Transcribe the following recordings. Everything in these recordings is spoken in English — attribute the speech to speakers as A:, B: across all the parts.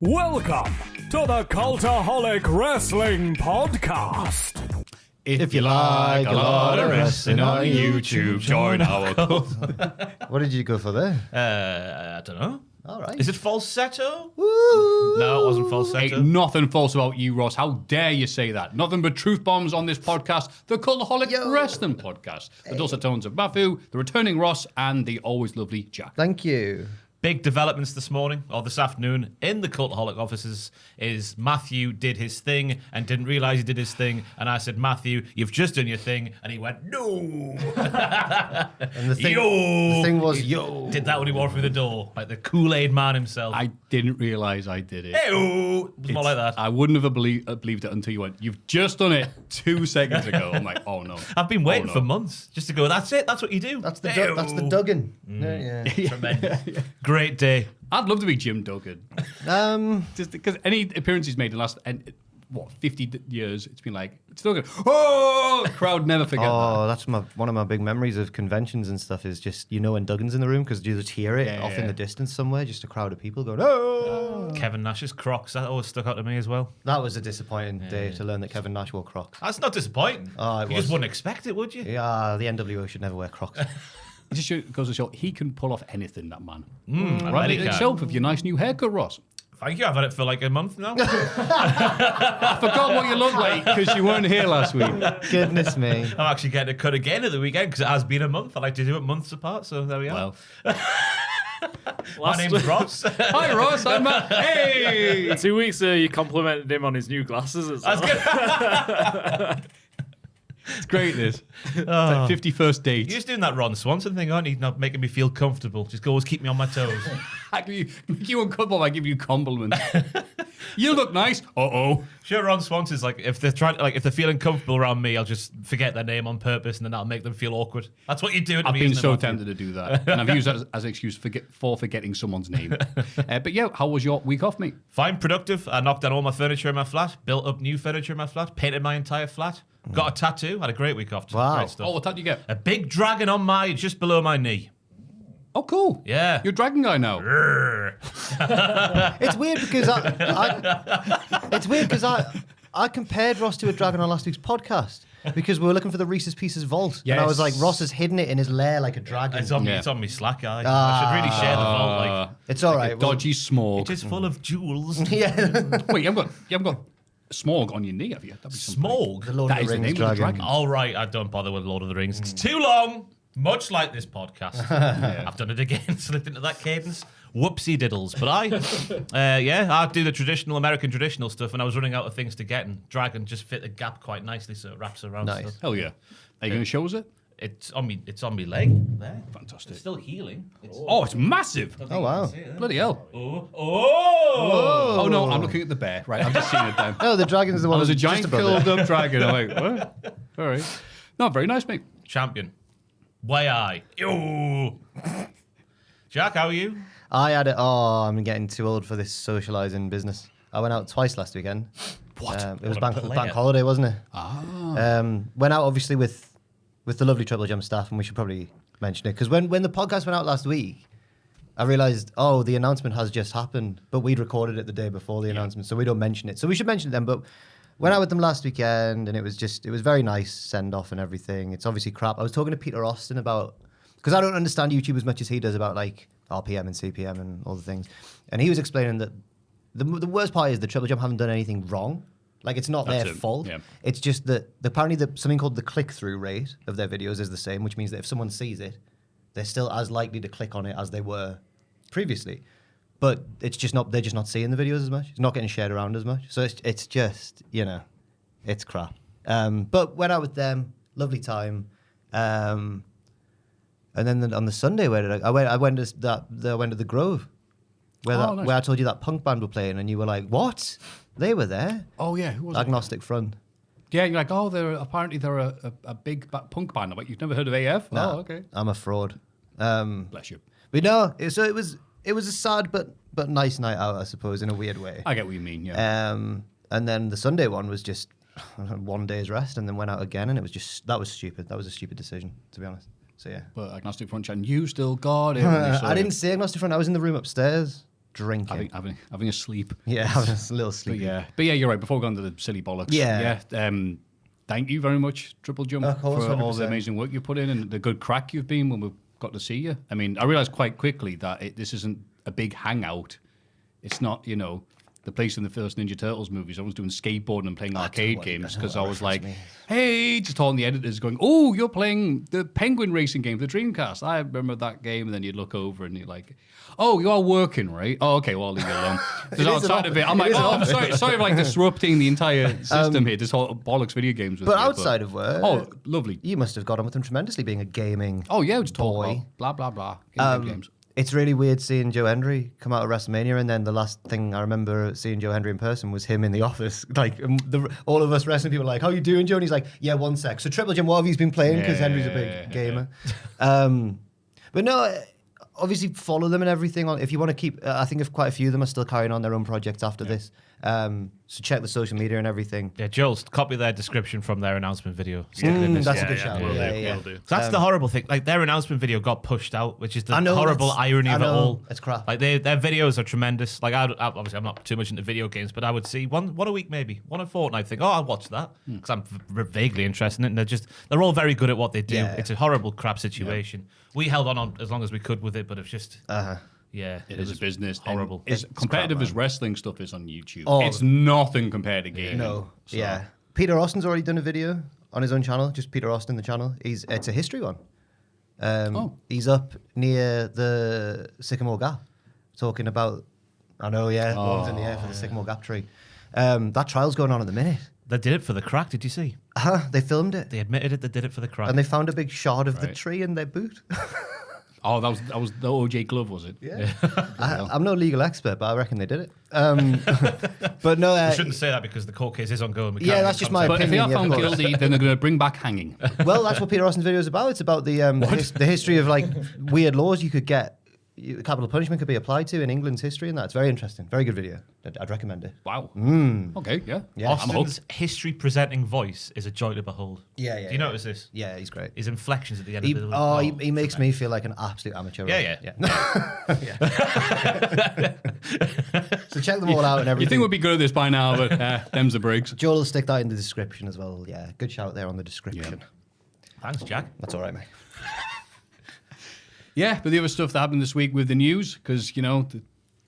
A: Welcome to the Cultaholic Wrestling Podcast.
B: If you like a lot of wrestling on YouTube, join our cult.
C: What did you go for there?
B: I don't know.
C: All right.
B: Is it falsetto?
C: Woo!
B: No, it wasn't falsetto.
D: Ain't nothing false about you, Ross. How dare you say that? Nothing but truth bombs on this podcast, the Cultaholic Wrestling Podcast. The dulcet tones of Maffew, the returning Ross, and the always lovely Jack.
C: Thank you.
B: Big developments this morning, or this afternoon, in the Cultaholic offices is Maffew did his thing and didn't realise he did his thing. And I said, Maffew, you've just done your thing. And he went, no.
C: And the thing,
B: Yo!
C: the thing was, yo.
B: Did that when he walked through the door, like the Kool-Aid man himself.
D: I didn't realise I did it.
B: Hey-o! It was more like that.
D: I wouldn't have believed it until you went, you've just done it 2 seconds ago. I'm like, oh no.
B: I've been waiting for months just to go, that's it, that's what you do.
C: That's the
B: Hey-o!
C: that's the Duggan. Yeah.
B: Tremendous. Great day.
D: I'd love to be Jim Duggan. Just because any appearance he's made in the last, 50 years, it's been like, it's Duggan. Oh, the crowd never forget that.
C: Oh, that's one of my big memories of conventions and stuff is just, when Duggan's in the room because you just hear it off in the distance somewhere, just a crowd of people going, oh.
B: Kevin Nash's Crocs, that always stuck out to me as well.
C: That was a disappointing day to learn that Kevin Nash wore Crocs.
B: That's not disappointing.
C: Oh, it
B: you
C: was.
B: just wouldn't expect it, would you?
C: Yeah, the NWO should never wear Crocs.
D: It just goes to show he can pull off anything, that man.
B: I
D: Right
B: bet he can.
D: itself with your nice new haircut, Ross.
B: Thank you, I've had it for like a month now.
D: I forgot what you look like because you weren't here last week.
C: Goodness me.
B: I'm actually getting a cut again at the weekend because it has been a month. I like to do it months apart, so there we are.
D: Well,
B: My name's Ross.
D: hi Ross, I'm Matt. Hey!
A: 2 weeks ago, you complimented him on his new glasses. As well.
D: It's great, this. It's like 51st date.
B: You're just doing that Ron Swanson thing, aren't you? Not making me feel comfortable. Just always keep me on my toes.
D: Actually, make you uncomfortable, I give you compliments. You look nice. Uh-oh.
B: Sure, Ron Swanson's like, if they're feeling comfortable around me, I'll just forget their name on purpose and then I'll make them feel awkward. That's what you do.
D: I've been so tempted to do that. And I've used that as an excuse for forgetting someone's name. But yeah, how was your week off, mate?
B: Fine, productive. I knocked down all my furniture in my flat, built up new furniture in my flat, painted my entire flat, got a tattoo, had a great week off.
C: Wow.
B: Great stuff.
D: Oh, what did you get?
B: A big dragon on just below my knee.
D: Oh, cool.
B: Yeah.
D: You're a dragon guy now.
C: It's weird because I compared Ross to a dragon on last week's podcast because we were looking for the Reese's Pieces vault.
D: Yes.
C: And I was like, Ross has hidden it in his lair like a dragon.
B: It's on me.
D: Yeah.
B: It's on me slack eye. I should really share the vault. Like,
C: It's all right.
D: A dodgy smorg.
B: it is full of jewels.
C: Yeah.
D: Wait, you haven't got smorg on your knee, have you? That'd be something.
B: Smorg.
C: The Lord
D: That
C: of the
D: is the
C: Rings
D: name of the
C: dragon.
D: dragon.
B: All right, I don't bother with Lord of the Rings. It's too long. Much like this podcast. I've done it again, slipped into that cadence. Whoopsie diddles. But I do the traditional American traditional stuff, and I was running out of things to get, and Dragon just fit the gap quite nicely, so it wraps around
C: Nice.
B: stuff.
D: Hell yeah. Are you going to show us it?
B: It's on me leg there.
D: Fantastic.
B: It's still healing.
D: Oh, it's massive.
C: Oh, wow.
D: Bloody hell.
B: Oh!
D: Oh, no, I'm looking at the bear. Right, I'm just seeing it down.
C: No, the dragon is the one
D: There's a
C: that's
D: giant
C: just above
D: curled up dragon. I'm like, what? All right. No, very nice, mate.
B: Champion. Way I. Yo! Jack, how are you?
C: I had it. Oh, I'm getting too old for this socialising business. I went out twice last weekend.
D: What?
C: It was
B: a
C: bank
B: player.
C: holiday, wasn't it?
D: Ah.
C: Went out obviously with the lovely TripleJump staff, and we should probably mention it because when the podcast went out last week, I realised the announcement has just happened, but we'd recorded it the day before the announcement, so we don't mention it. So we should mention it then. But went out with them last weekend, and it was very nice send off and everything. It's obviously crap. I was talking to Peter Austin about because I don't understand YouTube as much as he does about like RPM and CPM and all the things, and he was explaining that the worst part is the TripleJump haven't done anything wrong. Like, it's not
D: That's
C: their
D: it,
C: fault.
D: yeah.
C: It's just that apparently something called the click-through rate of their videos is the same, which means that if someone sees it, they're still as likely to click on it as they were previously. But it's just not, they're just not seeing the videos as much. It's not getting shared around as much. So it's just, it's crap. But went out with them, lovely time. And then on the Sunday, where did I went to the Grove, where
D: Nice.
C: where I told you that punk band were playing, and you were like, "What? They were there?"
D: Oh, yeah. Who was it?
C: Agnostic Front.
D: Yeah, you're like, they're a big punk band. But you've never heard of AF?
C: Nah,
D: Oh, okay.
C: I'm a fraud.
D: Bless you.
C: But no, so it was a sad but nice night out, I suppose, in a weird way.
D: I get what you mean, yeah.
C: And then the Sunday one was just 1 day's rest, and then went out again, and that was stupid. That was a stupid decision, to be honest. So yeah.
D: But Agnostic Front, and you still got it.
C: I didn't say Agnostic Front. I was in the room upstairs. drinking.
D: Having a sleep.
C: Yeah, having a little sleep.
D: But yeah, you're right. Before we go on to the silly bollocks.
C: Yeah.
D: Thank you very much, TripleJump,
C: Of course,
D: for all
C: 100%.
D: the amazing work you put in and the good crack you've been when we got to see you. I mean, I realised quite quickly that this isn't a big hangout. It's not, the place in the first Ninja Turtles movies. I was doing skateboarding and playing arcade games because I was like, hey, just telling the editors going, oh, you're playing the Penguin Racing game, the Dreamcast. I remember that game. And then you'd look over and you're like, oh, you are working, right? Oh, okay, well, I'll leave you alone. Because outside of it, I'm like, I'm sorry for like disrupting the entire system here, this whole bollocks video games.
C: But outside of work,
D: lovely.
C: You must have got on with them tremendously, being a gaming.
D: Oh yeah, just talk
C: boy.
D: about blah blah blah. Games.
C: It's really weird seeing Joe Hendry come out of WrestleMania, and then the last thing I remember seeing Joe Hendry in person was him in the office. Like all of us wrestling people are like, "How you doing, Joe?" And he's like, "Yeah, 1 sec." So TripleJump, what have you been playing? Because Hendry's a big gamer. But no, obviously follow them and everything. If you want to keep, I think if quite a few of them are still carrying on their own projects after this. So check the social media and everything.
B: Yeah, Joel, copy their description from their announcement video. Stick it in this.
C: That's a good shout.
A: Will
C: Yeah.
A: do.
B: That's the horrible thing. Like their announcement video got pushed out, which is the
C: I know,
B: horrible irony of it all.
C: It's crap.
B: Like their videos are tremendous. Like obviously I'm not too much into video games, but I would see one a week maybe, one a fortnight. Think, I'll watch that because I'm vaguely interested in it. And they're all very good at what they do.
C: Yeah.
B: It's a horrible crap situation. We held on as long as we could with it, but it's just. Yeah,
D: It is a business.
B: horrible.
D: As
C: It's
D: competitive
C: crap,
D: as wrestling stuff is on YouTube.
C: Oh.
D: It's nothing compared to gaming.
C: No.
D: So-
C: Yeah. Peter Austin's already done a video on his own channel, just Peter Austin, the channel. It's a history one. He's up near the Sycamore Gap, talking about, arms in the air for the Sycamore Gap tree. That trial's going on at the minute.
B: They did it for the crack. Did you see?
C: They filmed it,
B: They admitted it. They did it for the crack.
C: and they found a big shard of the
D: Right.
C: tree in their boot.
D: Oh, that was the OJ glove, was it?
C: Yeah. I'm no legal expert, but I reckon they did it. But no,
B: I shouldn't say that because the court case is ongoing. We
C: Yeah,
B: can't
C: that's
B: even
C: just my
D: But if they
C: opinion,
D: are
C: yeah, of
D: found
C: course.
D: guilty, then they're going to bring back hanging.
C: Well, that's what Peter Austin's video is about. It's about the history of like weird laws you could get. Capital punishment could be applied to in England's history, and that's very interesting. Very good video. I'd recommend it.
D: Wow. Okay, yeah.
C: Yeah.
D: I'm hooked.
B: Austin's history presenting voice is a joy to behold.
C: Yeah, yeah.
B: Do you notice this?
C: Yeah, he's great.
B: His inflections at the end of the
C: He makes me feel like an absolute amateur.
B: Yeah.
C: So check them all out and
D: You
C: everything.
D: think we'd be good at this by now, but them's the breaks.
C: Joel will stick that in the description as well. Yeah, good shout there on the description.
B: Thanks, Jack.
C: That's all right, mate.
D: Yeah, but the other stuff that happened this week with the news, because,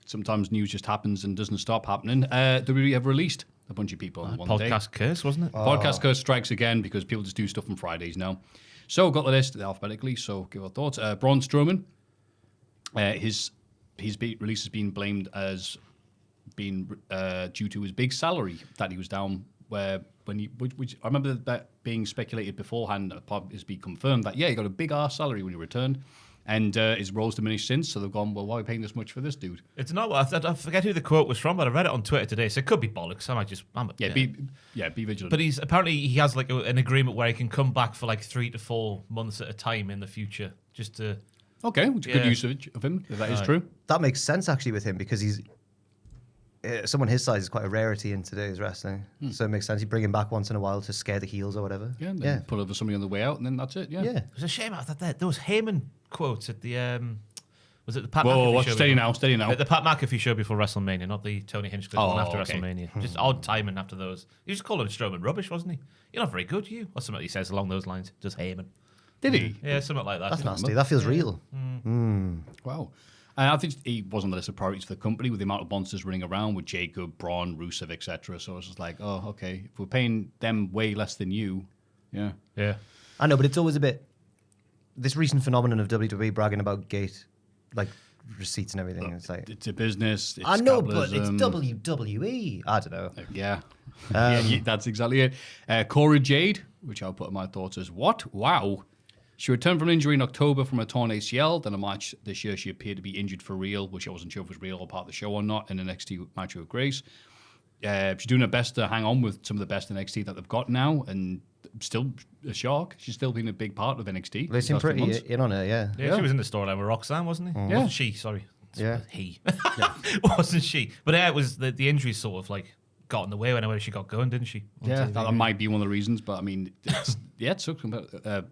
D: sometimes news just happens and doesn't stop happening. WWE have released a bunch of people in one day.
B: Podcast curse, wasn't it?
D: Podcast curse strikes again because people just do stuff on Fridays now. So got the list alphabetically, so give our thoughts. Braun Strowman, his release has been blamed as being due to his big salary that he was down where which I remember that being speculated beforehand, is be confirmed that he got a big ass salary when he returned. And his role's diminished since, so they've gone, well, why are we paying this much for this dude?
B: It's not. I forget who the quote was from, but I read it on Twitter today, so it could be bollocks. I might just.
D: Be vigilant.
B: But he has like an agreement where he can come back for like 3 to 4 months at a time in the future, just to.
D: Okay, which is good use of him, if that is true.
C: That makes sense actually with him because he's someone his size is quite a rarity in today's wrestling. So it makes sense. You bring him back once in a while to scare the heels or whatever.
D: Yeah, and then pull over somebody on the way out, and then that's it. Yeah.
C: Yeah.
B: It's a shame out that those Heyman quotes at the was it the Pat
D: Whoa,
B: McAfee show?
D: steady now.
B: At the Pat McAfee show before WrestleMania, not the Tony Hinchcliffe one after
D: okay.
B: WrestleMania. Just odd timing after those. He was calling Strowman rubbish, wasn't he? You're not very good, you. Or something he says along those lines. Just Heyman.
D: Did he?
B: Yeah, something like that.
C: That's nasty. That feels real.
D: Wow. I think he was on the list of priorities for the company with the amount of monsters running around with Jacob, Braun, Rusev, etc. So it's just like, oh, okay. If we're paying them way less than you, yeah.
B: Yeah.
C: I know, but it's always a bit this recent phenomenon of WWE bragging about gate like receipts and everything. It's like
D: It's a business. It's
C: I know, but it's
D: capitalism.
C: WWE. I don't know.
D: Yeah. That's exactly it. Cora Jade, which I'll put in my thoughts as what? Wow. She returned from injury in October from a torn ACL. Then a match this year, she appeared to be injured for real, which I wasn't sure if it was real or part of the show or not, in an NXT match with Grace. She's doing her best to hang on with some of the best NXT that they've got now, and still a shark. She's still been a big part of NXT.
C: They seem
D: the last few
C: pretty
D: months.
C: in on her, yeah.
B: Yeah, she was in the storyline with Roxanne, wasn't he?
D: Yeah.
B: Wasn't she? Sorry.
C: Yeah.
B: He. Wasn't she? But yeah, it was the injury sort of like got in the way whenever she got going, didn't she?
D: Yeah, that might be one of the reasons, but I mean, it took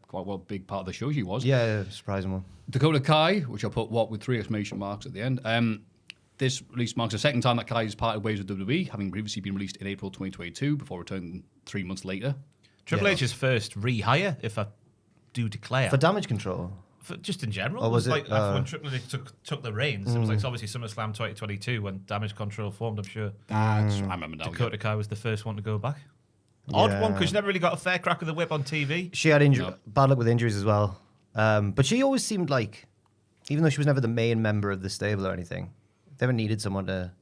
D: quite a big part of the show she was.
C: Yeah, surprising one.
D: Dakota Kai, which I'll put what with 3 exclamation marks at the end. This release marks the second time that Kai has parted ways with WWE, having previously been released in April 2022 before returning 3 months later.
B: Triple H's first rehire, if I do declare.
C: For Damage Control.
B: Just in general.
C: Or was it?
B: Like after when Triple H took the reins, it was like obviously SummerSlam 2022 when Damage Control formed, I'm sure.
D: I remember now.
B: Dakota Kai was the first one to go back. Odd one, because she never really got a fair crack of the whip on TV.
C: She had bad luck with injuries as well. But she always seemed like, even though she was never the main member of the stable or anything, they never needed someone to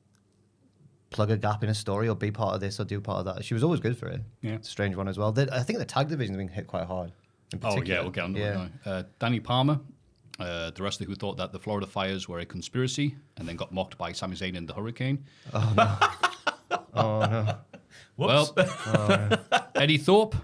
C: plug a gap in a story or be part of this or do part of that. She was always good for it.
D: Yeah.
C: It's a strange one as well. I think the tag division's been hit quite hard.
D: Oh, yeah, we'll get on to it now. Danny Palmer, the wrestler who thought that the Florida fires were a conspiracy and then got mocked by Sami Zayn in the Hurricane.
C: Oh, no. Oh, no.
B: Whoops.
D: Well, Eddie Thorpe.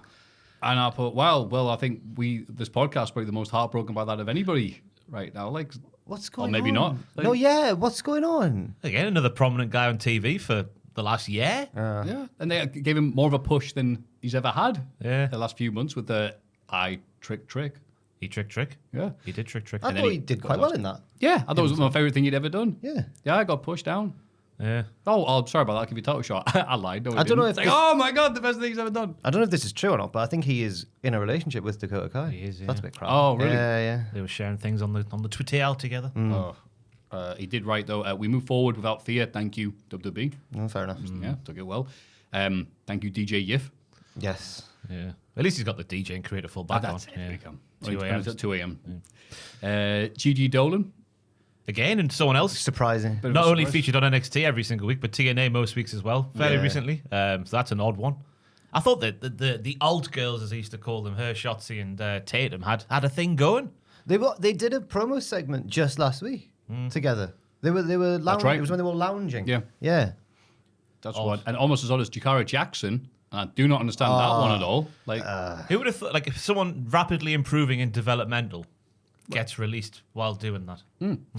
D: And I put, well, I think this podcast is probably the most heartbroken by that of anybody right now. Like,
C: what's going on?
D: Or maybe not. Like,
C: No, yeah, what's going on?
B: Again, another prominent guy on TV for the last year.
D: yeah. And they gave him more of a push than he's ever had the last few months with the trick.
B: He trick.
D: Yeah.
B: He did trick.
C: I thought he did quite well in that.
D: Yeah, I thought it was my favourite thing he'd ever done.
C: Yeah.
D: Yeah, I got pushed down.
B: Yeah.
D: Oh, I'm sorry about that. I'll give you a title shot. I lied. No,
C: I don't know
D: it's
C: if
D: like, oh my God, the best thing he's ever done.
C: I don't know if this is true or not, but I think he is in a relationship with Dakota Kai.
B: He is, yeah.
C: That's a bit crap.
D: Oh, really?
C: Yeah.
B: They were sharing things on the Twitter together.
D: Oh. He did right, though. We move forward without fear. Thank you, WWE.
C: Fair enough.
D: Yeah, took it well. Thank you, DJ Yif.
C: Yes.
B: Yeah. At least he's got the DJ and creator full back on.
D: That's it. There you go.
B: 2 a.m.
D: At 2 a.m. Gigi Dolan.
B: Again, and someone else.
C: Surprising.
D: Bit of
B: Not
D: a
B: only
D: surprise.
B: featured on NXT every single week, but TNA most weeks as well, fairly
C: Yeah.
B: recently. So that's an odd one. I thought that the old girls, as they used to call them, her, Shotzi and Tatum, had a thing going.
C: They did a promo segment just last week together. They were lounging.
D: right.
C: It was when they were lounging.
D: Yeah.
C: Yeah.
D: That's what. And almost as odd as Jakara Jackson. I do not understand that one at all. Like,
B: Who would have thought, like, if someone rapidly improving in developmental gets released while doing that?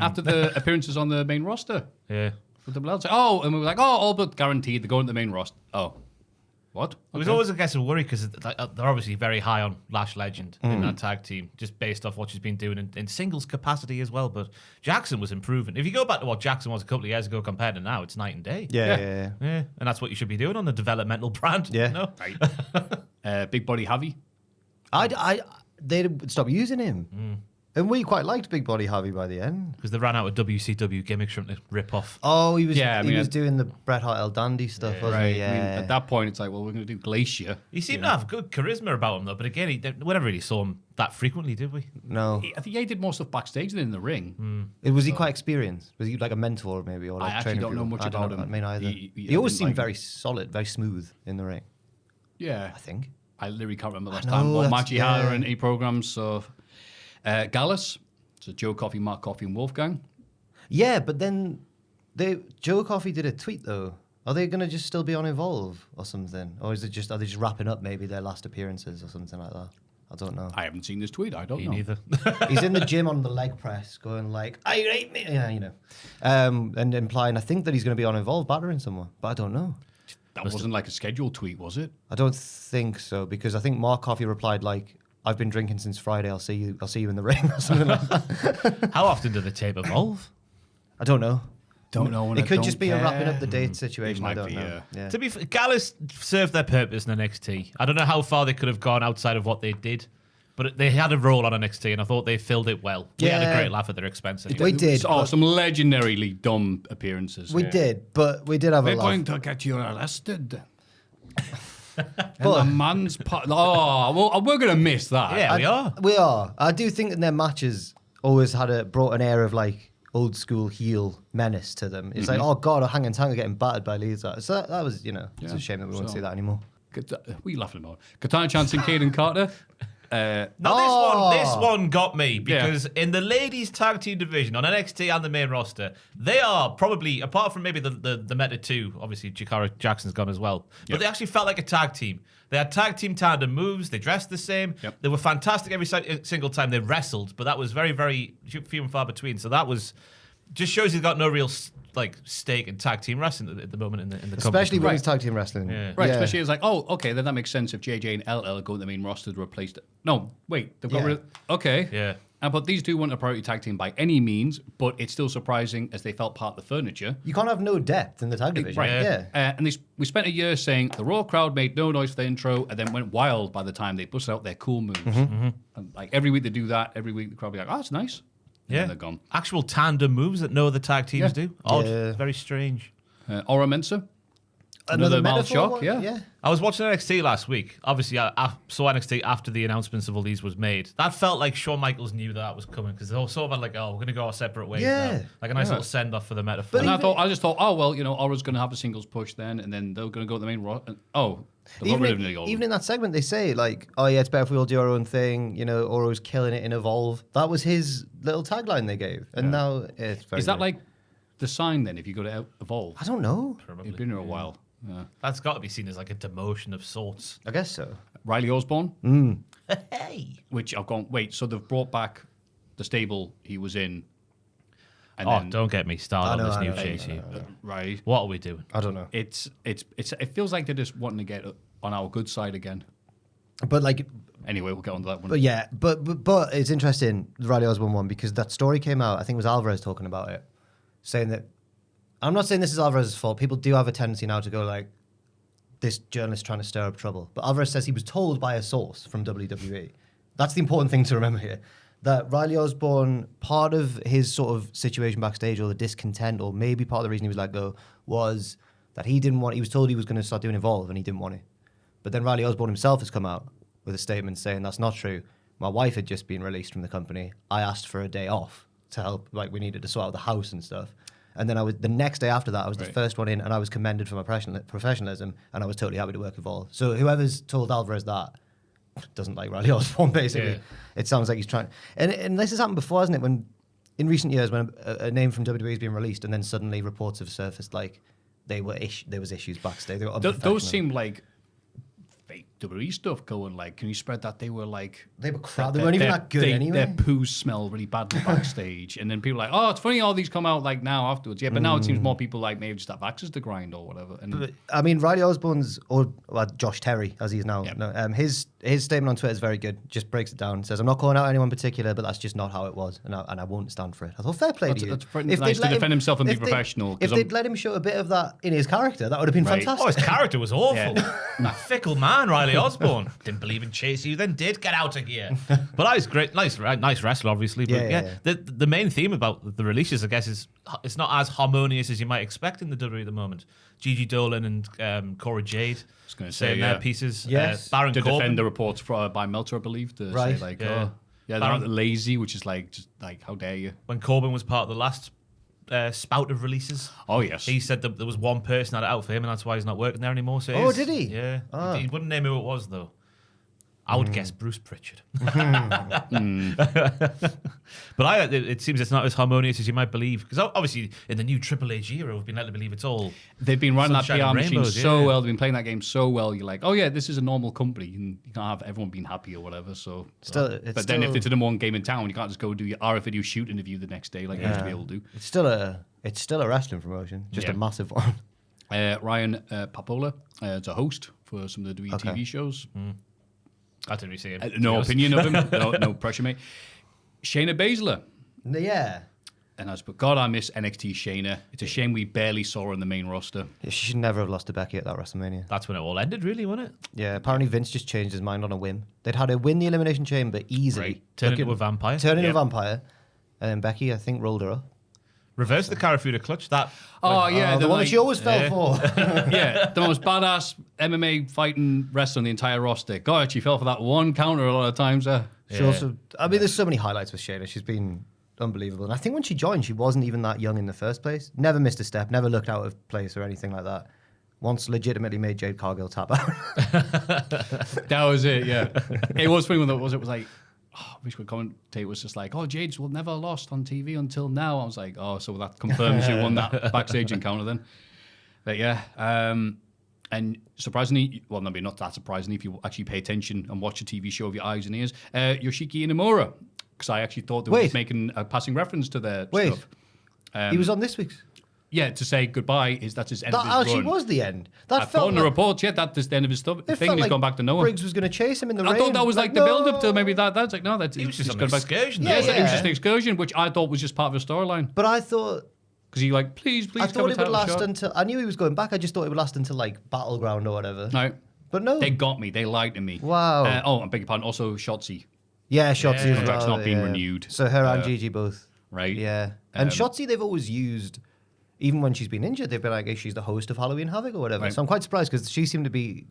D: after the appearances on the main roster.
B: Yeah.
D: With the blood. And we were like, all but guaranteed they're going to the main roster. Oh. What?
B: It was always, I guess, a worry because they're obviously very high on Lash Legend in that tag team, just based off what she's been doing in singles capacity as well. But Jackson was improving. If you go back to what Jackson was a couple of years ago compared to now, it's night and day.
C: Yeah.
B: Yeah, and that's what you should be doing on the developmental brand.
C: Yeah.
B: No?
D: Right. Big Body Javi.
C: They stopped using him. And we quite liked Big Body Javi by the end.
B: Because they ran out of WCW gimmicks from the rip-off.
C: Oh, he was
D: Yeah,
C: he was doing the Bret Hart El Dandy stuff, wasn't
D: Right.
C: he?
D: I mean,
C: Yeah.
D: at that point, it's like, well, we're going to do Glacier.
B: He seemed to have good charisma about him, though. But again, we never really saw him that frequently, did we?
C: No.
D: I think he did more stuff backstage than in the ring.
C: Was he quite experienced? Was he like a mentor maybe? Or like
D: I actually
C: training
D: don't know
C: people?
D: much
C: I don't
D: about
C: know.
D: him.
C: I mean, either.
D: He
C: He always
D: didn't
C: seemed
D: like
C: very solid, very smooth in the ring,
D: Yeah.
C: I think.
D: I literally can't remember last
C: know,
D: time what
C: that's-
D: match he had or
C: yeah.
D: in any programs. So, Gallus. So Joe Coffey, Mark Coffey, and Wolfgang.
C: Yeah, but then Joe Coffey did a tweet though. Are they going to just still be on Evolve or something? Or are they just wrapping up maybe their last appearances or something like that? I don't know.
D: I haven't seen this tweet. I don't
B: Me
D: know.
B: neither.
C: He's in the gym on the leg press going like, "I rate me," yeah, you know. And implying, I think that he's going to be on Evolve battering someone, but I don't know.
D: That wasn't like a scheduled tweet, was it?
C: I don't think so because I think Mark Coffey replied like, "I've been drinking since Friday. I'll see you in the ring," or something like that.
B: How often do the tape evolve?
C: I don't know.
D: Don't know.
C: It could just be a wrapping up the date situation. I
D: might
C: don't
D: be,
C: know. Yeah.
B: To be fair, Gallus served their purpose in NXT. I don't know how far they could have gone outside of what they did, but they had a role on NXT, and I thought they filled it well. We had a
C: Yeah.
B: great laugh at their expense. Anyway.
C: We did.
D: Oh,
C: but-
D: some legendarily dumb appearances.
C: We did, but we did have a
D: We're
C: laugh.
D: going to get you arrested. And a man's part. Oh, well, we're going to miss that.
B: Yeah, we are.
C: We are. I do think that their matches always brought an air of like old school heel menace to them. It's like, oh god, Hanging Tang are getting battered by Lisa. So that was, it's
D: Yeah.
C: a shame that we won't
D: So-
C: see that anymore.
D: What are you laughing about? Katana Chance and Caden Carter.
B: Now this one got me because in the ladies tag team division on NXT and the main roster, they are probably, apart from maybe the Meta 2, obviously Jakara Jackson's gone as well, but they actually felt like a tag team. They had tag team tandem moves, they dressed the same, they were fantastic every single time they wrestled, but that was very, very few and far between. So that was, just shows he's got no real stake in tag team wrestling at the moment in the company.
C: Especially women's tag team wrestling.
B: Yeah.
D: Right,
C: Yeah.
D: especially it's like, oh, okay, then that makes sense if JJ and LL go to the main roster to replace it. No, wait, they've got
C: Yeah.
D: rid. Okay,
B: Yeah.
D: But these two weren't a priority tag team by any means, but it's still surprising as they felt part of the furniture.
C: You can't have no depth in the tag division.
D: Right.
C: Yeah.
D: And we spent a year saying the Raw crowd made no noise for the intro and then went wild by the time they busted out their cool moves. And like every week they do that. Every week the crowd will be like, oh, that's nice. And then they're gone.
B: Actual tandem moves that no other tag teams do. Odd. Very strange.
D: Aura Mensa.
C: Another
D: mild
C: metaphor
D: shock,
C: one?
D: yeah.
B: I was watching NXT last week. Obviously, I saw NXT after the announcements of all these was made. That felt like Shawn Michaels knew that was coming because they all sort of had like, oh, we're going to go our separate ways now. Like a nice little send-off for the metaphor.
D: And I just thought, oh, well, Aura's going to have a singles push then, and then they're going to go to the main Raw.
C: Even in that segment, they say, like, oh, yeah, it's better if we all do our own thing. Aura's killing it in Evolve. That was his little tagline they gave. And now it's very
D: Is that
C: good.
D: like the sign then if you go to Evolve?
C: I don't know.
D: You've been here a while. Yeah.
B: That's got to be seen as like a demotion of sorts.
C: I guess so.
D: Riley Osborne.
B: Hey.
D: Which I've gone, wait, so they've brought back the stable he was in. And
B: Don't get me started on this new
C: I
B: chase.
D: Right.
B: What are we doing?
C: I don't know.
D: It feels like they're just wanting to get on our good side again.
C: But like,
D: Anyway, we'll get on to that one.
C: but yeah, but it's interesting, the Riley Osborne one, because that story came out, I think it was Alvarez talking about it, saying that, I'm not saying this is Alvarez's fault. People do have a tendency now to go like, this journalist trying to stir up trouble. But Alvarez says he was told by a source from WWE. That's the important thing to remember here. That Riley Osborne, part of his sort of situation backstage or the discontent, or maybe part of the reason he was let go, was that he was told he was going to start doing Evolve and he didn't want it. But then Riley Osborne himself has come out with a statement saying that's not true. My wife had just been released from the company. I asked for a day off to help, like we needed to sort out the house and stuff. And then the next day after that, I was the first one in, and I was commended for my professionalism, and I was totally happy to work Evolve. So whoever's told Alvarez that doesn't like Riley Osborne, basically. Yeah. It sounds like he's trying. And this has happened before, hasn't it? When in recent years, when a name from WWE has been released, and then suddenly reports have surfaced like there was issues backstage. They were
D: those seem like fake WWE stuff going. Like, can you spread that? They were crap.
C: They weren't even that good anyway.
D: Their poos smell really badly backstage, and then people are like, oh, it's funny all these come out like now afterwards. Yeah, but now it seems more people like maybe just have access to grind or whatever. And
C: but, I mean, Riley Osborne's Josh Terry, as he's now. Yeah. His statement on Twitter is very good. Just breaks it down. Says, I'm not calling out anyone in particular, but that's just not how it was, and I won't stand for it. I thought, fair play to you.
D: That's nice to defend himself and be professional.
C: If they'd let him show a bit of that in his character, that would have been fantastic.
B: Oh, his character was awful. A fickle man, Riley Osborne. Didn't believe in Chase, you then did. Get out of here. But that was great. Nice wrestler, obviously. But the main theme about the releases, I guess, is it's not as harmonious as you might expect in the WWE at the moment. Gigi Dolan and Cora Jade. I was going to say their pieces.
C: Yes.
B: Baron
D: to
B: Corbin.
D: defend the reports by Meltzer, I believe. To say like, they're not lazy, which is like, just like, how dare you?
B: When Corbin was part of the last spout of releases.
D: Oh, yes.
B: He said that there was one person had it out for him, and that's why he's not working there anymore. So
C: did he?
B: Yeah. He wouldn't name who it was, though. I would guess Bruce Pritchard. But it seems it's not as harmonious as you might believe. Because obviously, in the new Triple H era, we've been led to believe it's all.
D: They've been running that PR machine so well. They've been playing that game so well. You're like, oh, yeah, this is a normal company. And you can't have everyone being happy or whatever. So, then if it's the number one game in town, you can't just go do your RF video shoot interview the next day like you used to be able to do.
C: It's still a wrestling promotion, just a massive one.
D: Ryan Papola is a host for some of the WWE TV shows.
B: I didn't really see him.
D: No opinion of him. No pressure, mate. Shayna Baszler.
C: Yeah.
D: And God, I miss NXT Shayna. It's a shame we barely saw her in the main roster.
C: She should never have lost to Becky at that WrestleMania.
B: That's when it all ended, really, wasn't it?
C: Yeah, apparently Vince just changed his mind on a whim. They'd had her win the Elimination Chamber easily.
B: Right. Turn into a vampire.
C: And then Becky, I think, rolled her up.
B: Reverse the Karafuda clutch.
C: The one that she always fell for.
D: Yeah, the most badass MMA fighting wrestler on the entire roster. God, she fell for that one counter a lot of times.
C: She also, there's so many highlights with Shayna. She's been unbelievable. And I think when she joined, she wasn't even that young in the first place. Never missed a step, never looked out of place or anything like that. Once legitimately made Jade Cargill tap out.
D: That was it, yeah. It was funny when it was like, which commentator was just like, Jade's will never lost on TV until now. I was like, so that confirms you won that backstage encounter then. But yeah, and surprisingly, well, maybe not that surprisingly, if you actually pay attention and watch a TV show with your eyes and ears, Yoshiki Inamura, because I actually thought they were just making a passing reference to their stuff.
C: He was on this week's.
D: to say goodbye that's his end
C: That
D: of his run.
C: actually was the end. That
D: I
C: felt
D: thought in the reports, that's the end of his stuff. The thing
C: felt
D: he's gone back to nowhere.
C: Briggs was going to chase him in the rain.
D: I thought that was like the
C: no.
D: build-up to maybe that. That's like, no, that's
B: He was just on
D: going
B: an
D: back.
B: excursion.
C: Yeah,
D: It was
C: yeah.
D: just an excursion, which I thought was just part of the storyline.
C: But I thought...
D: Because he like, please,
C: I thought it would last
D: shot.
C: until... I knew he was going back. I just thought it would last until, like, Battleground or whatever.
D: No.
C: But no.
D: They got me. They lied to me.
C: Wow.
D: I beg your pardon. Also, Shotzi.
C: Yeah, Shotzi
B: Yeah.
C: as
D: Contract's
C: well.
D: not being renewed.
C: So her and Gigi both.
D: Right.
C: Yeah. And Shotzi, they've always used... Even when she's been injured, they've been like, hey, she's the host of Halloween Havoc or whatever.
D: Right.
C: So I'm quite surprised because she seemed to be...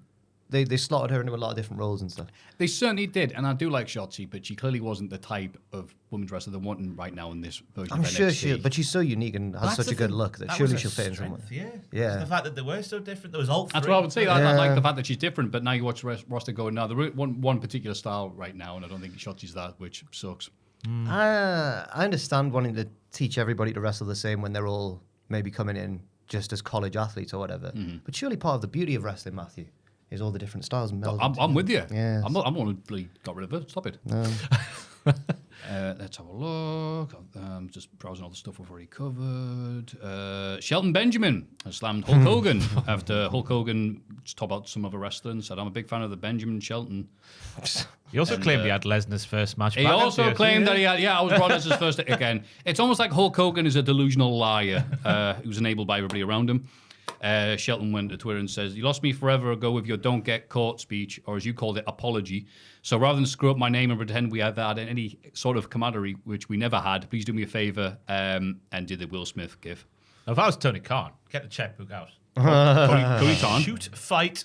C: They slotted her into a lot of different roles and stuff.
D: They certainly did, and I do like Shotzi, but she clearly wasn't the type of women's wrestler they're wanting right now in this version
C: I'm
D: of
C: sure
D: NXT.
C: but she's so unique and has
B: That's
C: such
B: the
C: a good
B: thing.
C: look that
B: That
C: surely
B: was
C: she'll
B: her
C: fit in somewhere.
B: strength,
C: Yeah.
B: Just the fact that they were so different. There was all
D: That's
B: three.
D: what I would say. I like
C: Yeah.
D: the fact that she's different, but now you watch the roster going, now there is one particular style right now, and I don't think Shotzi's that, which sucks.
C: I understand wanting to teach everybody to wrestle the same when they're all maybe coming in just as college athletes or whatever. But surely part of the beauty of wrestling, Maffew, is all the different styles and melding
D: I'm with you.
C: Yes.
D: I'm not want to got rid of her. Stop it.
C: No.
D: Let's have a look. Just browsing all the stuff we've already covered. Shelton Benjamin has slammed Hulk Hogan after Hulk Hogan just talked about some other wrestlers. Said, I'm a big fan of the Benjamin Shelton.
B: He also claimed he had Lesnar's first match.
D: He
B: back at
D: also
B: UFC,
D: claimed that he had, I was brought as his first again. It's almost like Hulk Hogan is a delusional liar who's enabled by everybody around him. Shelton went to Twitter and says, you lost me forever ago with your don't get caught speech, or as you called it, apology. So rather than screw up my name and pretend we had any sort of camaraderie, which we never had, please do me a favor and do the Will Smith gif.
B: Now, if I was Tony Khan, get the checkbook out.
D: Cody Khan.
B: Shoot, fight.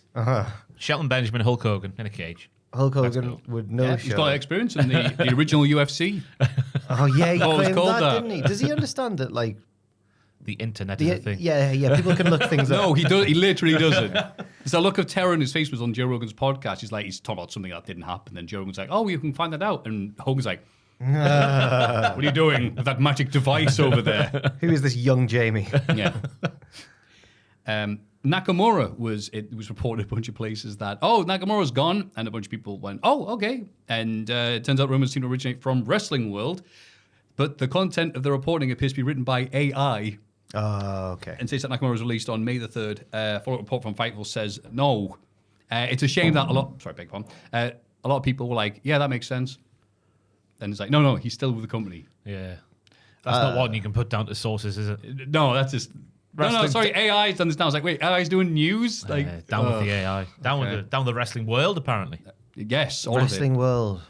B: Shelton Benjamin, Hulk Hogan in a cage.
C: Hulk Hogan would know
D: Yeah, he's got experience in the original UFC.
C: Oh, yeah, he
D: What was
C: claimed
D: called
C: that,
D: that?
C: didn't he? Does he understand that, like...
B: The internet is a thing.
C: Yeah, people can look things up.
D: No, he does. He literally doesn't. There's a look of terror on his face was on Joe Rogan's podcast. He's talking about something that didn't happen. Then Joe Rogan's like, oh, you can find that out. And Hogan's like, what are you doing with that magic device over there?
C: Who is this young Jamie?
D: Yeah. Nakamura was reported a bunch of places that, Nakamura's gone. And a bunch of people went, oh, okay. And it turns out rumors seem to originate from Wrestling World. But the content of the reporting appears to be written by AI.
C: Oh, okay.
D: And says that Nakamura was released on May the 3rd. Follow-up report from Fightful says no. It's a shame that a lot of people were like, yeah, that makes sense. And it's like, no, he's still with the company.
B: Yeah. That's not one you can put down to sources, is it?
D: No, that's just... No, sorry, AI's done this now. I was like, wait, AI's doing news?
B: Down with the AI. Down with the wrestling world, apparently.
D: Yes, all
C: Wrestling world.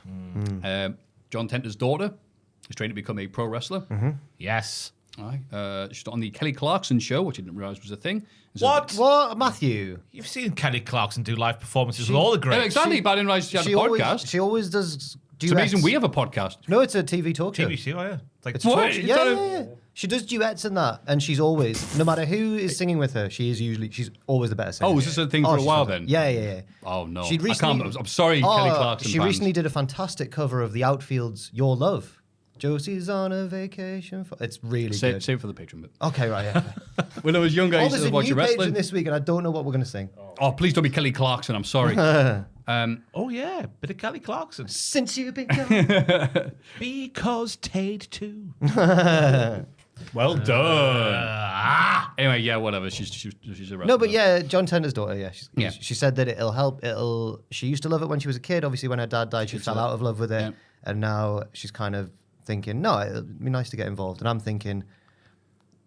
D: John Tenter's daughter is trained to become a pro wrestler.
B: Yes.
D: She's on the Kelly Clarkson show, which I didn't realize was a thing.
B: What?
C: What? Maffew?
B: You've seen Kelly Clarkson do live performances with all the
D: Yeah,
B: greats.
D: exactly, but I didn't realize she had a podcast.
C: She always does
D: It's
C: duets.
D: the reason we have a podcast.
C: No, it's a TV talk show.
B: TV show, yeah. It's like
C: It's a
D: What?
C: talk show.
D: It's
C: Yeah,
D: not a-
C: yeah. She does duets and that, and she's always, no matter who is singing with her, she's always the better singer.
D: Oh, was this a thing for a
C: she's
D: while
C: fantastic.
D: then?
C: Yeah.
D: Oh, no.
C: She'd
D: I can't,
C: recently-
D: I'm sorry, Kelly Clarkson
C: She
D: fans.
C: recently did a fantastic cover of the Outfield's "Your Love." Josie's on a vacation. It's really good.
D: Save it for the Patreon bit.
C: Okay, right. Yeah.
D: When I was younger, I used
C: There's
D: to
C: a
D: watch
C: new page
D: wrestling.
C: in this week, and I don't know what we're going to sing.
D: Oh, please don't be Kelly Clarkson. I'm sorry.
B: oh, yeah. Bit of Kelly Clarkson.
C: Since you've been gone.
B: Because Tade too.
D: Well done. Anyway, yeah, whatever. She's a wrestler.
C: No, but yeah, John Tender's daughter.
D: Yeah.
C: She said that it'll help. She used to love it when she was a kid. Obviously, when her dad died, she fell out of love with it,
D: Yeah.
C: and now she's kind of thinking, no, it'd be nice to get involved. And I'm thinking,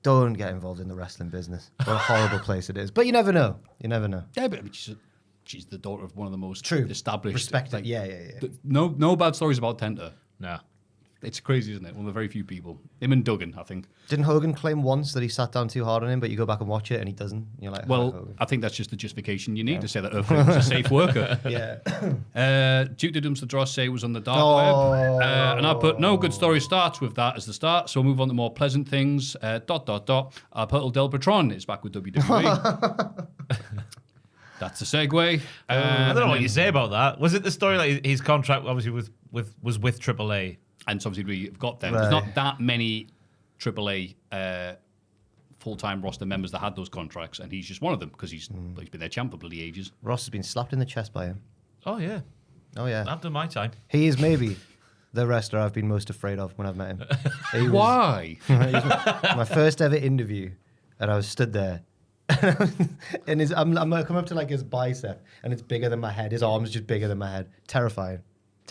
C: don't get involved in the wrestling business. What a horrible place it is. But you never know. You never know.
D: Yeah, but I mean, she's the daughter of one of the most
C: True.
D: established.
C: Respected.
D: like,
C: Yeah.
D: No bad stories about Tenter.
B: No.
D: It's crazy, isn't it? One of the very few people. Him and Duggan, I think.
C: Didn't Hogan claim once that he sat down too hard on him, but you go back and watch it and he doesn't? And you're like,
D: Well,
C: Hogan.
D: I think that's just the justification you need to say that Earthquake was a safe worker.
C: Yeah.
D: Duke the Dumpster Dross say was on the dark
C: Oh.
D: web. And I put, no good story starts with that as the start, so we'll move on to more pleasant things. ... Purtle Del Patron is back with WWE. That's a segue.
B: I don't know what you say about that. Was it the story like his contract obviously was with AAA?
D: And so obviously we've got them.
C: Right.
D: There's not that many AAA full-time roster members that had those contracts, and he's just one of them because he's been their champ for bloody ages.
C: Ross has been slapped in the chest by him.
B: Oh yeah.
C: Oh, yeah.
B: I've done my time.
C: He is maybe the wrestler I've been most afraid of when I've met him. He was
D: Why?
C: my first ever interview. and I was stood there. And I'm coming up to like his bicep, and it's bigger than my head. His arm's just bigger than my head. Terrifying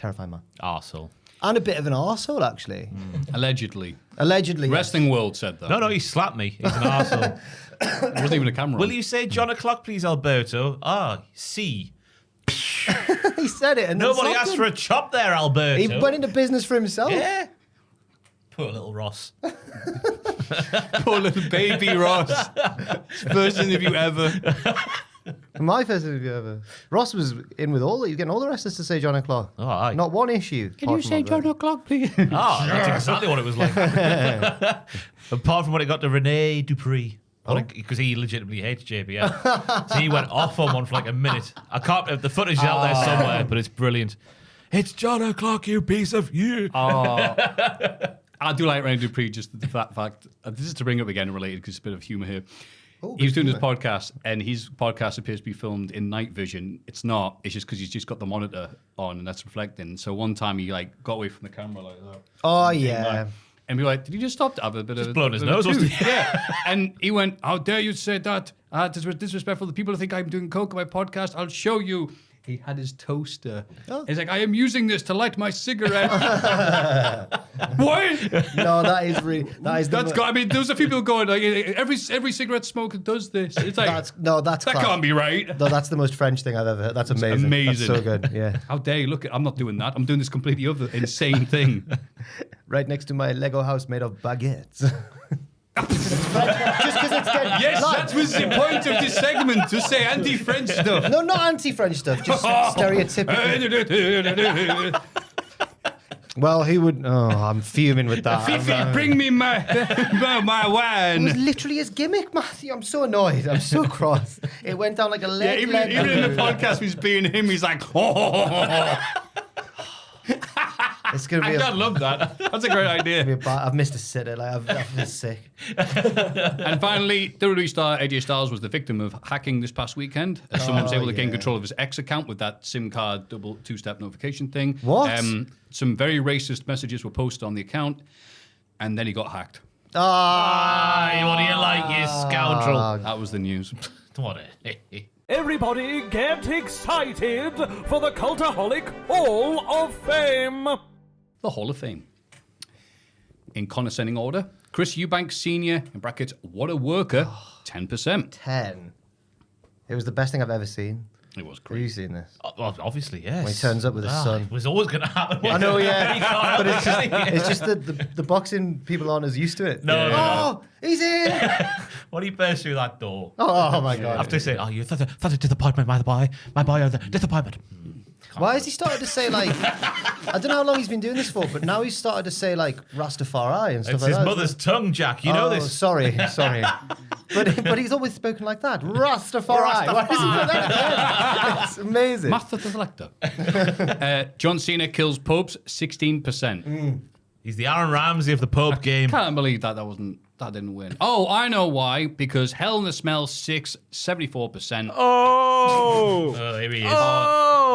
C: man.
B: Arsehole.
C: And a bit of an arsehole, actually.
D: Allegedly.
C: Allegedly,
D: Wrestling World said that.
B: No, he slapped me. He's an arsehole.
D: There wasn't even a camera.
B: Will you say John o'clock, please, Alberto? C.
C: he said it, and then
B: Nobody
C: slapped
B: asked
C: him.
B: for a chop there, Alberto.
C: He went into business for himself.
B: Yeah. Poor little Ross.
D: Poor little baby Ross. First interview ever.
C: My first interview ever. Ross was in with all. He was getting all the wrestlers to say John o'clock.
B: Oh, aye.
C: Not one issue.
D: Can you say John o'clock, please?
B: Oh, that's exactly what it was like. Apart from when it got to Rene Dupree. Because he legitimately hates JBL. So he went off on one for like a minute. I can't, the footage is out there somewhere, but it's brilliant. It's John o'clock, you piece of you.
D: Oh. I do like Rene Dupree, just the fact, this is to bring up again related because it's a bit of humour here. He was doing his podcast, and his podcast appears to be filmed in night vision. It's not. It's just because he's just got the monitor on, and that's reflecting. So one time he like got away from the camera like that.
C: Oh, yeah.
D: And be like, did you just stop to have a bit of...
B: blowing his
D: bit of
B: nose, wasn't he?
D: Yeah. And he went, how dare you say that? This was disrespectful. The people who think I'm doing coke on my podcast, I'll show you. He had his toaster. Oh. He's like, I am using this to light my cigarette. What?
C: No, that is really...
D: I mean, there's a few people going, like, every cigarette smoker does this. It's like,
C: that
D: class. Can't be right.
C: No, that's the most French thing I've ever heard. That's amazing. That's so good, yeah.
D: How dare you? Look, I'm not doing that. I'm doing this completely other insane thing.
C: Right next to my Lego house made of baguettes. Just because it's dead.
D: Yes, that was the point of this segment, to say anti-French stuff.
C: No, not anti-French stuff, just stereotypical. Well, he would... Oh, I'm fuming with that.
D: Fifi, bring me my wine.
C: It was literally his gimmick, Matthew. I'm so annoyed. I'm so cross. It went down like a leg.
D: Yeah, even in the podcast, he's being him. He's like,
C: It's gonna be.
D: I love that. That's a great idea.
C: I've missed a sitter. Like I've been sick.
D: And finally, WWE star AJ Styles was the victim of hacking this past weekend. As someone was able to gain control of his X account with that SIM card double two-step notification thing.
C: What?
D: Some very racist messages were posted on the account, and then he got hacked.
B: What do you like, you scoundrel?
D: That was the news.
B: What
A: Everybody get excited for the Cultaholic Hall of Fame.
D: The Hall of Fame. In condescending order, Chris Eubank Sr., in brackets, what a worker, 10%.
C: 10. It was the best thing I've ever seen.
D: It was
C: Have
D: great.
C: you seen this?
B: Well, obviously, yes.
C: When he turns up with his son.
B: It was always going to happen.
C: I know, yeah.
B: You can't
C: But
B: help
C: it's just that the boxing people aren't as used to it.
B: No, no,
C: Oh, he's in!
B: When he burst through that door.
C: Oh my God.
B: After say, oh, you thought a disappointment, my boy, the disappointment.
C: Why has he started to say, like, I don't know how long he's been doing this for, but now he's started to say, like, Rastafari and stuff
B: It's
C: like
B: his
C: that.
B: mother's tongue, Jack. You know this.
C: Sorry. But he's always spoken like that. Rastafari. Why does he put that again? It's amazing.
D: Master the selector. John Cena kills Popes, 16%.
B: He's the Aaron Ramsey of the Pope game.
D: Can't believe that didn't win. Oh, I know why. Because Hell in the Smell 6, 74%.
A: Oh!
B: Here he is.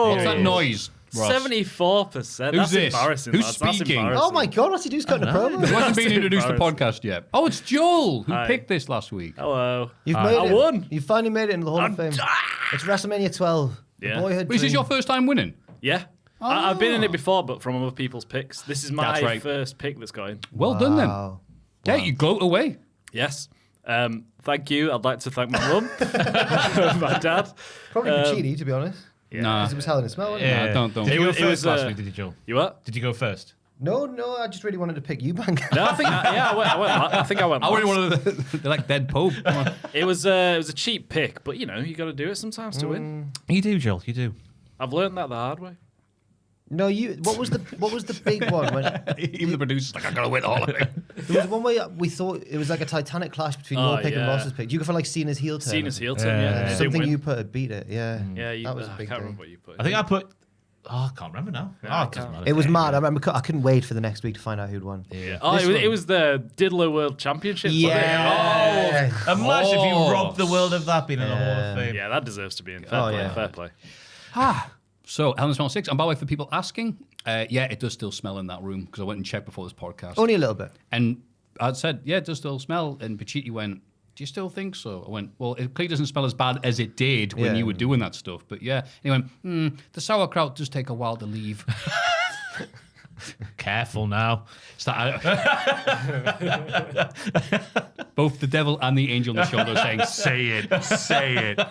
D: What's that noise, Ross?
A: 74%.
D: Who's
A: That's
D: this?
A: embarrassing.
D: Who's
A: lads. That's
D: speaking?
A: embarrassing.
C: Oh my God, what's he doing? He's cutting a promo.
D: He hasn't been introduced to the podcast yet. Oh, it's Joel who
A: Hi.
D: picked this last week.
A: Hello.
C: You've made
A: I
C: it.
A: won.
C: You finally made it into the Hall of Fame. It's WrestleMania 12.
A: Yeah.
C: The boyhood
D: Is this
C: dream.
D: your first time winning?
A: Yeah. I've been in it before, but from other people's picks. This is my
D: That's right.
A: first pick that's going.
D: Well done then.
C: Wow.
D: Yeah, you gloat away.
A: Yes. Thank you. I'd like to thank my mum, my dad.
C: Probably Puccini, to be honest.
D: Nah.
C: Because it was Hell in a Smell, wasn't it?
B: Yeah.
D: don't.
B: Did you go
A: It
B: first
A: was,
B: last week, did you, Joel?
A: You what?
B: Did you go first?
C: No, I just really wanted to pick Eubank.
A: No, I think I think I went.
D: I
A: last.
D: really wanted the like dead Pope. Come on.
A: It was a cheap pick, but you know you got to do it sometimes to win.
B: You do, Joel. You do.
A: I've learned that the hard way.
C: No, what was the big one? When,
D: Even the producer's like, I gotta win all of it.
C: there was one where we thought it was like a titanic clash between your pick and Ross's pick. You go for like Cena's heel turn.
A: Cena's heel turn, yeah. Didn't
C: Something
A: win.
C: you put had beat it, yeah.
A: Yeah,
C: that was a
A: I
C: big
A: can't
C: thing.
A: remember what you put.
B: I think I put... Oh, I can't remember now.
A: I
B: It doesn't
A: can't.
B: matter.
C: It was mad. I remember. I couldn't wait for the next week to find out who'd won.
B: Yeah.
A: Oh,
C: This
A: it was the Diddler World Championship. wasn't it?
C: Yeah.
B: Imagine if you
D: Oh.
B: robbed the world of that being in the Hall of Fame.
A: Yeah, that deserves to be in. Fair
C: Oh,
A: play.
C: yeah.
A: Fair play.
D: So, Hell in the Smell 6. And by the way, for people asking, yeah, it does still smell in that room because I went and checked before this podcast.
C: Only a little bit.
D: And I said, yeah, it does still smell. And Pacitti went, do you still think so? I went, well, it clearly doesn't smell as bad as it did when you were doing that stuff. But yeah. And he went, the sauerkraut does take a while to leave.
B: Careful now.
D: Both the devil and the angel on the shoulder saying, say it.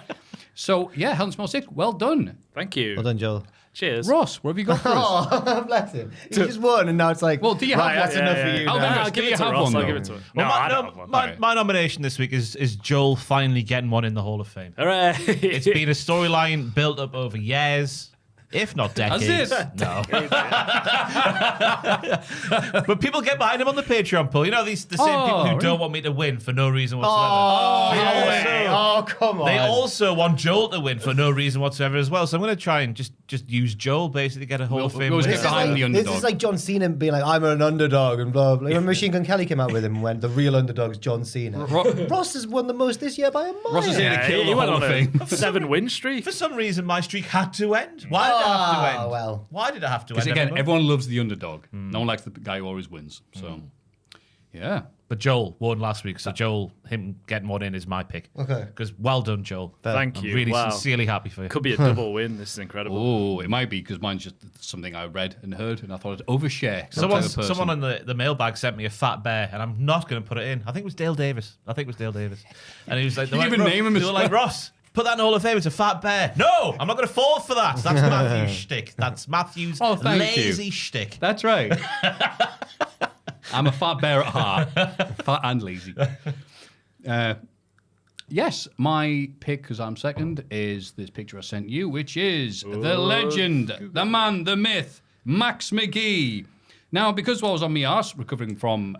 D: So, yeah, Hell in a Small Stick, well done.
A: Thank you.
C: Well done, Joel.
A: Cheers.
D: Ross, what have you got for us?
C: Oh, bless him. He just won, and now it's like,
D: Well, do you
C: right,
D: have
C: that's
D: one?
C: enough for you
D: I'll
C: now.
D: give it to
A: Ross.
D: one,
A: I'll
D: though.
A: give it to him.
B: Well,
A: No, I don't have one.
B: my nomination this week is Joel finally getting one in the Hall of Fame.
A: Hooray.
B: It's been a storyline built up over years, if not decades.
D: Has it?
B: No. But people get behind him on the Patreon poll. You know, the same people who don't want me to win for no reason whatsoever.
C: Oh, come on.
B: They also want Joel to win for no reason whatsoever as well. So I'm going to try and just use Joel basically to get a Hall of Fame
D: we always
B: win.
D: get behind the underdog.
C: This is like John Cena being like, I'm an underdog and blah, blah. When Machine Gun Kelly came out with him and went, the real underdog's John Cena. Ross has won the most this year by a mile.
D: Ross is here to kill the
A: went
D: Hall of
A: on
D: Fame.
A: a 7-win streak.
B: For some reason, my streak had to end. Why did it have to end?
C: Well.
B: Why did it have to end?
D: Because again,
B: everyone?
D: everyone loves the underdog. No one likes the guy who always wins. So, yeah.
B: But Joel won last week, so Joel, him getting one in is my pick.
C: Okay.
B: Because well done, Joel.
A: Thank
B: I'm
A: you.
B: really
A: Wow.
B: sincerely happy for you.
A: Could be a double win. This is incredible.
D: Oh, it might be because mine's just something I read and heard, and I thought I'd overshare. 'cause I'm the type of person-
B: Someone on the mailbag sent me a fat bear, and I'm not going to put it in. I think it was Dale Davis. And he was like,
D: You even name him
B: they
D: as
B: were like,
D: well.
B: Ross, put that in Hall of Fame. It's a fat bear. No, I'm not going to fall for that. That's Maffew's shtick. That's Maffew's
D: thank you.
B: lazy shtick.
D: That's right. I'm a fat bear at heart. Fat and lazy. Yes, my pick, because I'm second, is this picture I sent you, which is the legend, the man, the myth, Max McGee. Now, because I was on my arse recovering from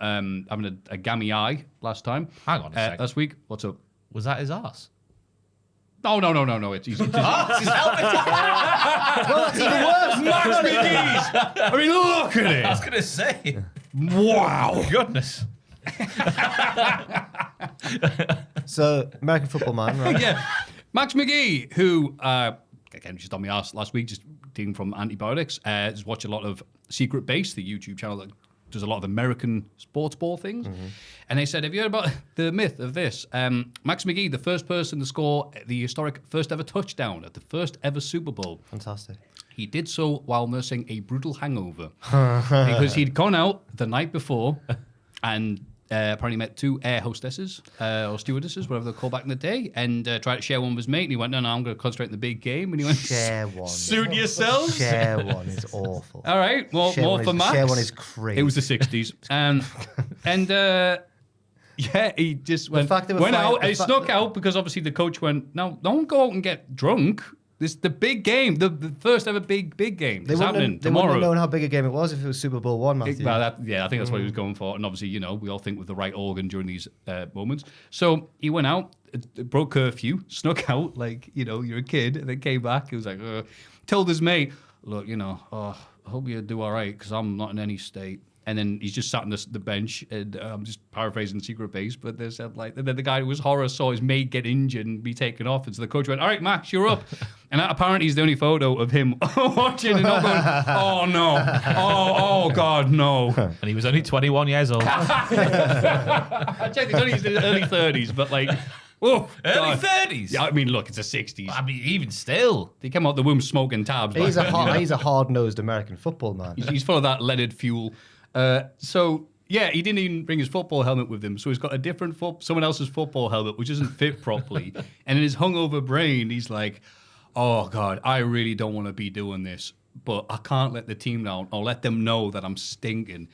D: having a gammy eye last time.
B: Hang on a second.
D: Last week. What's up?
B: Was that his ass?
D: No. It's easy.
B: That's his helmet.
D: Max McGee's. I mean, look at
B: I was
D: it.
B: going to say.
D: Wow.
B: Goodness.
C: So, American football man, right?
D: Yeah. Max McGee, who, again, just on my ass last week, just dealing from antibiotics, just watch a lot of Secret Base, the YouTube channel that does a lot of American sports ball things. And they said, have you heard about the myth of this? Max McGee, the first person to score the historic first ever touchdown at the first ever Super Bowl.
C: Fantastic.
D: He did so while nursing a brutal hangover because he'd gone out the night before and apparently met two air hostesses or stewardesses, whatever they're called back in the day, and tried to share one with his mate. And he went, no, I'm going to concentrate on the big game. And he went,
C: Share one.
D: suit yourselves.
C: Share one is awful.
D: All right, more for Max.
C: Share one is crazy.
D: It was the 60s. And yeah, he just went
C: fact they were
D: went
C: flying-
D: out and he snuck out because obviously the coach went, no, don't go out and get drunk. This is the big game, the first ever big game.
C: They
D: It's happening
C: wouldn't
D: tomorrow.
C: have known how big a game it was if it was Super Bowl one, Matthew.
D: Well, I think that's what he was going for. And obviously, we all think with the right organ during these moments. So he went out, broke curfew, snuck out like, you're a kid, and then came back. He was like, told his mate, look, I hope you do all right because I'm not in any state. And then he's just sat on the bench, and I'm just paraphrasing Secret Base, but they said and then the guy who was horror saw his mate get injured and be taken off, and so the coach went, all right, Max, you're up. And that apparently is the only photo of him watching and not going, oh no, oh God, no.
B: And he was only 21 years old.
D: I checked, he's only in his early 30s, but oh,
B: Early
D: God.
B: 30s?
D: Yeah, I mean, look, it's the 60s.
B: I mean, even still.
D: He came out the womb smoking tabs.
C: He's
D: back then,
C: he's a hard-nosed American football man.
D: He's full of that leaded fuel. So yeah, he didn't even bring his football helmet with him. So he's got a different someone else's football helmet, which isn't fit properly. And in his hungover brain, he's like, oh God, I really don't want to be doing this, but I can't let the team down or let them know that I'm stinking.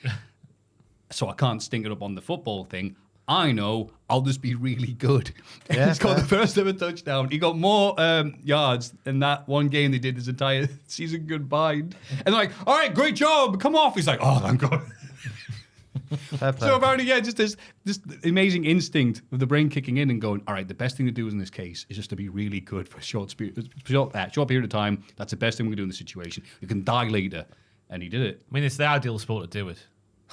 D: So I can't stink it up on the football thing. I know I'll just be really good.
C: Yeah,
D: He's got
C: fair.
D: the first ever touchdown. He got more yards than that one game they did his entire season goodbye. And they're like, all right, great job. Come off. He's like, oh, thank God.
C: Fair play.
D: So apparently, yeah, just this amazing instinct of the brain kicking in and going, all right, the best thing to do in this case is just to be really good for a short period of time. That's the best thing we can do in this situation. You can die later. And he did it.
B: I mean, it's the ideal sport to do it.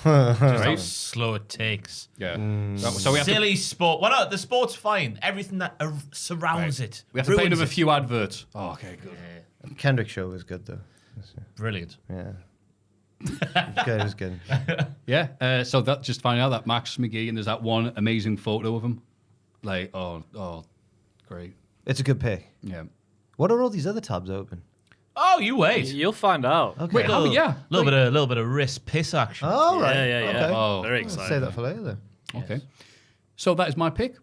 B: Just how slow it takes.
D: Yeah. So we have to
B: Silly sport. Well, no, the sport's fine. Everything that surrounds it.
D: play
B: ruins
D: another
B: it.
D: few adverts. Oh, okay, good.
C: Kendrick show was good, though.
B: Brilliant.
C: Yeah. It was good.
D: Yeah. So that just finding out that Max McGee, and there's that one amazing photo of him. Like, oh, great.
C: It's a good pick.
D: Yeah.
C: What are all these other tabs open?
B: Oh, you wait.
A: You'll find out.
C: Okay.
D: Wait, yeah.
B: Little bit of wrist piss action.
C: Oh, right.
A: Yeah.
C: Okay.
D: Oh.
A: Very
C: I'll
A: exciting.
C: save that for later then.
D: Okay. So that is my pick.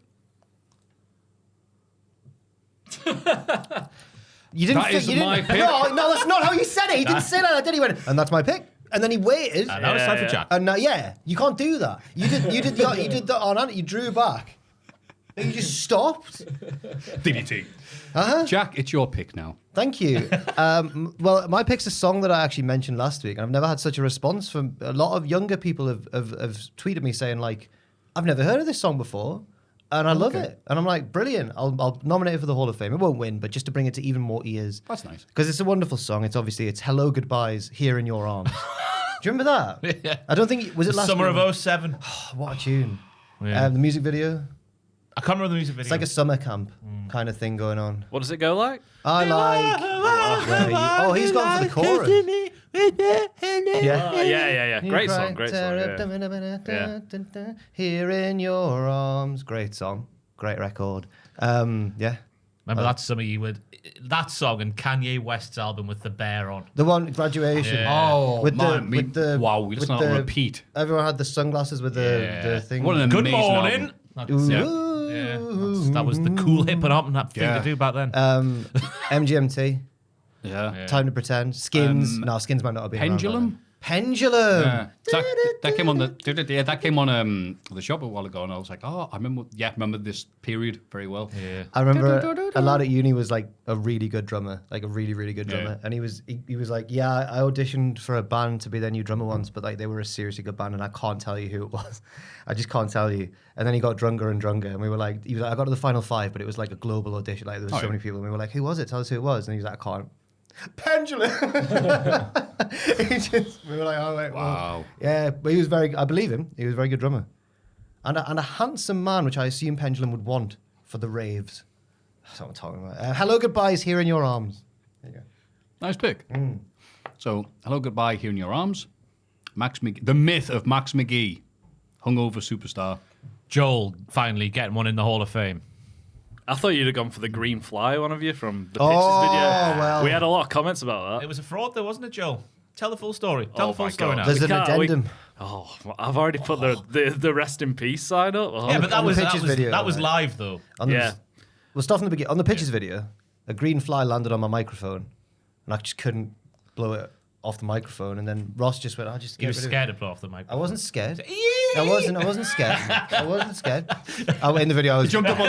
C: You didn't.
D: That is
C: you didn't,
D: my pick.
C: No, that's not how you said it. He didn't say that, did he? He went, and that's my pick. And then he waited.
B: And now it's time for Jack.
C: And you can't do that. You did that on. You drew back. And you just stopped.
D: DDT. Jack, it's your pick now.
C: Thank you. Well, my pick's a song that I actually mentioned last week, and I've never had such a response from a lot of younger people have tweeted me saying like, I've never heard of this song before, and I love it. And I'm like, brilliant. I'll nominate it for the Hall of Fame. It won't win, but just to bring it to even more ears.
D: That's nice.
C: Because it's a wonderful song. It's Hello Goodbyes Here in Your Arms. Do you remember that?
B: Yeah.
C: I don't think was it last
B: Summer
C: year?
B: of 07.
C: What a tune.
B: Yeah.
C: The music video.
B: I can't remember the music video.
C: It's like a summer camp kind of thing going on.
A: What does it go like?
C: I like. Where are you? Oh, he's gone for the chorus. Yeah.
A: Yeah. Great song.
C: Yeah. Here in your arms. Great song. Great record. Yeah.
B: Remember that summer you would that song and Kanye West's album with the bear on.
C: The one, Graduation.
B: Yeah.
D: Oh,
C: With
D: man. Wow, we
C: with
D: just not on repeat.
C: Everyone had the sunglasses with the thing.
D: What an
B: Good
D: amazing
B: morning.
D: album.
B: That's, that was the cool hip hop thing
D: Yeah.
B: to do back then.
C: MGMT.
D: Yeah.
C: Time to Pretend. Skins. No, Skins might not have been around back
D: Pendulum?
C: then. Pendulum.
D: Yeah. That came on the shop a while ago, and I was like, oh, I remember this period very well.
B: Yeah.
C: I remember a lad at uni was like a really good drummer, like a really, really good drummer.
B: Yeah.
C: And he was like, yeah, I auditioned for a band to be their new drummer once, but like they were a seriously good band and I can't tell you who it was. I just can't tell you. And then he got drunker and drunker and we were like, he was like, I got to the final 5, but it was like a global audition. Like there was so many people and we were like, who was it? Tell us who it was. And he was like, I can't. Pendulum. We were like, oh wait,
D: Wow.
C: well, yeah, but he was I believe him. He was a very good drummer, and a handsome man, which I assume Pendulum would want for the raves. That's what I'm talking about. Hello, Goodbyes Here in Your Arms. There you go.
D: Nice pick. So, Hello Goodbye Here in Your Arms. Max McGee, the myth of Max McGee, hungover superstar.
B: Joel finally getting one in the Hall of Fame.
A: I thought you'd have gone for the green fly, one of you, from the
C: Oh,
A: Pitches video.
C: well.
A: We had a lot of comments about
B: It
A: that.
B: was a fraud though, wasn't it, Joel? Tell the full story. Tell
A: Oh
B: the full
A: my
B: story
A: God.
B: now.
C: There's an
A: can't-
C: addendum.
A: Oh, I've already put the rest in peace sign up. Oh.
B: Yeah, but
C: on the Pitches video,
B: that was
C: right?
B: live though.
C: On the-
A: Yeah.
C: We'll start from the beginning. On the Pitches video, a green fly landed on my microphone, and I just couldn't blow it off the microphone. And then Ross just went, "I just
B: He was scared to blow off the mic.
C: I wasn't scared. I wasn't scared. I wasn't scared. In the video, I was
D: He jumped up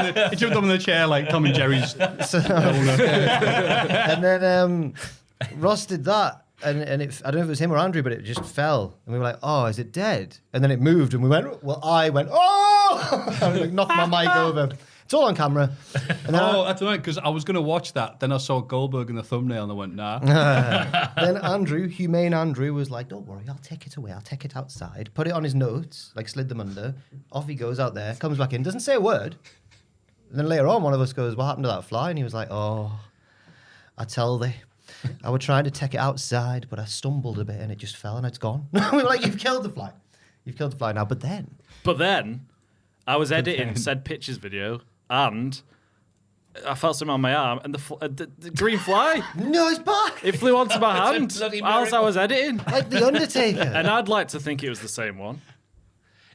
D: on the chair like Tom and Jerry's.
C: And then Ross did that, and I don't know if it was him or Andrew, but it just fell, and we were like, "Oh, is it dead?" And then it moved, and we went, "Well, I went, oh!" I like, knocked my mic over. It's all on camera. And then,
D: That's right, because I was going to watch that. Then I saw Goldberg in the thumbnail and I went, nah.
C: then Andrew, humane Andrew, was like, "Don't worry, I'll take it away. I'll take it outside." Put it on his notes, like slid them under. Off he goes out there, comes back in, doesn't say a word. And then later on, one of us goes, "What happened to that fly?" And he was like, "Oh, I tell thee, I was trying to take it outside, but I stumbled a bit and it just fell and it's gone." We were like, "You've killed the fly. You've killed the fly now." But then I was editing said Pitches video and I felt something on my arm and the green fly, no, it's back.
A: it flew onto my
B: It's a
A: hand
B: bloody
A: as I
B: miracle.
A: was editing.
C: Like the Undertaker.
A: And I'd like to think it was the same one.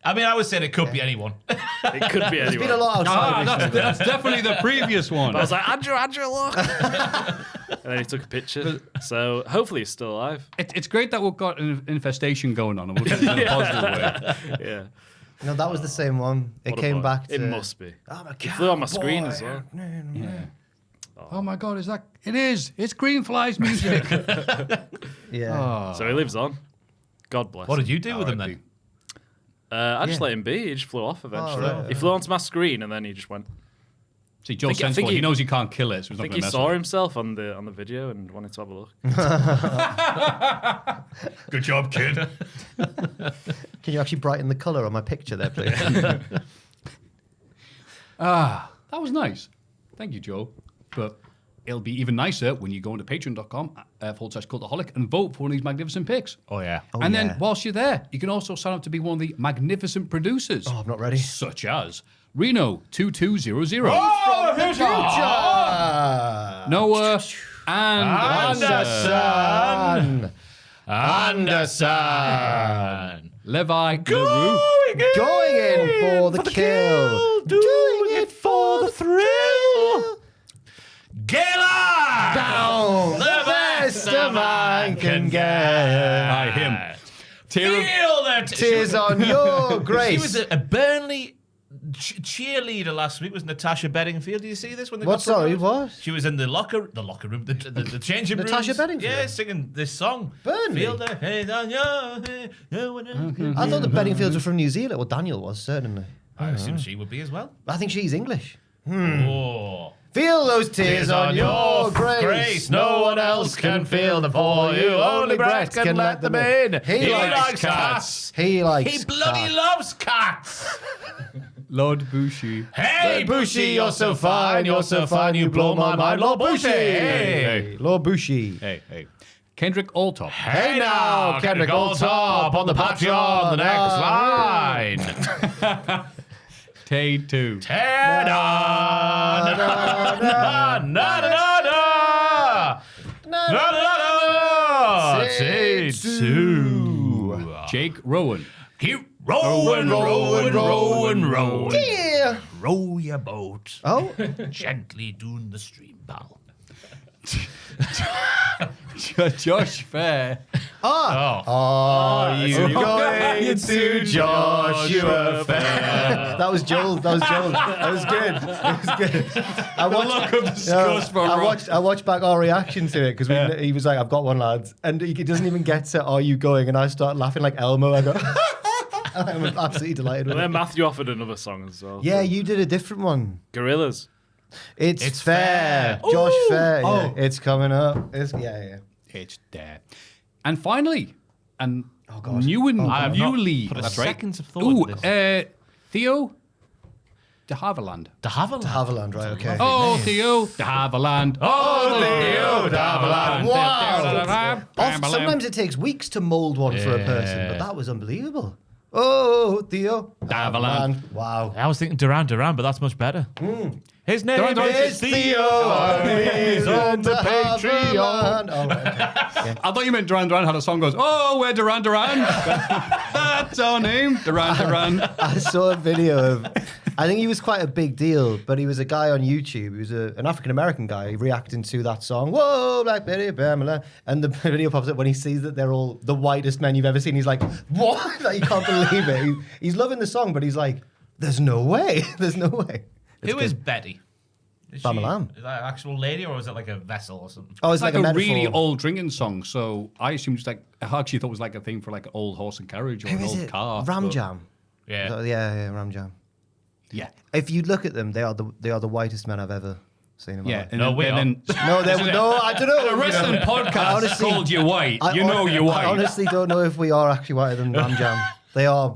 B: I mean, I was saying it could be anyone.
A: It could be
C: There's
A: anyone.
C: been a lot outside. recently.
D: That's definitely the previous one.
A: I was like, Andrew, look. And then he took a picture. So hopefully he's still alive.
D: It's great that we've got an infestation going on, and we'll get it in a positive way.
A: Yeah.
C: No, that was the same one. It
A: What a
C: came
A: boy.
C: back to...
A: It must be.
C: Oh my God,
A: It flew on my screen as well.
D: Yeah. Oh my God, it is. It's Greenfly's music.
C: Yeah.
A: So he lives on. God bless.
B: What
A: him.
B: did you do with him then?
A: I just
C: Yeah.
A: let him be. He just flew off eventually.
C: right.
A: He flew onto my screen and then he just went.
D: See, Joe's
A: I think
D: sensible.
A: he-
D: He knows he can't kill it, so he's
A: I
D: not
A: think
D: going
A: he
D: to mess
A: saw
D: with it.
A: himself on the video and wanted to have a look.
B: Good job, kid.
C: Can you actually brighten the colour on my picture there, please?
D: That was nice. Thank you, Joe. But it'll be even nicer when you go into patreon.com/cultaholic and vote for one of these magnificent picks.
B: Oh, yeah.
D: And then whilst you're there, you can also sign up to be one of the magnificent producers.
C: Oh, I'm not ready.
D: Such as Reno2200.
B: Oh,
C: Future!
D: Noah Anderson.
B: Anderson.
D: Levi LaRue.
C: Going in for the kill.
B: Doing it for the thrill. Gala!
C: Down the best a man can get.
D: By him.
B: Feel that.
C: Tears on your grace.
B: She was a Burnley cheerleader last week. Was Natasha Bedingfield? Did you see this? When they
C: What?
B: got
C: Sorry,
B: promoted?
C: what?
B: She was in the locker room, the changing room.
C: Natasha Bedingfield?
B: Yeah, singing this song.
C: Burnley?
B: Feel the hate on your head, no one else can
C: I thought the
B: feel.
C: Bedingfields were from New Zealand. Well, Daniel was, certainly.
B: I assume she would be as well.
C: I think she's English.
B: Oh.
C: Feel those tears on your grace.
B: No one else can feel them for you. Only Brett can let them in.
C: He likes
B: cats.
C: He likes
B: He bloody
C: cats.
B: loves cats.
D: Lord Bushy.
B: Hey, Bushy, you're so fine. You're so fine. You blow my mind, Lord Bushy. Hey,
C: Lord Bushy.
D: Hey. Kendrick Alltop.
B: hey now, Kendrick Alltop on the Patreon, the next line.
D: Tay 2.
B: Tear down. Na na na na na. Say two.
D: Jake Rowan.
B: Keep rolling.
C: Yeah.
B: Row your boat
C: Oh,
B: gently down the stream, pal.
D: Josh Fair.
C: Are you going into Joshua Fair? That was Joel. That was good. I watched,
D: Look of disgust from Ross.
C: I watched back our reaction to it because he was like, "I've got one, lads," and he doesn't even get to "Are you going?" And I start laughing like Elmo. I go, I'm absolutely delighted with
A: And then
C: it.
A: Maffew offered another song as well.
C: Yeah, you did a different one.
A: Gorillas.
C: It's
B: fair.
C: fair. Josh Fair.
D: Oh.
C: Yeah, it's coming up. Yeah.
D: It's there. And finally, and
C: God.
B: I have not
D: newly,
B: put a
D: that's right.
B: second of thought
D: Ooh,
B: into this.
D: Theo de Havilland.
B: De Havilland.
C: Havilland, right? Okay.
D: Oh, Theo de Havilland.
B: Oh, Theo de Havilland.
C: Wow. Sometimes it takes weeks to mold one for a person, but that was unbelievable. Oh, Theo
D: Havilland.
C: Wow.
B: I was thinking Duran, but that's much better. His name
C: It's Theo, and he's on the Patreon. Oh, right, okay.
D: I thought you meant Duran Duran had a song goes, oh, we're Duran Duran. That's our name, Duran Duran.
C: I saw a video of, I think he was quite a big deal, but he was a guy on YouTube. He was an African-American guy reacting to that song, Whoa, Black Betty, Pamela. And the video pops up when he sees that they're all the whitest men you've ever seen. He's like, what? Like, he can't believe it. He's loving the song, but he's like, there's no way. There's no way.
B: Who is Betty? Is
C: Bamalam.
B: Is that an actual lady or is it like a vessel or something?
C: Oh,
D: It's like a
C: metaphor.
D: really old drinking song, so I assumed it's like, I actually thought it was like a thing for like an old horse and carriage or
C: Who
D: an
C: is
D: old
C: it?
D: car.
C: Ram
D: but-
C: Jam.
B: Yeah.
C: Yeah, Ram Jam.
D: Yeah.
C: If you look at them, they are the whitest men I've ever seen in my
D: Yeah.
C: life.
D: And
B: No,
D: then,
B: we
D: and then
C: No, I don't know.
D: a wrestling podcast
C: honestly-
D: called you white.
C: I-
D: You know you're white.
C: I honestly don't know if we are actually whiter than Ram Jam. They are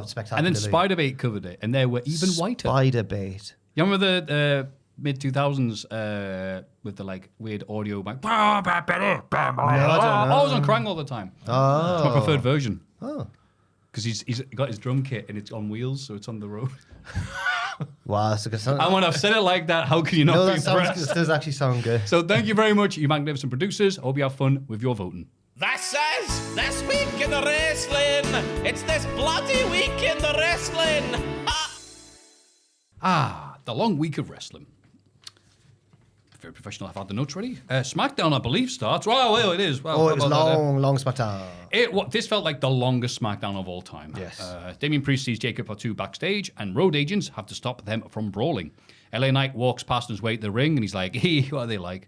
C: spectacular.
D: And then Spiderbait covered it, and they were even whiter.
C: Spider bait.
D: You remember the mid 2000s with the like weird audio back? I was on Krang all the time.
C: Oh.
D: My preferred version.
C: Oh.
D: Because he's got his drum kit and it's on wheels, so it's on the road.
C: Wow, that's a good sound.
D: And when I've said it like that, how can you not
C: No,
D: be
C: that sounds
D: impressed?
C: good. Does actually sound good.
D: So thank you very much, you magnificent producers. I hope you have fun with your voting.
E: This is This Week in the Wrestling. It's this bloody week in the wrestling.
D: The long week of wrestling. Very professional. I've had the notes ready. SmackDown, I believe, starts. Well, it is. Well,
C: Oh,
D: how
C: it was
D: about that,
C: long SmackDown.
D: This felt like the longest SmackDown of all time.
C: Yes.
D: Damien Priest sees Jacob Fatu backstage, and road agents have to stop them from brawling. LA Knight walks past on his way to the ring, and he's like, hey, what are they like?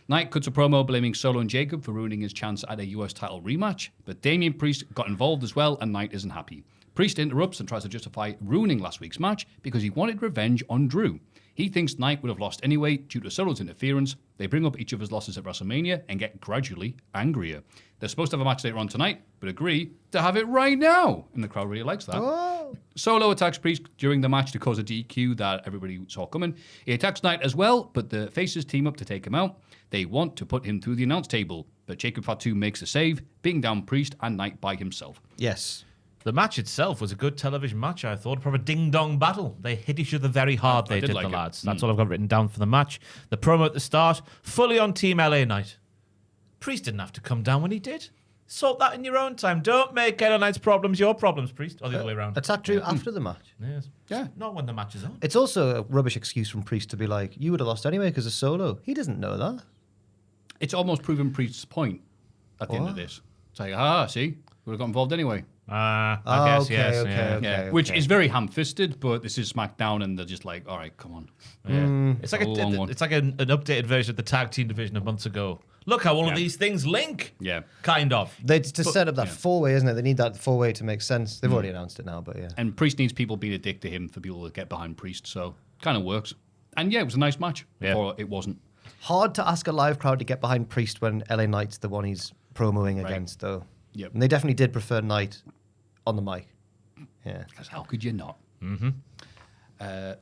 D: Knight cuts a promo blaming Solo and Jacob for ruining his chance at a US title rematch, but Damien Priest got involved as well, and Knight isn't happy. Priest interrupts and tries to justify ruining last week's match because he wanted revenge on Drew. He thinks Knight would have lost anyway due to Solo's interference. They bring up each other's losses at WrestleMania and get gradually angrier. They're supposed to have a match later on tonight, but agree to have it right now. And the crowd really likes that. Solo attacks Priest during the match to cause a DQ that everybody saw coming. He attacks Knight as well, but the faces team up to take him out. They want to put him through the announce table, but Jacob Fatu makes a save, beating down Priest and Knight by himself.
C: Yes.
B: The match itself was a good television match, I thought. Proper ding-dong battle. They hit each other very hard, they did, the lads. That's all I've got written down for the match. The promo at the start, fully on Team LA Knight. Priest didn't have to come down when he did. Sort that in your own time. Don't make LA Knight's problems your problems, Priest. Or the other way around.
C: Attack Drew after the match.
B: Yes.
D: Yeah.
B: Not when the match is on.
C: It's also a rubbish excuse from Priest to be like, you would have lost anyway because of Solo. He doesn't know that.
D: It's almost proven Priest's point at the end of this. It's like, see, would have got involved anyway.
B: I guess, yes.
C: Okay,
D: Which is very ham-fisted, but this is SmackDown, and they're just like, all right, come on.
B: Yeah. It's like
D: It's
B: an updated version of the tag team division a month ago. Look how all of these things link.
D: Yeah.
B: Kind of.
C: To set up that four-way, isn't it? They need that four-way to make sense. They've already announced it now, but yeah.
D: And Priest needs people being a dick to him for people to get behind Priest, so kind of works. And yeah, it was a nice match.
B: Yeah.
D: Or it wasn't.
C: Hard to ask a live crowd to get behind Priest when LA Knight's the one he's promoing against, though.
D: Yep.
C: And they definitely did prefer Knight on the mic. Yeah.
D: Because how could you not? I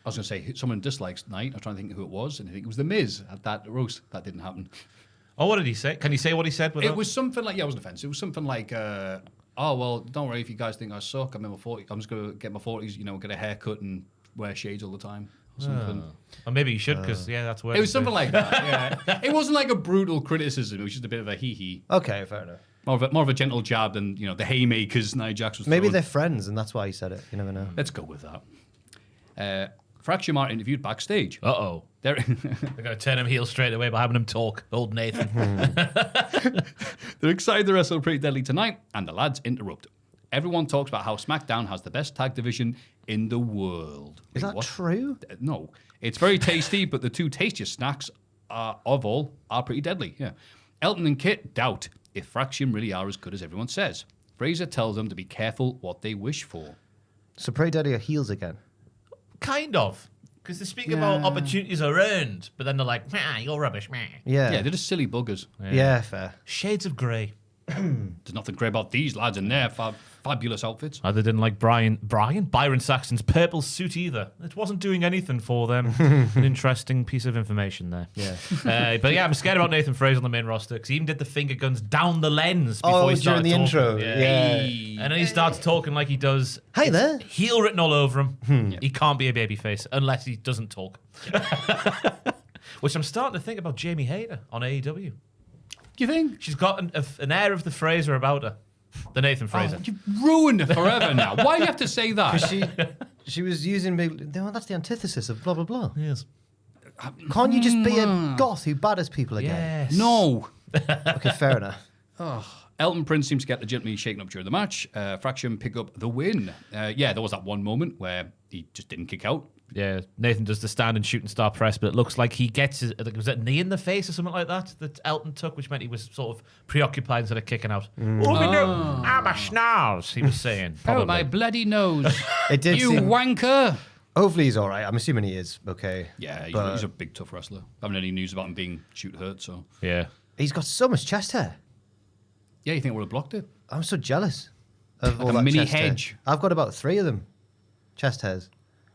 D: was going to say, someone dislikes Knight. I was trying to think who it was, and I think it was The Miz at that roast. That didn't happen.
B: Oh, what did he say? Can you say what he said?
D: It was something like, it wasn't offensive. It was something like, oh, well, don't worry if you guys think I suck. I'm in my 40s. I'm just going to get my 40s, get a haircut and wear shades all the time. Or something.
B: Or maybe you should, because, that's where
D: It was something like that, yeah. It wasn't like a brutal criticism. It was just a bit of a hee-hee.
C: Okay, fair enough.
D: More of a gentle jab than, the haymakers Nia Jax was
C: Maybe
D: throwing.
C: they're friends, and that's why he said it. You never know.
D: Let's go with that. Fracture Martin interviewed backstage.
B: Uh-oh.
D: They're
B: They're going to turn him heel straight away by having him talk. Old Nathan.
D: They're excited to wrestle Pretty Deadly tonight, and the lads interrupt. Everyone talks about how SmackDown has the best tag division in the world.
C: Is that true?
D: No. It's very tasty, but the two tastiest snacks of all are Pretty Deadly. Yeah. Elton and Kit doubt if Fraction really are as good as everyone says. Fraser tells them to be careful what they wish for.
C: So Pretty Deadly are heels again.
B: Kind of. Because they speak about opportunities are earned, but then they're like, you're rubbish, meh.
C: Yeah.
D: Yeah, they're just silly buggers.
C: Yeah, fair.
B: Shades of grey.
D: There's nothing great about these lads in their fabulous outfits.
B: I didn't like Byron Saxton's purple suit either. It wasn't doing anything for them. An interesting piece of information there.
C: Yeah.
B: But yeah, I'm scared about Nathan Fraser on the main roster because he even did the finger guns down the lens before he started
C: during the
B: talking.
C: intro.
B: Yeah. And then he starts talking like he does.
C: Hey there.
B: Heel written all over him. He can't be a babyface unless he doesn't talk. Which I'm starting to think about Jamie Hayter on AEW.
D: Do you think?
B: She's got an air of the Fraser about her. The Nathan Fraser.
D: You've ruined it forever now. Why do you have to say that?
C: She was using that's the antithesis of blah blah blah.
B: Yes.
C: Can't you just be a goth who badders people again?
B: Yes.
D: No.
C: Okay, fair enough.
D: Elton Prince seems to get legitimately shaken up during the match. Fraction pick up the win. There was that one moment where he just didn't kick out.
B: Yeah, Nathan does the stand and shooting star press, but it looks like he gets was that knee in the face or something like that Elton took, which meant he was sort of preoccupied instead of kicking out. Oh, no, I'm a schnoz, he was saying.
D: Oh, my bloody nose.
C: It did
D: You wanker.
C: Hopefully he's all right. I'm assuming he is okay.
D: Yeah,
C: But
D: he's a big, tough wrestler. I haven't any news about him being shoot hurt, so.
B: Yeah.
C: he's got so much chest hair.
D: Yeah, you think I would have blocked it?
C: I'm so jealous of
D: Like
C: all
D: a
C: that
D: mini
C: chest hair.
D: hedge.
C: I've got about 3 of them. Chest hairs.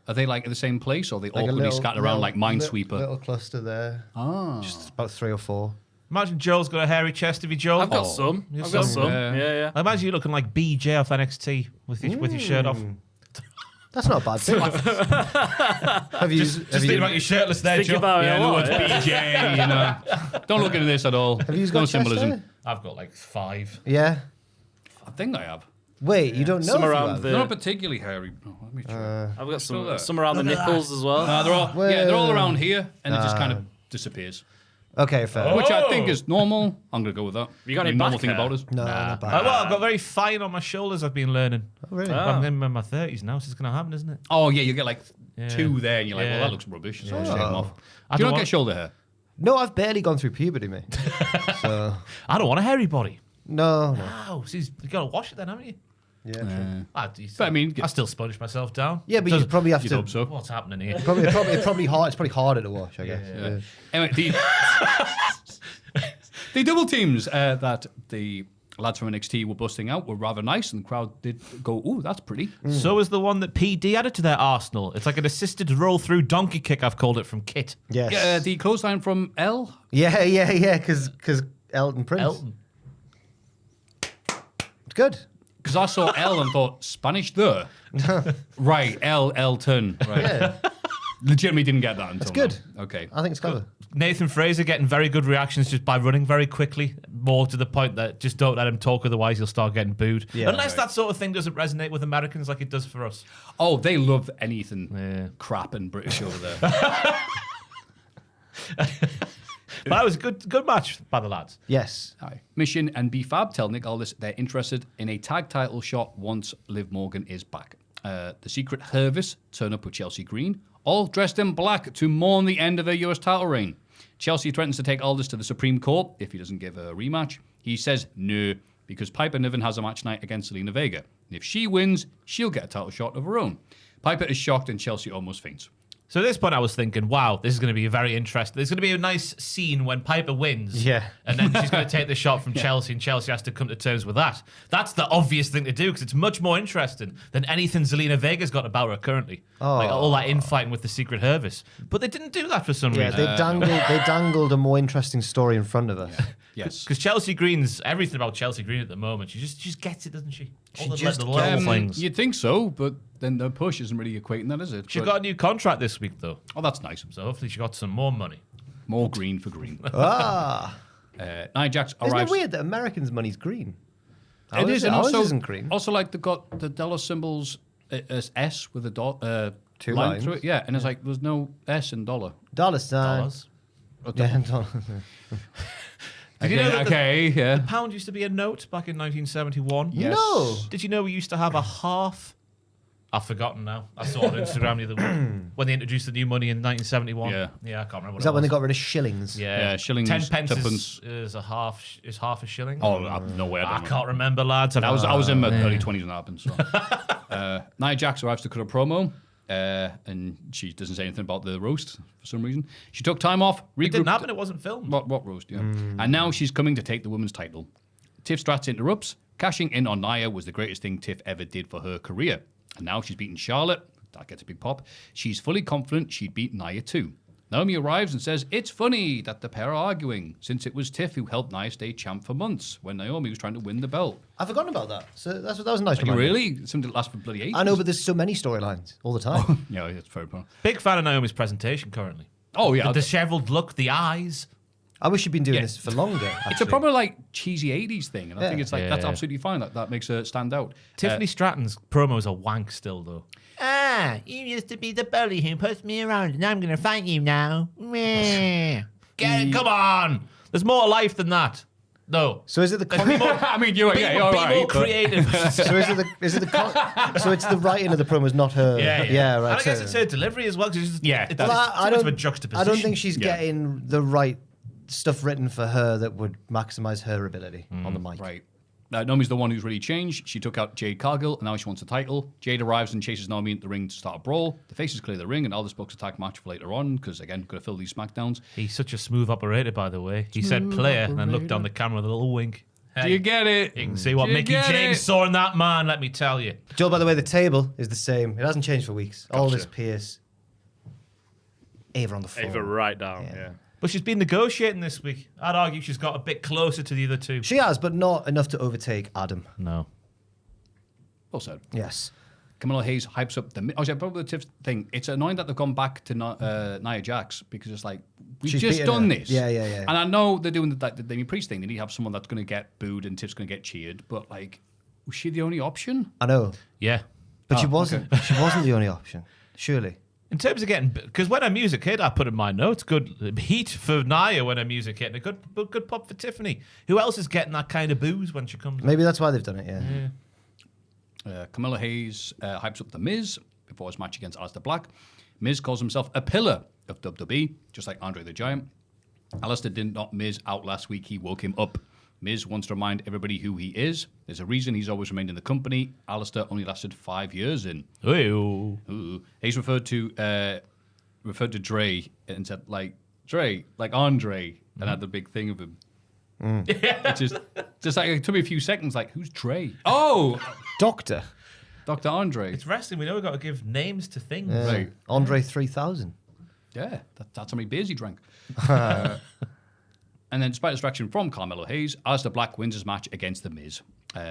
D: Are they like in the same place, or are they
C: Like a
D: awkwardly
C: little-
D: scattered around like
C: little-
D: Minesweeper?
C: Little cluster there. Just about 3 or 4.
B: Imagine Joel's got a hairy chest if he Joel.
A: I've got some.
B: You've
A: I've got
B: some?
A: some.
D: Yeah.
A: Yeah.
B: I imagine you looking like BJ off NXT with your shirt off.
C: That's not a bad thing. Have you?
B: Just thinking about your shirtless there,
A: Think
B: Joe.
A: about it
D: Yeah,
A: a
D: no,
A: lot,
D: it's
A: yeah.
D: BJ, Don't look into this at all.
C: Have you
D: no
C: got chest
D: symbolism.
C: hair?
B: I've got like 5.
C: Yeah.
D: I think I have.
C: Wait, you don't know?
A: Some
C: if you
A: around
C: have?
A: the-
D: Not particularly hairy. Oh, let me try.
A: I've got
D: Still there?
A: some around the nipples as well.
D: They're all around here, and it just kind of disappears.
C: Okay, fair.
D: Which I think is normal. I'm going to go with that.
A: You got any
D: The normal
A: back
D: thing
A: hair?
D: about us?
C: No, not bad.
B: Well, I've got very fine on my shoulders, I've been learning.
C: Oh, really?
B: I'm in my 30s now, so it's going to happen, isn't it?
D: Oh, yeah, you get like 2 there, and you're like,
B: Yeah.
D: well, that looks rubbish. So I'll shave
C: Oh.
D: them off.
B: I
D: Do you
B: don't
D: not
B: want-
D: get shoulder hair?
C: No, I've barely gone through puberty, mate. So,
B: I don't want a hairy body.
C: no.
B: Oh, so you got to wash it then, haven't you?
C: Yeah, true.
D: But I mean,
B: I still sponge myself down.
C: Yeah, but you probably have
D: you'd
C: to.
D: hope so.
B: What's happening here?
C: Probably hard. It's probably harder to wash, I guess.
D: Anyway, the double teams that the Lads from NXT were busting out, were rather nice, and the crowd did go, ooh, that's pretty.
B: So is the one that PD added to their arsenal. It's like an assisted roll-through donkey kick, I've called it, from Kit.
C: Yes.
D: The clothesline from L.
C: Yeah, because Elton Prince.
B: Elton.
C: It's good.
D: Because I saw L and thought, Spanish there? Right, Elton. Right.
C: Yeah,
D: Legitimately didn't get that until
C: it's good.
D: now. Okay.
C: I think it's clever.
B: Nathan Fraser getting very good reactions just by running very quickly, more to the point that just don't let him talk, otherwise he'll start getting booed.
C: Yeah,
B: Unless that sort of thing doesn't resonate with Americans like it does for us.
D: Oh, they love anything crap and British over there.
B: But that was a good match by the lads.
C: Yes.
D: Aye. Mission and B-Fab tell Nick Aldis they're interested in a tag title shot once Liv Morgan is back. The Secret Hervis turn up with Chelsea Green, all dressed in black to mourn the end of her US title reign. Chelsea threatens to take Aldis to the Supreme Court if he doesn't give her a rematch. He says no, because Piper Niven has a match night against Zelina Vega. And if she wins, she'll get a title shot of her own. Piper is shocked and Chelsea almost faints.
B: So at this point I was thinking, wow, this is going to be very interesting. There's going to be a nice scene when Piper wins.
C: Yeah.
B: And then she's going to take the shot from Chelsea, and Chelsea has to come to terms with that. That's the obvious thing to do, because it's much more interesting than anything Zelina Vega's got about her currently. Like all that infighting with the Secret Hervis. But they didn't do that for some
C: Yeah,
B: reason.
C: they dangled a more interesting story in front of us.
D: Yes.
B: Because Chelsea Green's, everything about Chelsea Green at the moment, she just gets it, doesn't she? All the little things.
D: You'd think so, but then the push isn't really equating that, is it?
B: She
D: But-
B: got a new contract this week, though.
D: Oh, that's nice.
B: So hopefully she got some more money.
D: More green for green. Nia Jax
C: Isn't
D: arrives.
C: it weird that Americans' money's green?
D: It is, and
C: ours
D: also,
C: isn't green.
D: also like they got the dollar symbols as S with a
C: Two
D: line
C: lines.
D: through it. Yeah, and it's like there's no S in dollar.
C: Dollar sign.
B: Dollars.
C: Yeah, dollar.
B: Did you know that
D: yeah.
B: the pound used to be a note back in 1971?
D: Yes.
C: No.
B: Did you know we used to have a half? I've forgotten now. I saw it on Instagram the other week when they introduced the new money in 1971.
D: Yeah.
B: Yeah, I can't remember what
C: Is that
B: it
C: when they
B: was.
C: got rid of shillings?
B: Yeah,
D: shillings,
B: 10 pence
D: tuppence.
B: is half a shilling.
D: Oh, no way.
B: I can't remember, lads.
D: I was in my early 20s when that happened. So. Nia Jax arrives to cut a promo, and she doesn't say anything about the roast for some reason. She took time off, regrouped.
B: It didn't happen. It wasn't filmed.
D: What roast? Yeah. And now she's coming to take the women's title. Tiff Stratz interrupts. Cashing in on Nia was the greatest thing Tiff ever did for her career. And now she's beaten Charlotte. That gets a big pop. She's fully confident she'd beat Nia too. Naomi arrives and says, it's funny that the pair are arguing, since it was Tiff who helped Nia stay champ for months when Naomi was trying to win the belt.
C: I've forgotten about that. So that was a nice
D: Like,
C: reminder.
D: really? Something that lasts for bloody ages?
C: I know, but there's so many storylines all the time.
D: Yeah, it's very important.
B: Big fan of Naomi's presentation currently.
D: Oh, yeah.
B: The dishevelled look, the eyes.
C: I wish you'd been doing
D: Yeah.
C: this for longer.
D: It's a
C: actually.
D: proper, like, cheesy 80s thing. And I think it's like, that's
B: Yeah.
D: absolutely fine. That makes her stand out.
B: Tiffany Stratton's promos are wank still, though.
F: You used to be the bully who pushed me around, and I'm going to fight you now. Meh.
B: Come on! There's more to life than that. No.
C: So is it the
B: Be more,
D: I mean, you're
B: be,
D: yeah,
B: be
D: all
B: more
D: right. but-
B: creative.
C: so so it's the writing of the promos, not her.
B: Yeah,
C: right.
B: And I guess
C: so-
B: it's her delivery as well. 'Cause it's just,
D: Yeah,
B: it's
D: that's-
B: just
C: Well,
B: too much of a juxtaposition.
C: I don't think she's
D: Yeah.
C: getting the right stuff written for her that would maximize her ability on the mic.
D: Right. Naomi's the one who's really changed. She took out Jade Cargill, and now she wants a title. Jade arrives and chases Naomi into the ring to start a brawl. The faces clear the ring, and Aldis books a tag match for later on, because, again, got to fill these SmackDowns.
B: He's such a smooth operator, by the way. He said player and then looked down the camera with a little wink.
D: Do you get it?
B: You can see what
D: Do you
B: Mickey
D: get
B: James
D: it?
B: saw in that man, let me tell you.
C: Joel, by the way, the table is the same. It hasn't changed for weeks. Aldis, Pierce, Ava on the floor.
A: Ava right down, yeah.
B: But she's been negotiating this week. I'd argue she's got a bit closer to the other two.
C: She has, but not enough to overtake Adam.
B: No.
D: Well said.
C: Yes.
D: Camilla Hayes hypes up the... Oh, yeah, probably the Tiff thing. It's annoying that they've gone back to Nia Jax, because it's like, we've
C: She's
D: just
C: beaten
D: done
C: her.
D: this.
C: Yeah.
D: And I know they're doing the Damien Priest thing. They need to have someone that's going to get booed and Tiff's going to get cheered. But, like, was she the only option?
C: I know.
B: Yeah.
C: But she wasn't. She wasn't the only option. Surely.
B: In terms of getting... Because when her music hit, I put in my notes, good heat for Nia when her music hit, and a good pop for Tiffany. Who else is getting that kind of booze when she comes?
C: Maybe that's why they've done it, yeah.
D: Camilla Hayes hypes up The Miz before his match against Aleister Black. Miz calls himself a pillar of WWE, just like Andre the Giant. Aleister didn't knock Miz out last week. He woke him up. Miz wants to remind everybody who he is. There's a reason he's always remained in the company. Aleister only lasted 5 years in.
B: Ooh.
D: Ooh. He's referred to Dre and said, like, Dre, like Andre, and had the big thing of him. It's just like, it took me a few seconds, like, who's Dre? Oh,
C: Doctor.
D: Dr. Andre.
B: It's wrestling. We know we've got to give names to things.
D: Right.
C: Andre 3000.
D: Yeah, that's how many beers he drank. And then, despite distraction from Carmelo Hayes, Aleister Black wins his match against The Miz.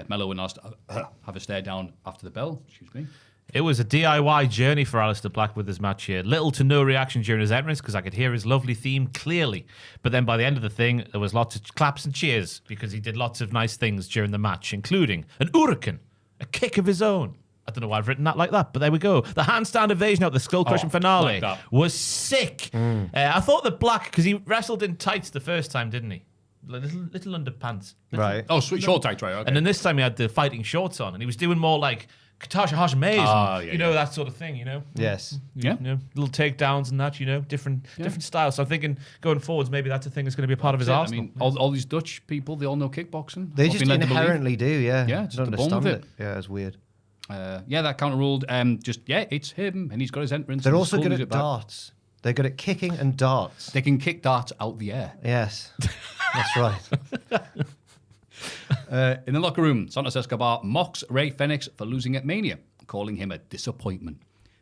D: Melo and Aleister have a stare down after the bell. Excuse me.
B: It was a DIY journey for Aleister Black with his match here. Little to no reaction during his entrance because I could hear his lovely theme clearly. But then by the end of the thing, there was lots of claps and cheers because he did lots of nice things during the match, including an hurricane, a kick of his own. I don't know why I've written that like that, but there we go. The handstand evasion out the skull crushing finale was sick. I thought that Black, because he wrestled in tights the first time, didn't he? Little underpants.
C: Right.
D: Oh, sweet short tights, right? Okay.
B: And then this time he had the fighting shorts on, and he was doing more like Katasha Hashimez, that sort of thing,
C: Yes.
D: Yeah.
B: Little takedowns and that, different styles. So I'm thinking going forwards, maybe that's a thing that's going to be a part of his arsenal.
D: I mean, all these Dutch people, they all know kickboxing.
C: They
D: I've
C: just
D: been led to believe.
C: inherently do, yeah.
D: Yeah,
C: I
D: just
C: don't
D: the bone of
C: understand
D: it.
C: Yeah, it's weird.
D: That counter ruled. It's him, and he's got his entrance.
C: They're
D: and
C: also
D: slow
C: good
D: music
C: at
D: back.
C: darts. They're good at kicking and darts.
D: They can kick darts out the air.
C: Yes. That's right.
D: In the locker room, Santos Escobar mocks Rey Fenix for losing at Mania, calling him a disappointment.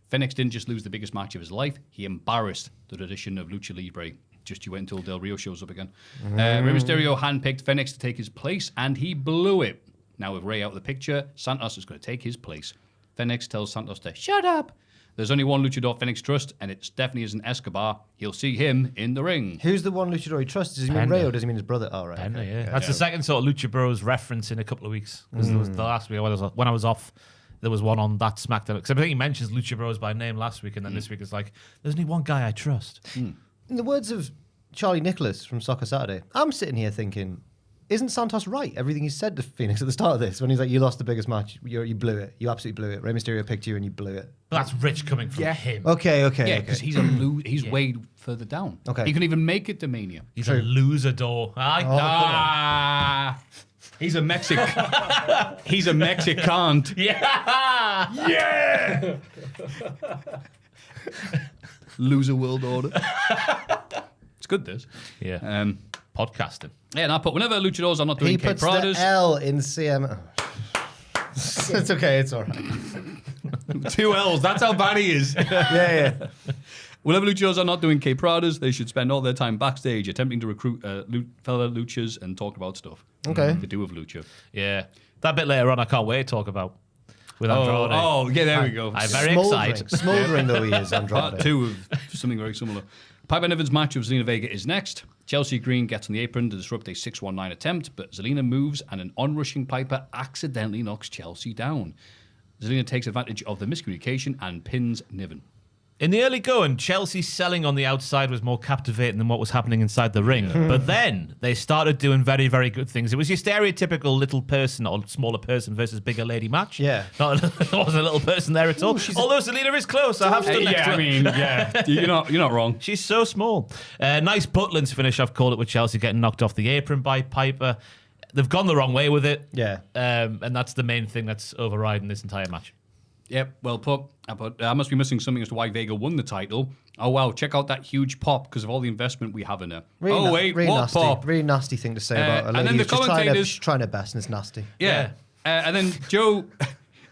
D: Fenix didn't just lose the biggest match of his life, he embarrassed the tradition of Lucha Libre. Just you wait until Del Rio shows up again. Rey Mysterio handpicked Fenix to take his place, and he blew it. Now with Rey out of the picture, Santos is going to take his place. Fenix tells Santos to shut up. There's only one luchador Fenix trusts, and it definitely isn't Escobar. He'll see him in the ring.
C: Who's the one luchador he trusts? Does he mean Rey or does he mean his brother? Oh, right. okay.
B: That's the second sort of Lucha Bros reference in a couple of weeks. Because there was the last week when I was off, there was one on that SmackDown. Because I think he mentions Lucha Bros by name last week, and then this week it's like, there's only one guy I trust.
C: In the words of Charlie Nicholas from Soccer Saturday, I'm sitting here thinking, isn't Santos right? Everything he said to Phoenix at the start of this, when he's like, you lost the biggest match, you blew it. You absolutely blew it. Rey Mysterio picked you and you blew it.
B: But that's rich coming from him.
C: Okay.
D: Yeah, because he's he's way further down.
C: Okay.
D: He couldn't even make it to Mania.
B: He's a loser-door.
D: He's a Mexican. He's a Mexican.
B: Yeah!
D: Loser world order. It's good, this.
B: Yeah. Podcasting.
D: Yeah, and I put, whenever luchadors are not doing
C: He
D: Cape
C: puts the
D: Pradas.
C: L in CM. It's okay. It's all right.
D: 2 L's. That's how bad he is.
C: Yeah.
D: Whenever luchadors are not doing Cape Pradas, they should spend all their time backstage attempting to recruit fellow luchas and talk about stuff.
C: Okay.
D: They do with lucha.
B: Yeah. That bit later on, I can't wait to talk about. With Andrade.
D: Yeah, there we go.
B: I'm very excited.
C: Smouldering though he is, Andrade.
D: Part 2 of something very similar. Piper Niven's match with Zelina Vega is next. Chelsea Green gets on the apron to disrupt a 619 attempt, but Zelina moves and an onrushing Piper accidentally knocks Chelsea down. Zelina takes advantage of the miscommunication and pins Niven.
B: In the early going, Chelsea selling on the outside was more captivating than what was happening inside the ring. But then they started doing very, very good things. It was your stereotypical little person or smaller person versus bigger lady match.
C: Yeah.
B: There wasn't a little person there at all. Although Zelina is close. I have stood next to her.
D: You're not wrong.
B: She's so small. Nice Butland's finish, I've called it, with Chelsea getting knocked off the apron by Piper. They've gone the wrong way with it.
C: Yeah.
B: And that's the main thing that's overriding this entire match.
D: Yep, well put. I must be missing something as to why Vega won the title. Oh, wow, check out that huge pop because of all the investment we have in her.
C: Really
D: what
C: nasty,
D: pop?
C: Really nasty thing to say about a
D: and
C: lady
D: then the
C: who's just
D: commentators-
C: she's trying her best and it's nasty.
D: Yeah. And then Joe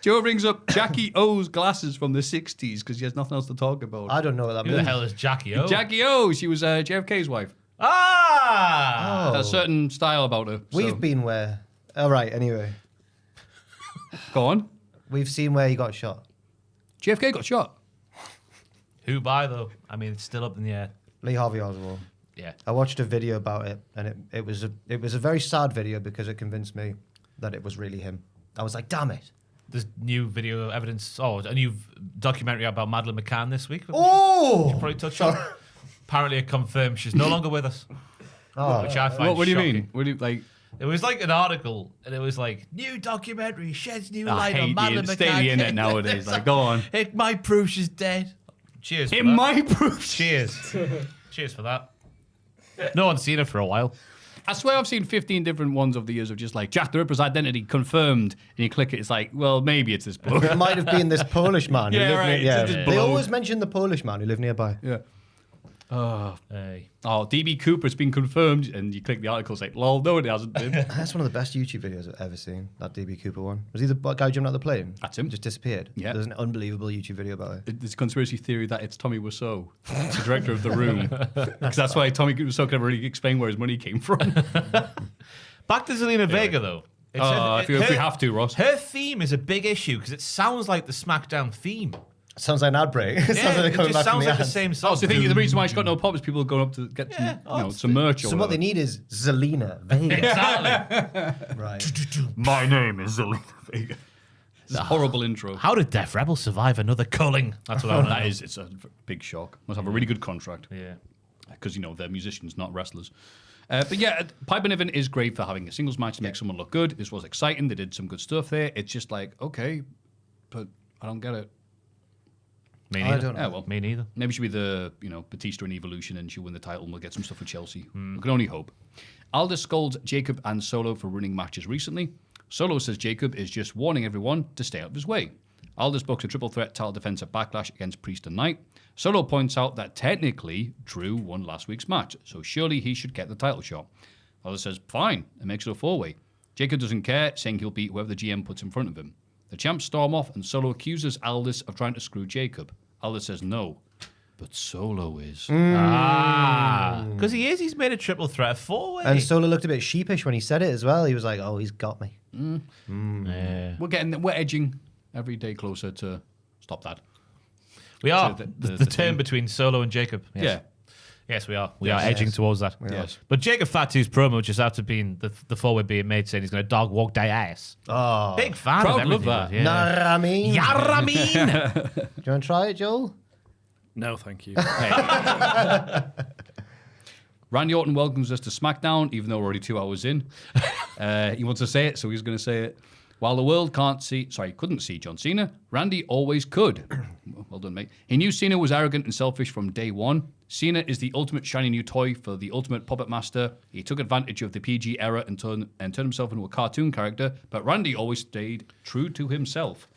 D: brings up Jackie O's glasses from the 60s because she has nothing else to talk about.
C: I don't know what that
B: Who the
C: means.
B: hell is Jackie O?
D: Jackie O, she was JFK's wife.
B: Ah!
D: A certain style about her. So.
C: We've been where... All right, anyway.
D: Go on.
C: We've seen where he got shot.
D: JFK got shot.
B: Who by, though? I mean, it's still up in the air.
C: Lee Harvey Oswald.
B: Yeah.
C: I watched a video about it, and it was a very sad video because it convinced me that it was really him. I was like, damn it.
B: There's new video evidence. Oh, a new documentary about Madeleine McCann this week.
C: Oh!
B: Probably touched on. Apparently, it confirmed she's no longer with us.
C: Oh.
B: Which I find
D: What do you
B: shocking.
D: mean? What do you like?
B: It was like an article, and it was like, new documentary sheds new
D: I
B: light on
D: hate
B: Madeleine
D: the
B: McCann.
D: state of the internet nowadays. Like, go on.
B: It might prove she's dead. Cheers.
D: It
B: for that.
D: might prove.
B: Cheers. Cheers for that. No one's seen her for a while.
D: I swear I've seen 15 different ones of the years of just like Jack the Ripper's identity confirmed, and you click it, it's like, well, maybe it's this bloke.
C: It might have been this Polish man who
D: Yeah,
C: lived
D: right,
C: near...
D: it's just
C: They
D: bloke.
C: always mention the Polish man who lived nearby.
D: Yeah.
B: Hey.
D: Oh, DB Cooper's been confirmed, and you click the article, it's like, lol, no, it hasn't been.
C: That's one of the best YouTube videos I've ever seen. That DB Cooper one. Was he the guy jumping out the plane?
D: That's him.
C: Just disappeared.
D: Yeah.
C: There's an unbelievable YouTube video about it.
D: There's a conspiracy theory that it's Tommy Wiseau, the director of The Room. Because that's why Tommy Wiseau can really explain where his money came from.
B: Back to Zelina Vega, though.
D: If we have to, Ross.
B: Her theme is a big issue because it sounds like the SmackDown theme.
C: Sounds like an ad break. It sounds like
B: it
C: coming
B: just
C: back from
B: sounds
C: the
B: like the
C: ads.
B: same song.
D: So you think the reason why she's got no pop is people are going up to get some merch or
C: So what they
D: whatever.
C: need is Zelina Vega.
B: Exactly.
C: Right.
D: My name is Zelina Vega. It's a horrible intro.
B: How did Def Rebel survive another culling? That's what I want to know.
D: It's a big shock. Must have a really good contract.
B: Yeah.
D: Because, they're musicians, not wrestlers. But yeah, Piper Niven is great for having a singles match to make someone look good. This was exciting. They did some good stuff there. It's just like, okay, but I don't get it.
B: Me
C: I
B: neither.
C: don't know.
D: Yeah, well,
B: Me neither.
D: maybe she'll be the, Batista in Evolution and she'll win the title and we'll get some stuff for Chelsea. We can only hope. Aldis scolds Jacob and Solo for ruining matches recently. Solo says Jacob is just warning everyone to stay out of his way. Aldis books a triple threat title defense at Backlash against Priest and Knight. Solo points out that technically Drew won last week's match, so surely he should get the title shot. Aldis says, fine, and makes it a four-way. Jacob doesn't care, saying he'll beat whoever the GM puts in front of him. The champs storm off, and Solo accuses Aldis of trying to screw Jacob. Aldis says no, but Solo is.
B: Because he is. He's made a triple threat four-way.
C: And Solo looked a bit sheepish when he said it as well. He was like, oh, he's got me.
B: Yeah.
D: We're edging every day closer to stop that.
B: We are.
D: So
B: The term between Solo and Jacob. Yes.
D: Yeah.
B: Yes, we are. We are edging towards that.
D: Yes.
B: But Jacob Fatu's promo just after being the forward being made saying he's going to dog walk their ass.
C: Oh.
B: Big fan
D: Proud,
B: of
D: love
B: everything.
D: that.
B: Yeah.
C: Naramin.
B: Yaramin!
C: Do you want to try it, Joel?
A: No, thank you.
D: Randy Orton welcomes us to SmackDown, even though we're already 2 hours in. He wants to say it, so he's going to say it. While the world couldn't see John Cena, Randy always could. Well done, mate. He knew Cena was arrogant and selfish from day one. Cena is the ultimate shiny new toy for the ultimate puppet master. He took advantage of the PG era and turned himself into a cartoon character, but Randy always stayed true to himself.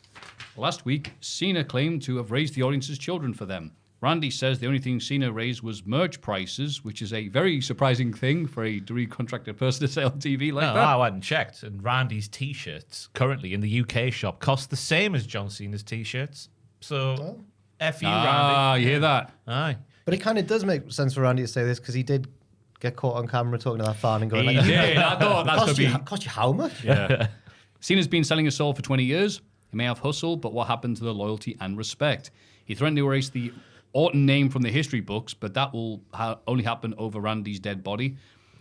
D: Last week, Cena claimed to have raised the audience's children for them. Randy says the only thing Cena raised was merch prices, which is a very surprising thing for a contracted person to say on TV like
B: No,
D: that.
B: I went and checked, and Randy's T-shirts currently in the UK shop cost the same as John Cena's T-shirts. So, F you, Randy.
D: You hear that?
B: Aye.
C: But it kind of does make sense for Randy to say this because he did get caught on camera talking to that fan and going
D: He
C: like,
D: did. I thought that's going to be...
C: cost you how much?
D: Yeah. Cena's been selling his soul for 20 years. He may have hustle, but what happened to the loyalty and respect? He threatened to erase the Orton name from the history books, but that will only happen over Randy's dead body.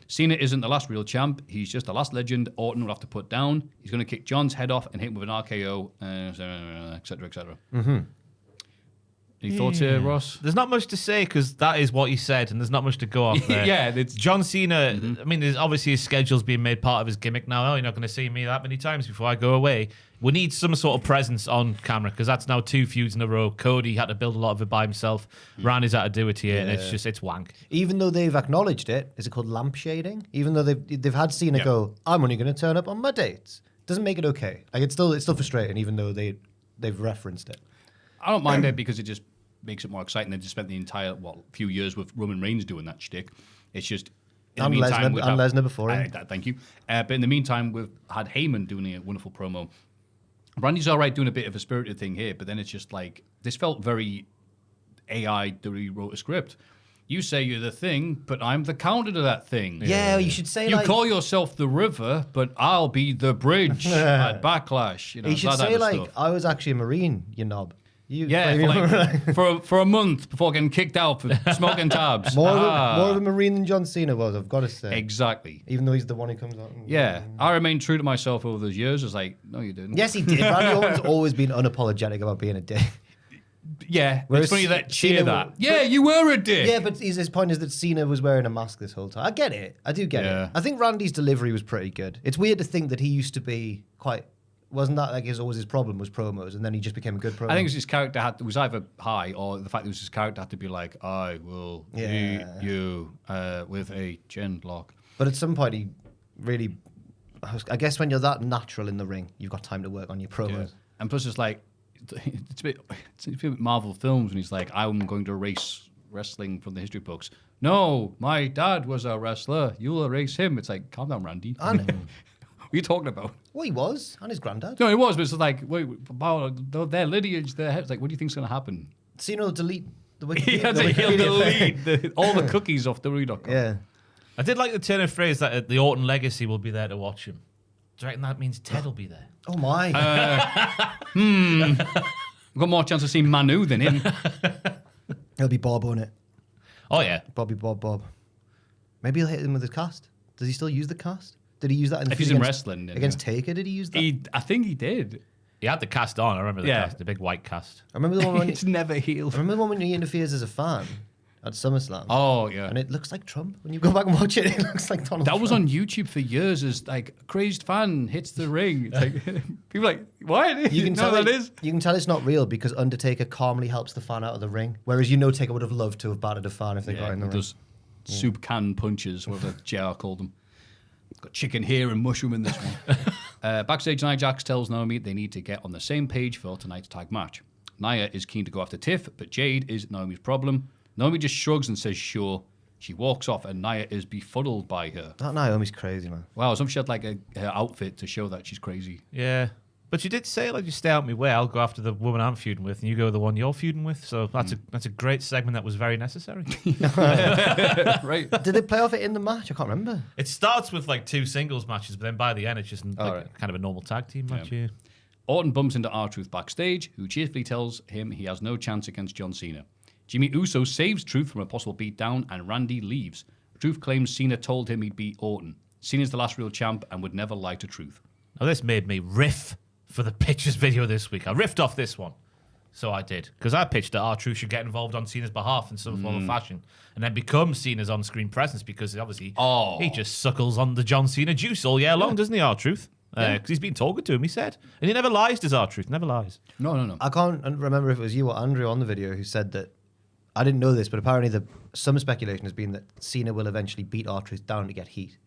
D: Cena isn't the last real champ. He's just the last legend Orton will have to put down. He's going to kick John's head off and hit him with an RKO, etc., etc. Any thoughts here, Ross?
B: There's not much to say because that is what he said, and there's not much to go off there.
D: Yeah, it's...
B: John Cena, I mean, there's obviously his schedule's being made part of his gimmick now. Oh, you're not going to see me that many times before I go away. We need some sort of presence on camera because that's now 2 feuds in a row. Cody had to build a lot of it by himself. Randy's had to do it here, and it's wank.
C: Even though they've acknowledged it, is it called lampshading? Even though they've had Cena go, I'm only going to turn up on my dates. Doesn't make it okay. Like it's still frustrating, even though they've referenced it.
D: I don't mind it because it just makes it more exciting. They just spent the entire few years with Roman Reigns doing that shtick. It's just in
C: And
D: the meantime,
C: Lesnar before him.
D: Thank you. But in the meantime, we've had Heyman doing a wonderful promo. Randy's all right doing a bit of a spirited thing here, but then it's just like this felt very AI that he wrote a script. You say you're the thing, but I'm the counter to that thing.
C: Yeah, you should say
D: You
C: like...
D: call yourself the river, but I'll be the bridge at Backlash. You know,
C: He should
D: that
C: say
D: type of
C: like,
D: stuff.
C: I was actually a Marine, you knob.
D: Yeah, for a month before getting kicked out for smoking tabs.
C: more of a Marine than John Cena was, I've got to say.
D: Exactly.
C: Even though he's the one who comes out.
D: Yeah, I remained true to myself over those years. It's like, no, you didn't.
C: Yes, he did. Randy Orton's always been unapologetic about being a dick.
D: Yeah,
C: Whereas
D: it's funny that cheer
C: Cena
D: that.
C: will-
D: Yeah, you were a dick.
C: Yeah, but his point is that Cena was wearing a mask this whole time. I get it. I do get
D: Yeah.
C: it. I think Randy's delivery was pretty good. It's weird to think that he used to be quite... Wasn't that like always his problem was promos, and then he just became a good promo?
D: I think his character was either high, or the fact that his character had to be like, I will eat you with a chin lock.
C: But at some point, he really... I guess when you're that natural in the ring, you've got time to work on your promos.
D: Yeah. And plus, it's like, it's a bit Marvel films when he's like, I'm going to erase wrestling from the history books. No, my dad was a wrestler. You'll erase him. It's like, calm down, Randy.
C: And
D: What are you talking about?
C: well, he was, and his granddad.
D: No, it was, but it's like, wait, about their lineage, their heads. Like, what do you think's going to happen?
C: Cena will delete the Wikipedia.
D: He'll
C: the Wikipedia
D: delete all the cookies off WWE.com.
C: Yeah.
B: I did like the turn of phrase that the Orton legacy will be there to watch him. Do you reckon that means Ted will be there?
C: Oh my.
D: I've got more chance of seeing Manu than him.
C: He'll be Bob on it.
B: Oh, yeah.
C: Bob. Maybe he'll hit him with his cast. Does he still use the cast? Did he use that in the
D: If
C: feud
D: he's in
C: against,
D: wrestling, then,
C: against Taker? Did he use that?
D: I think he did.
B: He had the cast on. I remember the
D: Yeah.
B: cast, the big white cast.
C: I remember the one when
D: It's never healed.
C: I remember the one when he interferes as a fan at SummerSlam.
D: Oh, yeah.
C: And it looks like Trump. When you go back and watch it, it looks like Donald
D: That
C: Trump.
D: was on YouTube for years as like crazed fan hits the ring. It's like people are like, what?
C: You can
D: know
C: tell
D: what that is?
C: You can tell it's not real because Undertaker calmly helps the fan out of the ring. Whereas Taker would have loved to have battered a fan if they got in the ring.
D: Those soup can punches, whatever JR called them. Got chicken here and mushroom in this one. Backstage, Nia Jax tells Naomi they need to get on the same page for tonight's tag match. Nia is keen to go after Tiff, but Jade is Naomi's problem. Naomi just shrugs and says sure. She walks off and Nia is befuddled by her.
C: That Naomi's crazy, man.
D: Wow, some she had like her outfit to show that she's crazy.
B: Yeah. But you did say, like, you stay out my way, I'll go after the woman I'm feuding with, and you go the one you're feuding with. So that's a great segment that was very necessary.
D: Right.
C: Did they play off it in the match? I can't remember.
B: It starts with, like, 2 singles matches, but then by the end, it's just like, kind of a normal tag team match. Yeah.
D: Orton bumps into R-Truth backstage, who cheerfully tells him he has no chance against John Cena. Jimmy Uso saves Truth from a possible beatdown, and Randy leaves. Truth claims Cena told him he'd beat Orton. Cena's the last real champ and would never lie to Truth.
B: Now, this made me riff for the Pitchers video this week. I riffed off this one. So I did. Because I pitched that R-Truth should get involved on Cena's behalf in some form of fashion. And then become Cena's on-screen presence because obviously he just suckles on the John Cena juice all year long, doesn't he, R-Truth? Because he's been talking to him, he said. And he never lies, does R-Truth? Never lies.
D: No.
C: I can't remember if it was you or Andrew on the video who said that. I didn't know this, but apparently some speculation has been that Cena will eventually beat R-Truth down to get heat.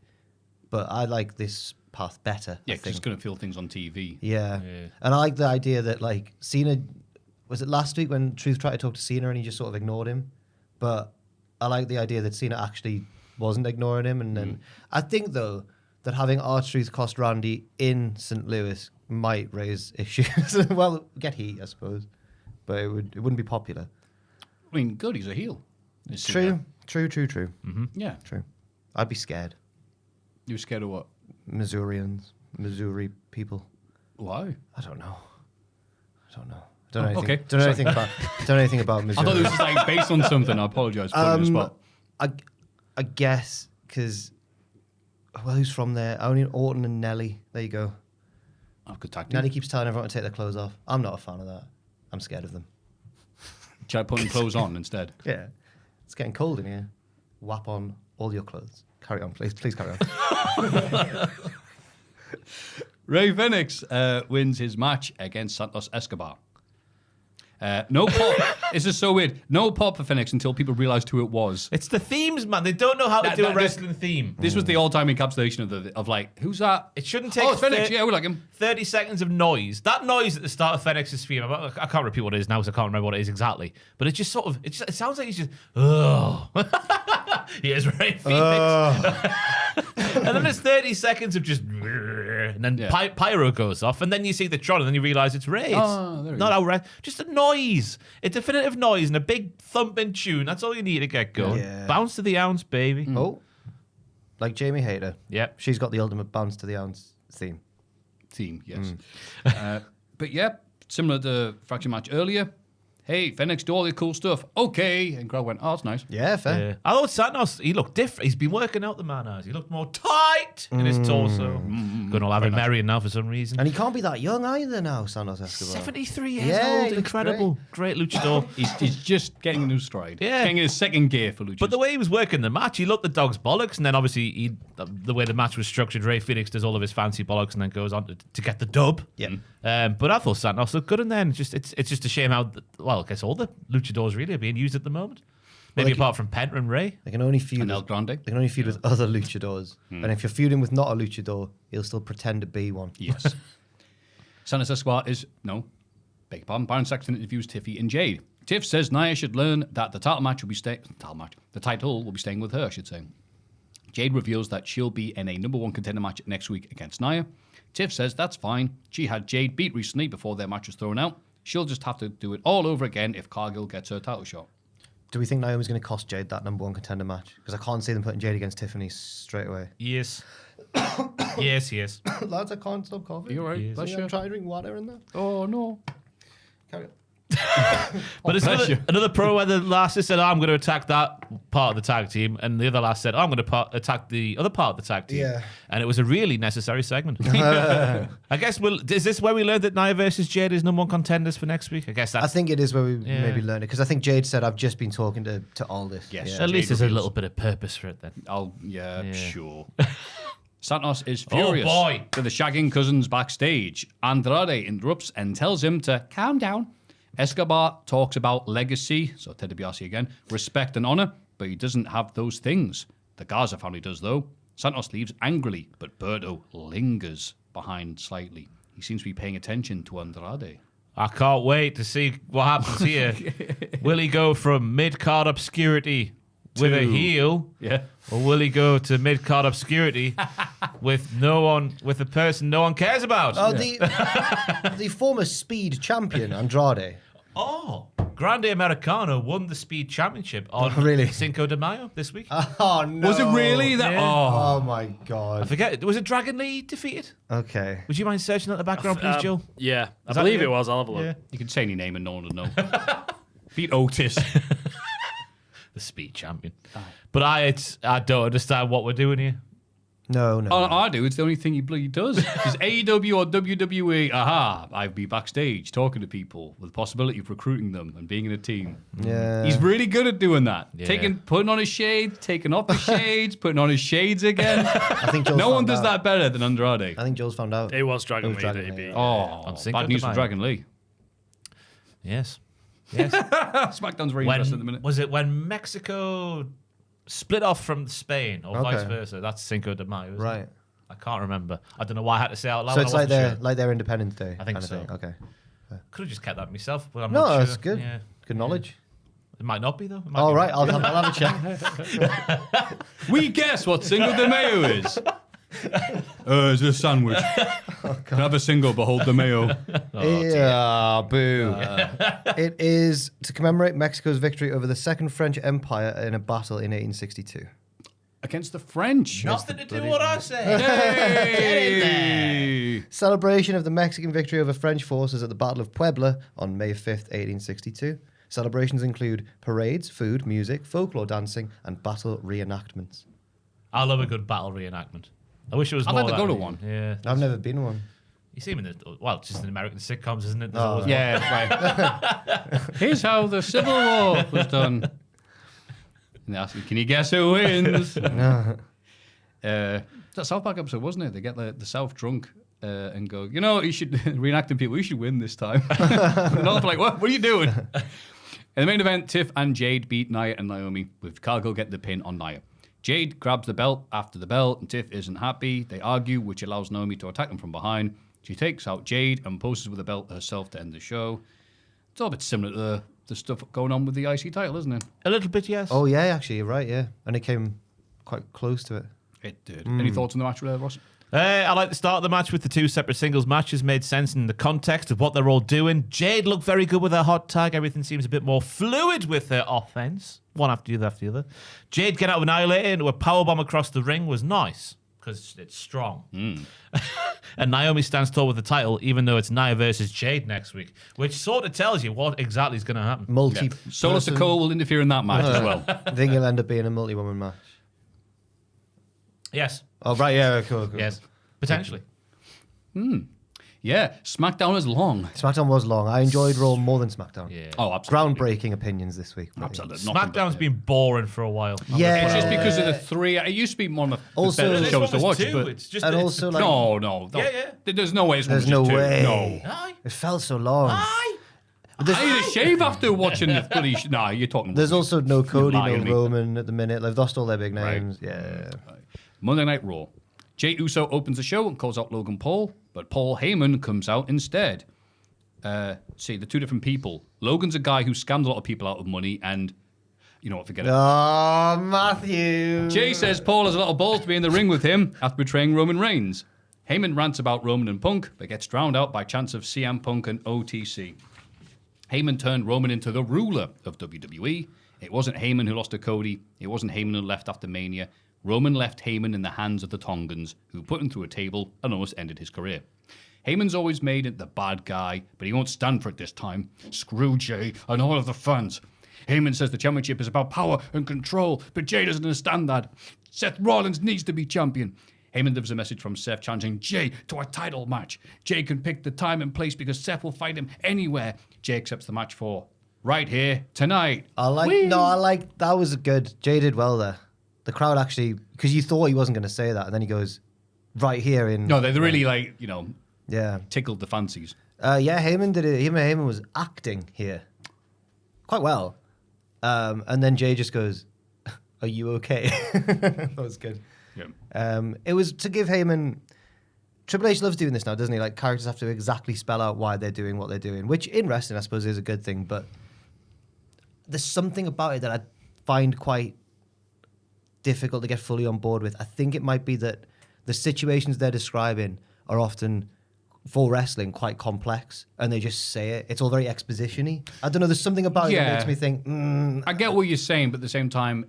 C: But I like this path better.
D: Yeah,
C: I
D: because
C: think.
D: it's going to feel things on TV.
C: Yeah. And I like the idea that, like, Cena... Was it last week when Truth tried to talk to Cena and he just sort of ignored him? But I like the idea that Cena actually wasn't ignoring him. And then I think, though, that having R-Truth cost Randy in St. Louis might raise issues. Well, get heat, I suppose. But it wouldn't be popular.
D: I mean, good, he's a heel. Is
C: True.
D: Cena. Yeah.
C: True. I'd be scared.
D: You were scared of what?
C: Missouri people.
D: Why?
C: I don't know. Don't know anything.
D: okay.
C: Don't know anything about. Don't know anything about
D: I
C: Missouri.
D: thought this was like based on something. I apologize for putting you on the spot.
C: I guess because who's from there? Only Orton and Nelly. There you go.
D: I could tag team.
C: Nelly keeps telling everyone to take their clothes off. I'm not a fan of that. I'm scared of them.
D: Try putting clothes on instead.
C: Yeah, it's getting cold in here. Whap on all your clothes. Carry on, please. Please carry on.
D: Rey Fenix wins his match against Santos Escobar. No pop. This is so weird. No pop for Fenix until people realized who it was.
B: It's the themes, man. They don't know how to do a wrestling theme.
D: This was the all-time encapsulation of like, who's that?
B: It shouldn't take
D: it's Fenix. Yeah, we like him.
B: 30 seconds of noise. That noise at the start of Fenix's theme, I can't repeat what it is now because I can't remember what it is exactly. But it just sort of, it sounds like he's just, oh. Here's Rey Fenix. And then there's 30 seconds of just, and then pyro goes off, and then you see the Tron, and then you realize it's Rey. It's not outright, just a noise, a definitive noise, and a big thumping tune. That's all you need to get going.
C: Yeah.
B: Bounce to the ounce, baby.
C: Oh, like Jamie Hayter.
B: Yep.
C: She's got the ultimate bounce to the ounce theme.
D: Yes. But yeah, similar to the Fraction match earlier. Hey, Fenix, do all your cool stuff. Okay. And crowd went, oh, that's nice.
C: Yeah, fair.
B: Yeah. I thought Santos, he looked different. He's been working out, the man has. He looked more tight in his torso. Going all having Marion now for some reason.
C: And he can't be that young either now, Santos Escobar.
B: 73 years
C: Yeah,
B: old.
C: he looks
B: Incredible. Great luchador.
D: He's just getting a new stride.
B: Yeah.
D: Getting his second gear for Lucha.
B: But the way he was working the match, he looked the dog's bollocks, and then obviously the way the match was structured, Rey Fenix does all of his fancy bollocks and then goes on to get the dub.
C: Yeah.
B: But I thought Santos looked good in there. And it's just a shame how, I guess all the luchadors really are being used at the moment. Maybe apart from Penta and Rey.
C: They can only feud
D: And
C: with,
D: El Grande.
C: They can only feud with other luchadors. And if you're feuding with not a luchador, he'll still pretend to be one.
D: Yes. Santos Escobar is, no, beg your pardon, Baron Saxton interviews Tiffy and Jade. Tiff says Nia should learn that the title will be staying with her, I should say. Jade reveals that she'll be in a number one contender match next week against Nia. Tiff says that's fine. She had Jade beat recently before their match was thrown out. She'll just have to do it all over again if Cargill gets her title shot.
C: Do we think Naomi's going to cost Jade that number one contender match? Because I can't see them putting Jade against Tiffany straight away.
B: Yes. yes.
C: Lads, I can't stop coughing.
D: You're right.
C: Yes. I'm trying to drink water in there.
D: Oh, no.
C: Carry on.
B: But it's another pro where the lasser said, I'm going to attack that part of the tag team, and the other last said, I'm going to attack the other part of the tag team.
C: Yeah.
B: And it was a really necessary segment. I guess, is this where we learned that Nia versus Jade is number one contenders for next week? I guess that's...
C: I think it is where we maybe learn it, because I think Jade said, I've just been talking to Aldis.
D: Yes.
C: Yeah.
B: At least there's a little bit of purpose for it then.
D: Sure. Santos is furious
B: boy.
D: with the shagging cousins backstage. Andrade interrupts and tells him to calm down. Escobar talks about legacy, so Ted DiBiase again, respect and honor, but he doesn't have those things. The Garza family does, though. Santos leaves angrily, but Berto lingers behind slightly. He seems to be paying attention to Andrade.
B: I can't wait to see what happens here. Will he go from mid-card obscurity with a heel, or will he go to mid-card obscurity with a person no one cares about?
C: Oh, the former Speed champion, Andrade.
B: Oh, Grande Americano won the Speed Championship on
C: really?
B: Cinco de Mayo this week.
C: Oh, no.
D: Was it really? That?
B: Yeah.
C: Oh, my God.
B: I forget. Was it Dragon Lee defeated?
C: Okay.
B: Would you mind searching at the background, please, Joe?
A: Yeah, I
B: that
A: believe
B: you?
A: it was. I'll have a look.
B: Yeah.
D: You can say any name and no one would know. Beat Otis.
B: The Speed Champion. But I don't understand what we're doing here.
C: No.
D: Oh, I do. It's the only thing he bloody does. Is AEW or WWE, I'd be backstage talking to people with the possibility of recruiting them and being in a team.
C: Yeah.
D: He's really good at doing that.
B: Yeah.
D: Putting on his shades, taking off his shades, putting on his shades again.
C: I think Joel's
D: No one
C: found
D: does
C: out.
D: that better than Andrade.
C: I think Joel's found out.
A: It was Dragon
C: It was
A: Lee
C: Dragon
A: that he
C: Lee,
A: beat.
C: yeah.
D: Oh,
B: Cinco
D: bad
B: de
D: news for
B: Mayo.
D: Dragon Lee.
B: Yes.
D: SmackDown's very interesting at the minute.
B: Was it when Mexico split off from Spain or vice
C: Okay.
B: versa? That's Cinco de Mayo, isn't
C: Right.
B: it? I can't remember. I don't know why I had to say it out loud.
C: So it's like
B: their
C: their Independence Day.
B: I think
C: kind of
B: so.
C: thing. Okay.
B: Could have just kept that myself, but I'm
C: No,
B: not sure.
C: that's good.
B: Yeah.
C: Good knowledge.
B: It might not be though. It might
C: All
B: be
C: right, I'll have a check.
D: We guess what Cinco de Mayo is. It's a sandwich. Can I have a single but hold the mayo?
C: Yeah, boo. It is to commemorate Mexico's victory over the Second French Empire in a battle in 1862.
D: Against the French.
B: Nothing to do with what I say.
D: Hey!
C: Celebration of the Mexican victory over French forces at the Battle of Puebla on May 5th, 1862. Celebrations include parades, food, music, folklore dancing, and battle reenactments.
B: I love a good battle reenactment. I wish it was
D: I'd
B: more
D: like to
B: that
D: go to
B: way.
D: one.
B: Yeah.
C: I've never been to one.
B: You see them in just in American sitcoms, isn't it? There's
C: Oh,
B: always
D: Yeah, right. Here's how the Civil War was done. And they ask you, can you guess who wins?
C: No.
D: That South Park episode, wasn't it? They get the South drunk and go, you should reenacting people. You should win this time. And all like, what are you doing? In the main event, Tiff and Jade beat Nia and Naomi, with Cargill getting the pin on Nia. Jade grabs the belt after the belt, and Tiff isn't happy. They argue, which allows Naomi to attack them from behind. She takes out Jade and poses with the belt herself to end the show. It's all a bit similar to the stuff going on with the IC title, isn't it?
B: A little bit, yes.
C: Oh, yeah, actually, you're right, yeah. And it came quite close to it.
D: It did. Any thoughts on the match, Ross?
B: I like the start of the match with the two separate singles matches. Made sense in the context of what they're all doing. Jade looked very good with her hot tag. Everything seems a bit more fluid with her offense. One after the other. Jade getting out of Annihilator into a powerbomb across the ring was nice because it's strong. And Naomi stands tall with the title, even though it's Nia versus Jade next week, which sort of tells you what exactly is going to happen.
D: Solo Sikoa will interfere in that match as well.
C: I think it'll end up being a multi-woman match.
B: Yes.
C: Oh, right, yeah, cool.
B: Yes. Potentially.
D: Yeah, SmackDown is long.
C: SmackDown was long. I enjoyed Raw more than SmackDown.
B: Yeah.
D: Oh, absolutely.
C: Groundbreaking opinions this week.
D: Absolutely.
B: SmackDown's been boring for a while.
C: Yeah.
D: It's just because of the three. It used to be one of the
C: Also-
D: better
C: This
D: shows to watch. But
B: It's just
C: And
B: it's
C: also, like,
D: no.
B: Yeah.
D: There's no way it's
C: there's
D: just
C: no
D: two.
C: way.
D: No.
B: Aye.
C: It felt so long.
B: Aye.
D: I need a shave after watching the bloody. Nah, you're talking.
C: There's also no Cody,
D: lying to
C: no
D: me.
C: Roman at the minute. They've lost all their big names. Yeah.
D: Monday Night Raw. Jey Uso opens the show and calls out Logan Paul, but Paul Heyman comes out instead. see the two different people. Logan's a guy who scammed a lot of people out of money, and you know what? Forget it.
C: Oh, Maffew.
D: Jay says Paul has a lot of balls to be in the ring with him after betraying Roman Reigns. Heyman rants about Roman and Punk, but gets drowned out by chants of CM Punk and OTC. Heyman turned Roman into the ruler of WWE. It wasn't Heyman who lost to Cody. It wasn't Heyman who left after Mania. Roman left Heyman in the hands of the Tongans, who put him through a table and almost ended his career. Heyman's always made it the bad guy, but he won't stand for it this time. Screw Jay and all of the fans. Heyman says the championship is about power and control, but Jay doesn't understand that. Seth Rollins needs to be champion. Heyman delivers a message from Seth challenging Jay to a title match. Jay can pick the time and place because Seth will fight him anywhere. Jay accepts the match for right here, tonight.
C: I like, that was good. Jay did well there. The crowd actually, because you thought he wasn't going to say that, and then he goes, right here in...
D: No, they really,
C: yeah,
D: tickled the fancies.
C: Yeah, Heyman did it. Heyman was acting here quite well. And then Jay just goes, are you okay? That was good.
D: Yeah.
C: It was to give Heyman... Triple H loves doing this now, doesn't he? Like, characters have to exactly spell out why they're doing what they're doing, which in wrestling, I suppose, is a good thing, but there's something about it that I find quite difficult to get fully on board with. I think it might be that the situations they're describing are often, for wrestling, quite complex, and they just say it. It's all very exposition-y. I don't know, there's something about it that makes me think,
D: I get what you're saying, but at the same time,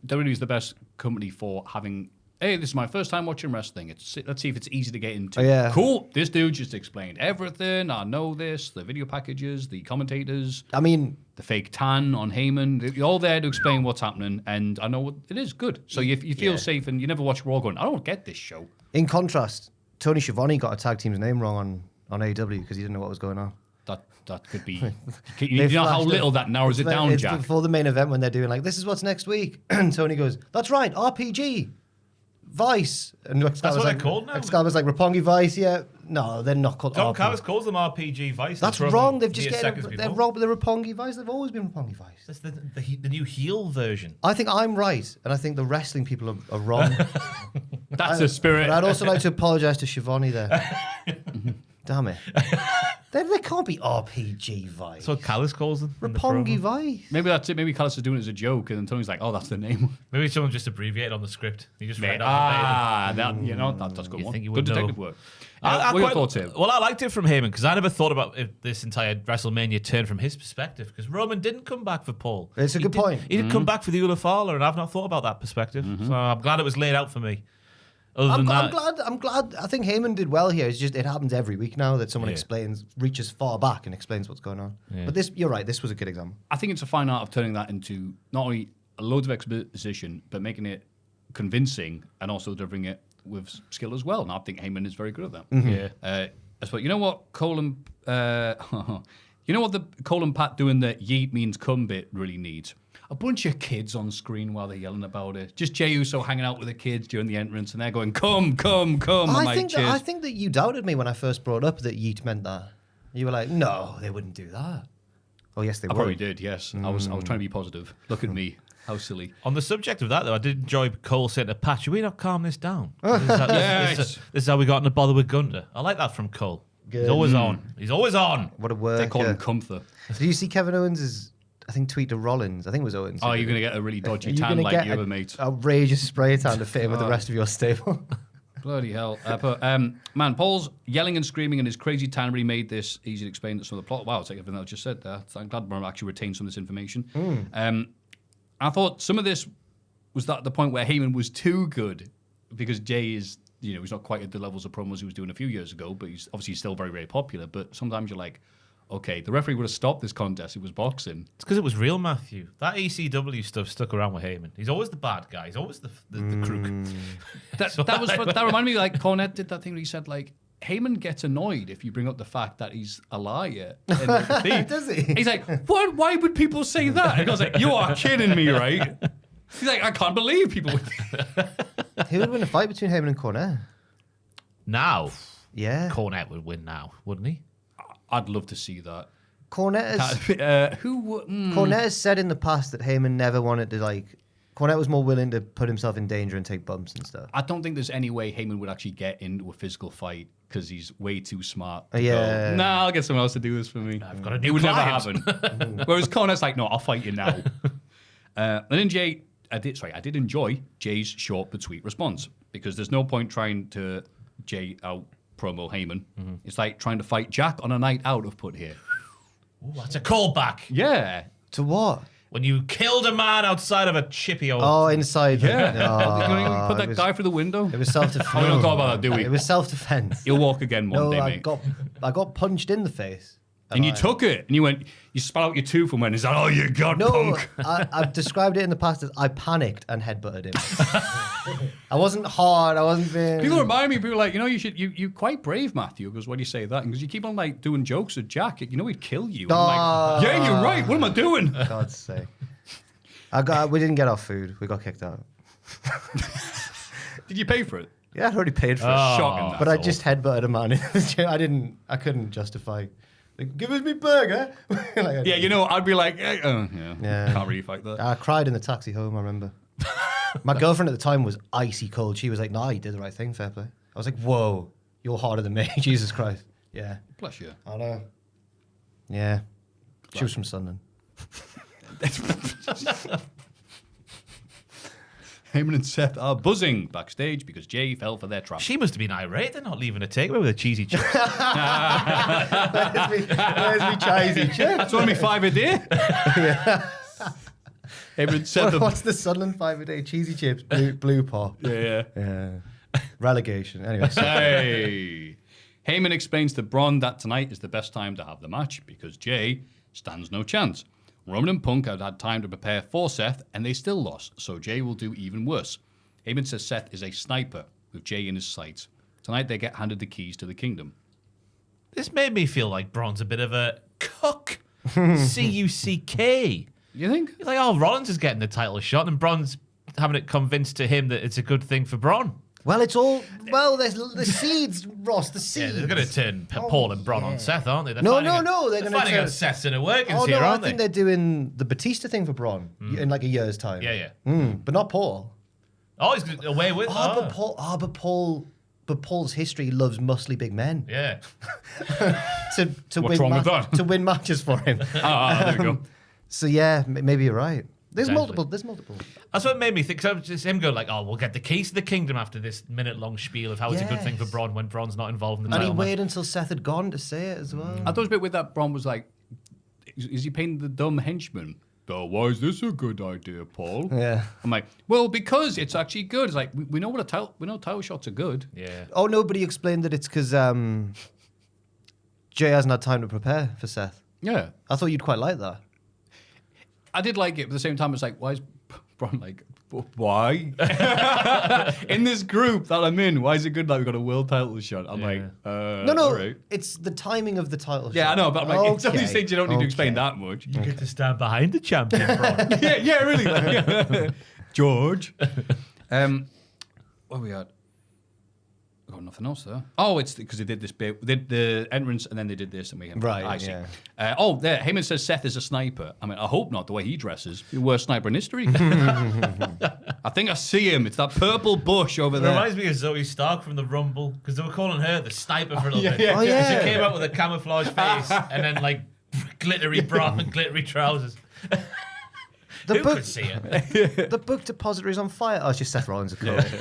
D: WWE is the best company for having... Hey, this is my first time watching wrestling. Let's see if it's easy to get into.
C: Oh, yeah.
D: Cool. This dude just explained everything. I know this. The video packages, the commentators.
C: I mean...
D: The fake tan on Heyman. You're all there to explain what's happening. And I know what it is. Good. So you feel safe and you never watch Raw going, I don't get this show.
C: In contrast, Tony Schiavone got a tag team's name wrong on AEW because he didn't know what was going on.
D: That could be... you know how little that narrows it down,
C: it's
D: Jack.
C: Before the main event when they're doing like, this is what's next week. And Tony goes, that's right, RPG. Vice. And
B: That's what they're called now?
C: Excalibur's like, Roppongi Vice, yeah. No, they're not called
B: Don
C: RPG.
B: Callis calls them RPG Vice.
C: That's wrong. They've just they're Roppongi Vice. They've always been Roppongi Vice.
B: That's the new heel version.
C: I think I'm right, and I think the wrestling people are wrong.
D: That's the spirit.
C: But I'd also like to apologise to Schiavone there. Damn it. They can't be RPG Vice.
B: That's what Callis calls them.
C: Roppongi Vice.
D: Maybe that's it. Maybe Callis is doing it as a joke, and then Tony's like, "Oh, that's the name."
B: Maybe someone just abbreviated on the script. He just read
D: that's good
B: You
D: one.
B: think you
D: Good
B: would know.
D: detective work.
B: I
D: What are your thoughts here?
B: Well, I liked it from Heyman because I never thought about this entire WrestleMania turn from his perspective because Roman didn't come back for Paul.
C: It's a good point.
B: He didn't come back for the Ula Fowler, and I've not thought about that perspective. So I'm glad it was laid out for me.
C: I'm glad. I think Heyman did well here. It's just it happens every week now that someone reaches far back and explains what's going on.
B: Yeah.
C: But this, you're right. This was a good example.
D: I think it's a fine art of turning that into not only loads of exposition, but making it convincing and also delivering it with skill as well. And I think Heyman is very good at that.
B: Yeah.
D: But you know what, Cole and you know what the Cole and Pat doing the yeet means come bit really needs? A bunch of kids on screen while they're yelling about it. Just Jey Uso hanging out with the kids during the entrance, and they're going, "Come, come, come!"
C: I think that you doubted me when I first brought up that yeet meant that. You were like, "No, they wouldn't do that." Oh, yes, they would.
D: I probably did. Yes, I was trying to be positive. Look at me, how silly.
B: On the subject of that, though, I did enjoy Cole saying to Pat, "Should we not calm this down? This is how we got into bother with Gunther." I like that from Cole.
C: Good.
B: He's always on. He's always on.
C: What a word.
D: They call him Comfort.
C: Did you see Kevin Owens' I think tweet to Rollins? I think it was Owens.
D: Oh, you're going to get a really dodgy tan like your other mates.
C: Outrageous spray tan to fit in with the rest of your stable.
D: Bloody hell. Man, Paul's yelling and screaming and his crazy tan really made this easy to explain some of the plot. Wow, it's like everything I just said there. I'm glad we're actually retained some of this information. I thought some of this was at the point where Heyman was too good because Jay is, he's not quite at the levels of promos he was doing a few years ago, but he's obviously still very, very popular. But sometimes you're like, okay, the referee would have stopped this contest. It was boxing.
B: It's because it was real, Maffew. That ECW stuff stuck around with Heyman. He's always the bad guy. He's always the crook.
D: That reminded me, like, Cornette did that thing where he said, like, Heyman gets annoyed if you bring up the fact that he's a liar.
C: Does he?
D: He's like, what? Why would people say that? And he goes like, you are kidding me, right? He's like, I can't believe people would.
C: Who would win a fight between Heyman and Cornette?
B: Now,
C: Yeah.
B: Cornette would win now, wouldn't he?
D: I'd love to see that.
C: Cornette has said in the past that Heyman never wanted to Cornette was more willing to put himself in danger and take bumps and stuff.
D: I don't think there's any way Heyman would actually get into a physical fight because he's way too smart. To
C: Yeah.
D: go, nah, I'll get someone else to do this for me.
B: I've got a
D: It
B: new
D: would never
B: client.
D: happen. Whereas Cornette's like, no, I'll fight you now. And then I did enjoy Jay's short but sweet response because there's no point trying to Jay out promo Heyman. It's like trying to fight Jack on a night out of put here.
B: Ooh, that's a callback.
D: Yeah.
C: To what?
B: When you killed a man outside of a chippy old...
C: Oh, inside.
D: Yeah.
C: Oh,
D: You put that
C: it was,
D: guy through the window.
C: It was self-defense.
D: Oh, we don't talk about that, do we?
C: It was self-defense.
D: He'll walk again one
C: No,
D: day,
C: I
D: mate.
C: got punched in the face.
D: And you took it, and you spat out your tooth and went, is that all you got,
C: No,
D: punk?
C: I've described it in the past as I panicked and headbutted him. I wasn't hard. I wasn't being...
D: People remind me, people are like, you're quite brave, Maffew, because when you say that, because you keep on like doing jokes at Jack, he'd kill you. And I'm like, yeah, you're right. What am I doing?
C: God's sake. We didn't get our food. We got kicked out.
D: Did you pay for it?
C: Yeah, I'd already paid for it.
D: Shocking.
C: But I just headbutted a man in the gym. I couldn't justify. Like, give us me burger. Like,
D: Yeah, I'd be like, yeah. Can't really fight that.
C: I cried in the taxi home, I remember. My girlfriend at the time was icy cold. She was like, nah, you did the right thing, fair play. I was like, whoa, you're harder than me. Jesus Christ. Yeah.
D: Bless you.
C: I know. Yeah. She was from Sunderland.
D: Heyman and Seth are buzzing backstage because Jay fell for their trap.
B: She must have been irate. They're not leaving a takeaway with a cheesy chip.
C: Where's me cheesy chip?
D: That's only 5 a day. Heyman and Seth
C: What's the Sunderland 5 a day? Cheesy chips, blue pop.
D: Yeah.
C: Relegation. Anyway.
D: Hey. Heyman explains to Braun that tonight is the best time to have the match because Jay stands no chance. Roman and Punk have had time to prepare for Seth, and they still lost, so Jay will do even worse. Heyman says Seth is a sniper, with Jay in his sights. Tonight they get handed the keys to the kingdom.
B: This made me feel like Braun's a bit of a cuck. C-U-C-K.
D: You think?
B: He's like, Rollins is getting the title shot, and Braun's having it convinced to him that it's a good thing for Braun.
C: Well, it's all... Well, there's the seeds, Ross, the seeds.
B: Yeah, they're going to turn Paul and Braun on Seth, aren't they? They're
C: No,
B: finding
C: no,
B: out-
C: no, they're
B: They're
C: gonna
B: finding
C: turn-
B: out Seth's inner workings
C: Oh,
B: here,
C: no, I
B: aren't
C: think
B: they?
C: they're doing the Batista thing for Braun in like a year's time.
B: Yeah.
C: But not Paul.
B: Oh, he's away with...
C: But Paul's history loves muscly big men.
B: Yeah.
C: To
D: What's
C: win
D: wrong with that?
C: To win matches for him.
D: There we go.
C: So yeah, maybe you're right. There's
B: Potentially.
C: multiple.
B: That's what made me think. So just him going like, we'll get the keys to the kingdom after this minute-long spiel of how it's a good thing for
C: Yes.
B: Braun when Braun's not involved in the
C: And he
B: title match.
C: waited until Seth had gone to say it as well.
D: I thought it was a bit with that Braun was like, is he paying the dumb henchman? Oh, why is this a good idea, Paul?
C: Yeah.
D: I'm like, well, because it's actually good. It's like, we know title shots are good.
B: Yeah.
C: Oh, nobody explained that it's because Jay hasn't had time to prepare for Seth.
D: Yeah.
C: I thought you'd quite like that.
D: I did like it, but at the same time, it's like, why is Braun like, why? In this group that I'm in, why is it good that we've got a world title shot? I'm like,
C: No,
D: all right.
C: it's the timing of the title.
D: Yeah, I
C: shot.
D: know, but I'm like, it's some of these
C: Okay,
D: things you don't need to explain
C: okay.
D: that much.
B: You get to stand behind the champion, Braun.
D: yeah, really. George. Where we at? I got nothing else there. Oh, it's because they did this bit. They did the entrance and then they did this and we
C: Right,
D: I see.
C: yeah.
D: There. Heyman says Seth is a sniper. I mean, I hope not. The way he dresses, the worst sniper in history. I think I see him. It's that purple bush over
B: It
D: there.
B: reminds me of Zoe Stark from the Rumble because they were calling her the sniper for a little bit.
C: Oh, yeah.
B: She came out with a camouflage face and then like glittery bra and glittery trousers. Who could see it?
C: The book depository is on fire. Oh, it's just Seth Rollins, of course.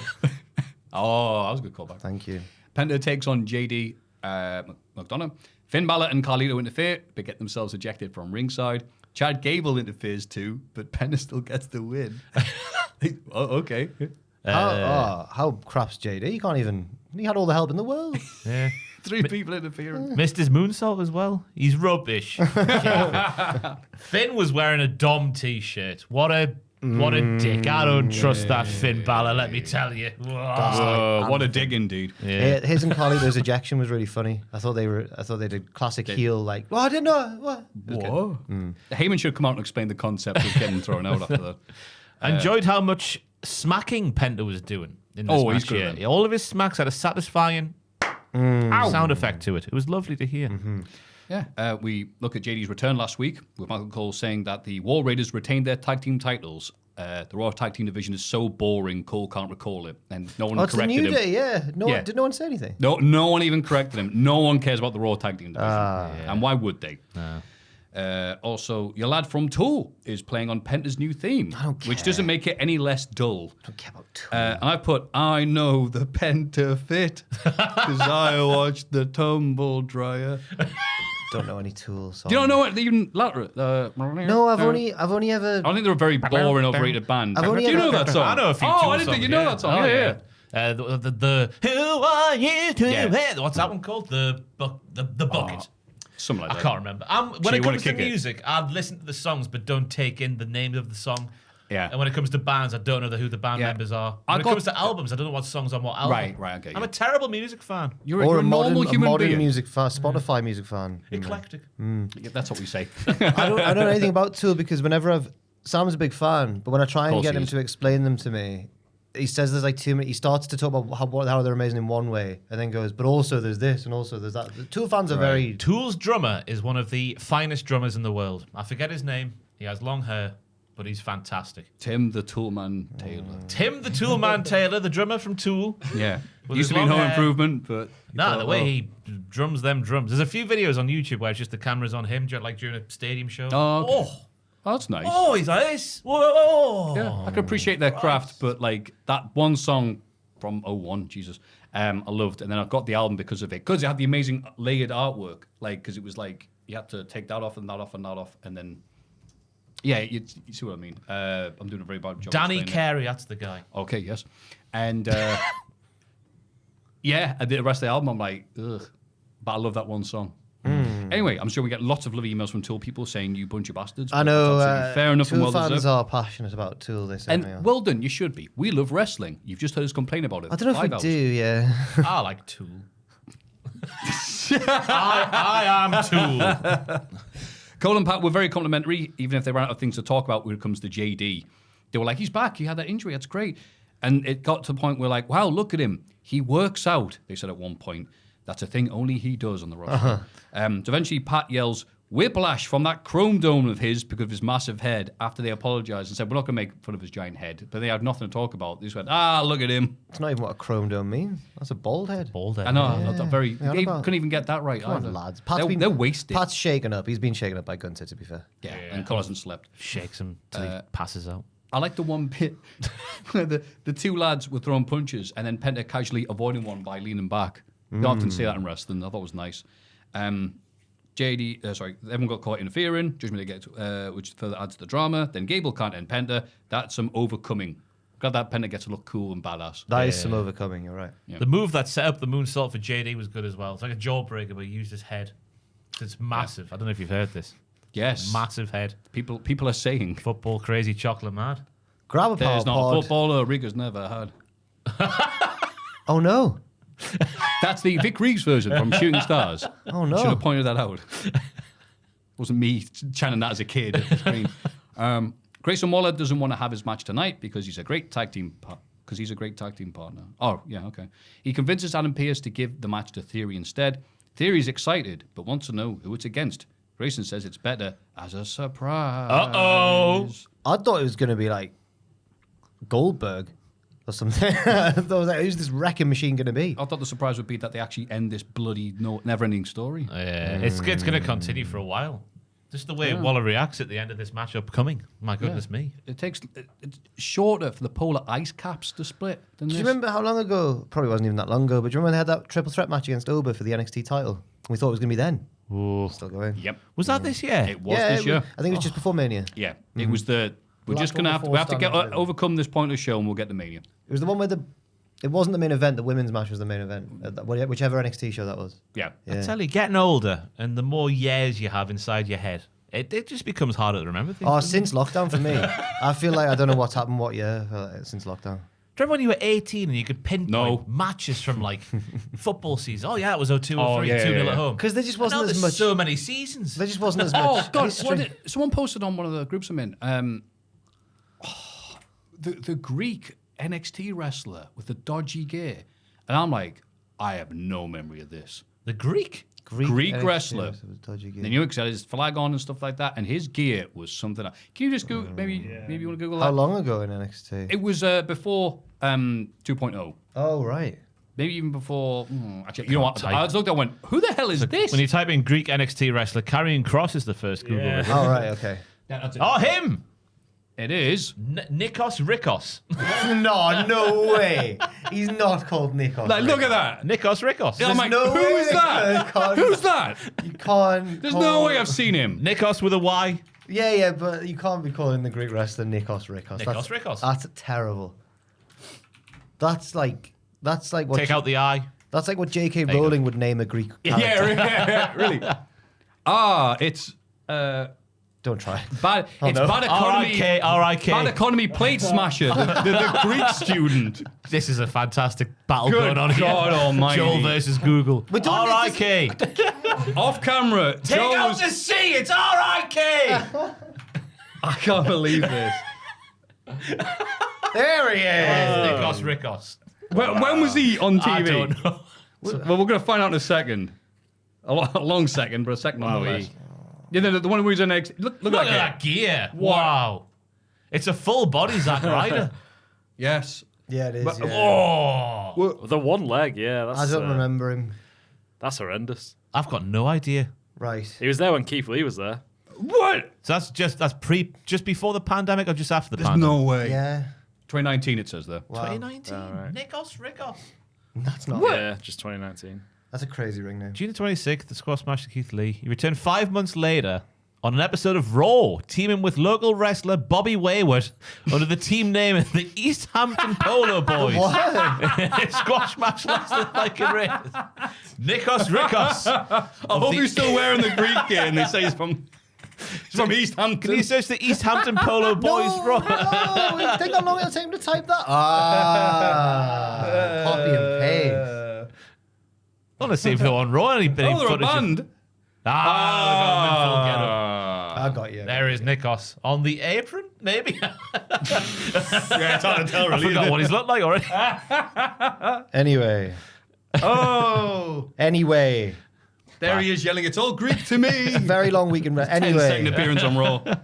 D: Oh, that was a good callback.
C: Thank you.
D: Penta takes on JD McDonough. Finn Balor and Carlito interfere, but get themselves ejected from ringside. Chad Gable interferes too, but Penta still gets the win. Okay.
C: How crap's JD? You can't even... He had all the help in the world.
B: Yeah.
D: 3 people interfering.
B: Missed his moonsault as well. He's rubbish. Finn was wearing a Dom t-shirt. What a dick. I don't trust that Finn Balor, let me tell you.
D: What a dig indeed.
B: Yeah.
C: His and Carlito's ejection was really funny. I thought they did classic heel like, oh, I didn't know. What?
D: Whoa. Heyman should come out and explain the concept of getting thrown out after that.
B: I enjoyed how much smacking Penta was doing in this
D: Oh, he's
B: match
D: good,
B: here.
D: man.
B: All of his smacks had a satisfying sound effect to it. It was lovely to hear.
D: Yeah, we look at JD's return last week with Michael Cole saying that the War Raiders retained their tag team titles the Raw Tag Team division is so boring, Cole can't recall it. And no one
C: Oh, it's the
D: corrected
C: New
D: him.
C: Day, yeah.
D: Yeah.
C: Did no one say anything?
D: No one even corrected him. No one cares about the Raw Tag Team division. And why would they? Also, your lad from Tool is playing on Penta's new theme, which doesn't make it any less dull.
C: I don't care about Tool.
D: And I put, I know the Penta fit, because I watched the Tumble Dryer.
C: Don't know any Tool songs.
D: You don't know it even later.
C: No, I've only ever.
D: I think they're a very boring, overrated band.
C: I've only
D: Do you
C: ever-
D: know that song?
B: I know a few
D: Oh,
B: Tool
D: I didn't think you
B: songs,
D: know
B: yeah.
D: that song.
B: Oh,
D: yeah.
B: The Who Are You to
D: Yeah.
B: Hit? What's that one called? The Bucket.
D: Something like
B: I
D: that.
B: can't remember. When
D: So
B: it
D: you wanna
B: comes to
D: kick it?
B: music, I'd listen to the songs but don't take in the names of the song.
D: Yeah.
B: And when it comes to bands, I don't know who the band
D: Yeah.
B: members are.
D: I
B: When it
D: got-
B: comes to albums, I don't know what songs on what album.
D: Right, okay,
B: I'm
D: yeah.
B: a terrible music fan.
D: You're
C: Or
D: a normal human
C: modern
D: being.
C: music fan, Spotify music fan.
B: Eclectic.
D: Yeah, that's what we say.
C: I don't know anything about Tool because whenever Sam's a big fan, but when I try and
D: course
C: get
D: he
C: him
D: is.
C: to explain them to me, he says there's like too many. He starts to talk about how they're amazing in one way, and then goes, but also there's this, and also there's that. The Tool fans are very.
B: Tool's drummer is one of the finest drummers in the world. I forget his name. He has long hair, but he's fantastic.
D: Tim the Toolman Taylor.
B: Tim the Toolman Taylor, the drummer from Tool.
D: Yeah.
B: With
D: Used to
B: his
D: be in
B: long
D: Home
B: hair.
D: Improvement, but...
B: Nah, the way he drums them drums. There's a few videos on YouTube where it's just the camera's on him, like during a stadium show.
D: Oh, okay. Oh, that's nice.
B: Oh, he's like this. Whoa.
D: Yeah, I can appreciate their craft, but like that one song from 01, Jesus, I loved. And then I got the album because of it. Because it had the amazing layered artwork. Like, because it was like, you had to take that off and that off and that off. And then, yeah, you see what I mean. I'm doing a very bad job.
B: Danny
D: explaining it.
B: Carey, that's the guy.
D: Okay, yes. And yeah, I did the rest of the album. I'm like, ugh. But I love that one song. Anyway, I'm sure we get lots of lovely emails from Tool people saying you bunch of bastards.
C: I
D: but
C: know.
D: that's absolutely fair enough and
C: Tool
D: well
C: fans
D: deserved.
C: are passionate about Tool. They say.
D: And well done, you should be. We love wrestling. You've just heard us complain about it.
C: I don't know if
D: 5
C: we
D: hours.
C: do. Yeah.
B: I like Tool. I am Tool.
D: Cole and Pat were very complimentary, even if they ran out of things to talk about when it comes to JD. They were like, he's back. He had that injury. That's great. And it got to the point where like, wow, look at him. He works out, they said at one point. That's a thing only he does on the roster. So eventually Pat yells, whiplash from that chrome dome of his because of his massive head after they apologized and said, we're not going to make fun of his giant head. But they had nothing to talk about. They just went, look at him.
C: It's not even what a chrome dome means. That's a bald head.
B: Bald head.
D: I know, not very.
C: Yeah,
D: They
C: about-
D: couldn't even get that right
C: Come on,
D: either.
C: lads.
D: They're wasted.
C: Pat's shaken up. He's been shaken up by Gunter, to be fair.
D: Yeah, and Cole hasn't slept.
B: Shakes him till he passes out.
D: I like the one bit where the two lads were throwing punches and then Penta casually avoiding one by leaning back. You don't often see that in wrestling. I thought it was nice. Everyone got caught interfering. Judgment Day gets, which further adds to the drama. Then Gable can't end Penta. That's some overcoming. Glad that Penta gets to look cool and badass.
C: That is some overcoming. You're right.
D: Yeah.
B: The move that set up the moonsault for JD was good as well. It's like a jawbreaker, but he used his head. It's massive. I don't know if you've heard this.
D: Yes.
B: Massive head.
D: People are saying
B: Football crazy chocolate mad.
C: Grab a power
D: there's not a
C: pod.
D: footballer Rigger's never had.
C: Oh no.
D: That's the Vic Reeves version from Shooting Stars.
C: Oh no.
D: Should have pointed that out. Wasn't me chanting that as a kid at the screen. Grayson Waller doesn't want to have his match tonight because he's a great tag team partner. Oh, yeah, okay. He convinces Adam Pearce to give the match to Theory instead. Theory's excited, but wants to know who it's against. Grayson says it's better as a surprise.
B: Uh-oh.
C: I thought it was going to be like Goldberg or something. I thought it was like, who's this wrecking machine going to be?
D: I thought the surprise would be that they actually end this bloody never-ending story.
B: Yeah, it's going to continue for a while. Just the way Waller reacts at the end of this match upcoming. My goodness me.
D: It's shorter for the polar ice caps to split than
C: Do
D: this.
C: you remember how long ago? Probably wasn't even that long ago, but do you remember they had that triple threat match against Oba for the NXT title? We thought it was going to be then.
B: Ooh.
C: Still going.
D: Yep.
B: Was that this year?
D: It was this year.
C: I think it was just before Mania.
D: Yeah. It was the... We're
C: Like
D: just going to have to...
C: all
D: We have to
C: four
D: get
C: standard
D: overcome this pointless show and we'll get the Mania.
C: It was the one where it wasn't the main event. The women's match was the main event. Whichever NXT show that was.
D: Yeah.
B: I tell you, getting older and the more years you have inside your head, it just becomes harder to remember things.
C: Oh, since lockdown for me. I feel like I don't know what's happened what year since lockdown.
B: Do you remember when you were 18 and you could pinpoint
D: No.
B: matches from like football season? Oh yeah, it was 0-2 or 3,
D: yeah,
B: 2-0
D: yeah.
B: at home.
C: Because there just
B: And now
C: wasn't as
B: there's
C: much.
B: so many seasons.
C: There just wasn't as much.
D: Oh, God.
C: history.
D: Someone posted on one of the groups I'm in. The Greek NXT wrestler with the dodgy gear. And I'm like, I have no memory of this.
B: The Greek?
D: Greek
C: NXT
D: wrestler.
C: wrestler with dodgy gear.
D: They knew it 'cause he had his flag on and stuff like that, and his gear was something else. Can you just Google, maybe you want to Google that?
C: How long ago in NXT?
D: It was before 2.0.
C: Oh, right.
D: Maybe even before. Actually, you know what?
B: type.
D: I just looked. I went, "Who the hell is this?"
B: When you type in Greek NXT wrestler, Karrion Kross is the first Google result.
C: Oh, right, okay.
D: Yeah, that's it.
B: Oh, him!
D: It is.
B: Nikos Rikos.
C: No way. He's not called Nikos.
D: Like, look at that.
B: Nikos Rikos.
D: I'm like,
C: no way
D: who's
C: they
D: that?
C: can't-
D: Who's that?
C: You can't.
D: There's
C: call-
D: no way I've seen him.
B: Nikos with a Y.
C: Yeah, but you can't be calling the Greek wrestler Nikos Rikos.
B: Nikos Rikos.
C: That's terrible. That's like what.
B: Take out the I.
C: That's like what J.K.
B: you
C: Rowling would name a Greek character.
D: Yeah, really. It's
C: Don't try.
D: bad. It's
C: no.
D: bad economy.
B: R-I-K, R-I-K.
D: Bad economy plate smasher. The Greek student.
B: This is a fantastic battle
D: Good
B: going on here.
D: God almighty.
B: Joel versus Google.
C: But don't let
B: R-I-K.
D: Off camera.
B: Take out
D: Joe's.
B: the C. It's R-I-K.
D: I can't believe this.
C: There he is.
B: Nikos Rikos.
D: When was he on TV?
B: I don't know.
D: Well, we're going to find out in a second. A long second, but a second nonetheless. Yeah, the one who's on next. Look at
B: Look at that gear. Wow. It's a full body Zack Ryder.
D: Yes.
C: Yeah, it is.
D: But-
C: yeah.
B: Oh.
A: The one leg, yeah. That's,
C: I don't remember him.
A: That's horrendous.
B: I've got no idea.
C: Right.
A: He was there when Keith Lee was there.
D: What?
B: So that's just before the pandemic or just after the
D: There's
B: pandemic?
D: no way.
C: Yeah.
D: 2019 it says there.
C: Wow.
B: 2019.
A: right.
B: Nikos Rikos.
C: That's not.
A: Yeah, just 2019.
C: That's a crazy ring name.
B: June the 26th, the squash match to Keith Lee. He returned 5 months later on an episode of Raw, teaming with local wrestler Bobby Wayward under the team name of the East Hampton Polo Boys.
C: What?
B: Squash match lasted like a race. Nikos Rikos.
D: I hope he's still wearing the Greek gear and they say he's from East Hampton.
B: Can you search the East Hampton Polo Boys Raw?
C: No, think how long it'll take him to type that? Copy and paste.
B: I want to see if they're on Raw. Any
D: Oh, they're a
B: footage of-
D: band.
C: I got you.
B: There is Nikos on the apron, maybe.
D: Yeah, it's hard to tell
B: I forgot what he's looked like already.
C: Anyway.
D: Oh,
C: Anyway.
D: there he is yelling, "It's all Greek to me."
C: Very long weekend.
D: 10-second
C: Anyway.
D: appearance on Raw.
C: Why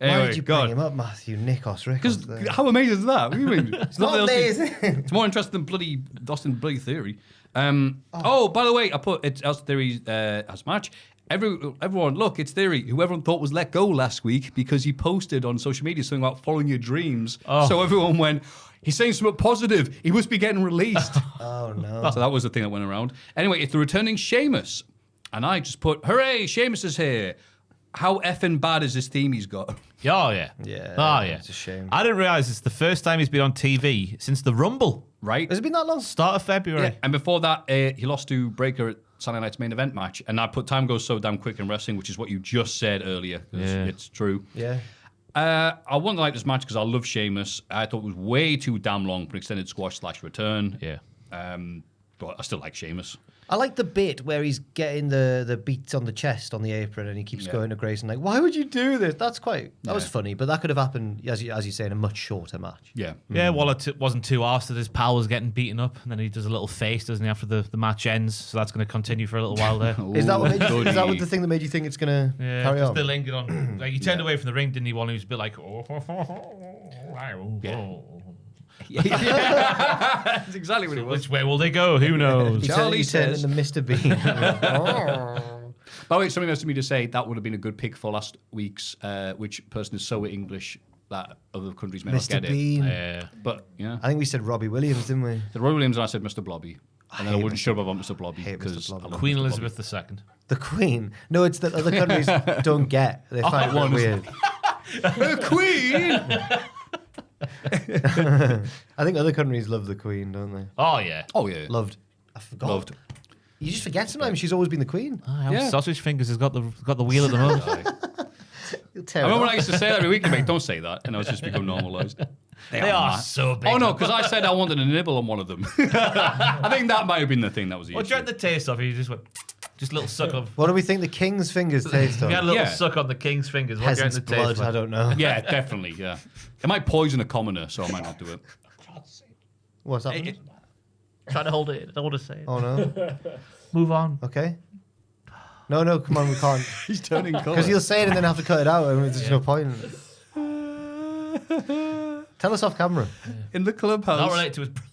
D: Anyway,
C: did you bring him up, Maffew? Nikos
D: Because
C: Rikos.
D: how amazing is that? What do you mean? It's
C: Not amazing.
D: It's more interesting than bloody Dustin bloody Theory. Oh, by the way, I put it's as Theory as match. Everyone, look, it's Theory, who everyone thought was let go last week because he posted on social media something about following your dreams.
B: Oh.
D: So everyone went, he's saying something positive. He must be getting released.
C: Oh, no.
D: So that was the thing that went around. Anyway, it's the returning Sheamus. And I just put, hooray, Sheamus is here. How effing bad is this theme he's got?
B: Oh, yeah.
C: Yeah,
B: Oh, yeah.
C: it's a shame.
B: I didn't realise it's the first time he's been on TV since the Rumble.
D: Right?
C: Has it been that long?
B: Start of February.
D: Yeah. And before that, he lost to Breaker at Saturday Night's main event match. And I put time goes so damn quick in wrestling, which is what you just said earlier. 'Cause
B: Yeah.
D: It's true.
C: Yeah.
D: I wouldn't like this match because I love Sheamus. I thought it was way too damn long for an extended squash / return.
B: Yeah.
D: But I still like Sheamus.
C: I like the bit where he's getting the beats on the chest on the apron and he keeps going to Grayson like, why would you do this? That was funny, but that could have happened, as you say, in a much shorter match.
D: Yeah.
B: Yeah, well, it wasn't too arsed that his pal was getting beaten up, and then he does a little face, doesn't he, after the match ends? So that's going to continue for a little while there.
C: Is that what
D: Ooh,
C: is that what the thing that made you think it's gonna
B: Yeah,
C: carry
B: just
C: on?
B: they lingered on. Like he turned away from the ring, didn't he? While he was a bit like,
D: That's exactly what it was.
B: which way will they go? Who knows?
D: Charlie
C: He turned
D: says-
C: into Mr. Bean.
D: By the way, something else to me to say, that would have been a good pick for last week's, which person is so English that other countries may not
C: Mr.
D: get it.
C: Bean.
B: Yeah.
D: But, yeah.
C: I think we said Robbie Williams, didn't we?
D: The Roy Williams and I said Mr. Blobby. And then I
C: hate
D: wouldn't shut up about Mr. Blobby
C: hate Mr.
D: because
C: Blobby.
D: I love
B: Queen
D: Mr.
B: Elizabeth II.
C: The Queen. No, it's that other countries don't get. They find it weird.
D: The Queen!
C: I think other countries love the Queen, don't they?
B: Oh yeah.
D: Oh, yeah.
C: Loved. I forgot.
D: Loved.
C: You just forget sometimes she's always been the Queen.
D: Yeah.
B: Sausage Fingers has got the wheel at the moment.
C: You'll tear
D: I
C: it
D: remember when I
C: off.
D: used to say that every week, and like, don't say that. And I was just become normalised.
B: They are so big.
D: Oh, no, because I said I wanted a nibble on one of them. I think that might have been the thing that was the
B: Well,
D: issue.
B: during the taste of it, you just went, just a little suck of.
C: What do we think the King's fingers taste
B: You
C: of?
B: got a little
D: Yeah.
B: suck on the king's fingers. What during
C: Peasant's
B: the taste
C: blood,
B: like?
C: I don't know.
D: Yeah, definitely, yeah. It might poison a commoner, so I might not do it.
C: What's happening?
B: Trying to hold it. I don't want to say it.
C: Oh, no.
B: Move on.
C: Okay. No, come on, we can't.
D: He's turning colour.
C: Because you'll say it and then have to cut it out, and there's no point. Tell us off camera.
D: In the clubhouse.
B: Not related to his brother.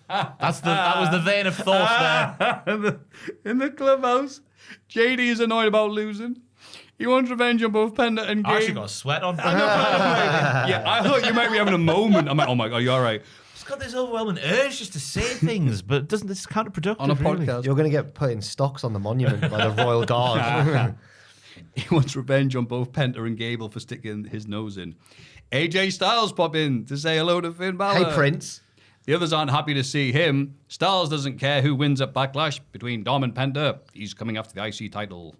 B: That was the vein of thought there.
D: In the clubhouse, JD is annoyed about losing. He wants revenge on both Penta and Gabe.
B: I actually got a sweat on.
D: Yeah, I thought you might be having a moment. I'm like, oh my God, you all right?
B: It's got this overwhelming urge just to say things, but it doesn't. It's counterproductive.
D: On a
B: really.
D: podcast.
C: You're going to get put in stocks on the monument by the Royal Guard.
D: He wants revenge on both Penta and Gable for sticking his nose in. AJ Styles pop in to say hello to Finn Balor.
C: Hey, Prince.
D: The others aren't happy to see him. Styles doesn't care who wins at Backlash between Dom and Penta. He's coming after the IC title.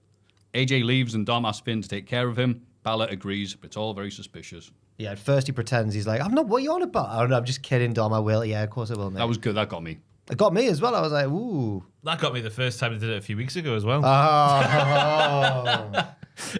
D: AJ leaves and Dom asks Finn to take care of him. Balor agrees, but it's all very suspicious.
C: Yeah, at first he pretends he's like, I'm not, what are you on about? I don't know, I'm just kidding, Dom, I will. Yeah, of course I will, mate.
D: That was good. That got me.
C: It got me as well. I was like, ooh.
B: That got me the first time I did it a few weeks ago as well.
C: Oh.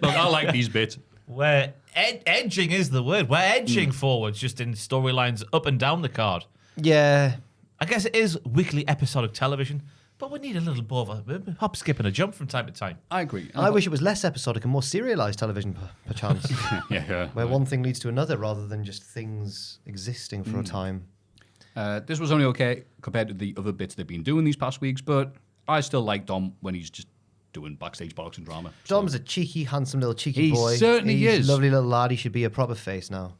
D: Look, I like these bits.
B: Where edging is the word. We're edging forwards just in storylines up and down the card.
C: Yeah.
B: I guess it is weekly episodic television, but we need a little more of a hop, skip, and a jump from time to time.
D: I agree.
C: I wish it was less episodic and more serialized television, perchance.
D: Yeah.
C: Where one thing leads to another rather than just things existing for a time.
D: This was only okay compared to the other bits they've been doing these past weeks, but I still like Dom when he's just doing backstage bollocks and drama.
C: Dom's a cheeky, handsome little cheeky
D: He
C: boy.
D: certainly
C: He's
D: is.
C: a lovely little lad. He should be a proper face now.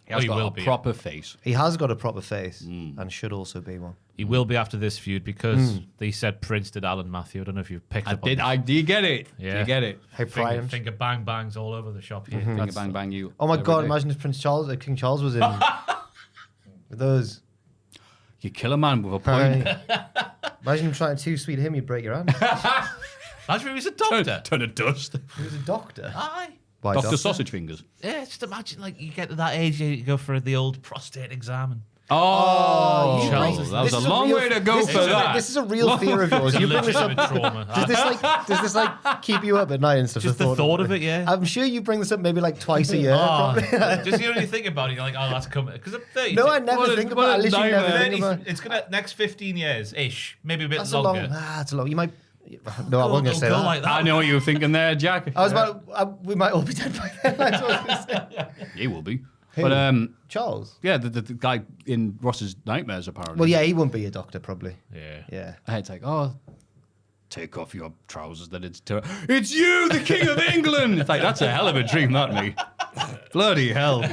D: He has
B: he
D: got
B: will
D: a
B: be.
D: proper face.
C: He has got a proper face and should also be one.
B: He will be after this feud because they said Prince did Alan Maffew. I don't know if you've picked up on it.
D: Do you get it?
B: Yeah.
D: Do you get it?
C: Hey, Brian.
B: Finger bang bangs all over the shop here.
D: Finger
B: That's-
D: bang bang you.
C: Oh my
D: every
C: God,
D: day.
C: imagine if King Charles was in with those.
D: You kill a man with a point.
C: Imagine him trying to too sweet him, you'd break your hand.
B: Imagine if he was a doctor.
D: Turn to dust.
C: He was a doctor.
B: Aye.
C: Why,
D: Dr. Sausage Fingers.
B: Yeah, just imagine like you get to that age, you go for the old prostate exam.
D: Oh,
B: Charles,
D: that was
C: This
D: a
C: is
D: long
C: real-
D: way to go
C: this
D: for
C: is a-
D: that.
C: This is a real fear of yours. You bring this up.
B: Trauma.
C: Does this like keep you up at night and stuff?
B: Just the thought of it, yeah.
C: I'm sure you bring this up maybe like twice a year.
B: Oh,
C: probably.
B: just you only think about it, you're like, oh, that's coming. Because I'm 30.
C: No, I never think about it. I literally never think about it.
B: It's gonna next 15 years ish, maybe a bit
C: That's a long.
B: longer.
C: That's a long. You might. No, I wasn't going to say
B: Go
C: that.
B: like that.
D: I know what you were thinking there, Jack.
C: I was about. We might all be dead by then. That's what I was going to say.
D: He will be.
C: Who?
D: But
C: Charles.
D: yeah, the guy in Ross's Nightmares apparently.
C: Well, yeah, he won't be a doctor probably.
B: Yeah.
C: Yeah.
D: It's like, oh, take off your trousers. Then it's you, the King of England. It's like that's a hell of a dream, that me. Bloody hell.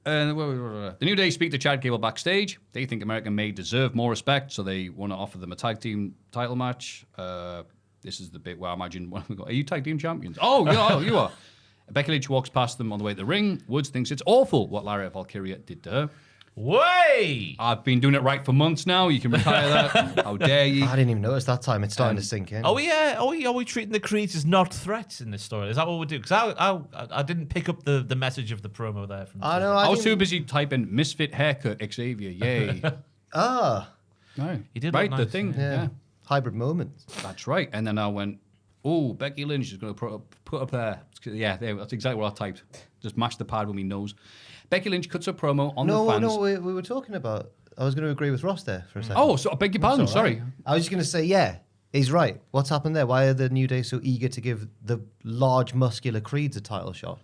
D: The New Day speak to Chad Gable backstage. They think American May deserve more respect, so they want to offer them a tag team title match. This is the bit where I imagine, are you tag team champions? Oh, yeah, you are. Becky Lynch walks past them on the way to the ring. Woods thinks it's awful what Larry Valkyria did to her.
B: Way!
D: I've been doing it right for months now. You can retire that. How dare you?
C: I didn't even notice that time. It's starting to sink in.
B: Are we treating the Creeds as not threats in this story? Is that what we do? Because I didn't pick up the message of the promo there. From
C: I know.
D: I was too
C: didn't-
D: busy typing misfit haircut Xavier. Yay.
C: Ah,
D: No.
B: He did
D: right,
B: look
D: the
B: nice,
D: thing.
C: yeah.
D: Yeah.
C: Hybrid moments.
D: That's right. And then I went, oh, Becky Lynch is going to put up there. Yeah, that's exactly what I typed. Just mashed the pad with my nose. Becky Lynch cuts a promo on the fans.
C: No, we were talking about. I was going to agree with Ross there for a second.
D: Oh, so I beg your pardon.
C: It's all right.
D: Sorry.
C: I was just going to say, yeah, he's right. What's happened there? Why are the New Day so eager to give the large, muscular Creeds a title shot?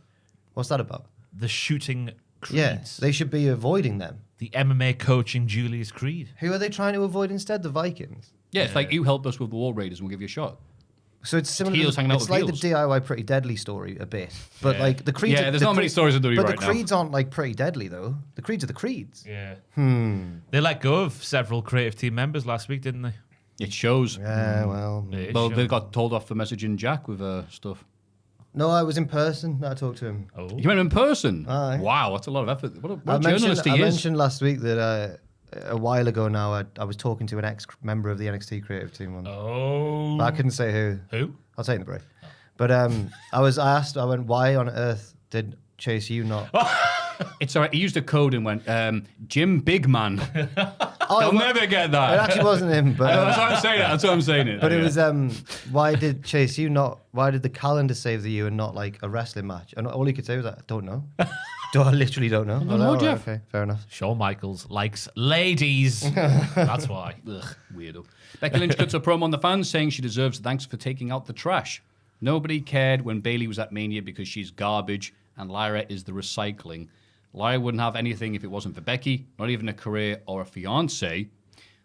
C: What's that about?
B: the shooting Creeds.
C: Yeah, they should be avoiding them.
B: The MMA coaching Julius Creed.
C: Who are they trying to avoid instead? The Vikings.
D: Yeah, it's like you help us with the War Raiders and we'll give you a shot.
C: So it's similar.
D: Heels hanging out
C: It's
D: with
C: like
D: heels.
C: the DIY Pretty Deadly story a bit, but like the Creeds.
D: Yeah, there's not many stories in WWE
C: But
D: right
C: the
D: now.
C: Creeds aren't like Pretty Deadly though. The Creeds are the Creeds.
B: Yeah. They let go of several creative team members last week, didn't they?
D: It shows.
C: Yeah, well.
B: It
D: Well,
B: showed.
D: they got told off for messaging Jack with stuff.
C: No, I was in person. I talked to him.
B: Oh.
D: You went in person?
C: Aye.
D: Wow, that's a lot of effort. What
C: I
D: a journalist he
C: I
D: is.
C: mentioned last week that a while ago now I was talking to an ex-member of the NXT creative team once.
B: Oh.
C: But I couldn't say who.
B: Who?
C: I'll take the break. But I went, why on earth did Chase you not
D: It's all right. He used a code and went, Jim Bigman.
C: Oh,
D: I'll never get that.
C: It actually wasn't him, but
D: That's what I'm saying. That's what I'm saying.
C: but it was why did why did the calendar save the U and not like a wrestling match? And all he could say was like, I don't know. I literally don't know.
D: don't know,
C: Alright,
D: Jeff.
C: Okay, fair enough.
B: Shawn Michaels likes ladies. That's why.
D: Ugh, weirdo. Becky Lynch cuts a promo on the fans saying she deserves thanks for taking out the trash. Nobody cared when Bayley was at Mania because she's garbage and Lyra is the recycling. Lyra wouldn't have anything if it wasn't for Becky, not even a career or a fiance.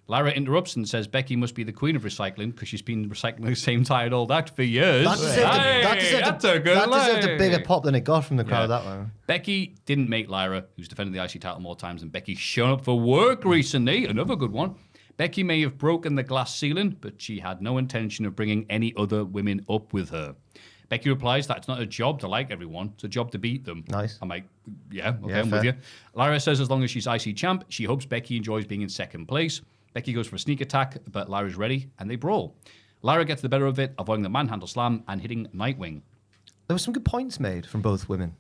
D: Lyra interrupts and says Becky must be the queen of recycling because she's been recycling the same tired old act for years.
C: That deserved a bigger pop than it got from the crowd, that one.
D: Becky didn't make Lyra, who's defended the IC title more times than Becky's shown up for work recently. Another good one. Becky may have broken the glass ceiling, but she had no intention of bringing any other women up with her. Becky replies that it's not a job to like everyone, it's a job to beat them.
C: Nice.
D: I'm like, yeah, okay,
C: Yeah,
D: I'm
C: fair.
D: with you. Lyra says as long as she's IC champ, she hopes Becky enjoys being in second place. Becky goes for a sneak attack, but Lyra's ready, and they brawl. Lyra gets the better of it, avoiding the manhandle slam and hitting Nightwing.
C: There were some good points made from both women.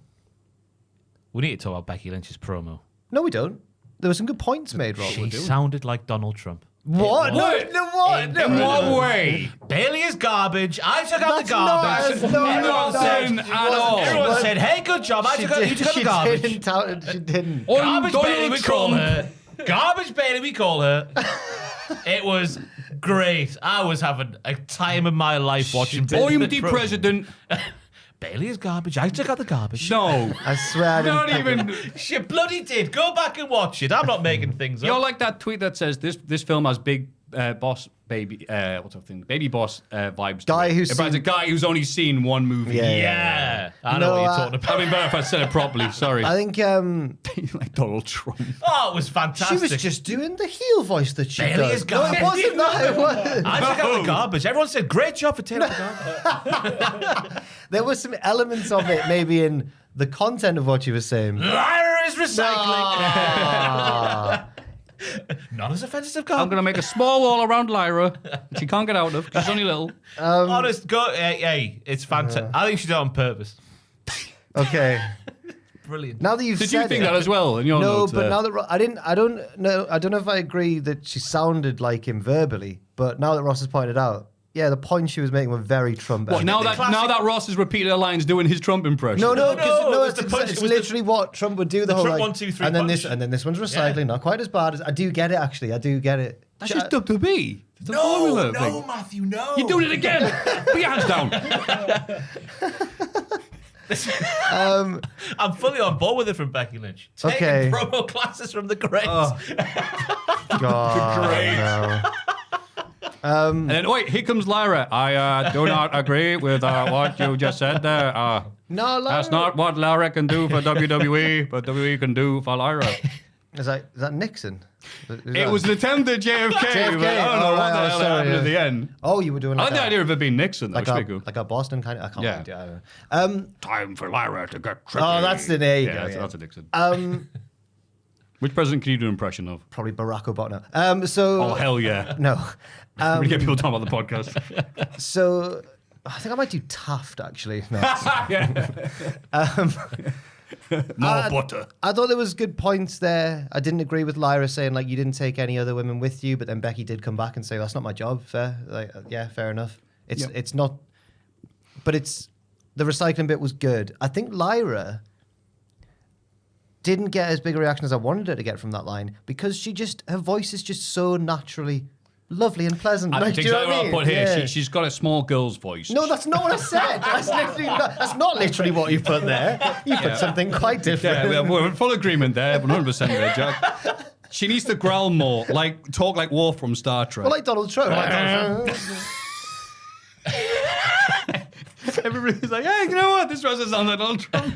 B: We need to talk about Becky Lynch's promo.
C: No, we don't. There were some good points made, Rob.
B: She sounded like Donald Trump.
C: What?
D: What?
C: No, what?
B: In
C: No,
B: what way? Bailey is garbage. I took out the garbage. Everyone said, "Hey, good job. You took out the garbage."
C: She didn't.
B: Garbage
D: Donald
B: Bailey, we call
D: Trump.
B: her. Garbage Bailey, we call her. It was great. I was having a time of my life watching Bailey.
D: I'm the president.
B: Bailey is garbage. I took out the garbage.
D: No.
C: I swear I didn't
D: Not
C: pick
D: even.
C: it.
B: She bloody did. Go back and watch it. I'm not making things up.
D: You're like that tweet that says this film has big boss baby what's that thing? Baby boss vibes. to
C: Guy
D: it.
C: who's
D: It's a
C: seen-
D: guy who's only seen one movie.
C: Yeah.
B: Yeah. I know
C: No,
B: what you're talking about.
D: I mean, better if I said it properly. Sorry.
C: I think
D: Like Donald Trump.
B: Oh, it was
C: she
B: fantastic.
C: was just doing the heel voice that she
B: Bailey
C: does.
B: is
C: No, it
B: garbage.
C: wasn't that. It was.
B: I took out the garbage. Everyone said, great job for taking out the garbage.
C: There were some elements of it maybe in the content of what she was saying.
B: Lyra is recycling.
C: Ah.
B: Not as offensive
D: I'm
B: garbage.
D: going to make a small wall around Lyra. She can't get out of because she's only little.
B: Honest, go. Hey, it's fantastic. I think she did it on purpose.
C: Okay.
B: Brilliant.
C: Now that you've
D: Did
C: said
D: you think
C: it,
D: that as well? In your
C: no,
D: notes
C: but
D: there?
C: now that I don't know if I agree that she sounded like him verbally. But now that Ross has pointed out, yeah, the points she was making were very Trump.
D: What, now that Ross has repeated her lines doing his Trump impression.
C: No,
B: No,
C: it's
B: it was the punch,
C: it's
B: it was the-
C: literally what Trump would do. The whole
B: Trump
C: like,
B: 1, 2, 3
C: and then
B: punch.
C: this one's recycling, not quite as bad as I do get it. Actually, I do get it.
D: That's just WWE. It's a
B: No,
D: formula thing.
B: no, Maffew, no.
D: You're doing it again. Put your hands down.
B: I'm fully on board with it from Becky Lynch. Taking
C: Okay.
B: promo classes from the greats.
C: God, no.
D: And then, wait, here comes Lyra. I do not agree with what you just said there.
C: No, Lyra.
D: That's not what Lyra can do for WWE, but WWE can do for Lyra.
C: Is that Nixon?
D: It was an attempt at JFK, but I don't know
C: Oh,
D: what
C: right,
D: the hell
C: sorry,
D: happened
C: yeah.
D: at the end.
C: Oh, you were doing
D: I
C: like
D: like the idea of it being Nixon, though.
C: like
D: Which
C: a,
D: would be cool.
C: like a Boston kind of. I can't.
D: Yeah.
C: Yeah. I don't know.
D: Time for Lyra to get tricky.
C: Oh, that's the there you
D: Yeah,
C: go.
D: that's a Nixon.
C: Which
D: Which president can you do an impression of?
C: probably Barack Obama. So
D: Oh, hell yeah.
C: no.
D: We get people talking about the podcast.
C: So I think I might do Taft actually. No.
D: More butter.
C: I thought there was good points there. I didn't agree with Lyra saying like you didn't take any other women with you, but then Becky did come back and say that's not my job. Fair, like, yeah, fair enough. It's not, but it's the recycling bit was good. I think Lyra didn't get as big a reaction as I wanted her to get from that line because her voice is just so naturally lovely and pleasant.
D: I
C: Like,
D: think
C: do you know
D: exactly
C: what
D: what I put here.
C: Yeah.
D: She's got a small girl's voice.
C: No, that's not what I said. That's not literally what you put there. You put something quite different.
D: Yeah, we're in full agreement there, 100% there, Jack. She needs to growl more, talk like Worf from Star Trek.
C: Well, like Donald Trump.
D: Everybody's like, hey, you know what? This doesn't sound like Donald Trump.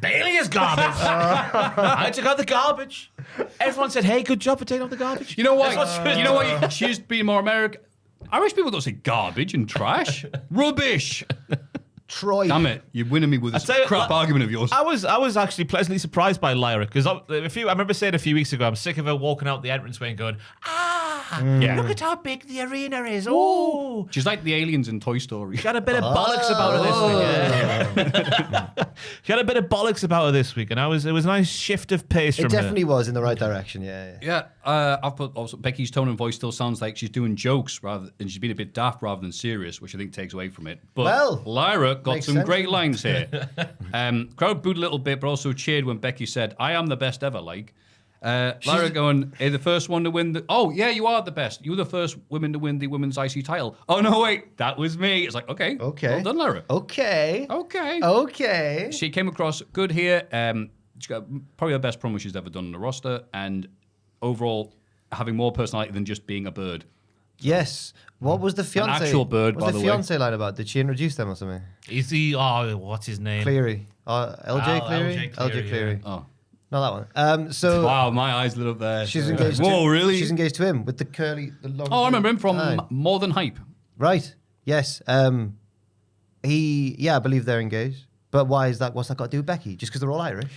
B: Bailey is garbage. I took out the garbage. Everyone said, hey, good job for taking out the garbage.
D: You know what?
B: That's what she was
D: You know what? She's been more American. Irish people don't say garbage and trash. Rubbish.
C: Troy.
D: Damn it. You're winning me with this
B: tell you,
D: crap argument of yours.
B: I was actually pleasantly surprised by Lyra because I remember saying a few weeks ago I'm sick of her walking out the entranceway and going, ah.
F: Look at how big the arena is. Oh.
D: She's like the aliens in Toy Story.
B: She had a bit of bollocks about her this week. Yeah. She had a bit of bollocks about her this week, and it was a nice shift of pace from
C: It definitely
B: her.
C: was in the right direction. Yeah.
D: Yeah, I've put also Becky's tone and voice still sounds like she's doing jokes and she's being a bit daft rather than serious, which I think takes away from it. But
C: Well,
D: Lyra got
C: makes
D: some
C: sense.
D: great lines here. Crowd booed a little bit, but also cheered when Becky said, "I am the best ever." Lyra going, "Hey, the first one to win the." Oh yeah, you are the best. You were the first woman to win the women's IC title. Oh no, wait, that was me. It's like okay, well done, Lyra.
C: Okay.
D: She came across good here. She got probably the best promo she's ever done on the roster, and overall having more personality than just being a bird.
C: Yes. What was the fiance?
D: actual bird,
C: what
D: by
C: was
D: the
C: the
D: way.
C: fiance line about? Did she introduce them or something?
B: Is he? Oh, what's his name?
C: Cleary. LJ Cleary?
B: LJ Cleary,
C: LJ
B: yeah.
D: Oh,
C: Not that one. So
D: wow, my eyes lit up there.
C: she's engaged.
D: Whoa,
C: to,
D: really?
C: She's engaged to him with the long.
D: Oh, I remember him from
C: line.
D: More Than Hype.
C: Right. Yes. I believe they're engaged. But why is that? What's that got to do with Becky? Just because they're all Irish?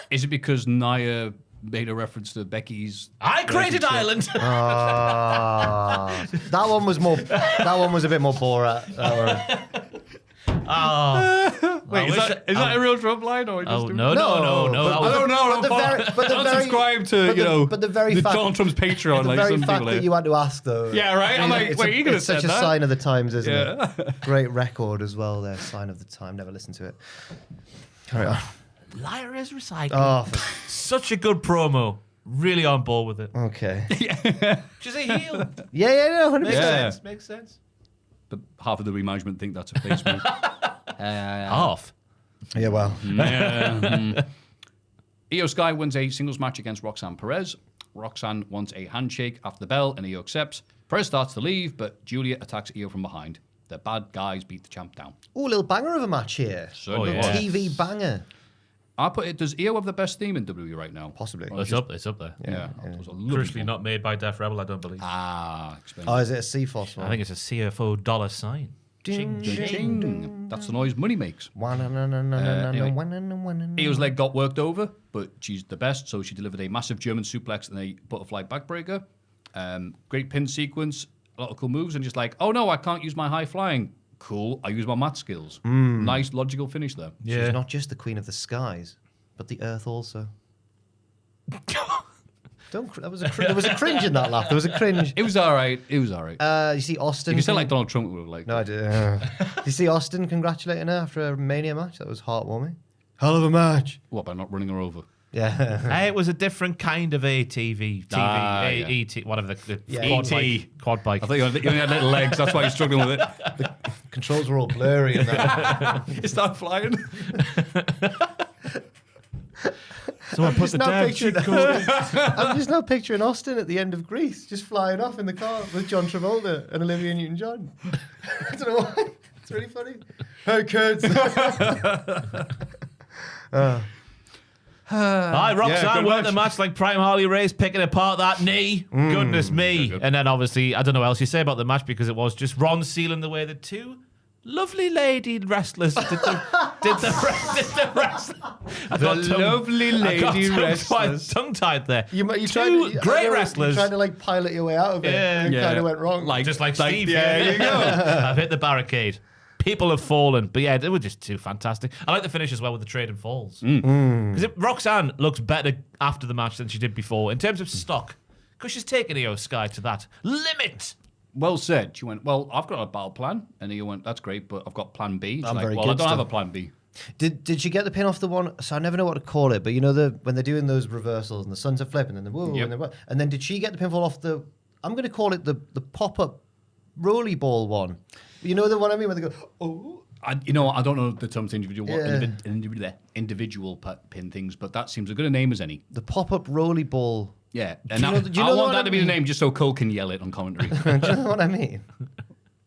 D: Is it because Nia made a reference to Becky's?
B: I created Ireland.
C: That one was more. That one was a bit more Borat.
D: Wait, is that a real Trump line or just?
B: Oh no! That was,
D: I don't know.
C: But the very,
D: subscribe to
C: but the very fact,
D: Donald Trump's Patreon.
C: the
D: like
C: very
D: some
C: fact
D: people
C: that
D: here.
C: you had to ask though.
D: Yeah, right. I'm like,
C: it's
D: wait, you could have
C: it's such
D: said
C: a
D: that.
C: sign of the times, isn't
D: Yeah.
C: it? Great record as well. There, sign of the time. Never listened to it. Carry on.
F: Lyra's recycling.
C: Oh,
B: such a good promo. Really on board with it.
C: okay.
B: She's a heel.
C: Yeah, 100%.
D: Yeah.
B: Makes sense.
D: But half of the remanagement think that's a face move.
B: Half.
C: Yeah, well.
D: Io Sky wins a singles match against Roxanne Perez. Roxanne wants a handshake after the bell, and Io accepts. Perez starts to leave, but Julia attacks Io from behind. The bad guys beat the champ down.
C: Ooh, little banger of a match here.
D: Certainly
B: yeah.
D: was.
C: TV banger.
D: I put it. Does Io have the best theme in WWE right now?
C: Possibly.
B: It's up there.
D: Yeah. It was a lovely
B: Crucially
D: one.
B: not made by Def Rebel, I don't believe.
D: Expensive.
C: Oh, is it a CFOS one?
B: I think it's a CFO dollar sign.
C: Ding,
D: Ching. That's the noise money makes. Io's leg got worked over, but she's the best, so she delivered a massive German suplex and a butterfly backbreaker. Great pin sequence, a lot of cool moves, and just like, oh no, I can't use my high flying. Cool, I use my mat skills. Nice logical finish there.
C: She's not just the queen of the skies, but the earth also. There was a cringe in that laugh. There was a cringe.
D: It was all right.
C: You see Austin.
D: You said like Donald Trump would like.
C: No, I did. You see Austin congratulating her after a Mania match? That was heartwarming. Hell of a match.
D: What, by not running her over?
C: Yeah.
B: It was a different kind of ATV. Whatever the quad bike.
D: I thought you only had little legs. That's why you're struggling with it.
C: The controls were all blurry in that.
D: You start flying.
B: Someone put the damn cheat code.
C: I'm just now picturing Austin at the end of Grease, just flying off in the car with John Travolta and Olivia Newton-John. I don't know why. It's really funny. Hey, kids.
B: Roxanne
D: good
B: won the
D: match.
B: match like Prime Harley Race, picking apart that knee. Goodness me.
D: Good.
B: And then obviously, I don't know what else you say about the match because it was just Ron sealing the way the two lovely lady wrestlers did the wrestling. Tongue-tied there.
C: You
B: Two
C: tried to,
B: great
C: you
B: wrestlers.
C: tried to like pilot your way out of it, and it kind of went wrong.
B: Just like Steve.
D: yeah, you go.
B: I've hit the barricade. People have fallen. But yeah, they were just too fantastic. I like the finish as well with the trading falls. Because Roxanne looks better after the match than she did before in terms of stock. Because she's taken Io Sky to that limit.
D: Well said. She went, well, I've got a battle plan. And he went, that's great, but I've got plan B. She's
C: I'm
D: like,
C: very
D: well, I
C: good
D: don't have
C: still.
D: a plan B.
C: Did she get the pin off the one? So I never know what to call it, but you know when they're doing those reversals and the suns are flipping and then whoa,
D: Yep.
C: and then did she get the pinfall off the? I'm going to call it the pop-up rolly ball one. You know the one I mean when they go oh.
D: I don't know the terms individual individual pin things, but that seems as good a name as any.
C: The pop-up rolly ball.
D: Yeah,
C: Do
D: and
C: you know the
D: I want
C: one
D: that
C: I
D: to be the
C: mean?
D: name just so Cole can yell it on commentary.
C: Do you know what I mean?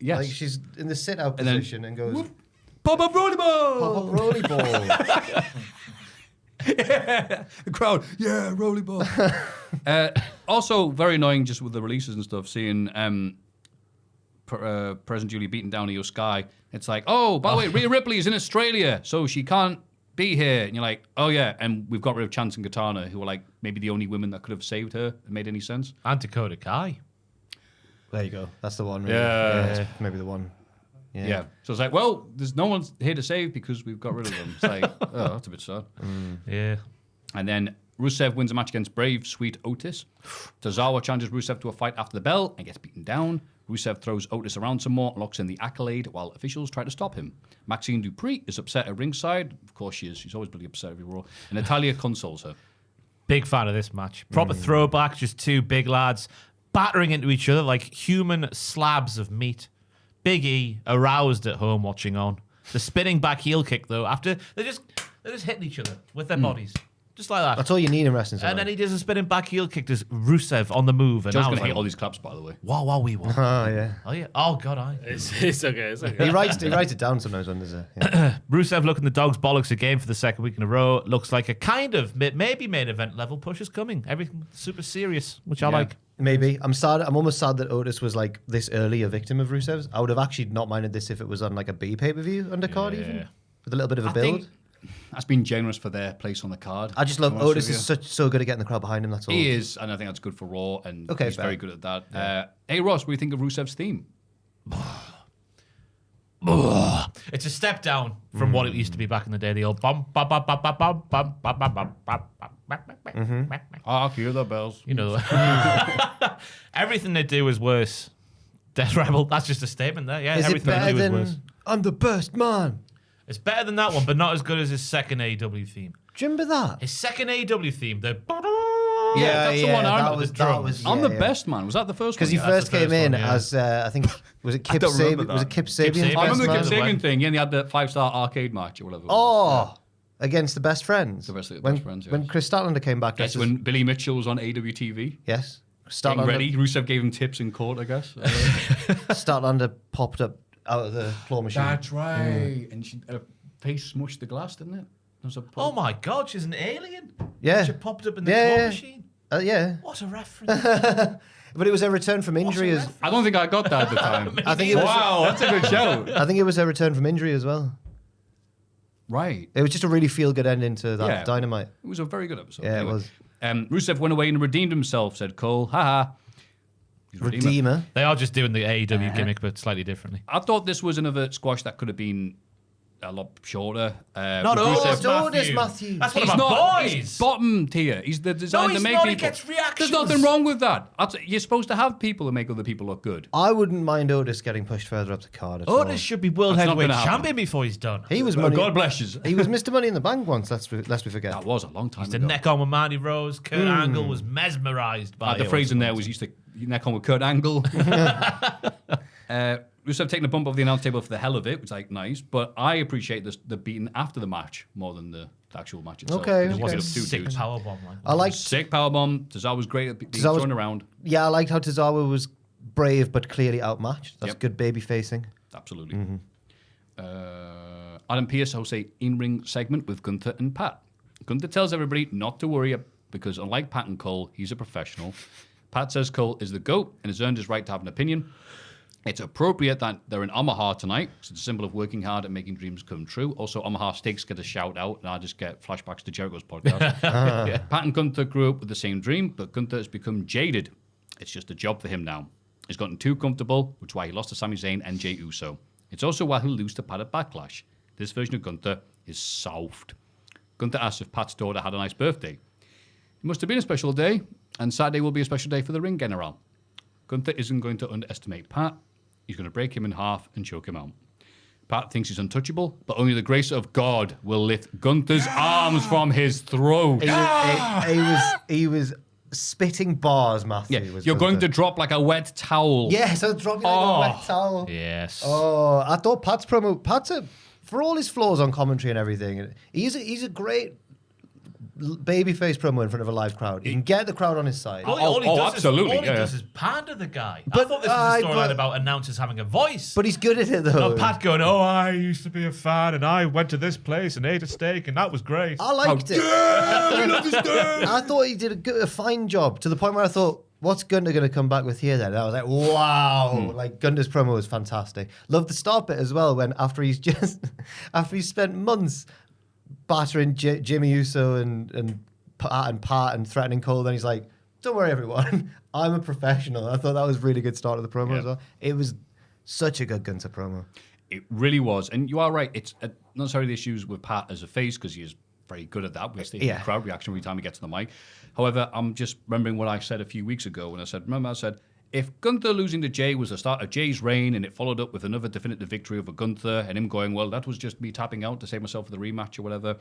D: Yes.
C: Like she's in the sit-out
D: And then-
C: position and goes
D: Pop up rolly ball.
C: pop-up rolly ball.
D: The crowd, yeah, rolly ball. Also, very annoying just with the releases and stuff, seeing President Julie beating down Io Sky. It's like, oh, by the way, Rhea Ripley is in Australia, so she can't be here. And you're like, oh, yeah, and we've got rid of Chance and Katana, who were like maybe the only women that could have saved her and made any sense.
B: And Dakota Kai.
C: There you go. That's the one. Really.
D: Yeah.
C: That's maybe the one.
D: Yeah. So it's like, well, there's no one here to save because we've got rid of them. It's like, oh, that's a bit sad.
B: Yeah.
D: And then Rusev wins a match against Brave Sweet Otis. Tozawa challenges Rusev to a fight after the bell and gets beaten down. Rusev throws Otis around some more, locks in the accolade while officials try to stop him. Maxine Dupree is upset at ringside. Of course she is. She's always bloody upset every Raw. And Natalia consoles her.
B: Big fan of this match. Proper throwback, just two big lads battering into each other like human slabs of meat. Big E aroused at home watching on. The spinning back heel kick though, after they're just hitting each other with their bodies. Just like that.
C: That's all you need in wrestling.
B: And then he does a spinning back heel kick. There's Rusev on the move. And
D: Joe's
B: now
D: going to
B: like,
D: hate all these claps, by the way.
B: wow, we won.
C: Oh yeah.
B: Oh yeah. Oh god, I.
A: It's okay. It's okay.
C: He writes it down sometimes when there's a. Yeah.
B: Rusev looking the dog's bollocks again for the second week in a row. Looks like a kind of maybe main event level push is coming. Everything super serious, which I like.
C: Maybe. I'm sad. I'm almost sad that Otis was like this early a victim of Rusev's. I would have actually not minded this if it was on like a B pay-per-view undercard even. With a little bit of a build.
D: Think that's been generous for their place on the card.
C: I just love
D: to be honest
C: Otis
D: with
C: is so good at getting the crowd behind him. That's all.
D: He is, and I think that's good for Raw, and
C: Okay,
D: he's
C: fair.
D: very good at that. Hey, Ross, what do you think of Rusev's theme?
B: It's a step down from what it used to be back in the day. The old bum bum bum bum bum bum bum bum bum bum bum bum.
D: I hear the bells.
B: You know, everything they do is worse. Death Rebel. That's just a statement there. Yeah,
C: Is it
B: everything they
C: better
B: do is worse.
C: than I'm the best man?
B: It's better than that one, but not as good as his second AEW theme.
C: Do you remember that?
B: His second AEW theme, the
D: That's the one I remember.
C: that was
D: I'm the
C: yeah.
D: best man. Was that the first one?
C: Because he
B: that's
C: first
B: the
C: came
B: first
C: in
B: one, yeah.
C: as I think was it Kip
D: don't remember
C: Sabian?
D: that.
C: Was it Kip Sabian?
B: Sabian.
D: I remember the
B: Best
D: Kip
B: man.
D: Sabian thing. Yeah, and he had the 5-star arcade match or whatever.
C: Oh, against the best friends.
D: The best
C: when,
D: friends, yes.
C: When Chris Statlander came back.
D: That's when Billy Mitchell was on AWTV.
C: Yes.
D: Getting ready. Rusev gave him tips in court, I guess.
C: Statlander popped up out of the claw machine.
D: That's right. And her face smushed the glass, didn't it? There was a
B: Oh my god, she's an alien.
C: Yeah.
B: She popped up in the
C: Yeah,
B: claw
C: yeah.
B: machine.
C: Yeah.
B: What a reference.
C: But it was a return from injury. As
D: I don't think I got that at the time.
C: I think it was.
D: Wow, that's a good show.
C: I think it was a return from injury as well.
D: Right.
C: It was just a really feel good ending to that
D: Yeah.
C: Dynamite.
D: It was a very good episode.
C: Yeah, it was.
D: Rusev went away and redeemed himself, said Cole. Haha. He's a redeemer.
C: Redeemer.
B: They are just doing the AEW gimmick, but slightly differently.
D: I thought this was another squash that could have been a lot shorter.
B: Not
D: with
B: all
D: Rusev-
C: Don't this, Maffew.
B: That's one
D: He's
B: of my
D: not.
B: boys.
D: He's bottom tier. He's the design
B: he's
D: to make
B: not.
D: people.
B: He gets reactions.
D: There's nothing wrong with that. You're supposed to have people who make other people look good.
C: I wouldn't mind Otis getting pushed further up the card at all.
B: Otis should be world
D: That's not
B: heavyweight
D: gonna happen.
B: champion before he's done.
C: He was
D: Oh,
C: money.
D: God bless you.
C: He was Mr. Money in the Bank once. Lest we forget.
D: That was a long time
B: He's the
D: ago.
B: neck on with Marty Rose. Kurt Angle was mesmerised by
D: The
B: it.
D: phrase in there was used to neck on with Kurt Angle. Rusev taking a bump off the announce table for the hell of it, was like nice, but I appreciate the beating after the match more than the actual match itself.
C: Okay,
D: Because you
C: okay.
D: beat up two
B: sick
D: dudes.
B: powerbomb. Like.
C: I liked.
D: Sick powerbomb. Tozawa was great at being
C: Tozawa's-
D: thrown around.
C: Yeah, I liked how Tozawa was brave but clearly outmatched. That's
D: Yep.
C: good baby facing.
D: Absolutely. Adam Pearce hosts a in-ring segment with Gunther and Pat. Gunther tells everybody not to worry because unlike Pat and Cole, he's a professional. Pat says Cole is the GOAT and has earned his right to have an opinion. It's appropriate that they're in Omaha tonight. It's a symbol of working hard and making dreams come true. Also, Omaha Steaks get a shout out, and I just get flashbacks to Jericho's podcast. Pat and Gunther grew up with the same dream, but Gunther has become jaded. It's just a job for him now. He's gotten too comfortable, which is why he lost to Sami Zayn and Jey Uso. It's also why he'll lose to Pat at Backlash. This version of Gunther is soft. Gunther asks if Pat's daughter had a nice birthday. It must have been a special day, and Saturday will be a special day for the Ring General. Gunther isn't going to underestimate Pat. He's going to break him in half and choke him out. Pat thinks he's untouchable, but only the grace of God will lift Gunther's arms from his throat.
C: He was spitting bars, Matthew.
D: Yeah,
C: was
D: you're going to
C: Gunther.
D: drop like a wet towel.
C: Yes, I was dropping like a wet towel.
B: Yes.
C: Oh, I thought Pat's promo. For all his flaws on commentary and everything, he's a great babyface promo in front of a live crowd. He can get the crowd on his side.
B: All he does
D: absolutely,
B: is pander the guy. I
C: But,
B: thought this was a storyline
C: but-
B: about announcers having a voice.
C: But he's good at it though.
B: Not Pat going, oh, I used to be a fan and I went to this place and ate a steak and that was great.
C: I liked it. I thought he did a fine job to the point where I thought, what's Gunther going to come back with here then? And I was like, wow. Like, Gunther's promo was fantastic. Love the start bit as well when after he's spent months battering Jimmy Uso and Pat and threatening Cole, then he's like, don't worry, everyone. I'm a professional. I thought that was a really good start of the promo as well. It was such a good Gunther promo.
D: It really was. And you are right. It's not necessarily the issues with Pat as a face, because he is very good at that. We see the crowd reaction every time he gets on the mic. However, I'm just remembering what I said a few weeks ago when I said, if Gunther losing to Jay was the start of Jay's reign and it followed up with another definitive victory over Gunther and him going, well, that was just me tapping out to save myself for the rematch or whatever.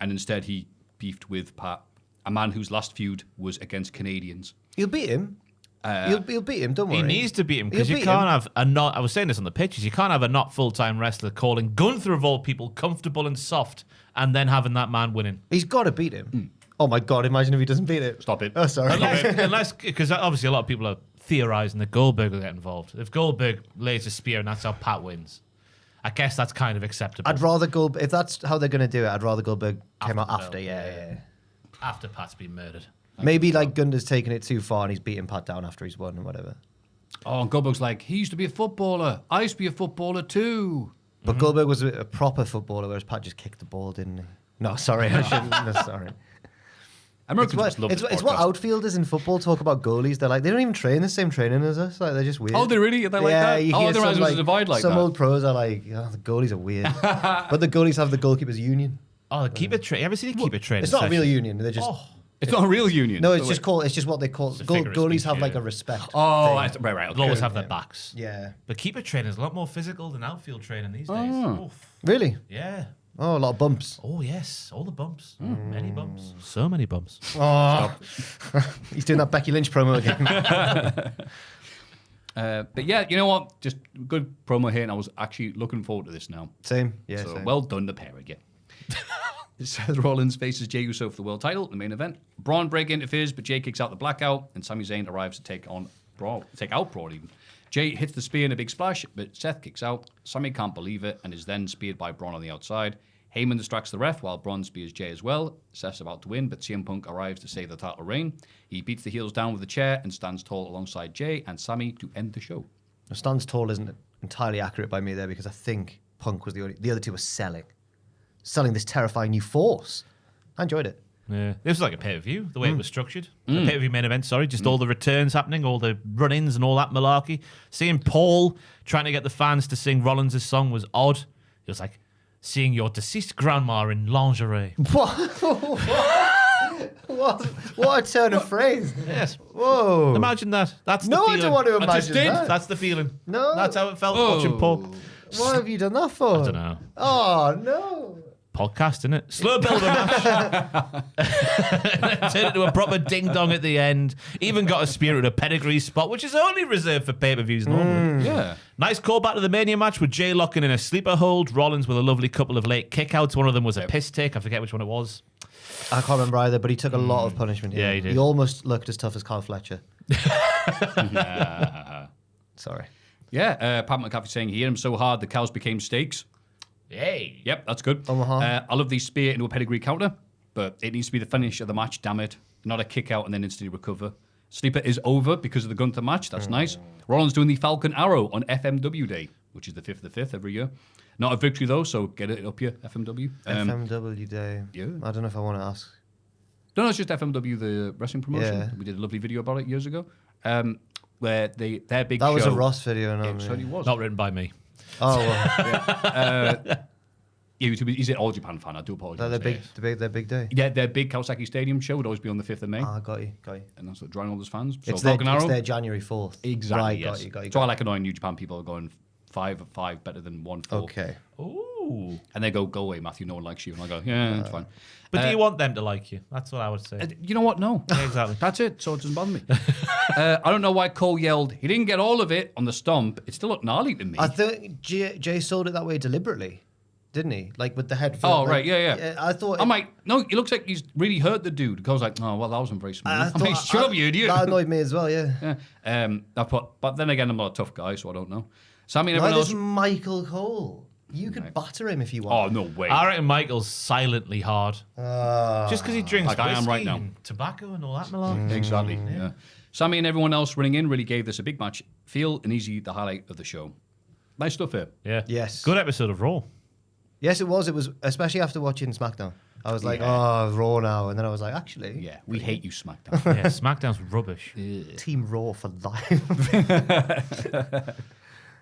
D: And instead he beefed with Pat, a man whose last feud was against Canadians.
C: He'll beat him. He'll beat him, don't worry.
B: He needs to beat him because you can't have a not. I was saying this on the pitches. You can't have a not full-time wrestler calling Gunther of all people comfortable and soft and then having that man winning.
C: He's got to beat him. Oh my God, imagine if he doesn't beat it.
D: Stop it.
C: Oh, sorry.
B: Unless, because obviously a lot of people are theorizing that Goldberg will get involved. If Goldberg lays a spear and that's how Pat wins, I guess that's kind of acceptable.
C: I'd rather Goldberg, if that's how they're going to do it, I'd rather Goldberg came out after.
B: After Pat's been murdered.
C: Maybe like Gunter's taking it too far and he's beating Pat down after he's won or whatever.
D: Oh, and Goldberg's like, he used to be a footballer. I used to be a footballer too.
C: But Goldberg was a proper footballer, whereas Pat just kicked the ball, didn't he? No, sorry, I shouldn't. No, sorry.
D: Americans just love this
C: it's what outfielders in football talk about goalies. They're like, they don't even train the same training as us. Like, they're just weird.
D: Oh, they really? Are they like that?
C: You
D: Oh,
C: hear
D: I didn't realize it was a divide like
C: some
D: that.
C: old pros are like, oh, the goalies are weird. But the goalies have the goalkeepers union.
B: Oh, the keeper train. Ever seen a keeper train?
C: It's not a real union. They're just...
D: It's not a real union.
C: No, it's just what they call...
B: a figure of
C: Goalies
B: speech,
C: have like
B: yeah.
C: a respect.
D: Oh,
C: thing.
D: right.
B: They'll always have their backs.
C: Yeah.
B: But keeper training is a lot more physical than outfield training these days. Oof.
C: Really?
B: Yeah.
C: Oh, a lot of bumps.
B: Oh, yes. All the bumps. Many bumps. So many bumps.
C: Oh. He's doing that Becky Lynch promo again.
D: But yeah, you know what? Just good promo here, and I was actually looking forward to this now.
C: Same. Yeah,
D: So
C: same.
D: well done, the pair again. Seth Rollins faces Jey Uso for the world title, the main event. Braun break interferes, but Jey kicks out the blackout, and Sami Zayn arrives to take out Braun even. Jey hits the spear in a big splash, but Seth kicks out. Sami can't believe it and is then speared by Braun on the outside. Heyman distracts the ref while Braun spears Jey as well. Seth's about to win, but CM Punk arrives to save the title reign. He beats the heels down with a chair and stands tall alongside Jey and Sami to end the show.
C: Stands tall isn't entirely accurate by me there because I think Punk was the other two were selling this terrifying new force. I enjoyed it.
B: Yeah. This was like a pay-per-view, the way it was structured. A pay-per-view main event, sorry. Just all the returns happening, all the run-ins and all that malarkey. Seeing Paul trying to get the fans to sing Rollins' song was odd. It was like seeing your deceased grandma in lingerie.
C: What a turn of phrase.
B: Yes.
C: Whoa.
B: Imagine that. That's the
C: No,
B: feeling.
C: I don't want to
B: I just
C: imagine
B: did.
C: that.
B: That's the feeling.
C: No.
B: That's how it felt watching Paul.
C: What have you done that for?
B: I don't know.
C: Oh, no.
B: Podcast, innit? Slow build of a match. Turn it into a proper ding-dong at the end. Even got a spear at a pedigree spot, which is only reserved for pay-per-views normally.
D: Yeah.
B: Nice callback to the Mania match with Jey locking in a sleeper hold. Rollins with a lovely couple of late kickouts. One of them was a piss take. I forget which one it was.
C: I can't remember either, but he took a lot of punishment here.
B: Yeah, he did.
C: He almost looked as tough as Carl Fletcher. Sorry.
D: Yeah, Pat McAfee saying he hit him so hard the cows became steaks.
B: Yay.
D: Yep, that's good. I love the spear into a pedigree counter, but it needs to be the finish of the match, damn it. Not a kick out and then instantly recover. Sleeper is over because of the Gunther match. That's nice. Rollins doing the Falcon Arrow on FMW Day, which is the 5th of the 5th every year. Not a victory, though, so get it up here, FMW.
C: FMW Day.
D: yeah.
C: I don't know if I want to ask.
D: No, it's just FMW, the wrestling promotion.
C: Yeah.
D: We did a lovely video about it years ago, where their big
C: That
D: show...
C: was a Ross video. No,
D: It certainly was.
B: Not written by me.
C: Oh, well.
D: Yeah, he's an All Japan fan. I do apologize.
C: Their big day.
D: Yeah, their big Kawasaki Stadium show would always be on the 5th of May.
C: Ah, got you.
D: And that's what drawing all those fans. So
C: It's
D: Falcon Arrow.
C: their January 4th.
D: Exactly,
C: Right,
D: yes.
C: got you.
D: So I like annoying New Japan people going 5 of 5 better than 1 4.
C: Okay.
B: Ooh.
D: And they go away, Matthew, no one likes you. And I go, yeah, it's fine.
B: But do you want them to like you? That's what I would say.
D: You know what? No.
B: Yeah, exactly.
D: That's it. So it doesn't bother me. I don't know why Cole yelled, he didn't get all of it on the stomp. It still looked gnarly to me.
C: I think Jay sold it that way deliberately, didn't he? Like with the head.
D: Oh, right, yeah.
C: I thought.
D: I'm like, no, it looks like he's really hurt the dude. I was like, oh, well, that wasn't very smooth.
C: I
D: I'm like, shut up, you idiot.
C: That annoyed me as well. Yeah.
D: Yeah. But then again, I'm not a tough guy, so I don't know. Sammy and everyone
C: Neither's
D: else.
C: Michael Cole. You could batter him if you
D: Oh,
C: want.
D: no way.
B: I reckon Michael's silently hard. Just because he drinks
D: Like I am right
B: whiskey
D: now.
B: and tobacco and all that malarkey.
D: Exactly. Yeah. Sammy and everyone else running in really gave this a big match feel and easy the highlight of the show. Nice stuff here.
B: Yeah.
C: Yes.
B: Good episode of Raw.
C: Yes, it was. It was, especially after watching SmackDown. I was like, oh, Raw now. And then I was like, actually.
D: Yeah, we hate you, SmackDown.
B: Yeah, SmackDown's rubbish.
C: Team Raw for life.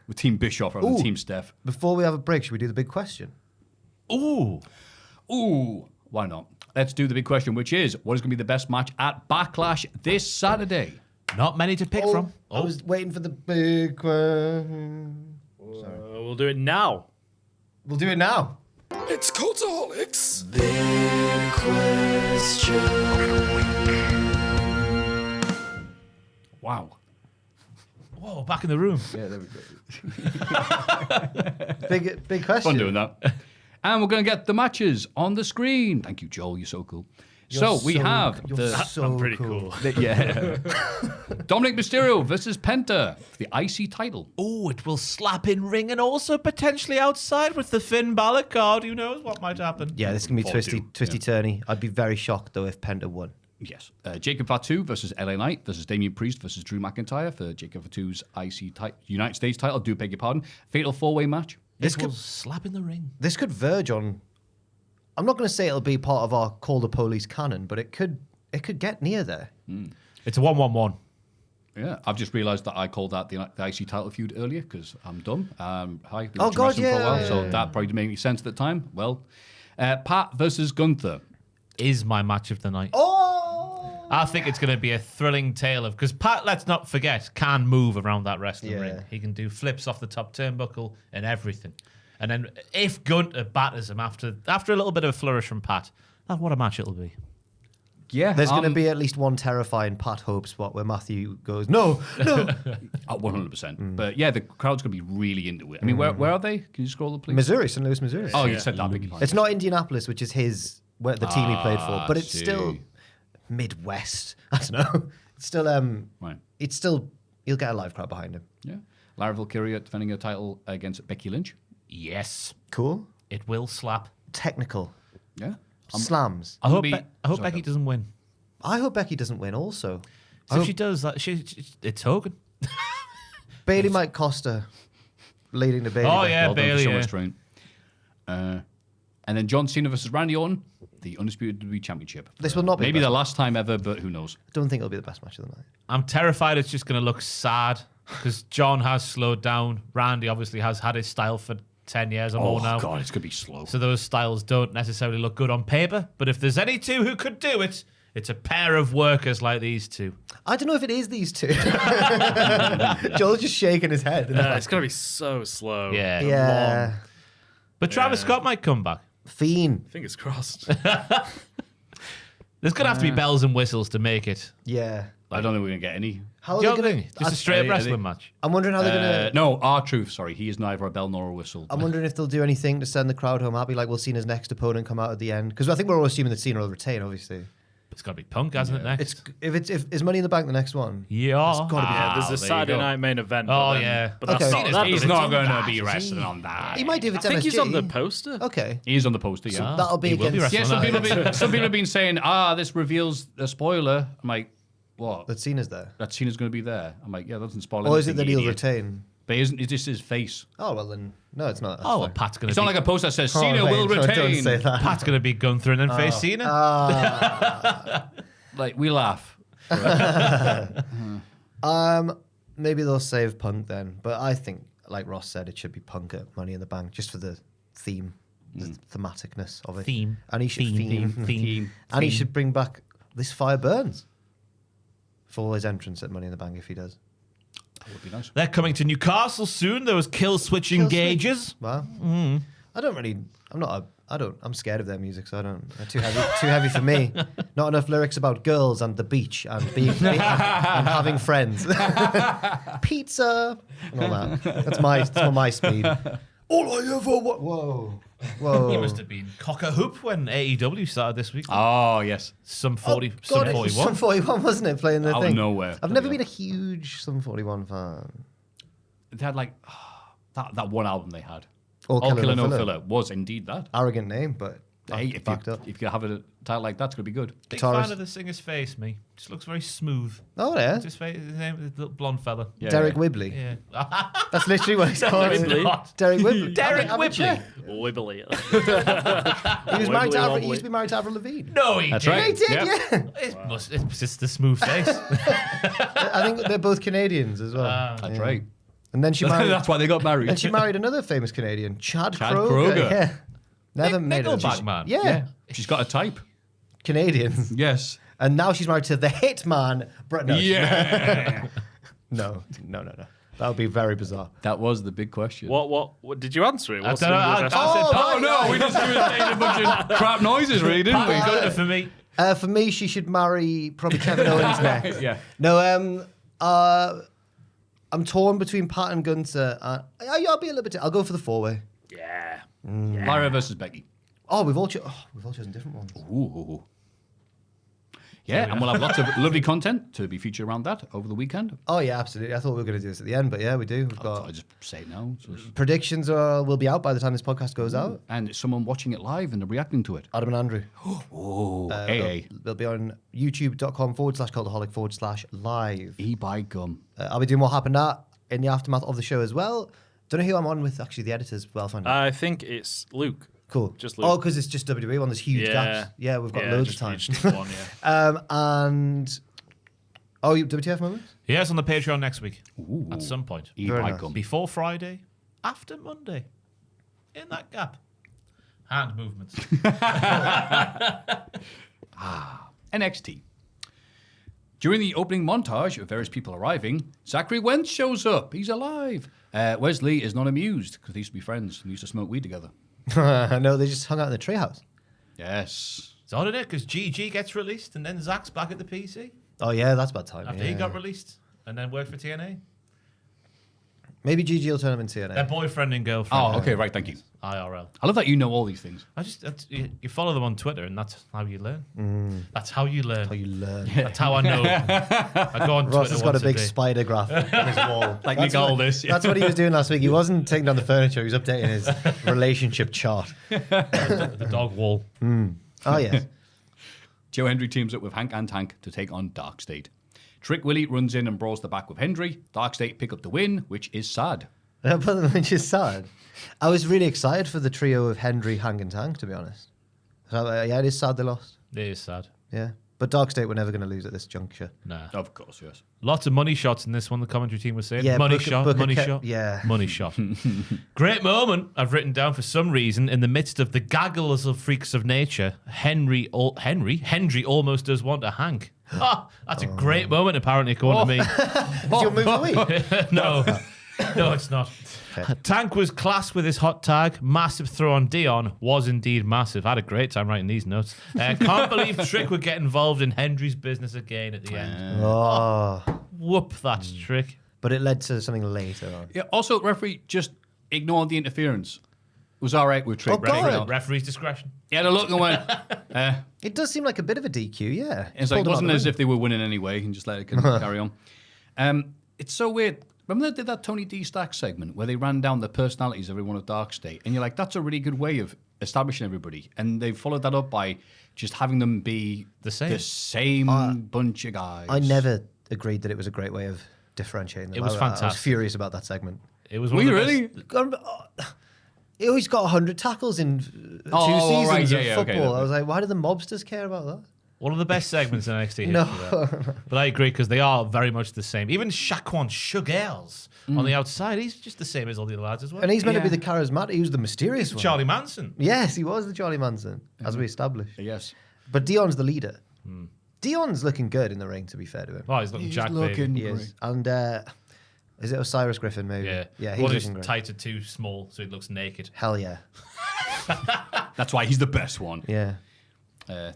D: With Team Bischoff rather than Team Steph.
C: Before we have a break, should we do the big question?
B: Ooh.
D: Why not? Let's do the big question, which is, what is going to be the best match at Backlash this Saturday?
B: Not many to pick from.
C: I was waiting for the big question.
A: We'll do it now.
C: We'll do it now.
G: It's Cultaholics.
D: Wow.
B: Whoa, back in the room.
D: Yeah, there we go.
C: Big question.
D: Fun doing that. And we're going to get the matches on the screen. Thank you, Joel. You're so cool. We have
A: I'm pretty cool.
D: Dominic Mysterio versus Penta for the IC title.
B: Oh, it will slap in ring and also potentially outside with the Finn Balor card. Who knows what might happen?
C: Yeah, this is going to be
D: Or do,
C: twisty-turny. I'd be very shocked, though, if Penta won.
D: Yes. Jacob Fatu versus LA Knight versus Damian Priest versus Drew McIntyre for Jacob Fatu's IC United States title. Do beg your pardon. Fatal 4-way match.
B: This will slap in the ring.
C: This could verge on. I'm not going to say it'll be part of our Call the Police canon, but it could get near there.
B: It's a 1-1-1.
D: Yeah, I've just realised that I called that the IC title feud earlier because I'm dumb. Hi, been
C: Oh,
D: watching
C: God,
D: wrestling for a while,
C: yeah.
D: so that probably didn't make any sense at the time. Well, Pat versus Gunther.
B: Is my match of the night.
C: Oh!
B: I think it's going to be a thrilling tale of... Because Pat, let's not forget, can move around that wrestling
C: Yeah.
B: ring. He can do flips off the top turnbuckle and everything. And then if Gunther batters him after a little bit of a flourish from Pat, what a match it'll be.
D: Yeah,
C: There's going to be at least one terrifying Pat Hope spot where Maffew goes, no.
D: 100%. But yeah, the crowd's going to be really into it. I mean, where are they? Can you scroll up, please?
C: Missouri, St. Louis, Missouri.
D: Oh, you said that. Big
C: It's not Indianapolis, which is the team he played for, but it's
D: see.
C: still Midwest. I don't know. It's still
D: Right.
C: It's still he'll get a live crowd behind him.
D: Yeah. Lara Valkyria defending her title against Becky Lynch.
B: Yes,
C: Cool.
B: it will slap.
C: Technical
D: Yeah.
C: slams.
B: I hope,
D: be-
B: I hope
D: sorry,
B: Becky
D: go.
B: doesn't win.
C: I hope Becky doesn't win. Also,
B: So if she does that, it's Hogan.
C: Bailey might cost her leading the Bailey.
B: Oh,
C: back.
B: yeah,
D: Well done for
B: Bailey,
D: so
B: yeah.
D: restraint. And then John Cena versus Randy Orton, the Undisputed WWE Championship.
C: This will not be
D: Maybe
C: the
D: the
C: best.
D: last time ever, but who knows?
C: I don't think it'll be the best match of the night.
B: I'm terrified it's just going to look sad because John has slowed down. Randy obviously has had his style for 10 years or more now.
D: God, it's going to be slow.
B: So those styles don't necessarily look good on paper. But if there's any two who could do it, it's a pair of workers like these two.
C: I don't know if it is these two. Joel's just shaking his head.
A: It's going to be so slow.
B: Yeah.
C: Yeah.
B: But Travis Scott might come back.
C: Fiend.
A: Fingers crossed.
B: There's going to have to be bells and whistles to make it.
C: Yeah.
D: I don't think we're going to get any.
C: How are
B: Do you
C: they
B: know what I mean?
C: gonna?
B: Just a straight
D: I-
B: wrestling match.
C: I'm wondering how they're gonna.
D: No, R-Truth, sorry. He is neither a bell nor a whistle.
C: I'm wondering if they'll do anything to send the crowd home happy, like we'll see his next opponent come out at the end. Because I think we're all assuming that Cena will retain, obviously.
B: It's got to be Punk, hasn't it, next?
C: If is Money in the Bank the next one?
B: Yeah.
C: gotta be-
A: Yeah, there's
B: there
A: a
B: you
A: Saturday
B: go.
A: night main event.
B: Oh,
A: but then-
B: yeah.
A: But that's
B: Okay.
A: not, that
D: He's
A: doesn't-
D: not going to
B: that,
D: be
B: is
D: wrestling
B: he?
D: on that.
C: He might do if it's
A: I think
C: MSG.
A: he's on the poster.
C: Okay.
D: He is on the poster, yeah.
B: Ah,
C: That'll be
B: he will be
C: against.
B: wrestling
D: Yeah,
B: that.
D: some people have been saying, this reveals a spoiler. I'm like, what?
C: That Cena's there.
D: That Cena's going to be there. I'm like, yeah, that doesn't spoil
C: Or is it
D: anything,
C: that
D: you
C: he'll
D: idiot.
C: retain?
D: But is this his face?
C: Oh, well then. No, it's not. That's
B: Oh, well,
C: fine.
B: Pat's going
D: It's
B: to
D: not
B: be...
D: like a post that says
C: Oh,
D: Cena
C: wait,
D: will
C: no,
D: retain.
C: Don't say that.
B: Pat's going to be Gunther and then face Cena.
D: Like, we laugh.
C: Maybe they'll save Punk then. But I think, like Ross said, it should be Punk at Money in the Bank just for the theme, the thematicness of it.
B: Theme.
C: And he should
B: Theme.
C: And he should bring back This Fire Burns for his entrance at Money in the Bank if he does.
D: That would be nice.
B: They're coming to Newcastle soon. Those kill switch
C: Kill switch.
B: engages.
C: Well, I don't really. I'm scared of their music, so I don't. They're too heavy for me. Not enough lyrics about girls and the beach and and having friends. Pizza and all that. That's my speed. All I ever want. Whoa.
B: He must have been cock-a-hoop when AEW started this week.
D: Oh, yes.
B: Some 40,
C: Oh, God,
B: some
C: it was
B: 41.
C: Some 41, wasn't it? Playing the
D: Out of
C: thing.
D: nowhere.
C: I've never
D: Yeah.
C: been a huge Sum 41 fan.
D: They had like that one album they had.
C: All
D: All
C: Killer,
D: Killer
C: No
D: No
C: Filler.
D: Filler was indeed that.
C: Arrogant name, but
D: Hey, if
C: backed
D: you
C: up.
D: if you have it title like that's going to be good.
B: Big
C: Guitarist.
B: fan of the singer's face, me. Just looks very smooth.
C: Oh, yeah.
B: What's his face? His name is the little blonde fella.
D: Yeah.
C: Derek Whibley.
B: Yeah.
C: That's literally what he's called.
A: Whibley.
C: Derek Whibley.
B: Derek
C: Have a
B: Whibley.
C: check.
A: Wibbly.
C: He was married to
A: Wibbly
C: He used to be married to Avril Lavigne.
B: No, he
D: That's
B: didn't.
D: right.
C: He did,
D: Yep.
C: yeah.
B: It's just the smooth face.
C: I think they're both Canadians as well.
D: That's right.
C: And then she married.
D: That's why they got married.
C: And she married another famous Canadian, Chad Kroger.
D: Kroger.
C: Yeah. Never made it.
B: Nickelback man.
C: Yeah.
D: She's got a type.
C: Canadians.
D: Yes.
C: And now she's married to the hitman, Brett. No.
D: Yeah.
C: No. That would be very bizarre.
D: That was the big question.
A: What did you answer it? What's
B: don't know,
A: the best-
D: Oh, no, we just made a bunch of crap noises, really, didn't we?
B: Good for me.
C: For me, she should marry probably Kevin Owens next.
D: Yeah.
C: No, I'm torn between Pat and Gunther. I'll be a little bit. I'll go for the 4-way.
A: Yeah.
D: Lyra versus Becky.
C: Oh, we've all chosen different ones.
D: Ooh. Yeah, and we'll have lots of lovely content to be featured around that over the weekend.
C: Oh yeah, absolutely. I thought we were going to do this at the end, but yeah, we do. We've got
D: I just say it now. So
C: predictions will be out by the time this podcast goes out.
D: and it's someone watching it live and they're reacting to it.
C: Adam and Andrew.
D: Oh, AA.
C: They'll be on youtube.com/cultaholic/live.
D: E-by gum.
C: I'll be doing what happened in the aftermath of the show as well. Don't know who I'm on with, actually, the editors, but I'll find out.
A: I think it's Luke.
C: Cool.
A: just Luke.
C: Oh, because it's just WWE one. There's huge gaps. Yeah, we've got loads of time.
A: Just one, yeah.
C: And WTF moments?
B: Yes, on the Patreon next week.
D: Ooh.
B: At some point.
D: E-by
C: nice.
D: gum.
B: Before Friday, after Monday. In that gap. Hand movements.
D: NXT. During the opening montage of various people arriving, Zachary Wentz shows up. He's alive. Wesley is not amused because they used to be friends and used to smoke weed together.
C: No, they just hung out in the treehouse.
D: Yes.
B: It's odd, isn't it? Because GG gets released and then Zach's back at the PC
C: Oh, yeah, that's bad time.
B: after he got released and then worked for TNA.
C: Maybe GG will turn him into TNA.
B: Their boyfriend and girlfriend.
D: Oh, okay, right, thank you.
B: IRL.
D: I love that you know all these things.
B: You follow them on Twitter and that's how you learn. That's how you learn.
C: How you learn.
B: That's how I know. I go on
C: Ross
B: Twitter
C: has got a
B: once
C: big
B: day.
C: spider graph on his wall.
D: Like
C: That's
D: Nick
C: what-
D: Aldis.
C: That's what he was doing last week. He wasn't taking down the furniture. He was updating his relationship chart.
B: The dog wall.
C: Oh, yes.
D: Joe Hendry teams up with Hank and Tank to take on Dark State. Trick Willie runs in and brawls the back with Hendry. Dark State pick up the win, which is sad.
C: Which is sad. I was really excited for the trio of Hendry, Hank, and Tank, to be honest. So, yeah, it is sad they lost.
B: It is sad.
C: Yeah. But Dark State were never going to lose at this juncture.
B: Nah.
D: Of course, yes.
B: Lots of money shots in this one, the commentary team was saying.
C: Yeah,
B: money
C: Booker-
B: shot,
C: Booker
B: money
C: kept-
B: shot.
C: yeah.
B: Money shot. Great moment I've written down for some reason in the midst of the gaggles of freaks of nature. Hendry almost does want a Hank. That's a great moment, apparently, according to me.
C: Did you move the week?
B: No, it's not. Tank was class with his hot tag. Massive throw on Dion was indeed massive. I had a great time writing these notes. Can't believe Trick would get involved in Hendry's business again at the end.
C: Oh.
B: Whoop, that's Trick.
C: But it led to something later on.
D: Yeah, also, referee just ignored the interference. It was all right with Trick.
C: Oh, God.
B: Referee's discretion.
D: He had a look and went,
C: It does seem like a bit of a DQ, yeah.
D: It's like,
C: Pulled
D: it
C: him
D: wasn't
C: out
D: as
C: the
D: if they were winning anyway and just let it carry on. It's so weird. Remember they did that Tony D Stack segment where they ran down the personalities of everyone of Dark State, and you're like, that's a really good way of establishing everybody. And they followed that up by just having them be
B: The same.
D: Bunch of guys.
C: I never agreed that it was a great way of differentiating them.
B: It was
C: I was
B: fantastic.
C: furious about that segment.
B: It was
D: Were
B: one
D: you
B: of the
D: really?
B: best-
C: He always got 100 tackles in 2
D: Oh,
C: seasons
D: right,
C: of
D: yeah, okay,
C: football.
D: that
C: I was like, why do the mobsters care about that?
B: One of the best segments in NXT history.
C: No.
B: that. But I agree because they are very much the same. Even Shaquan Sugars on the outside, he's just the same as all the other lads as well.
C: And he's meant to be
D: Yeah.
C: the charismatic. He was the mysterious one.
B: Charlie Manson.
C: Yes, he was the Charlie Manson, as we established.
D: Yes.
C: But Dion's the leader. Dion's looking good in the ring, to be fair to him.
B: Oh, he's looking
D: He's
B: jacked,
D: looking
C: He
B: baby.
C: is. And is it Osiris Griffin, maybe?
B: Yeah.
C: Yeah,
B: Well,
C: he's
B: his
C: looking great.
B: tights are too small, so he looks naked.
C: Hell yeah.
D: That's why he's the best one.
C: Yeah.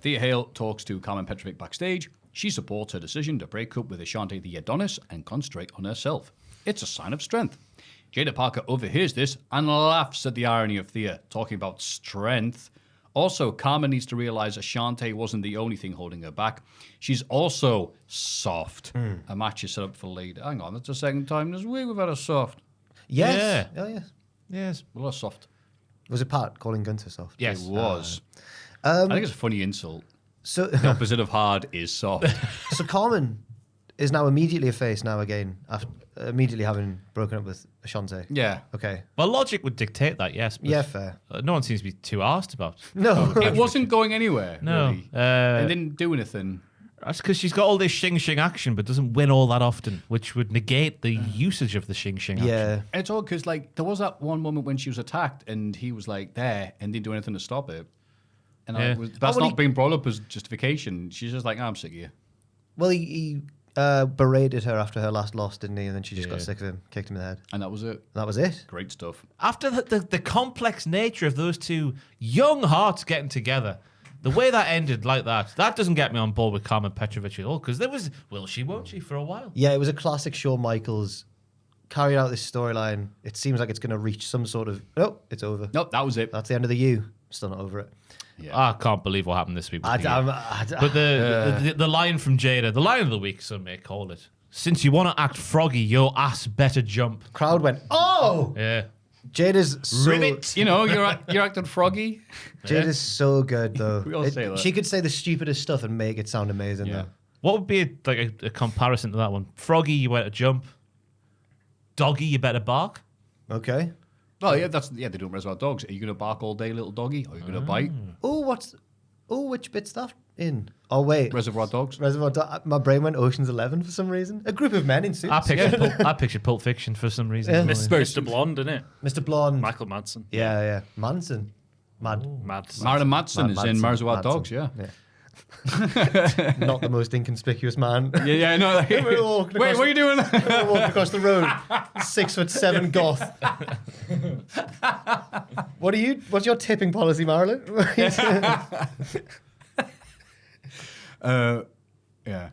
D: Thea Hale talks to Carmen Petrovic backstage. She supports her decision to break up with Ashante the Adonis and concentrate on herself. It's a sign of strength. Jada Parker overhears this and laughs at the irony of Thea talking about strength. Also, Carmen needs to realize Ashante wasn't the only thing holding her back. She's also soft. A match is set up for later. Hang on, that's the second time this week we've had a soft.
C: Yes. Oh, yes.
B: Yes.
D: Well, a soft.
C: Was it Pat calling Gunter soft?
B: Yes.
D: It was. I think it's a funny insult.
C: So,
D: The opposite of hard is soft.
C: so Carmen is now immediately a face now again, after immediately having broken up with Ashante.
D: Yeah.
C: Okay.
B: Well, logic would dictate that, yes. But
C: Yeah, fair.
B: no one seems to be too arsed about it.
C: No.
D: It wasn't going anywhere.
B: No.
D: Really. It didn't do anything.
B: That's because she's got all this shing-shing action, but doesn't win all that often, which would negate the usage of the shing-shing action.
C: Yeah.
D: And it's all because, like, there was that one moment when she was attacked and he was, like, there and didn't do anything to stop it. And
B: Yeah.
D: that's
C: well,
D: not being brought up as justification. She's just like, I'm sick of you.
C: Well, he berated her after her last loss, didn't he? And then she just got
B: Yeah.
C: sick of him, kicked him in the head.
D: And that was it.
C: That was it.
D: Great stuff.
B: After the complex nature of those two young hearts getting together, the way that ended like that doesn't get me on board with Carmen Petrovic at all, because there was will she, won't she, for a while.
C: Yeah, it was a classic Shawn Michaels carried out this storyline. It seems like it's going to reach some sort of... Nope, it's over.
D: Nope, that was it.
C: That's the end of the U. Still not over it.
B: I can't believe what happened this week. With
C: But
B: But the line from Jada, the line of the week, some may call it. Since you want to act froggy, your ass better jump.
C: crowd went, oh!
B: Yeah.
C: Jada's so...
B: Ribbit.
D: You know, you're acting froggy.
C: Jada's so good, though.
D: We all say that.
C: She could say the stupidest stuff and make it sound amazing, though.
B: What would be a comparison to that one? Froggy, you better jump. Doggy, you better bark.
C: Okay.
D: Well, yeah, they do it with Reservoir Dogs. Are you going to bark all day, little doggy? Or are you going to bite?
C: Which bit's that in? Oh, wait.
D: Reservoir Dogs.
C: My brain went Ocean's 11 for some reason. A group of men in suits.
B: I pictured Pulp Fiction for some reason.
C: Yeah.
A: Mr. Blonde, isn't it?
C: Mr. Blonde.
A: Michael Madsen.
C: Yeah. Manson. Mad.
D: Marilyn Manson is in
C: Madsen.
D: Reservoir
C: Madsen.
D: Dogs, yeah.
C: Not the most inconspicuous man.
D: Yeah, I know.
C: We're walking
D: Wait,
C: across-
D: what are you doing?
C: We're walking across the road. 6'7" goth. What's your tipping policy, Marilyn?
D: Yeah.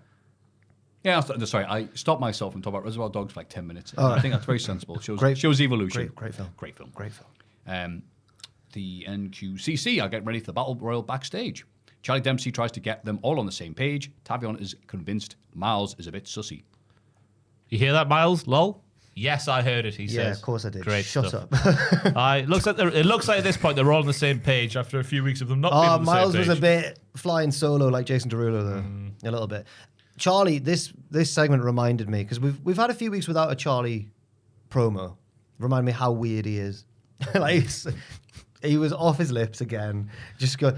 D: Yeah, sorry, I stopped myself from talking about Reservoir Dogs for like 10 minutes.
C: Oh.
D: I think that's very sensible. Shows
C: Great-
D: evolution.
C: Great film.
D: Great film.
C: Great film.
D: The NQCC are getting ready for the Battle Royal backstage. Charlie Dempsey tries to get them all on the same page. Tavion is convinced Miles is a bit sussy.
B: You hear that, Miles? Lol? Yes, I heard it, he
C: Yeah,
B: says.
C: of course I did.
B: Great
C: Shut
B: stuff.
C: up.
B: It looks like at this point they're all on the same page after a few weeks of them not being on the
C: Miles
B: same
C: was
B: page.
C: a bit flying solo like Jason Derulo, though. A little bit. Charlie, this segment reminded me, because we've had a few weeks without a Charlie promo. Remind me how weird he is. Like, he was off his lips again. Just go,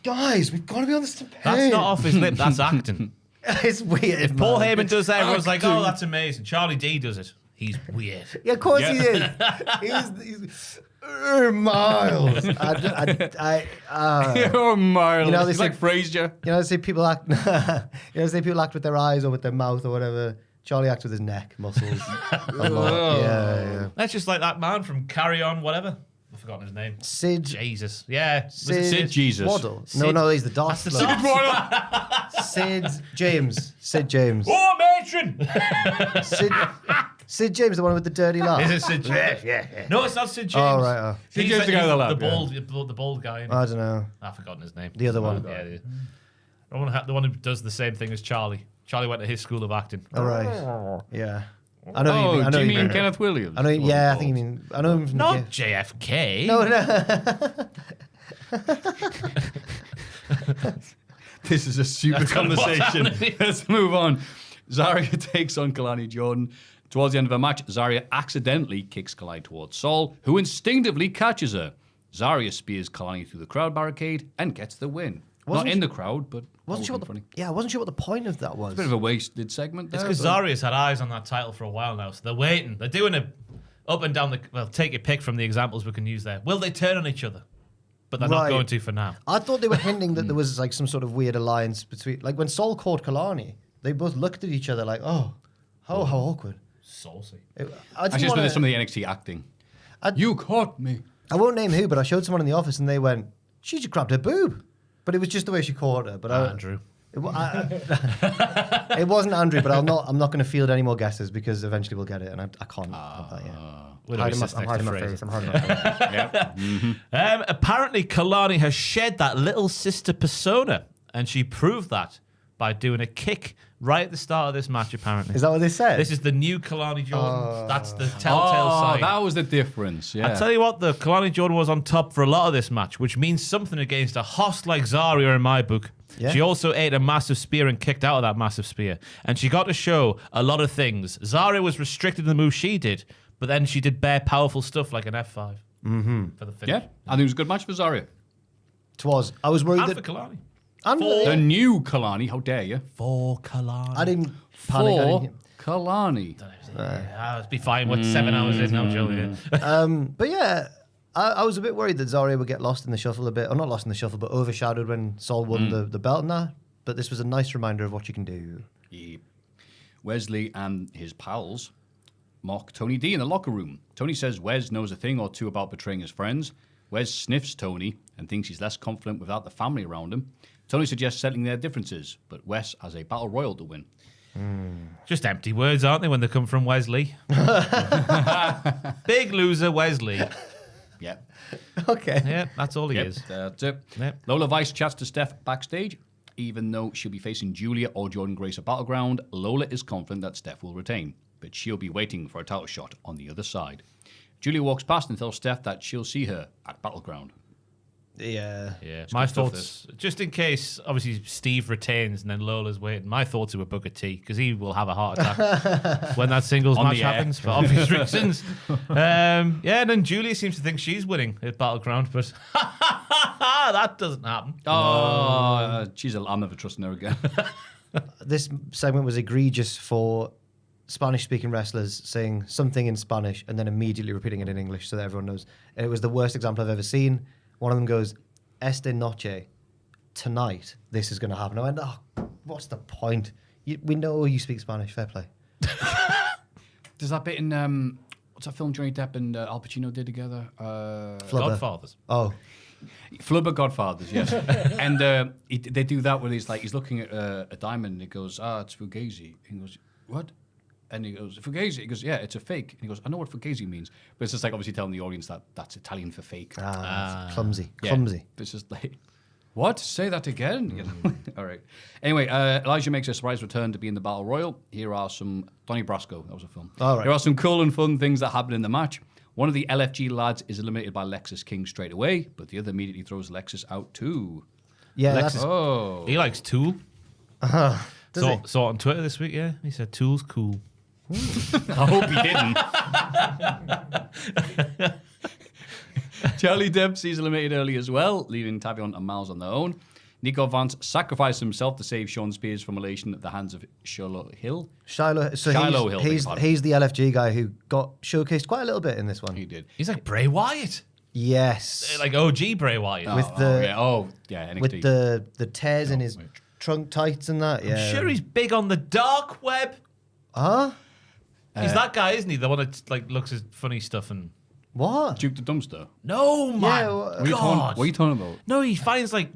C: guys, we've got to be on the same page.
B: That's not off his lip, that's acting.
C: It's weird.
B: If Paul
C: man.
B: Heyman does that, everyone's like, oh, that's amazing. Charlie D does it. He's weird.
C: Yeah, of course he is. He's Miles.
D: Oh, Miles.
C: You know, they
D: He's
C: say-
D: like Frasier.
C: You know, they say people act. Say people act with their eyes or with their mouth or whatever. Charlie acts with his neck muscles. A lot. Yeah.
B: That's just like that man from Carry On, whatever. I've forgotten his name.
C: Sid.
B: Jesus. Yeah. Was
C: Sid,
B: it Sid?
D: Jesus.
C: Waddle.
B: Sid-
C: No, he's the Darth.
B: That's the
C: bloke. Sid James. Sid James.
B: Oh, matron!
C: Sid James, the one with the dirty laugh.
B: Is it Sid James?
C: Yeah.
B: No, it's not Sid James.
C: Oh, right. Oh.
D: Sid
B: He's
D: James the guy with the laugh,
B: the bald guy.
C: I don't know.
B: I've forgotten his name.
C: The other one.
B: Yeah, the one who does the same thing as Charlie. Charlie went to his school of acting.
C: All right. Yeah. I know.
D: Oh,
C: I know
D: do you
C: you
D: mean Kenneth Williams?
C: I know. Yeah, I think you mean. I know him from.
B: Not JFK.
C: No.
D: This is a stupid
B: That's not what's
D: conversation.
B: happening.
D: Let's move on. Zarya takes on Kalani Jordan. Towards the end of the match, Zarya accidentally kicks Kalani towards Sol, who instinctively catches her. Zarya spears Kalani through the crowd barricade and gets the win.
C: Wasn't
D: Not in
C: she-
D: the crowd, but
C: Wasn't sure
D: that
C: what
D: funny.
C: I wasn't sure what the point of that was.
D: A bit of a wasted segment there.
B: It's because
D: but-
B: Zarya's had eyes on that title for a while now, so they're waiting. They're doing a up and down the. Well, take your pick from the examples we can use there. Will they turn on each other? But they're not
C: Right.
B: going to for now.
C: I thought they were hinting that there was like some sort of weird alliance between, like when Sol caught Kalani, they both looked at each other like, oh, how awkward.
B: Saucy.
C: I
D: I just with some of the NXT acting. You caught me.
C: I won't name who, but I showed someone in the office and they went, she just grabbed her boob. But it was just the way she caught her. But
B: Andrew.
C: It wasn't Andrew, but I'm not going to field any more guesses because eventually we'll get it, and I can't.
B: We'll do
C: I'm
B: this
C: hiding
B: next
C: my
B: to
C: face.
B: Fraser.
C: I'm hiding my face.
B: Apparently, Kalani has shed that little sister persona, and she proved that by doing a kick right at the start of this match, apparently.
C: Is that what they said?
B: This is the new Kalani Jordan. That's the telltale sign.
D: That was the difference. Yeah.
B: I tell you what, the Kalani Jordan was on top for a lot of this match, which means something against a host like Zarya in my book.
C: Yeah.
B: She also ate a massive spear and kicked out of that massive spear. And she got to show a lot of things. Zarya was restricted to the move she did, but then she did bare powerful stuff like an F5 for the finish.
D: Yeah, I think it was a good match for Zarya.
C: It was. I was worried
B: And
C: that...
B: for Kalani.
C: And
D: The new Kalani, how dare you?
B: For Kalani.
C: I didn't panic. I
D: For
C: didn't-
D: Kalani.
B: I'll be fine. What, 7 hours in now, Joe? Yeah.
C: But yeah, I was a bit worried that Zarya would get lost in the shuffle a bit. Or not lost in the shuffle, but overshadowed when Sol won the belt and that. But this was a nice reminder of what you can do.
D: Yeah. Wesley and his pals mock Tony D in the locker room. Tony says Wes knows a thing or two about betraying his friends. Wes sniffs Tony and thinks he's less confident without the family around him. Tony suggests settling their differences, but Wes has a battle royal to win.
B: Just empty words, aren't they, when they come from Wesley? Big loser, Wesley.
D: Yeah,
C: Okay.
B: Yeah, that's all he is.
D: that's it.
B: Yep.
D: Lola Vice chats to Steph backstage. Even though she'll be facing Julia or Jordan Grace at Battleground, Lola is confident that Steph will retain, but she'll be waiting for a title shot on the other side. Julia walks past and tells Steph that she'll see her at Battleground.
C: Yeah.
B: Yeah, my
D: good stuff,
B: thoughts, just in case, obviously, Steve retains and then Lola's waiting, my thoughts are with Booker T, because he will have a heart attack when that singles
D: On
B: match
D: the air.
B: happens, for obvious reasons. Yeah, and then Julia seems to think she's winning at Battleground, but that doesn't happen.
D: Oh, I'm never trusting her again.
C: This segment was egregious for Spanish-speaking wrestlers saying something in Spanish and then immediately repeating it in English so that everyone knows. And it was the worst example I've ever seen. One of them goes, "Esta noche, tonight, this is going to happen." I went, "Oh, what's the point? We know you speak Spanish. Fair play."
D: There's that bit in what's that film Johnny Depp and Al Pacino did together?
C: Flubber.
B: Godfathers.
C: Oh,
D: Flubber Godfathers, yes. And they do that where he's looking at a diamond and he goes, it's Fugazi. And he goes, what? And he goes, Fugazi. He goes, yeah, it's a fake. And he goes, I know what Fugazi means. But it's just like obviously telling the audience that that's Italian for fake.
C: it's clumsy.
D: Yeah.
C: Clumsy.
D: It's just like, what? Say that again? You know? All right. Anyway, Elijah makes a surprise return to be in the Battle Royal. Here are some... Donnie Brasco, that was a film.
C: All right.
D: Here are some cool and fun things that happen in the match. One of the LFG lads is eliminated by Lexus King straight away, but the other immediately throws Lexus out too.
C: Yeah,
B: Alexis-
C: that's...
D: Oh.
B: He likes Tool.
C: Does he?
B: Saw it on Twitter this week, yeah. He said Tool's cool.
D: I hope he didn't. Charlie Dempsey's eliminated early as well, leaving Tavion and Miles on their own. Nico Vance sacrificed himself to save Sean Spears from elation at the hands of Shiloh Hill.
C: Shiloh. So
D: Shiloh Hill, beg your pardon.
C: he's the LFG guy who got showcased quite a little bit in this one.
D: He did.
B: He's like Bray Wyatt.
C: Yes.
B: Like OG Bray Wyatt.
C: With the
D: NXT.
C: with the tears in his trunk tights and that. Yeah.
B: I'm sure he's big on the dark web.
C: Huh?
B: He's that guy, isn't he? The one that like looks at funny stuff and...
C: What?
D: Duke the Dumpster.
B: No, my
C: Yeah,
B: God.
D: What are you talking about?
B: No, he finds like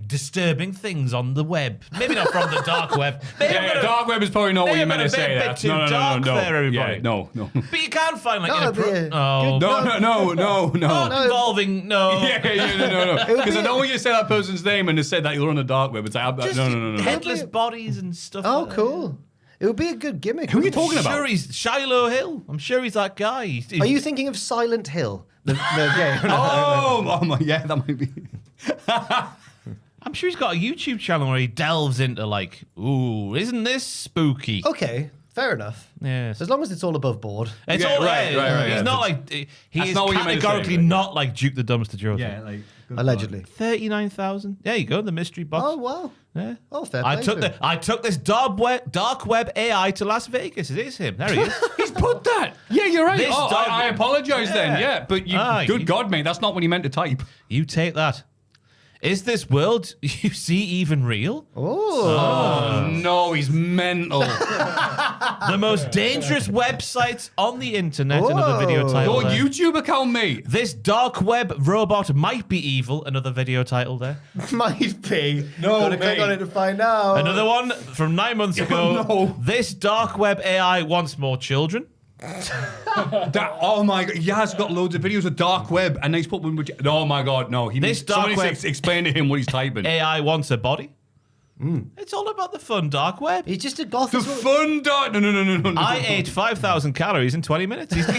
B: disturbing things on the web. Maybe not from the dark web. Maybe I'm gonna-
D: dark web is probably not what
B: maybe
D: you
B: I'm
D: meant to
B: gonna
D: say.
B: be a bit
D: That.
B: too
D: No,
B: dark there, everybody.
D: Yeah, no.
B: But you can find like
C: No, it'd be a
B: oh,
C: good-
D: No.
B: not involving no.
D: No. Because I know when you say that person's name and they said that you're on the dark web, it's like,
B: Just
D: no.
B: headless bodies and stuff.
C: Oh,
B: like that.
C: cool. It would be a good gimmick.
D: Who are you
C: wouldn't it?
D: talking about?
B: Sure, he's Shiloh Hill. I'm sure he's that guy. He's-
C: Are you thinking of Silent Hill? The game?
D: Oh my, yeah, that might be.
B: I'm sure he's got a YouTube channel where he delves into like, ooh, isn't this spooky?
C: Okay, fair enough.
B: Yes.
C: As long as it's all above board.
B: It's
D: Yeah,
B: all
D: right.
B: He's
D: Yeah.
B: not like he
D: That's
B: is
D: not what you meant to say,
B: categorically
D: right?
B: not like Duke the Dumpster Joe.
D: like
C: Allegedly.
B: 39,000. There you go, the mystery box.
C: Oh, wow.
B: Yeah.
C: Oh, fair
B: I
C: play
B: took
C: to him.
B: I took this dark web AI to Las Vegas. It is him. There he is.
D: He's put that. Yeah, you're right.
B: This
D: Oh,
B: dog-
D: I apologize then. Yeah, but you, good God, mate, that's not what he meant to type.
B: You take that. Is this world you see even real?
C: Oh.
D: No, he's mental.
B: The most dangerous websites on the internet. Another video
C: Whoa.
B: title.
D: Your
B: there.
D: YouTube account, mate.
B: This dark web robot might be evil. Another video title there.
C: Might be.
D: No,
C: Gotta click
D: mate.
C: on it to find out.
B: Another one from 9 months ago.
D: no.
B: This dark web AI wants more children.
D: Oh my God, he has got loads of videos of dark web, and he's put one. Oh my God, no. He
B: This
D: needs
B: dark
D: somebody
B: web-
D: to explain to him what he's typing.
B: AI wants a body. It's all about the fun dark web.
C: He's just a goth.
D: The
C: as well.
D: fun dark. No.
B: I ate 5,000 calories in 20 minutes. He does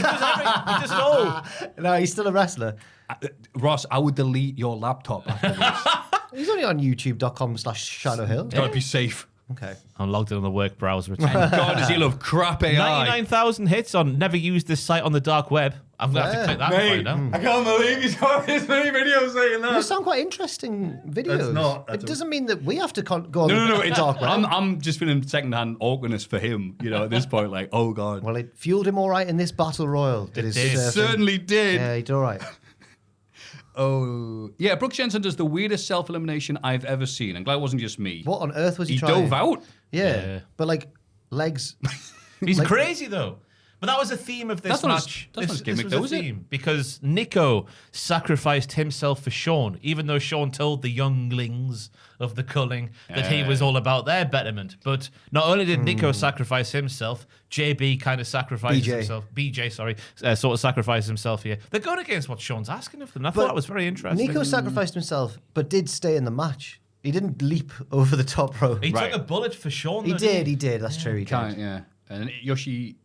B: just all.
C: No, he's still a wrestler.
D: Ross, I would delete your laptop after this.
C: He's only on youtube.com/Shadowhill.
D: Gotta be safe.
C: Okay.
B: I'm logged in on the work browser.
D: God, does he love crap AI?
B: 99,000 hits on never used this site on the dark web. I'm going to have to click that and find out.
D: I can't believe he's got this many videos saying that.
C: Those sound quite interesting videos.
D: not.
C: It doesn't mean that we have to go on
D: No.
C: the dark web.
D: I'm just feeling secondhand awkwardness for him. At this point, like, oh God.
C: Well, it fueled him all right in this battle royal.
B: It did.
D: It certainly did.
C: Yeah, he did all right.
D: Oh, yeah. Brooks Jensen does the weirdest self-elimination I've ever seen. I'm glad it wasn't just me.
C: What on earth was he
D: He
C: trying?
D: dove out.
C: Yeah, but like legs.
B: He's
C: Like-
B: crazy though. But that was the theme of this
D: That's not his-
B: match.
D: that's not his
B: This
D: gimmick
B: was
D: though,
B: the
D: is it?
B: theme because Nico sacrificed himself for Sean, even though Sean told the younglings of the culling that he was all about their betterment. But not only did Nico sacrifice himself, JB kind of sacrificed himself. BJ, sorry, sort of sacrificed himself here. They're going against what Sean's asking of them. I thought that was very interesting.
C: Nico sacrificed himself, but did stay in the match. He didn't leap over the top rope.
B: He
D: Right.
B: took a bullet for Sean.
C: He
B: though,
C: did.
B: didn't
C: He did. That's true. He
D: Can't,
C: did.
D: yeah. And Yoshiki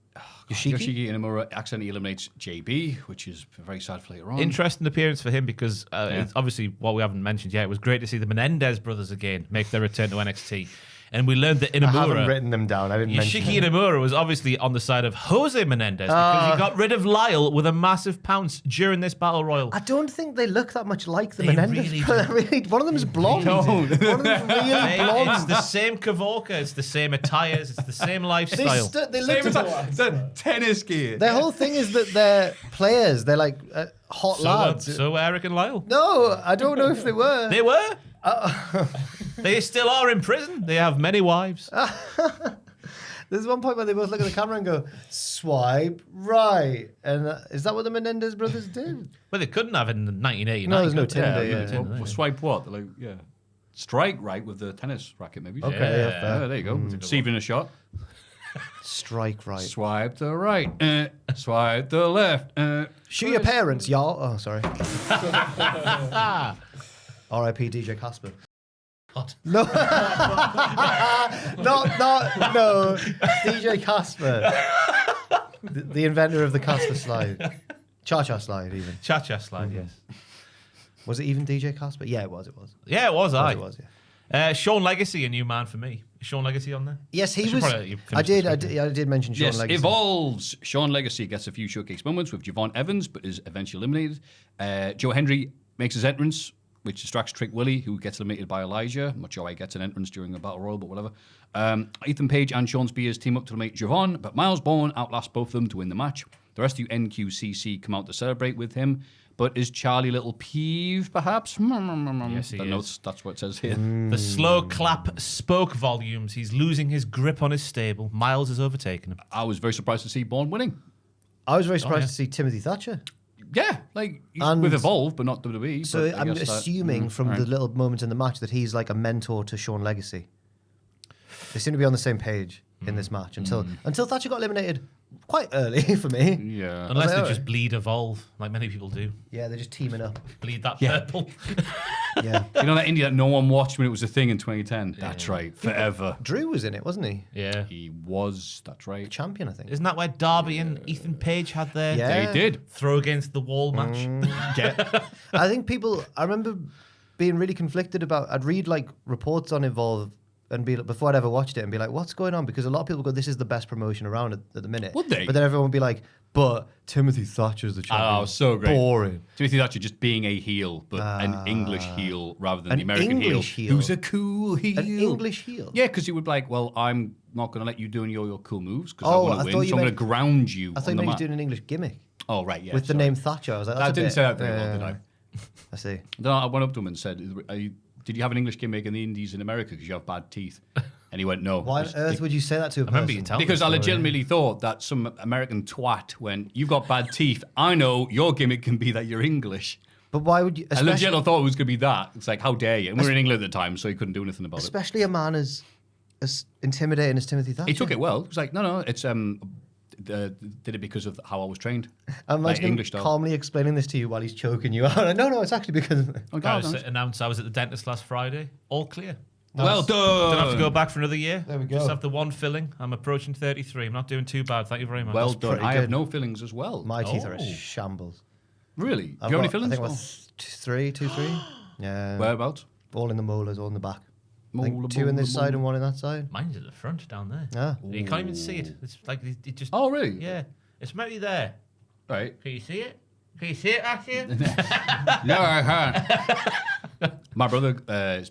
D: Inamura accidentally eliminates JB, which is very sad for later on.
B: Interesting appearance for him because it's obviously what we haven't mentioned yet. It was great to see the Menendez brothers again make their return to NXT. And we learned that
C: I haven't
B: Inamura,
C: written them down. I didn't mention
B: Yoshiki
C: them.
B: Inamura was obviously on the side of Jose Menendez because he got rid of Lyle with a massive pounce during this battle royal.
C: I don't think they look that much like the
B: They
C: Menendez.
B: really
C: Really, one of them is blonde. One of them's really
B: Hey, it's
C: blonde.
B: the same Kavorka, it's the same attires, it's the same
C: They,
B: lifestyle.
C: they look
D: the tennis gear.
C: Their whole thing is that they're players. They're like hot lads.
B: So Eric and Lyle.
C: No, I don't know if they were.
B: They were. They still are in prison. They have many wives.
C: There's one point where they both look at the camera and go, swipe right. And is that what the Menendez brothers did?
B: Well, they couldn't have in 1989.
C: No, there's no
B: could they?
C: Tinder,
D: Yeah,
C: yeah.
D: well, swipe what? Like, yeah. Strike right with the tennis racket, maybe.
C: Okay, yeah,
D: Yeah,
C: fair.
D: there you go. Receiving a shot.
C: Strike right.
D: Swipe the right. Swipe the left.
C: Shoot your parents, y'all. Oh, sorry. R.I.P. DJ Casper.
B: What?
C: No. no. DJ Casper. The inventor of the Casper slide. Cha-cha slide, even.
B: Cha-cha slide, yes.
C: Was it even DJ Casper? Yeah, it was.
B: Yeah, it was I.
C: It was, yeah.
B: Sean Legacy, a new man for me. Is Sean Legacy on there?
C: Yes, he
B: should
C: was.
B: probably
C: I
B: finish
C: did.
B: this
C: I did mention Sean
D: Yes,
C: Legacy.
D: evolves. Sean Legacy gets a few showcase moments with Javon Evans, but is eventually eliminated. Joe Hendry makes his entrance, which distracts Trick Willie, who gets eliminated by Elijah. I'm not sure why he gets an entrance during a battle royal, but whatever. Ethan Page and Sean Spears team up to eliminate Javon, but Miles Bourne outlasts both of them to win the match. The rest of you NQCC come out to celebrate with him. But is Charlie a little peeved, perhaps?
B: Yes, he
D: The
B: is.
D: notes, that's what it says here.
B: The slow clap spoke volumes. He's losing his grip on his stable. Miles has overtaken him.
D: I was very surprised to see Bourne winning.
C: I was very surprised
B: yeah.
C: to see Timothy Thatcher.
D: Yeah, like he's
C: And-
D: with Evolve, but not WWE.
C: So
D: but I
C: I'm
D: guess that-
C: assuming from
D: all
C: the
D: right.
C: little moments in the match that he's like a mentor to Sean Legacy. They seem to be on the same page in this match until Thatcher got eliminated quite early for me.
D: Yeah.
B: Unless
C: like,
B: they
C: oh.
B: just bleed evolve, like many people do.
C: Yeah, they're just teaming up.
B: Bleed that purple.
C: Yeah.
D: You know that indie that no one watched when it was a thing in 2010? That's right. Forever.
C: Drew was in it, wasn't he?
B: Yeah.
D: He was. That's right.
C: Champion, I think.
B: Isn't that where Darby and Ethan Page had their
C: Yeah.
D: They did.
B: throw against the wall match?
C: I think people. I remember being really conflicted about. I'd read like reports on Evolve and be like, before I'd ever watched it and be like, "What's going on?" Because a lot of people go, "This is the best promotion around at the minute."
D: Would they?
C: But then everyone would be like, "But Timothy Thatcher's the champion."
D: Oh, so great.
C: Boring.
D: Timothy Thatcher just being a heel, but an English heel rather than
C: An
D: the American
C: English heel?
D: Who's a cool heel.
C: An English heel.
D: Yeah, because he would be like, well, I'm not going to let you do your cool moves because
C: Oh,
D: I
C: I
D: want to
C: thought
D: win,
C: you
D: so I'm going
C: meant-
D: to ground you
C: I thought
D: on
C: you
D: the
C: meant he was
D: mat.
C: doing an English gimmick
D: Oh, right, yeah.
C: with the
D: sorry.
C: name Thatcher. I was like,
D: I
C: That's a
D: didn't
C: bit-
D: say that very well,
C: yeah.
D: did I?
C: I see.
D: Then I went up to him and said, did you have an English gimmick in the Indies in America because you have bad teeth? And he went, no.
C: Why on earth would you say that to a person?
B: remember you telling me.
D: Because I
B: story,
D: legitimately thought that some American twat went, you've got bad teeth. I know your gimmick can be that you're English.
C: But why would you?
D: I
C: Especially,
D: legitimately thought it was going to be that. It's like, how dare you? And we were in England at the time, so he couldn't do anything about it.
C: especially a man as intimidating as Timothy Thatcher.
D: He took it well. He was like, no, it's did it because of how I was trained.
C: I'm
D: Like
C: imagining him
D: English style.
C: calmly explaining this to you while he's choking you out. No, it's actually because.
D: Oh,
B: I
D: God,
B: was
D: no.
B: announced I was at the dentist last Friday. All clear.
D: Well
B: Don't have to
D: done.
B: go back for another year.
C: There we go.
B: Just have the one filling. I'm approaching 33. I'm not doing too bad. Thank you very much.
D: Well
C: That's
D: done.
C: pretty
D: I have
C: good.
D: no fillings as well.
C: My teeth are a
B: Oh.
C: shambles.
D: Really? Do
C: I've
D: you have any
C: got-
D: fillings?
C: I think it was 3. Yeah.
D: Whereabouts?
C: All in the molars, all in the back. I think
D: Molar,
C: 2 in this
D: molar,
C: side and 1 in that side.
B: Mine's at the front down there.
C: Yeah.
B: You can't even see it. It's like it just.
D: Oh, really?
B: Yeah. It's maybe there.
D: Right.
B: Can you see it? Can you see it, Matthew?
D: No, I can't. My brother got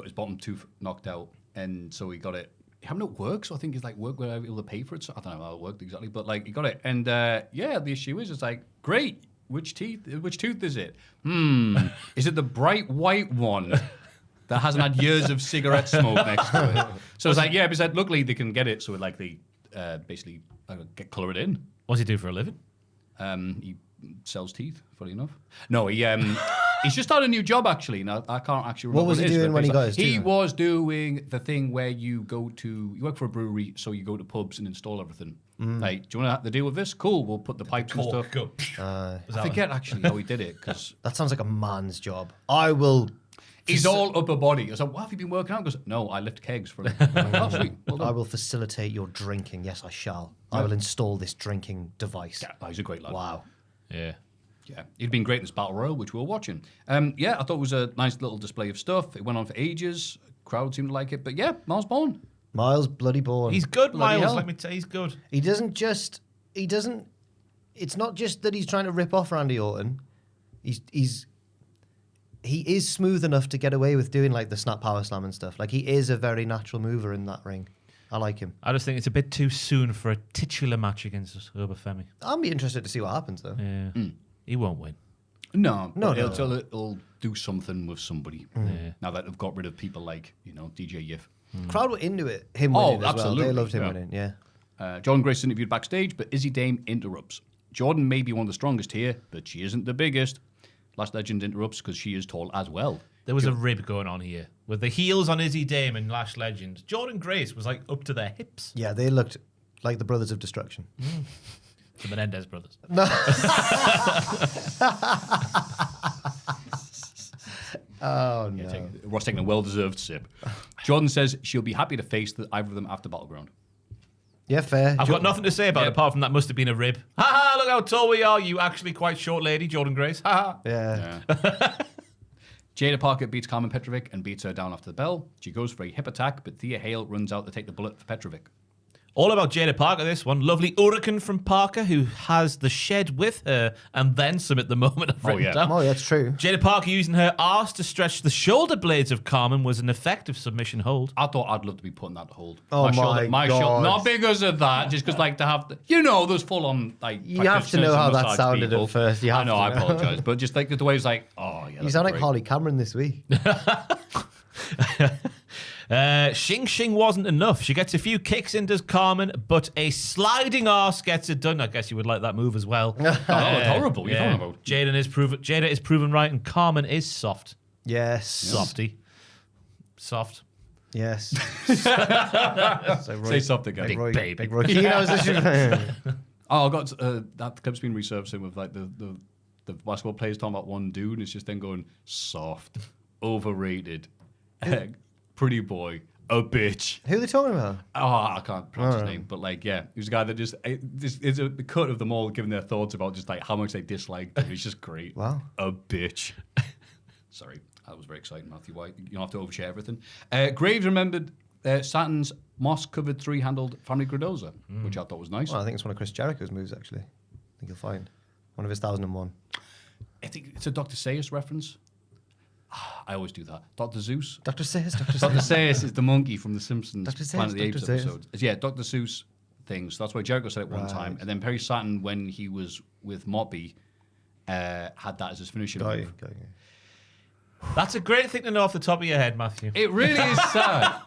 D: his bottom tooth knocked out, and so he got it. He having it at work, so I think he's like work where able to pay for it. So I don't know how it worked exactly, but like he got it, and yeah, the issue is it's like great. Which tooth is it? Is it the bright white one that hasn't had years of cigarette smoke next to it? So it's like yeah, but luckily they can get it, so like they basically get colour it in.
B: What does he do for a living?
D: He sells teeth, funny enough. No, he's just started a new job actually. Now I can't actually remember
C: What was he
D: it is,
C: doing
D: but
C: when he got his
D: He
C: teeth?
D: was doing the thing where you work for a brewery, so you go to pubs and install everything. Like, do you want to deal with this? Cool, we'll put the pipes and stuff.
B: Go.
D: I forget actually how he did it because
C: That sounds like a man's job. I will.
D: he's all upper body. I was like, what have you been working out? He goes, no, I lift kegs for him. Oh, sweet. Well
C: I
D: done.
C: will facilitate your drinking. Yes, I shall. I will install this drinking device.
D: Oh, he's a great lad.
C: Wow.
B: Yeah.
D: Yeah, he'd been great in this Battle Royal, which we were watching. Yeah, I thought it was a nice little display of stuff. It went on for ages. Crowd seemed to like it. But yeah, Miles Bourne.
C: Miles bloody Bourne.
B: He's good,
D: Bloody
B: Miles.
D: hell.
B: Let me tell you, he's good.
C: He doesn't. It's not just that he's trying to rip off Randy Orton. He is smooth enough to get away with doing like the snap power slam and stuff. Like he is a very natural mover in that ring. I like him.
B: I just think it's a bit too soon for a titular match against Obafemi.
C: I'll be interested to see what happens though.
B: Yeah. He won't win.
D: No,
C: No,
D: but
C: no.
D: it'll do something with somebody.
B: Yeah.
D: Now that they've got rid of people like, DJ Yif.
C: Crowd were into it. Him
D: Oh,
C: winning as
D: absolutely,
C: well. They loved him
D: yeah.
C: winning. Yeah.
D: Jordan Grace interviewed backstage, but Izzy Dame interrupts. Jordan may be one of the strongest here, but she isn't the biggest. Last Legend interrupts because she is tall as well.
B: There was a rib going on here with the heels on Izzy Dame and Lash Legend. Jordan Grace was like up to their hips.
C: Yeah, they looked like the Brothers of Destruction.
B: The Menendez brothers.
C: Oh no.
D: Ross taking a well-deserved sip. Jordan says she'll be happy to face either of them after Battleground.
C: Yeah, fair.
B: I've got nothing to say about it apart from that must have been a rib. Ha ha, look how tall we are. You actually quite short lady, Jordan Grace. Ha ha.
C: Yeah.
D: Jada Parker beats Carmen Petrovic and beats her down after the bell. She goes for a hip attack, but Thea Hale runs out to take the bullet for Petrovic.
B: All about Jada Parker, this one. Lovely hurricane from Parker, who has the shed with her and then some at the moment of written
D: yeah.
B: down.
C: Oh, that's true.
B: Jada Parker using her arse to stretch the shoulder blades of Carmen was an effective submission hold.
D: I thought I'd love to be putting that to hold.
C: Oh my God.
D: shoulder, not because of that, just because like to have, those full on like.
C: You have to know how that
D: massage
C: sounded
D: people.
C: at first. You have
D: I know,
C: to
D: I
C: know.
D: apologize, but just like the way it's like, oh yeah.
C: You sound like Harley Cameron this week.
B: Shing Shing wasn't enough. She gets a few kicks in, does Carmen, but a sliding arse gets it done. I guess you would like that move as well.
D: Oh, it's horrible. What are you talking about?
B: Jada is proven right, and Carmen is soft.
C: Yes.
B: Softy. Soft.
C: Yes.
D: Say something again.
B: Big baby.
C: Big Roy Keane, I was listening.
D: Oh, I got that clip's been resurfacing with like the basketball players talking about one dude, and it's just then going soft, overrated, pretty boy, a bitch.
C: Who are they talking about?
D: Oh, I can't pronounce his name, but like, yeah, he was a guy that just it's a cut of them all giving their thoughts about just like how much they disliked him. It's just great.
C: Wow.
D: A bitch. Sorry, that was very exciting, Matthew White. You don't have to overshare everything. Graves remembered Saturn's moss-covered three-handled Family Cardoza, which I thought was nice.
C: Well, I think it's one of Chris Jericho's moves, actually. I think you'll find. One of his 1001.
D: I think it's a Dr. Seuss reference. I always do that. Dr. Zeus.
C: Dr. Seuss, Dr.
D: Dr.
C: Seuss.
D: Seuss is the monkey from The Simpsons
C: Dr. Seuss,
D: Planet of the Apes
C: Dr. Seuss.
D: episodes. Yeah, Dr. Seuss things. So that's why Jericho said it one time. And then Perry Saturn, when he was with Moppy, had that as his finishing
C: Got
D: move.
C: you, got you.
B: That's a great thing to know off the top of your head, Matthew.
D: It really is sad.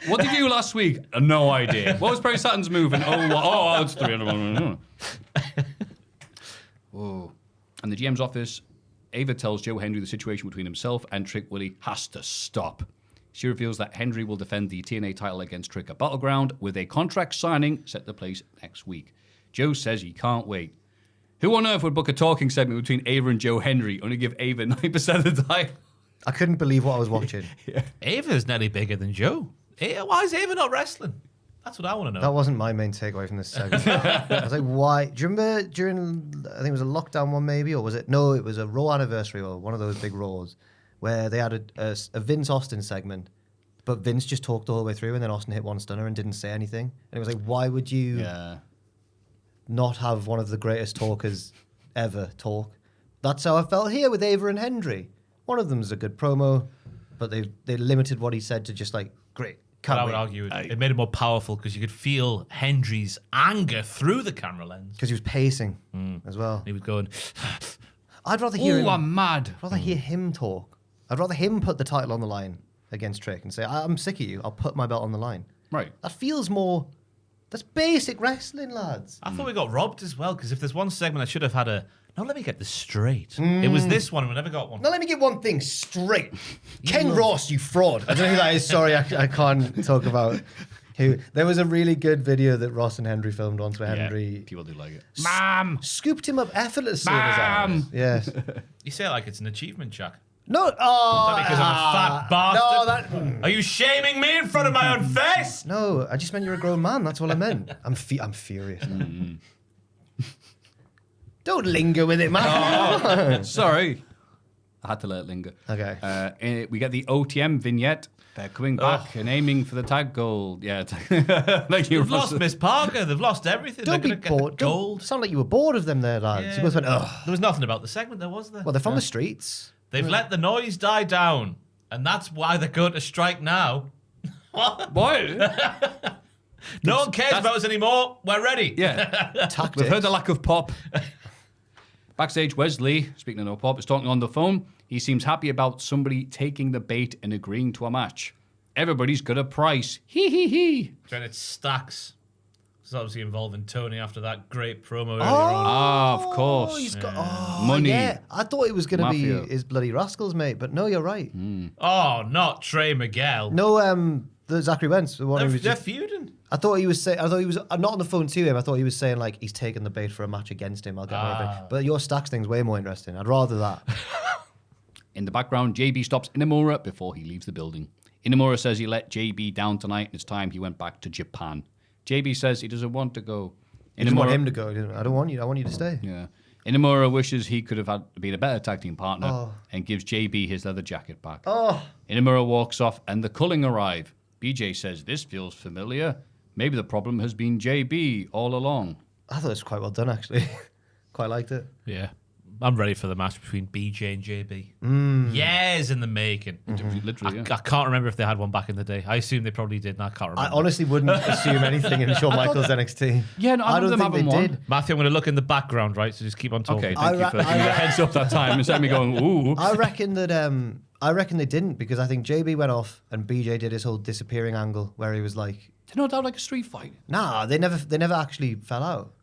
D: What did you do last week? No idea. What was Perry Saturn's move? And it's 300. Whoa. And the GM's office, Ava tells Joe Hendry the situation between himself and Trick Willie has to stop. She reveals that Hendry will defend the TNA title against Trick at Battleground with a contract signing set to place next week. Joe says he can't wait. Who on earth would book a talking segment between Ava and Joe Hendry, only give Ava 9% of the title?
C: I couldn't believe what I was watching.
B: Ava's nearly bigger than Joe. Why is Ava not wrestling? That's what I want to know.
C: That wasn't my main takeaway from this segment. I was like, why? Do you remember during, I think it was a lockdown one maybe, or was it? No, it was a Raw anniversary or one of those big Raws where they had a Vince Austin segment, but Vince just talked the whole way through, and then Austin hit one stunner and didn't say anything. And it was like, why would you not have one of the greatest talkers ever talk? That's how I felt here with Ava and Hendry. One of them's a good promo, but they limited what he said to just like, great.
B: But I would argue it made it more powerful because you could feel Hendry's anger through the camera lens.
C: Because he was pacing as well.
B: He was going,
C: I'd rather hear him.
D: I'm mad.
C: I'd rather hear him talk. I'd rather him put the title on the line against Trick and say, I'm sick of you. I'll put my belt on the line.
D: Right.
C: That feels more... That's basic wrestling, lads.
B: I thought we got robbed as well because if there's one segment I should have had no, let me get this straight. It was this one and we never got one.
C: Now let me get one thing straight. Ken Ross, you fraud. I don't know who that is. Sorry, I can't talk about who. There was a really good video that Ross and Henry filmed once where Henry...
D: People do like it.
C: Mom! Scooped him up effortlessly.
D: Mom!
C: Yes.
B: You say it like it's an achievement, Jack.
C: No,
B: Is that because I'm a fat bastard?
C: No,
B: Are you shaming me in front of my own face?
C: No, I just meant you're a grown man. That's all I meant. I'm furious. Don't linger with it, man.
D: Sorry. I had to let it linger.
C: Okay.
D: We get the OTM vignette. They're coming back and aiming for the tag gold. Yeah. Thank you,
B: They've lost Miss Parker. They've lost everything.
C: Don't
B: They're
C: be
B: going to get
C: bored.
B: the gold.
C: Sound like you were bored of them there, lads.
B: Yeah.
C: You both went, ugh.
B: There was nothing about the segment there, was there?
C: Well, they're from the streets.
B: They've let the noise die down, and that's why they're going to strike now. What? No one cares about us anymore. We're ready.
D: Yeah.
C: Tactics.
D: We've heard the lack of pop. Backstage, Wesley, speaking of no pop, is talking on the phone. He seems happy about somebody taking the bait and agreeing to a match. Everybody's got a price. Hee hee hee.
B: And it's Stacks. It's obviously involving Tony after that great promo earlier
C: Oh,
B: on.
D: Ah, of course.
C: he's got
D: Money.
C: Yeah. I thought it was going to
D: Maffew.
C: be his bloody Rascals, mate, but no, you're right.
B: Oh, not Trey Miguel.
C: No, the Zachary Wentz. The one who
B: They're,
C: was
B: they're
C: just,
B: feuding.
C: I thought he was not on the phone to him. I thought he was saying like he's taking the bait for a match against him. I'll get more of it. But your Stacks thing's way more interesting. I'd rather that.
D: In the background, JB stops Inamura before he leaves the building. Inamura says he let JB down tonight and it's time he went back to Japan. JB says he doesn't want to go.
C: I just want him to go. I don't want you. I want you to stay.
D: Yeah. Inamura wishes he could have been a better tag team partner and gives JB his leather jacket back. Inamura walks off and the Culling arrive. BJ says, this feels familiar. Maybe the problem has been JB all along.
C: I thought it was quite well done, actually. Quite liked it.
B: Yeah. I'm ready for the match between BJ and JB. Years in the making.
D: Literally,
B: I can't remember if they had one back in the day. I assume they probably did, and I can't
C: I
B: remember.
C: honestly wouldn't assume anything in Shawn Michaels NXT.
D: Yeah, no, I
C: don't
D: don't
C: think they
D: them having
C: did.
B: Matthew, I'm going to look in the background, right? So just keep on talking.
D: Okay, thank you for giving me a heads up that time instead of me going, ooh.
C: I reckon they didn't because I think JB went off and BJ did his whole disappearing angle where he was like,
D: They're not down like a street fight.
C: nah, they never actually fell out.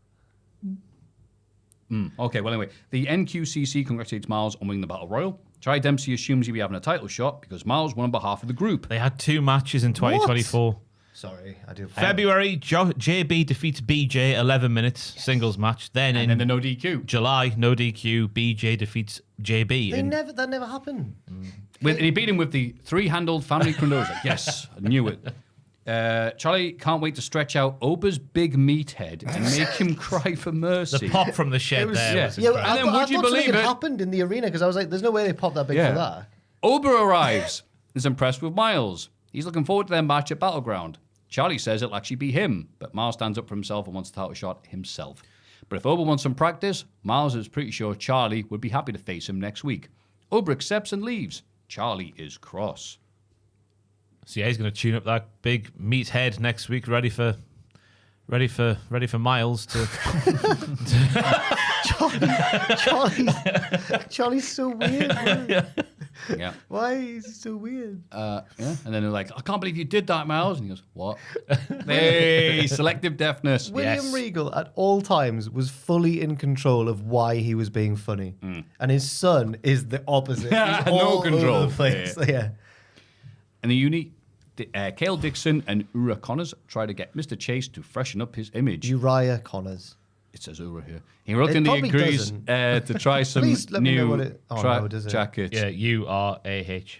D: Okay, well, anyway, the NQCC congratulates Miles on winning the Battle Royal. Try Dempsey assumes he'll be having a title shot because Miles won on behalf of the group.
B: They had 2 matches in 2024.
C: Sorry, I do.
B: February, JB defeats BJ, 11 minutes, singles match. Then
D: And
B: in
D: then the no DQ.
B: July, no DQ, BJ defeats JB.
C: That never happened.
D: He beat him with the 3-handled family chronoza. Yes, I knew it. Charlie can't wait to stretch out Ober's big meathead and make him cry for mercy.
B: The pop from the shed was
C: Yeah,
B: incredible.
D: And then
C: I
D: would you
C: thought something
D: believe
C: had
D: it?
C: happened in the arena because I was like, there's no way they popped that big for that.
D: Ober arrives. Is impressed with Miles. He's looking forward to their match at Battleground. Charlie says it'll actually be him, but Miles stands up for himself and wants the title shot himself. But if Ober wants some practice, Miles is pretty sure Charlie would be happy to face him next week. Ober accepts and leaves. Charlie is cross.
B: So yeah, he's going to tune up that big meathead next week, ready for Miles to.
C: Charlie's so weird. Man.
D: Yeah.
C: Why is he so weird?
D: Yeah. And then they're like, I can't believe you did that, Miles. And he goes, what? Hey, selective deafness.
C: William Regal at all times was fully in control of why he was being funny, and his son is the opposite. He's
D: No
C: all
D: control.
C: over the place. Yeah.
D: And the uni, Cale Dixon and Ura Connors try to get Mr. Chase to freshen up his image.
C: Uriah Connors.
D: It says Ura here. He reluctantly
C: probably
D: agrees
C: doesn't.
D: to try some
C: Please let me know
D: new
C: what it- oh, no, does it?
D: jackets.
B: Yeah, URAH.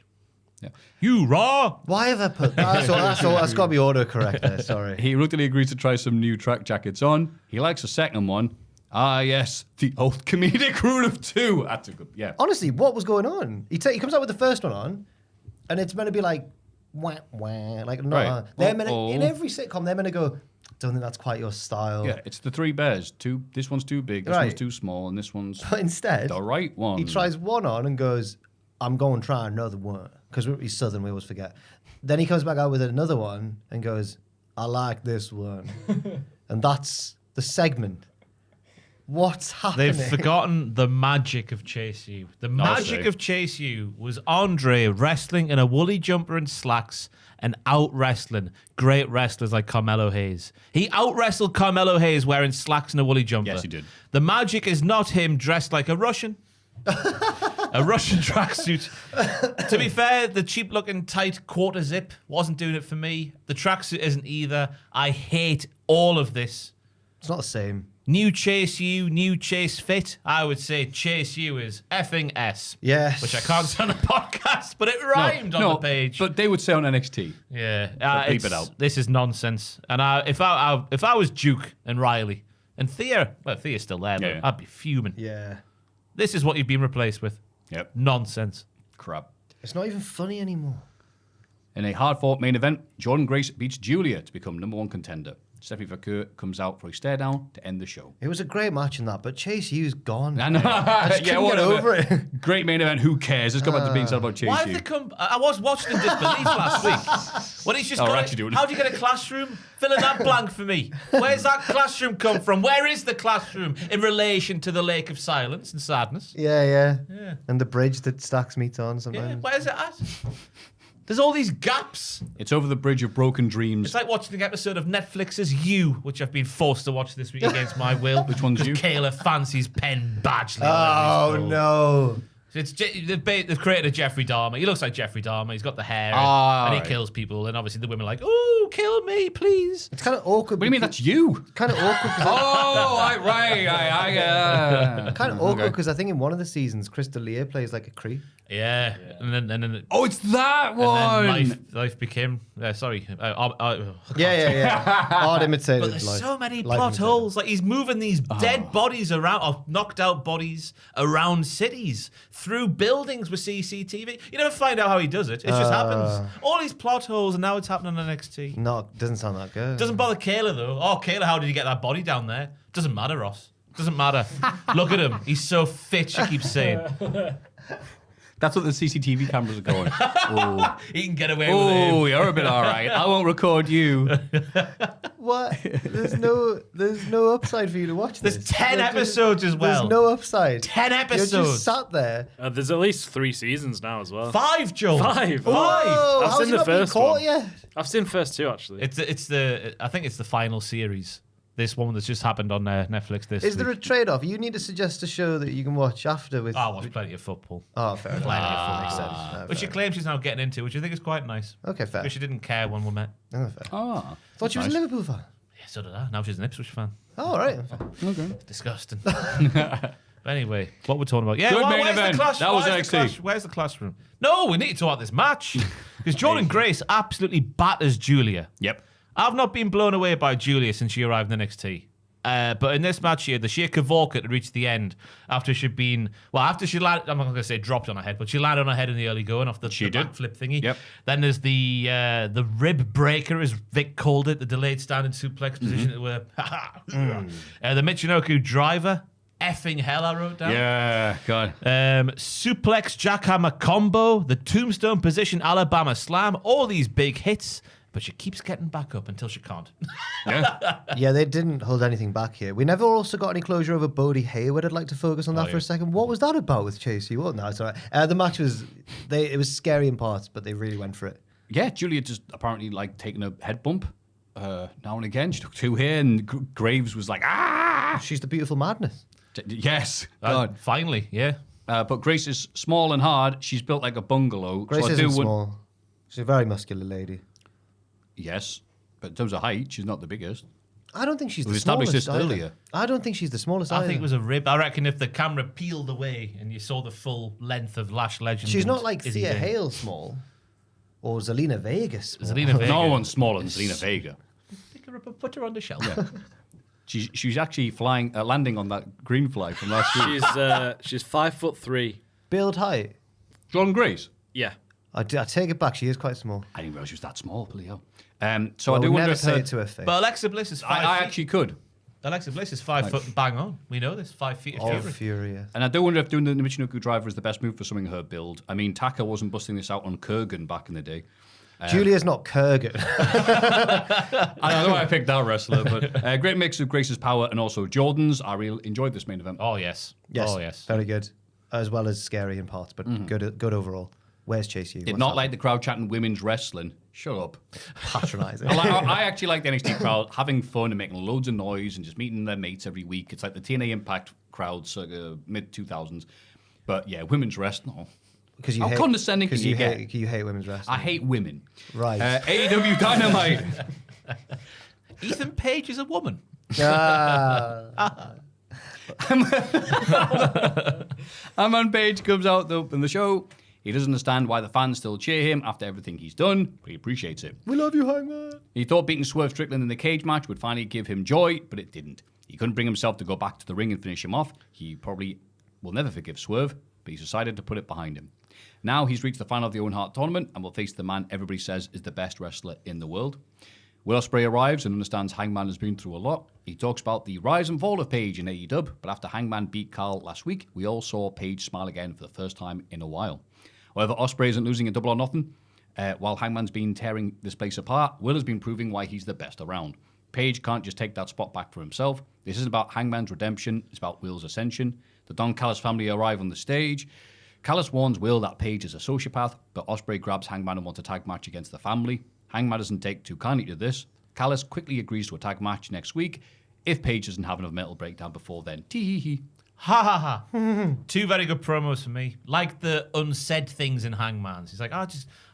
D: Yeah.
B: You raw.
C: Why have I put that? That's got to be autocorrect there. Sorry.
D: He reluctantly agrees to try some new track jackets on. He likes a second one. Ah, yes, the old comedic rule of 2. That's a good, yeah.
C: Honestly, what was going on? He comes out with the first one on, and it's meant to be like, wah, wah, like, no.
D: Right.
C: They're meant to, in every sitcom, they're meant to go, don't think that's quite your style.
D: Yeah, it's the 3 bears. This one's too big, this one's too small, and this one's
C: But instead,
D: the right one.
C: he tries one on and goes, I'm going to try another one. Because he's Southern, we always forget. Then he comes back out with another one and goes, I like this one. And that's the segment. What's happening?
B: They've forgotten the magic of Chase U. The magic of Chase U was Andre wrestling in a woolly jumper and slacks and out-wrestling great wrestlers like Carmelo Hayes. He out-wrestled Carmelo Hayes wearing slacks and a woolly jumper.
D: Yes, he did.
B: The magic is not him dressed like a Russian. A Russian tracksuit. To be fair, the cheap-looking tight quarter zip wasn't doing it for me. The tracksuit isn't either. I hate all of this.
C: It's not the same.
B: New Chase U, new Chase Fit. I would say Chase U is effing S.
C: Yes.
B: Which I can't say on a podcast, but it rhymed on the page.
D: But they would say on NXT.
B: Yeah.
D: Bleep it out.
B: This is nonsense. And if I was Duke and Riley and Thea, well, Thea's still there, but
D: Yeah.
B: I'd be fuming.
C: Yeah.
B: This is what you've been replaced with.
D: Yep.
B: Nonsense.
D: Crap.
C: It's not even funny anymore.
D: In a hard-fought main event, Jordan Grace beats Julia to become #1 contender. Stephanie Vaquer comes out for a stare down to end the show.
C: It was a great match in that, but Chase U's gone.
D: I know.
C: I just couldn't get over it.
D: Great main event. Who cares? Let's go back to being said about Chase
B: Why have
D: U.
B: they come? I was watching in disbelief last week. When he's just got
D: actually doing it.
B: How do you get a classroom? Fill in that blank for me. Where's that classroom come from? Where is the classroom in relation to the lake of silence and sadness?
C: Yeah. And the bridge that Stacks meets on sometimes.
B: Yeah, where's it at? There's all these gaps.
D: It's over the bridge of broken dreams.
B: It's like watching an episode of Netflix's You, which I've been forced to watch this week against my will.
D: Which one's You?
B: Kayla fancies Penn Badgley.
C: Oh, no.
B: They've created a Jeffrey Dahmer. He looks like Jeffrey Dahmer. He's got the hair and he kills people. And obviously the women are like, "Ooh, kill me, please."
C: It's kind of awkward.
D: What do you mean that's you?
C: Kind of awkward. Kind of awkward because I think in one of the seasons, Chris D'Elia plays like a creep.
B: Yeah. And then
D: Oh, it's that one.
B: And then life became. Sorry.
C: Yeah. Odd imitated
B: But there's
C: life.
B: so many
C: Life
B: plot
C: imitated.
B: holes. Like he's moving these dead bodies around, or knocked out bodies around cities, through buildings with CCTV. You never find out how he does it. It just happens. All these plot holes, and now it's happening on NXT.
C: No, doesn't sound that good.
B: Doesn't bother Kayla though. Oh, Kayla, how did you get that body down there? Doesn't matter, Ross. Doesn't matter. Look at him. He's so fit. She keeps saying
D: That's what the CCTV cameras are going. Oh,
B: he can get away with it.
D: oh, you're a bit all right. I won't record you.
C: What? There's no upside for you to watch this.
B: There's 10 episodes as well.
C: There's no upside.
B: 10
C: You're
B: episodes.
C: just sat there.
A: There's at least 3 seasons now as well.
B: 5, Joel.
A: 5.
C: Whoa,
A: I've
C: how's
A: seen
C: he
A: the
C: not been
A: first
C: caught
A: one.
C: yet?
A: I've seen the first 2 actually.
B: I think it's the final series. This one that's just happened on Netflix this
C: Is there a
B: week.
C: trade-off? You need to suggest a show that you can watch after with...
B: I watch plenty of football.
C: Oh, fair enough.
B: Plenty of
C: Makes
B: football.
C: sense. No,
B: Which she
C: fair.
B: claims she's now getting into, which I think is quite nice.
C: Okay, fair.
B: Because she didn't care when we met.
C: Oh, fair.
D: Ah,
C: Thought she was a Liverpool fan.
B: Yeah, so did I. Now she's an Ipswich fan.
C: Oh, all right.
D: okay.
B: Disgusting. But anyway, what we're talking about. Yeah,
D: Good main
B: where's
D: event.
B: The class,
D: That was
B: where's the
D: NXT.
B: class- Where's the classroom? No, we need to talk about this match. Because Jordan Grace absolutely batters Julia.
D: Yep.
B: I've not been blown away by Julia since she arrived in NXT. But in this match here, the sheer cavalcade to reach the end after she'd been, after she landed, I'm not going to say dropped on her head, but she landed on her head in the early going off the
D: She did.
B: backflip thingy.
D: Yep.
B: Then there's the rib breaker, as Vic called it, the delayed standing suplex position. The Michinoku driver. Effing hell, I wrote down.
D: Yeah, God.
B: Suplex jackhammer combo, the tombstone position Alabama slam, all these big hits. But she keeps getting back up until she can't.
C: Yeah, they didn't hold anything back here. We never also got any closure over Bodie Hayward. I'd like to focus on that for a second. What was that about with Chase U? No, it's all right. The match was, it was scary in parts, but they really went for it.
D: Yeah, Julia just apparently like taking a head bump now and again. She took 2 here, and Graves was like, ah!
C: She's the beautiful madness.
D: Yes, God.
B: Finally, yeah.
D: But Grace is small and hard. She's built like a bungalow.
C: Grace
D: so I
C: isn't
D: do want-
C: small. She's a very muscular lady.
D: Yes, but in terms of height, she's not the biggest.
C: I don't think she's
D: We
C: the
D: established
C: smallest
D: this
C: either.
D: earlier.
C: I don't think she's the smallest
B: I
C: either.
B: think it was a rib. I reckon if the camera peeled away and you saw the full length of Lash Legend.
C: She's
B: and
C: not like
B: Izzy
C: Thea
B: Vane.
C: Hale small. Or Zelina Vega small.
B: Zelina Vega.
D: No one's smaller than Zelina Vega.
B: Pick her up and put her on the shelf.
D: She's actually landing on that green flag from last week.
A: She's 5'3".
C: Build height.
D: Jordan Grace.
A: Yeah.
C: I take it back. She is quite small.
D: I didn't realize she was that small. Bloody hell. So
C: Well,
D: I do
C: we'd
D: wonder
C: never
D: if
C: say it to her face.
B: But Alexa Bliss is 5
D: I
B: feet.
D: actually could.
B: Alexa Bliss is 5 foot and bang on. We know this. 5 feet of
C: Oh,
B: fury.
C: furious.
D: And I do wonder if doing the Michinoku driver is the best move for something her build. I mean, Taka wasn't busting this out on Kurgan back in the day.
C: Julia's not Kurgan.
D: I don't know why I picked that wrestler, but great mix of Grace's power and also Jordan's. I really enjoyed this main event.
B: Oh, yes.
C: Yes.
B: Oh, yes.
C: Very good. As well as scary in parts, but good overall. Where's Chase U?
D: Did not like the crowd chanting women's wrestling. Shut up.
C: Patronising.
D: I actually like the NXT crowd having fun and making loads of noise and just meeting their mates every week. It's like the TNA Impact crowd, circa mid-2000s. But yeah, women's wrestling.
C: Because
D: How condescending can you get?
C: You hate women's wrestling.
D: I hate women.
C: Right.
D: AEW Dynamite.
B: Ethan Page is a woman.
D: Hangman Page comes out to open the show. He doesn't understand why the fans still cheer him after everything he's done, but he appreciates it.
C: We love you, Hangman.
D: He thought beating Swerve Strickland in the cage match would finally give him joy, but it didn't. He couldn't bring himself to go back to the ring and finish him off. He probably will never forgive Swerve, but he's decided to put it behind him. Now he's reached the final of the Owen Hart tournament and will face the man everybody says is the best wrestler in the world. Will Ospreay arrives and understands Hangman has been through a lot. He talks about the rise and fall of Page in AEW, but after Hangman beat Carl last week, we all saw Page smile again for the first time in a while. However, Ospreay isn't losing a double or nothing. While Hangman's been tearing this place apart, Will has been proving why he's the best around. Page can't just take that spot back for himself. This isn't about Hangman's redemption, it's about Will's ascension. The Don Callis family arrive on the stage. Callis warns Will that Page is a sociopath, but Ospreay grabs Hangman and wants a tag match against the family. Hangman doesn't take too kindly to this. Callis quickly agrees to a tag match next week if Page doesn't have another mental breakdown before then. Tee-hee-hee.
B: Ha ha ha. Two very good promos for me. Like the unsaid things in Hangman's. He's like, I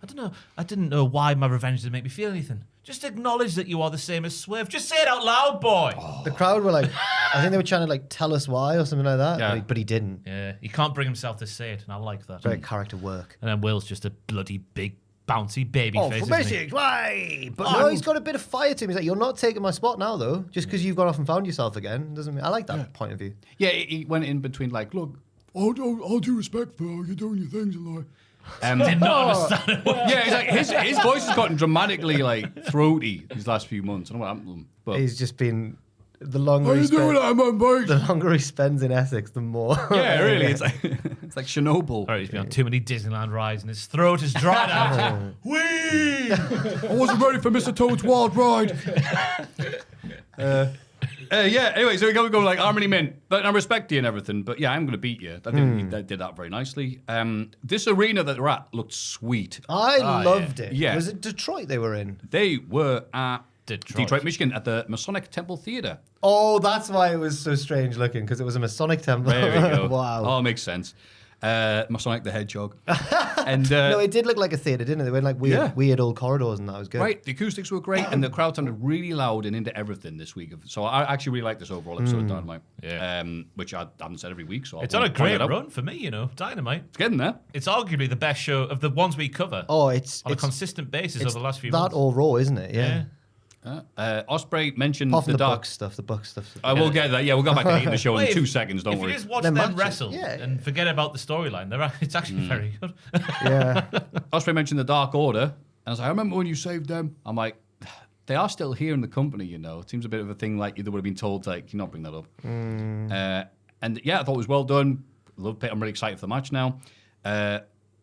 B: don't know. I didn't know why my revenge didn't make me feel anything. Just acknowledge that you are the same as Swerve. Just say it out loud, boy.
C: The crowd were like, I think they were trying to like tell us why or something like that,
D: Yeah.
C: but he didn't.
B: Yeah, he can't bring himself to say it, and I like that.
C: Great character work.
B: And then Will's just a bloody big bouncy baby
C: Oh,
B: face.
C: for
B: isn't he?
C: message, why? But no, he's got a bit of fire to him. He's like, you're not taking my spot now, though. Just because you've gone off and found yourself again doesn't mean I like that point of view.
D: Yeah, he went in between like, look, all due respect for how you're doing your things in life.
B: Did not understand it.
D: Yeah, he's like, his voice has gotten dramatically like throaty these last few months. I don't know what happened to him. But
C: He's just been the longer the longer he spends in Essex, the more.
D: yeah, really, it's like Chernobyl.
B: Sorry, he's been on too many Disneyland rides and his throat is dried out. Whee!
D: I wasn't ready for Mr. Toad's Wild Ride. Yeah, anyway, so we go like Harmony Mint. But I respect you and everything, but yeah, I'm going to beat you. That did that very nicely. This arena that they're at looked sweet.
C: I loved it.
D: Yeah.
C: Was it Detroit they were in?
D: They were at
B: Detroit.
D: Michigan, at the Masonic Temple Theater.
C: Oh, that's why it was so strange looking, because it was a Masonic temple.
D: There we go.
C: Wow.
D: Oh, makes sense. Masonic the Hedgehog. And
C: No, it did look like a theater, didn't it? They went like weird old corridors, and that was good.
D: right, the acoustics were great, and the crowd sounded really loud and into everything this week. So I actually really like this overall episode of Dynamite.
B: Yeah.
D: Which I haven't said every week. So
B: It's
D: I
B: on a
D: wanna point
B: great
D: it out.
B: run for me, you know. Dynamite.
D: It's getting there.
B: It's arguably the best show of the ones we cover
C: Oh, it's
B: on a consistent basis over the last few
C: that
B: months.
C: or Raw, isn't it? Yeah.
D: Ospreay mentioned
C: Apart from
D: the
C: the
D: dark.
C: Bucks stuff.
D: We'll get that. Yeah, we'll go back to eating the show in
B: Wait,
D: 2 seconds. Don't
B: if
D: worry.
B: you just watch
C: They're
B: them
C: matches,
B: wrestle
C: yeah.
B: and forget about the storyline, it's actually very good.
C: Yeah.
D: Ospreay mentioned the Dark Order, and I was like, I remember when you saved them. I'm like, they are still here in the company, you know. It seems a bit of a thing like you would have been told, like, you not bring that up. And yeah, I thought it was well done. Loved it. I'm really excited for the match now.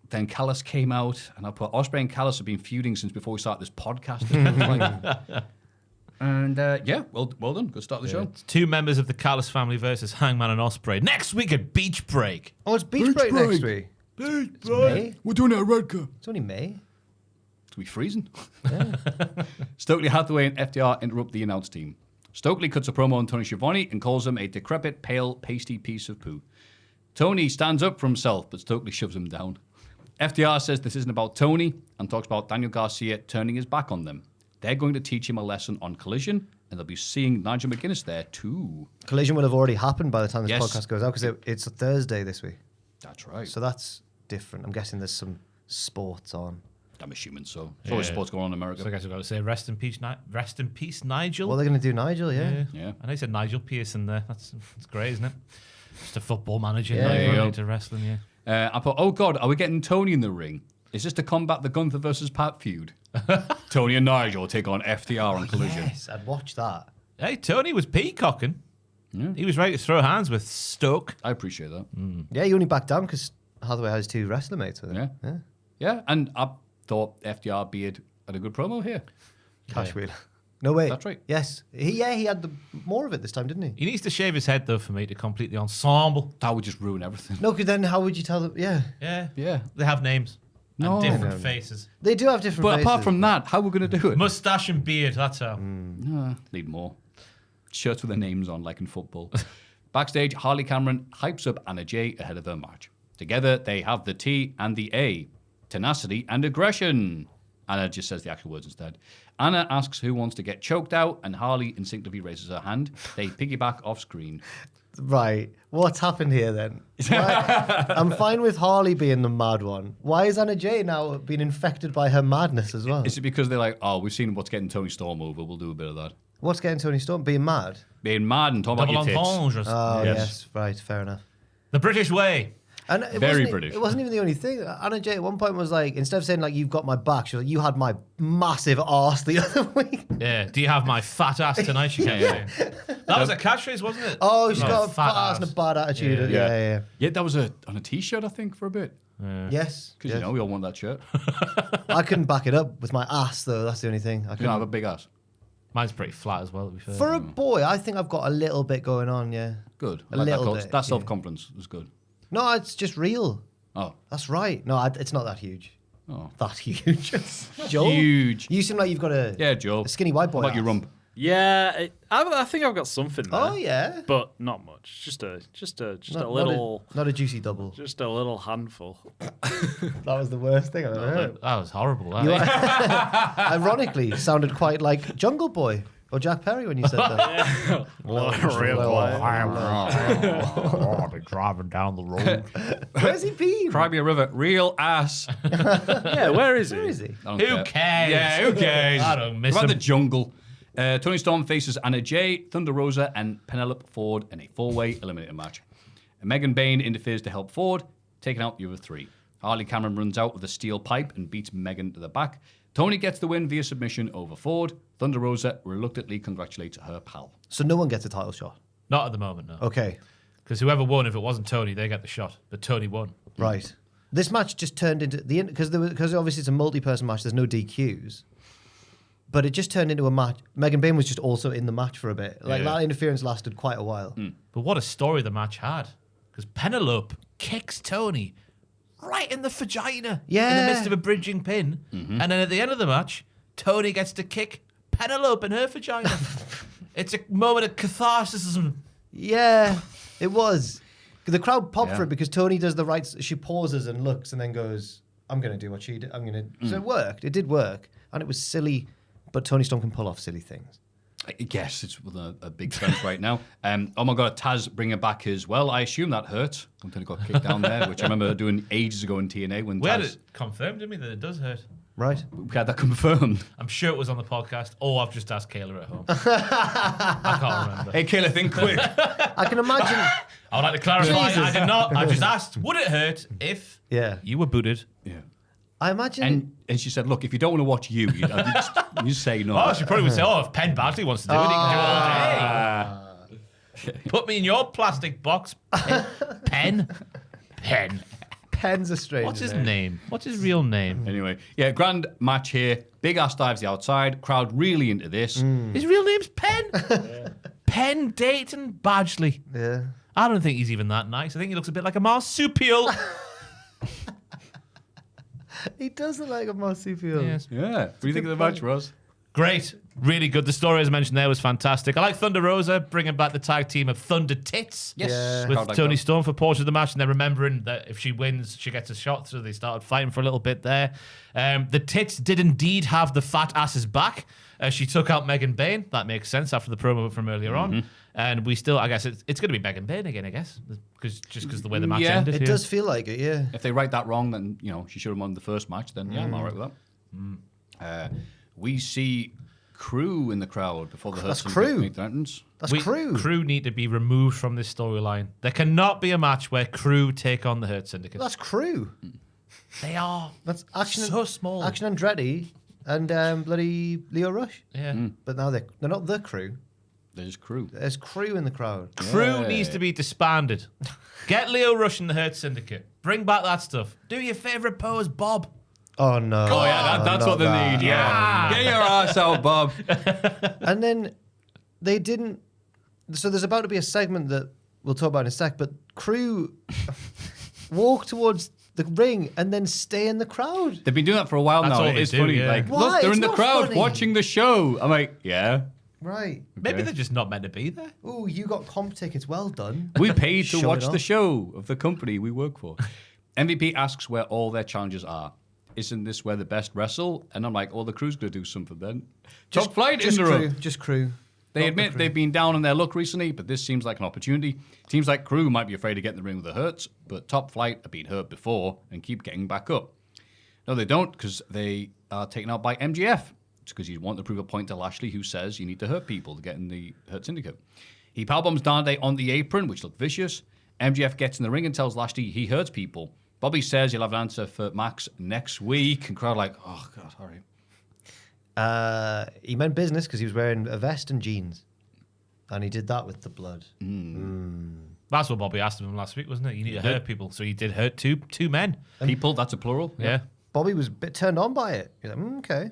D: Then Callis came out, and I put Ospreay and Callis have been feuding since before we started this podcast. And yeah, well done. Good start of the show.
B: It's two members of the Callis family versus Hangman and Ospreay next week at Beach Break.
C: Oh, it's Beach Break next week.
G: Beach
C: May?
G: We're doing it at Redcar.
C: It's only May.
D: It's going to be freezing. Stokely Hathaway and FDR interrupt the announce team. Stokely cuts a promo on Tony Schiavone and calls him a decrepit, pale, pasty piece of poo. Tony stands up for himself, but Stokely shoves him down. FDR says this isn't about Tony and talks about Daniel Garcia turning his back on them. They're going to teach him a lesson on Collision, and they'll be seeing Nigel McGuinness there too.
C: Collision will have already happened by the time this
D: Yes.
C: podcast goes out, because it's a Thursday this week.
D: That's right.
C: So that's different. I'm guessing there's some sports on.
D: I'm assuming so. It's always supposed to go on in America.
B: So I guess we've got to say rest in peace, Nigel.
C: Well, they're going to do Nigel, yeah.
D: Yeah.
B: I know you said Nigel Pearson there. That's great, isn't it? Just a football manager.
C: Yeah,
B: Not
C: there
B: even
D: you go.
B: into wrestling, yeah.
D: I thought, oh God, are we getting Tony in the ring? Is this to combat the Gunther versus Pat feud? Tony and Nigel take on FTR on Collision.
C: Yes, I'd watch that.
B: Hey, Tony was peacocking.
D: Yeah.
B: He was ready to throw hands with Stoke.
D: I appreciate that.
C: Yeah, he only backed down because Hathaway has 2 wrestler mates with him.
D: Yeah. Yeah, and I thought FTR Beard had a good promo here.
C: Cash wheel. No way.
D: That's right.
C: Yes. He had more of it this time, didn't he?
B: He needs to shave his head, though, for me to complete the ensemble.
D: That would just ruin everything.
C: No, because then how would you tell them? Yeah.
B: Yeah.
D: Yeah.
B: They have names.
D: No.
B: And different
C: No.
B: faces.
C: They do have different
D: But
C: faces.
D: apart from that, how are we going to do it?
B: Mustache and beard, that's how.
D: Need more. Shirts with their names on, like in football. Backstage, Harley Cameron hypes up Anna Jay ahead of their match. Together, they have the T and the A. Tenacity and aggression. Anna just says the actual words instead. Anna asks who wants to get choked out, and Harley instinctively raises her hand. They piggyback off screen.
C: Right. What's happened here then? Why- I'm fine with Harley being the mad one. Why is Anna Jay now being infected by her madness as well?
D: Is it because they're like, oh, we've seen what's getting Tony Storm over, we'll do a bit of that?
C: What's getting Tony Storm? Being mad?
D: Being mad and talking
B: Double
D: about your tits.
B: entendres.
C: Oh,
D: Yes.
C: yes. Right. Fair enough.
B: The British way.
C: And it
D: Very
C: wasn't,
D: British.
C: It wasn't even the only thing. Anna Jay at one point was like, instead of saying like, you've got my back, she was like, you had my massive arse the other week.
B: Yeah. Do you have my fat ass tonight? She kept saying. That was a catchphrase, wasn't it?
C: Oh, she's
B: No,
C: got a fat ass and a bad attitude. Yeah.
D: Yeah, that was on a t-shirt, I think, for a bit.
C: Yes.
D: Because,
C: yes.
D: you know, we all want that shirt.
C: I couldn't back it up with my ass, though. That's the only thing. I
D: You
C: couldn't.
D: don't have a big ass.
B: Mine's pretty flat as well, to be fair.
C: For a boy, I think I've got a little bit going on, yeah.
D: Good.
C: A little
D: that
C: bit,
D: that
C: yeah.
D: self-confidence is good.
C: No, it's just real.
D: Oh.
C: That's right. No, it's not that huge.
D: Oh.
C: That huge. Joel?
D: Huge.
C: You seem like you've got
D: Yeah, Joe.
C: a skinny white boy.
D: What about your
C: ass.
D: rump?
A: Yeah, I think I've got something there.
C: Oh, yeah.
A: But not much. Just a
C: Not-
A: little,
C: Not a juicy double.
A: just a little handful.
C: That was the worst thing I've ever heard.
B: That was horrible. That,
C: You
B: eh?
C: Ironically, sounded quite like Jungle Boy or Jack Perry when you said that.
B: I'll be driving down the road.
C: Where's he been?
D: Cry me a river. Real ass.
A: Yeah, where is he?
C: Where is he?
D: I don't
B: Who
D: care.
B: cares?
D: Yeah, who cares?
B: I don't miss
D: About
B: him.
D: the jungle. Tony Storm faces Anna Jay, Thunder Rosa, and Penelope Ford in a 4-way eliminator match. Megan Bain interferes to help Ford, taking out the other 3. Harley Cameron runs out with a steel pipe and beats Megan to the back. Tony gets the win via submission over Ford. Thunder Rosa reluctantly congratulates her pal.
C: So no one gets a title shot.
B: Not at the moment, no.
C: Okay,
B: Because whoever won, if it wasn't Tony, they get the shot. But Tony won.
C: right. This match just turned into the because obviously it's a multi-person match. There's no DQs, but it just turned into a match. Megan Bain was just also in the match for a bit. Like
B: Yeah.
C: that interference lasted quite a while.
B: But what a story the match had. Because Penelope kicks Tony right in the vagina in
C: Yeah.
B: the midst of a bridging pin. And then at the end of the match, Tony gets to kick Penelope in her vagina. It's a moment of catharsis.
C: Yeah, it was. The crowd popped
D: Yeah.
C: for it because Tony does the right. She pauses and looks and then goes, "I'm going to do what she did. I'm going to." So it worked. It did work, and it was silly. But Tony Storm can pull off silly things.
D: I guess it's with a big strength right now. Oh my God, Taz bringing back as well. I assume that hurt. Until he got kicked down there, which I remember doing ages ago in TNA when
B: We had
D: Taz.
B: it confirmed, didn't we, that it does hurt.
C: Right.
D: We had that confirmed.
B: I'm sure it was on the podcast. Oh, I've just asked Kayla at home. I can't remember.
D: Hey, Kayla, think quick.
C: I can imagine.
B: I would like to clarify,
C: Jesus.
B: I did not. I just asked, would it hurt if
C: Yeah.
B: you were booted?
D: Yeah.
C: I imagine.
D: And she said, look, if you don't want to watch you just say no.
B: Oh, she probably would say, oh, if Penn Badley wants to do it, he can do it all day. Put me in your plastic box, Penn. Penn.
C: Penn's a strange.
B: What's his name? What's his real name?
D: Anyway, yeah, grand match here. Big ass dives the outside. Crowd really into this.
B: His real name's Penn. Penn Dayton Badgley.
C: Yeah.
B: I don't think he's even that nice. I think he looks a bit like a marsupial.
C: He does look like a marsupial.
B: Yes.
D: Yeah. What do you think of the match, Ross?
B: Great. Really good. The story, as I mentioned there, was fantastic. I like Thunder Rosa bringing back the tag team of Thunder Tits.
D: Yes.
C: Yeah.
B: With
D: Crowd like
B: Tony
D: that.
B: Storm for portion of the match, and then remembering that if she wins, she gets a shot. So they started fighting for a little bit there. The Tits did indeed have the fat asses back. She took out Megan Bain. That makes sense after the promo from earlier on. And we still, I guess, it's going to be Megan Bain again, I guess, because the way the match
D: Yeah,
B: ended.
C: It
B: here.
C: does feel like it, yeah.
D: If they write that wrong, then, she should have won the first match. Then, yeah, I'm all right with that. We see Crew in the crowd before the
C: That's
D: Hurt
C: Crew.
D: Syndicate make their entrance.
C: That's Crew.
B: Crew need to be removed from this storyline. There cannot be a match where Crew take on the Hurt Syndicate.
C: That's Crew.
B: They are.
C: That's Action.
B: So small.
C: Action Andretti and bloody Leo Rush.
B: Yeah.
C: But now they're not the Crew.
D: There's Crew.
C: There's Crew in the crowd.
B: Crew
D: Yeah.
B: needs to be disbanded. Get Leo Rush and the Hurt Syndicate. Bring back that stuff. Do your favourite pose, Bob.
C: Oh no!
D: Oh yeah, that's
C: not
D: what they
C: that.
D: need. Yeah, get your ass out, Bob.
C: And then they didn't. So there's about to be a segment that we'll talk about in a sec. But Crew walk towards the ring and then stay in the crowd.
D: They've been doing that for a while
B: That's
D: now.
B: all
D: It
B: they
D: is
B: do,
D: funny.
B: yeah.
D: Like,
C: Why?
D: look, they're
C: It's
D: in the
C: not
D: crowd
C: funny.
D: watching the show. I'm like, yeah.
C: Right.
B: Maybe
D: Okay.
B: they're just not meant to be there.
C: Oh, you got comp tickets. Well done.
D: We paid to
C: Show it
D: watch the
C: off.
D: show of the company we work for. MVP asks where all their challenges are. Isn't this where the best wrestle? And I'm like, the Crew's going to do something then. Top flight in the
C: Crew.
D: room.
C: Just Crew.
D: They
C: Not
D: admit
C: the Crew.
D: they've been down on their luck recently, but this seems like an opportunity. Seems like Crew might be afraid to get in the ring with the Hurts, but Top Flight have been hurt before and keep getting back up. No, they don't, because they are taken out by MGF. It's because you want to prove a point to Lashley, who says you need to hurt people to get in the Hurt Syndicate. He powerbombs Dante on the apron, which looked vicious. MGF gets in the ring and tells Lashley he hurts people. Bobby says he'll have an answer for Max next week, and crowd like, oh god, all right.
C: He meant business because he was wearing a vest and jeans, and he did that with the blood.
B: That's what Bobby asked him last week, wasn't it? You need to hurt people. So he did hurt two men.
D: People, that's a plural.
B: Yeah.
C: Bobby was a bit turned on by it. He's like, okay.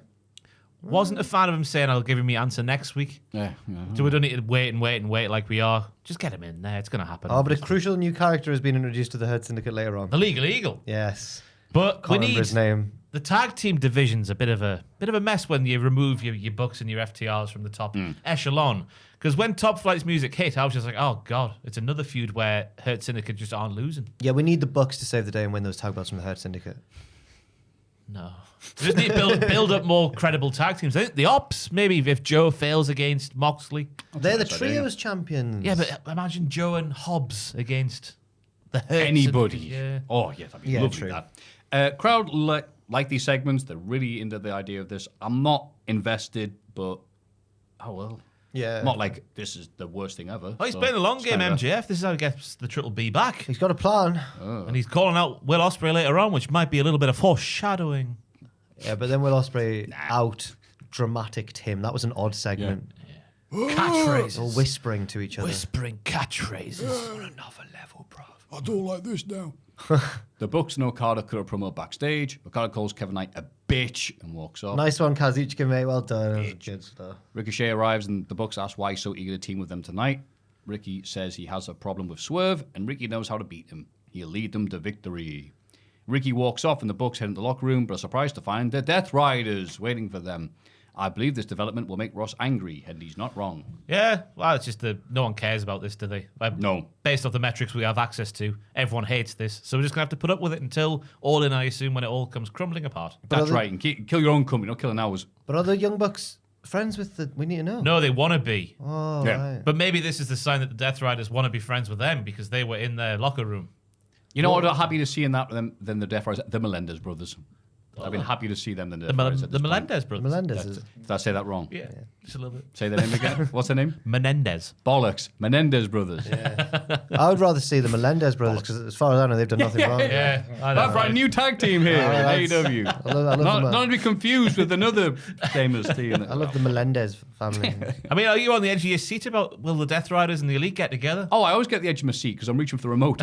B: Wasn't a fan of him saying, I'll give him the answer next week.
D: Yeah.
B: So we don't need to wait and wait and wait like we are. Just get him in there. It's going to happen.
C: Oh, but a crucial new character has been introduced to the Hurt Syndicate later on.
B: Illegal Eagle.
C: Yes.
B: But
C: Can't
B: we
C: remember
B: need
C: his name.
B: the tag team division's a bit of a mess when you remove your Bucks and your FTRs from the top echelon. Because when Top Flight's music hit, I was just like, oh god, it's another feud where Hurt Syndicate just aren't losing.
C: Yeah, we need the Bucks to save the day and win those tag belts from the Hurt Syndicate.
B: No. We just need to build up more credible tag teams. I think the Ops, maybe if Joe fails against Moxley.
C: They're the
D: nice idea.
C: trios champions.
B: Yeah, but imagine Joe and Hobbs against the Hurt
D: Anybody.
B: Syndicate. Yeah.
D: Oh, yeah, that'd be
C: Yeah,
D: lovely.
C: true.
D: That crowd like these segments. They're really into the idea of this. I'm not invested, but oh well.
C: Yeah.
D: Not like this is the worst thing ever.
B: Oh, he's
D: so
B: playing the long
D: it's
B: game,
D: kinda-
B: MJF. This is how he gets the Triple B back.
C: He's got a plan.
B: And he's calling out Will Ospreay later on, which might be a little bit of foreshadowing.
C: Yeah, but then Will Ospreay out dramaticed him. That was an odd segment.
B: Catchphrases.
C: Or whispering to each other.
B: Whispering catchphrases.
G: On another level, bruv. I don't like this now.
D: The Bucks and Okada cut a promo backstage. Okada calls Kevin Knight a bitch and walks off.
C: Nice one, Kazuchika, mate. Well done. Good stuff.
D: Ricochet arrives and the Bucks ask why he's so eager to team with them tonight. Ricky says he has a problem with Swerve and Ricky knows how to beat him. He'll lead them to victory. Ricky walks off and the Bucks head into the locker room, but are surprised to find the Death Riders waiting for them. I believe this development will make Ross angry, and he's not wrong.
B: Yeah, well, it's just that no one cares about this, do they?
D: No.
B: Based off the metrics we have access to, everyone hates this. So we're just going to have to put up with it until All In, I assume, when it all comes crumbling apart.
D: That's right. And kill your own company, not killing ours.
C: But are the Young Bucks friends with the... We need to know.
B: No, they want to be.
C: Oh,
D: Yeah.
C: right.
B: But maybe this is the sign that the Death Riders want to be friends with them because they were in their locker room.
D: You know what I'm happy to see in that than the Death Riders? The Melendez brothers. I've been happy to see them than the Death Riders at
B: The
D: this point.
B: Melendez
C: The
B: brothers.
C: Melendez.
D: Did I say that wrong?
B: Yeah, just a little bit.
D: Say their name again. What's their name?
B: Menendez.
D: Bollocks. Menendez brothers.
C: I would rather see the Melendez brothers because, as far as I know, they've done nothing wrong.
B: Yeah, I know.
D: That's right. New tag team here in
C: that's-
D: AEW.
C: I love
D: Not
C: them.
D: to be confused with another famous team.
C: I love the Melendez family.
B: I mean, are you on the edge of your seat about will the Death Riders and the Elite get together?
D: Oh, I always get the edge of my seat because I'm reaching for the remote.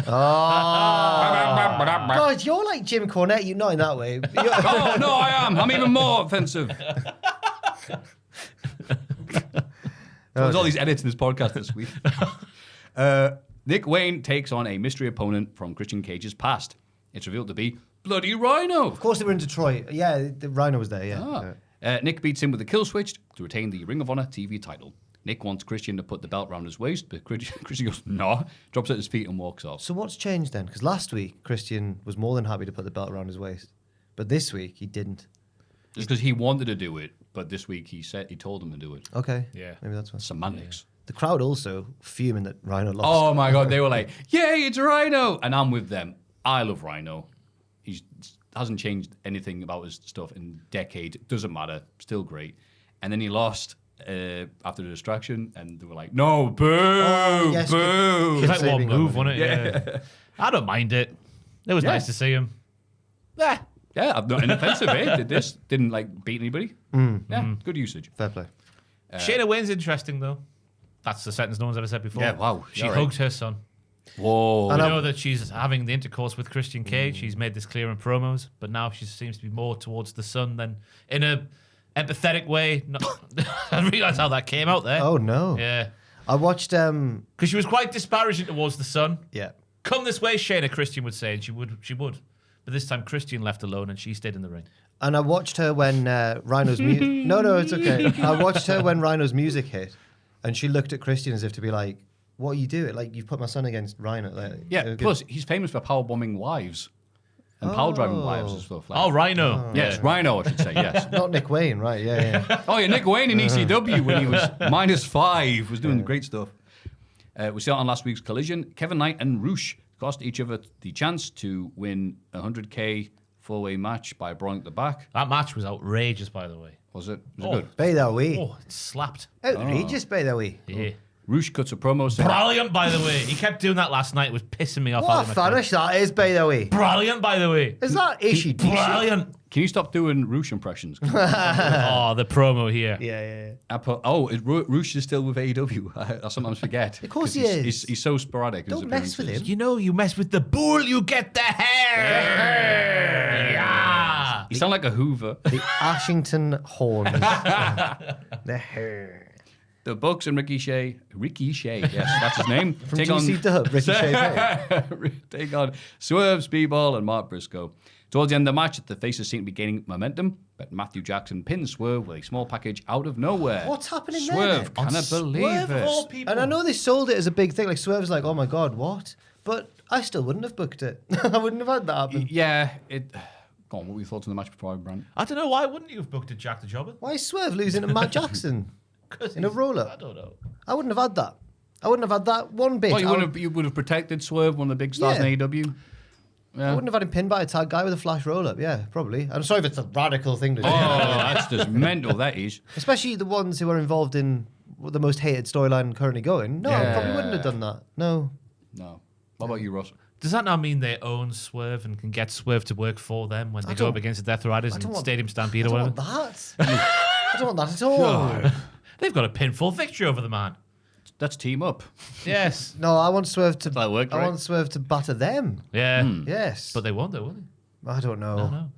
C: God, you're like Jim Cornette. You're not in that way.
D: Oh, no, I am. I'm even more offensive. There's all these edits in this podcast this week. Nick Wayne takes on a mystery opponent from Christian Cage's past. It's revealed to be Bloody Rhino.
C: Of course, they were in Detroit. Yeah, the Rhino was there. Yeah.
D: Nick beats him with a kill switch to retain the Ring of Honor TV title. Nick wants Christian to put the belt around his waist, but Christian goes, nah, drops at his feet and walks off.
C: So what's changed then? Because last week Christian was more than happy to put the belt around his waist, but this week he didn't.
D: Just because he wanted to do it, but this week he told him to do it.
C: Okay.
B: Yeah.
C: Maybe that's why.
D: Semantics.
C: The crowd also fuming that Rhino lost.
D: Oh my God, they were like, yay, it's Rhino. And I'm with them. I love Rhino. He's hasn't changed anything about his stuff in decades. It doesn't matter. Still great. And then he lost after the distraction, and they were like, "No, boo,
C: yes,
D: boo."
B: It was like one
C: saving
B: move,
C: him.
B: wasn't it? Yeah. I don't mind it. It was nice to see him.
D: Yeah, I'm not inoffensive. Didn't like beat anybody. Yeah, good usage.
C: Fair play.
B: Shayna Wayne's interesting though. That's the sentence no one's ever said before.
D: Yeah, wow.
B: She
D: All
B: hugged her son.
D: Whoa.
B: We know that she's having the intercourse with Christian Cage. She's made this clear in promos, but now she seems to be more towards the son than in a empathetic way. I didn't realise how that came out there.
C: Oh no.
B: Yeah.
C: I watched.
B: Because she was quite disparaging towards the son.
C: Yeah.
B: Come this way, Shayna, Christian would say, and she would. But this time Christian left alone and she stayed in the ring.
C: And I watched her when Rhino's music. No, it's okay. I watched her when Rhino's music hit, and she looked at Christian as if to be like, "What are you doing? Like, you've put my son against Rhino." Like,
D: Yeah, plus he's famous for powerbombing wives and power driving wives and stuff like that.
B: Oh, Rhino.
D: Yes, Rhino, I should say, yes.
C: not Nick Wayne, right? Yeah.
D: Oh, yeah, Nick Wayne in ECW when he was -5 was doing great stuff. We saw it on last week's Collision. Kevin Knight and Roosh cost each other the chance to win a $100K four-way match by brawling at the back.
B: That match was outrageous, by the way.
D: Was it? Was it
B: Oh.
D: good?
C: By the way.
B: Oh, it slapped.
C: Outrageous, by the way.
B: Yeah.
D: Roosh cuts a promo saying,
B: Brilliant, by the way. He kept doing that last night. It was pissing me off.
C: What a finish that is, by the way.
B: Brilliant, by the way.
C: Is that Ishii?
B: Brilliant.
D: "Can you stop doing Roosh impressions?"
B: Oh, the promo here.
C: Yeah.
D: Roosh is still with AEW. I sometimes forget.
C: Of course
D: 'Cause
C: he is.
D: He's so sporadic. in his
C: Don't mess with
D: appearances.
C: him.
B: You know, you mess with the bull, you get the hair. Yeah.
D: You sound like a Hoover.
C: The Ashington Horns. The hair.
D: The Bucks and Ricochet, yes, that's his name.
C: From GC Dub, Ricochet.
D: Take on Swerve, Speedball, and Mark Briscoe. Towards the end of the match, the faces seem to be gaining momentum, but Maffew Jackson pins Swerve with a small package out of nowhere.
C: What's happening there,
D: Swerve,
C: then?
D: cannot believe
B: Swerve of all
D: it.
B: people.
C: And I know they sold it as a big thing. Like, Swerve's like, oh my God, what? But I still wouldn't have booked it. I wouldn't have had that happen.
D: Yeah, Go on, what were your thoughts on the match before I ran?
B: I don't know. Why wouldn't you have booked a Jack the Jobber?
C: Why is Swerve losing to Matt Jackson? In a
B: I
C: roll-up?
B: don't know.
C: I wouldn't have had that. I wouldn't have had that one bit.
D: Well,
C: I
D: you would have protected Swerve, one of the big stars
C: Yeah.
D: in AEW. Yeah.
C: wouldn't have had him pinned by a tag guy with a flash roll-up. Yeah, probably. I'm sorry if it's a radical thing to do.
D: Oh, that's just mental, that is.
C: Especially the ones who are involved in the most hated storyline currently going. No, I probably wouldn't have done that. No.
D: No. What about you, Ross?
B: Does that now mean they own Swerve and can get Swerve to work for them when they go up against the Death Riders and Stadium Stampede
C: I
B: or
C: don't
B: whatever?
C: want that. I don't want that at all.
B: They've got a pinfall victory over the man.
D: That's team up.
B: Yes.
C: No, I want Swerve to.
D: That worked,
C: I
D: right?
C: want Swerve to batter them.
B: Yeah.
C: Yes,
B: But they won't, though, will they?
C: I don't know.
B: No.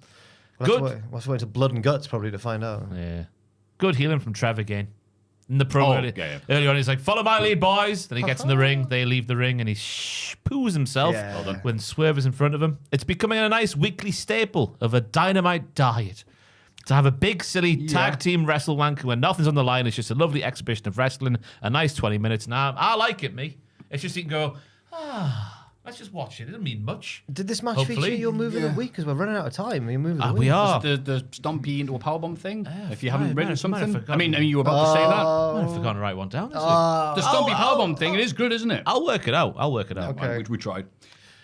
C: We'll have to wait to Blood and Guts probably to find out.
B: Yeah. Good healing from Trev again. In the promo earlier on, he's like, follow my lead, boys. Then he gets in the ring. They leave the ring and he poos himself
C: Yeah.
B: when Swerve is in front of him. It's becoming a nice weekly staple of a Dynamite diet. To have a big, silly tag team wrestle wank when nothing's on the line. It's just a lovely exhibition of wrestling. A nice 20 minutes. Now, I like it, me. It's just you can go, let's just watch it. It doesn't mean much.
C: Did this match
B: Hopefully.
C: feature your move of the week? Because we're running out of time. Your move of the week.
B: We are.
D: The Stompy into a powerbomb thing? If you haven't written
B: might have
D: something?
B: forgotten.
D: I mean, you were about to say that?
B: I've forgotten to write one down.
D: The Stompy powerbomb thing, it is good, isn't it?
B: I'll work it out.
C: Okay.
D: We tried.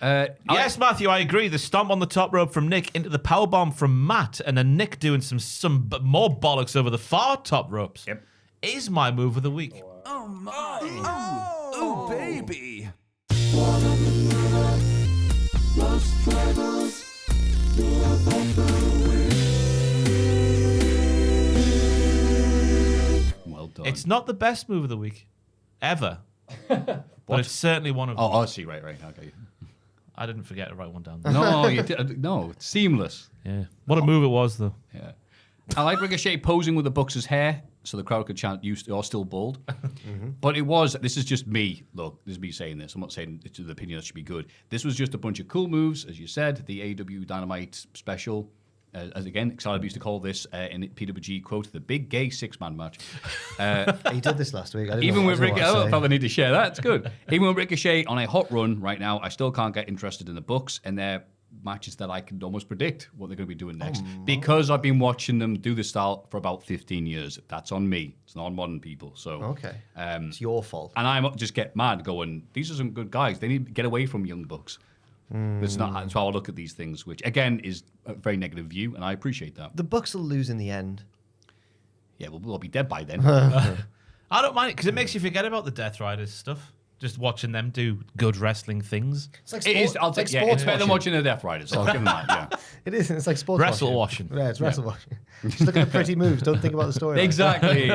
B: Yes, Matthew, I agree. The stomp on the top rope from Nick into the powerbomb from Matt, and then Nick doing some more bollocks over the far top ropes.
D: Yep.
B: Is my move of the week.
G: Oh, baby.
D: Well done.
B: It's not the best move of the week ever, but it's certainly one of them.
D: I see. Right. Okay.
B: I didn't forget to write one down.
D: No, you did. No, it's seamless.
B: Yeah. What a move it was, though.
D: Yeah. I like Ricochet posing with the Bucks' hair so the crowd could chant, you're still bald. But this is just me. Look, this is me saying this. I'm not saying it's the opinion that should be good. This was just a bunch of cool moves, as you said, the AEW Dynamite special. As again, Excalibur used to call this in PWG, quote, the big gay six-man match.
C: He did this last week. I didn't
D: Even
C: know,
D: with
C: I don't know
D: Ricochet,
C: what to
D: I
C: say.
D: felt I need to share that. It's good. Even with Ricochet on a hot run right now, I still can't get interested in the Bucks and their matches that I can almost predict what they're going to be doing next. Because I've been watching them do this style for about 15 years. That's on me. It's not on modern people. So
C: Okay. It's your fault.
D: and I just get mad going, these are some good guys. They need to get away from young Bucks. It's not. That's how I look at these things, which again is a very negative view, and I appreciate that.
C: The Bucks will lose in the end.
D: Yeah, we'll be dead by then.
B: I don't mind it because it makes you forget about the Death Riders stuff. Just watching them do good wrestling things.
C: It's like
D: It is. I'll take. Yeah, it's better than watching the Death Riders. I'll give them that. Yeah.
C: It is. It's like sports
B: Wrestle washing.
C: Yeah, it's wrestle washing. Just look at the pretty moves. Don't think about the story.
D: Exactly.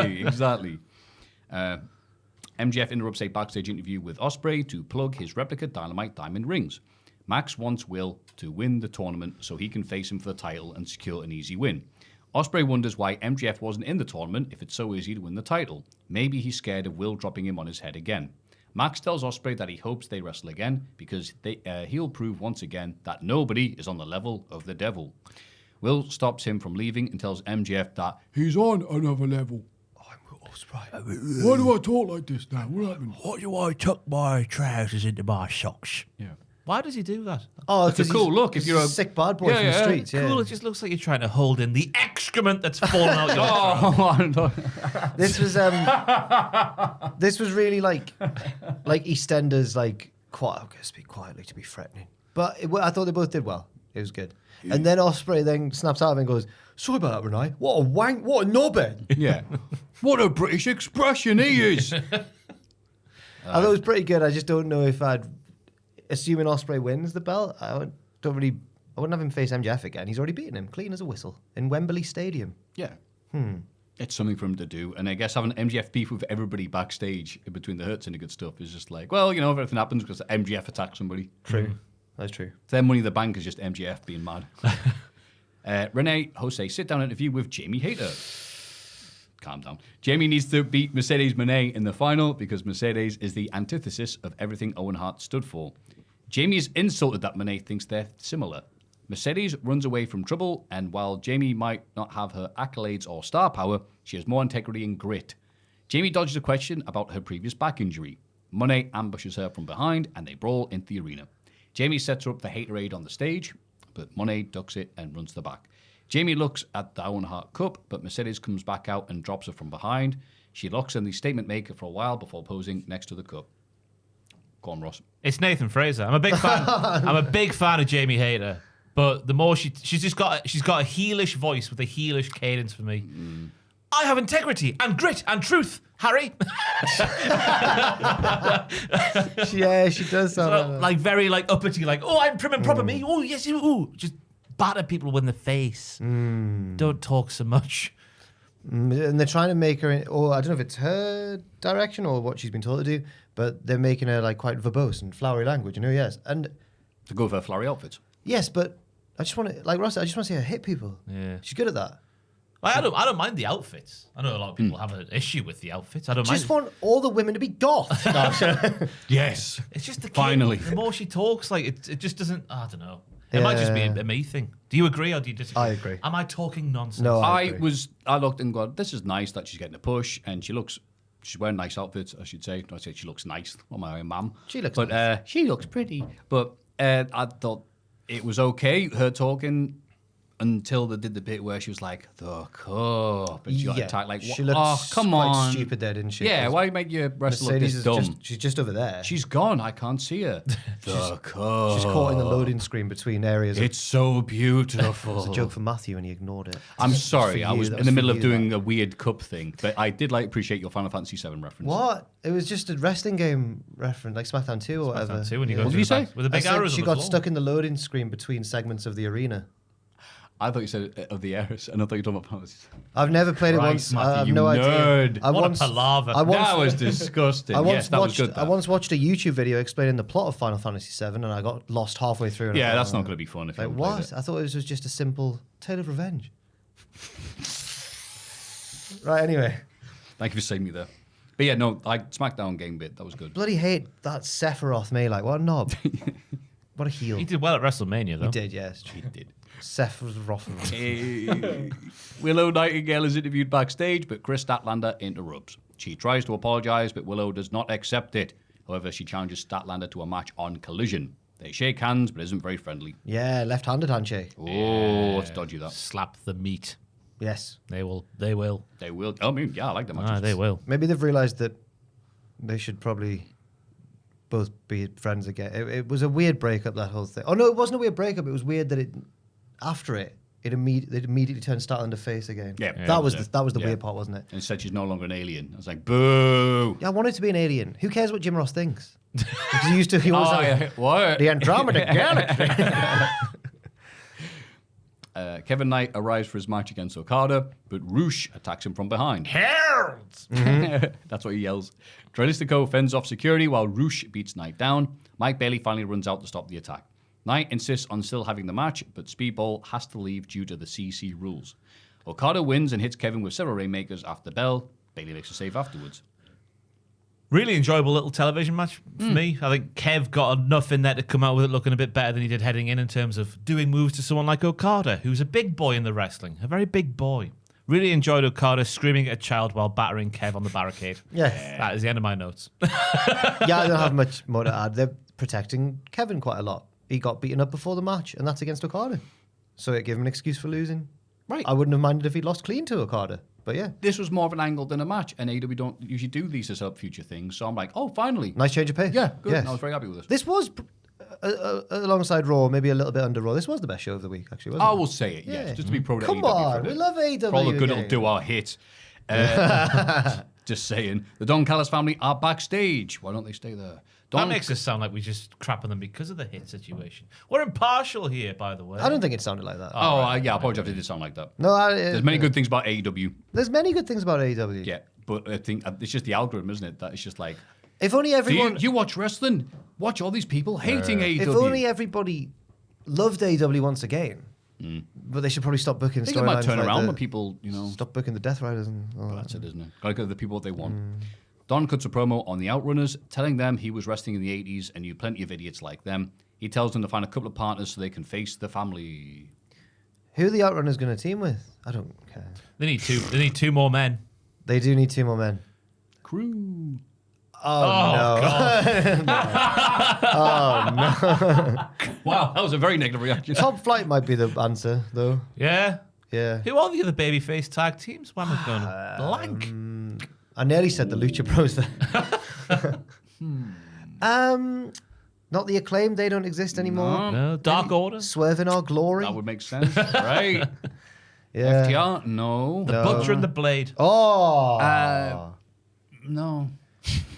D: MJF interrupts a backstage interview with Ospreay to plug his replica Dynamite diamond rings. Max wants Will to win the tournament so he can face him for the title and secure an easy win. Ospreay wonders why MJF wasn't in the tournament if it's so easy to win the title. Maybe he's scared of Will dropping him on his head again. Max tells Ospreay that he hopes they wrestle again because he'll prove once again that nobody is on the level of the devil. Will stops him from leaving and tells MJF that
G: He's on another level. Why do I talk like this now? What happened?
F: Why do I tuck my trousers into my socks?
D: yeah.
B: Why does he do that?
C: Oh,
D: It's a cool look if you're a
C: sick bad boy from the streets. Yeah.
B: Cool. It just looks like you're trying to hold in the excrement that's fallen out your throat.
C: This was really like EastEnders, like quiet. I'm gonna speak quietly to be threatening, but I thought they both did well. It was good. And then Ospreay then snaps out of it and goes, "Sorry about that, Renee. What a wank! What a knobhead!"
D: Yeah. What a British expression he is.
C: I thought it was pretty good. I just don't know if assuming Ospreay wins the belt, I wouldn't have him face MJF again. He's already beaten him, clean as a whistle, in Wembley Stadium.
D: Yeah. It's something for him to do. And I guess having MJF beef with everybody backstage in between the Hurt Syndicate stuff is just like, well, if everything happens because MJF attacks somebody.
C: True. That's true.
D: Their Money in the Bank is just MJF being mad. Renee hosts a sit-down interview with Jamie Hayter. Calm down. Jamie needs to beat Mercedes Moné in the final because Mercedes is the antithesis of everything Owen Hart stood for. Jamie is insulted that Moné thinks they're similar. Mercedes runs away from trouble, and while Jamie might not have her accolades or star power, she has more integrity and grit. Jamie dodges a question about her previous back injury. Moné ambushes her from behind, and they brawl into the arena. Jamie sets her up for haterade on the stage, but Moné ducks it and runs to the back. Jamie looks at the Owen Hart Cup, but Mercedes comes back out and drops her from behind. She locks in the statement maker for a while before posing next to the cup. Go on, Ross.
B: It's Nathan Fraser. I'm a big fan. I'm a big fan of Jamie Hayter, but the more she's got a heelish voice with a heelish cadence for me. I have integrity and grit and truth, Harry.
C: Yeah, she does sound
B: like very like uppity, like I'm prim and proper me. Oh yes, you. Ooh, just batter people in the face. Don't talk so much.
C: And they're trying to make her, or I don't know if it's her direction or what she's been told to do, but they're making her like quite verbose and flowery language, yes. And
D: To go for flowery outfits.
C: yes, but I just want to, like Ross, I just want to see her hit people.
B: Yeah.
C: She's good at that.
B: I don't mind the outfits. I know a lot of people have an issue with the outfits. I don't
C: Just
B: mind.
C: want all the women to be goth. No, I'm sorry.
D: Yes.
B: It's just the
D: Finally.
B: The more she talks, like it just doesn't. I don't know. It might just be a me thing. Do you agree or do you disagree?
C: I agree.
B: Am I talking nonsense?
C: No,
D: I
C: agree.
D: looked and gone, this is nice that she's getting a push, and she's wearing nice outfits, I should say. No, I say she looks nice. Oh, my mum.
C: She looks
D: but,
C: nice.
D: she looks pretty. But I thought it was okay, her talking, until they did the bit where she was like, the cup. And she got attacked like,
C: she
D: what?
C: looked
D: Oh, come
C: quite
D: on.
C: stupid there, didn't she?
D: Yeah,
C: 'Cause
D: why make your wrestler look
C: Mercedes
D: this
C: is
D: dumb?
C: she's just over there.
D: She's gone. I can't see her. The cup.
C: She's caught in the loading screen between areas.
D: It's so beautiful.
C: It's a joke for Maffew and he ignored it.
D: I'm sorry,
C: for
D: I
C: you,
D: was
C: that
D: in the
C: was
D: middle
C: for
D: of
C: you,
D: doing
C: that.
D: a weird cup thing, but I did appreciate your Final Fantasy VII reference.
C: What? It was just a wrestling game reference, like SmackDown 2 or whatever.
B: Too, when you go
D: What
B: through
D: did you
B: the back
D: say?
B: with the
C: I
B: big
C: said
B: arrows
C: she
B: on the
C: got
B: floor.
C: stuck in the loading screen between segments of the arena.
D: I thought you said of the Airs, and I thought you were talking about Fantasy.
C: I've never played
D: Christ,
C: it once.
D: Matthew,
C: I have
D: you
C: no
D: nerd.
C: idea. I
B: What a
C: once,
B: palaver.
C: I once,
D: That was disgusting.
C: I once
D: Yes, that was
C: watched.
D: good.
C: I once watched a YouTube video explaining the plot of Final Fantasy VII, and I got lost halfway through. And I
D: Yeah,
C: thought,
D: that's not going to be fun if you
C: Like
D: haven't played
C: what?
D: it.
C: I thought it was just a simple tale of revenge. Right. Anyway,
D: Thank you for saving me there. But yeah, no, SmackDown game bit, that was good.
C: bloody hate that Sephiroth me. Like what a knob. What a heel.
B: He did well at WrestleMania, though.
C: He did. Yes.
D: He did.
C: Sephiroth.
D: Willow Nightingale is interviewed backstage, but Chris Statlander interrupts. She tries to apologise, but Willow does not accept it. However, she challenges Statlander to a match on Collision. They shake hands, but isn't very friendly.
C: Yeah, left-handed handshake.
D: Oh, it's dodgy that.
B: Slap the meat.
C: Yes.
B: They will. They will.
D: They will. I mean, yeah, I like the matches.
B: They will.
C: Maybe they've realised that they should probably both be friends again. It was a weird breakup, that whole thing. Oh no, it wasn't a weird breakup. It was weird that after it immediately turned Statlander face again.
D: Yeah.
C: that was the weird part, wasn't it?
D: And said she's no longer an alien. I was like, boo.
C: Yeah, I wanted to be an alien. Who cares what Jim Ross thinks? Because he always
D: What?
C: the Andromeda Galaxy.
D: Kevin Knight arrives for his match against Okada, but Roosh attacks him from behind.
B: Herald!
D: That's what he yells. Trey Mystico fends off security while Roosh beats Knight down. Mike Bailey finally runs out to stop the attack. Knight insists on still having the match, but Speedball has to leave due to the CC rules. Okada wins and hits Kevin with several Rainmakers after the bell. Bailey makes a save afterwards.
B: Really enjoyable little television match for me. I think Kev got enough in there to come out with it looking a bit better than he did heading in terms of doing moves to someone like Okada, who's a big boy in the wrestling, a very big boy. Really enjoyed Okada screaming at a child while battering Kev on the barricade.
C: Yeah.
B: That is the end of my notes.
C: Yeah, I don't have much more to add. They're protecting Kevin quite a lot. He got beaten up before the match, and that's against Okada. So it gave him an excuse for losing.
D: Right.
C: I wouldn't have minded if he'd lost clean to Okada. But yeah,
D: This was more of an angle than a match, and AEW don't usually do these to set up future things. So I'm like, oh, finally.
C: nice change of pace.
D: Yeah, good.
C: Yes.
D: I was very happy with it.
C: This was alongside Raw, maybe a little bit under Raw. This was the best show of the week, actually, wasn't
D: I
C: it?
D: will say it, yes.
C: Yeah.
D: Just to be pro to
C: Come
D: AEW
C: on,
D: for
C: we
D: it.
C: love AEW.
D: For all the good
C: again.
D: it'll do our hit. Just saying. The Don Callis family are backstage. Why don't they stay there?
B: That makes us sound like we just crap on them because of the hit situation. We're impartial here, by the way.
C: I don't think it sounded like that.
D: I apologize if it did sound like that.
C: No,
D: There's many good things about AEW.
C: There's many good things about AEW.
D: Yeah, but I think it's just the algorithm, isn't it? That it's just like,
C: If only everyone.
D: you watch wrestling, watch all these people hating AEW.
C: If only everybody loved AEW once again. But they should probably stop booking
D: I think it might
C: storylines
D: turn
C: like
D: around
C: the-
D: when people,
C: Stop booking the Death Riders and all that.
D: That's it, isn't it? Gotta give the people what they want. Don cuts a promo on the Outrunners, telling them he was wrestling in the 80s and knew plenty of idiots like them. He tells them to find a couple of partners so they can face the family.
C: Who are the Outrunners going to team with? I don't care.
B: They need two. They need two more men.
C: They do need 2 more men.
D: Crew.
C: Oh, no.
D: Wow, that was a very negative reaction.
C: Top Flight might be the answer, though.
B: Yeah.
C: Yeah.
B: Who are the other babyface tag teams? Why am I going blank?
C: I nearly said the Lucha Bros there. Not the Acclaimed. They don't exist anymore.
B: No. Dark Order.
C: Swerve in Our Glory.
D: That would make sense. Right.
C: Yeah.
D: FTR? No.
B: The Butcher and the Blade.
C: Oh.
D: No.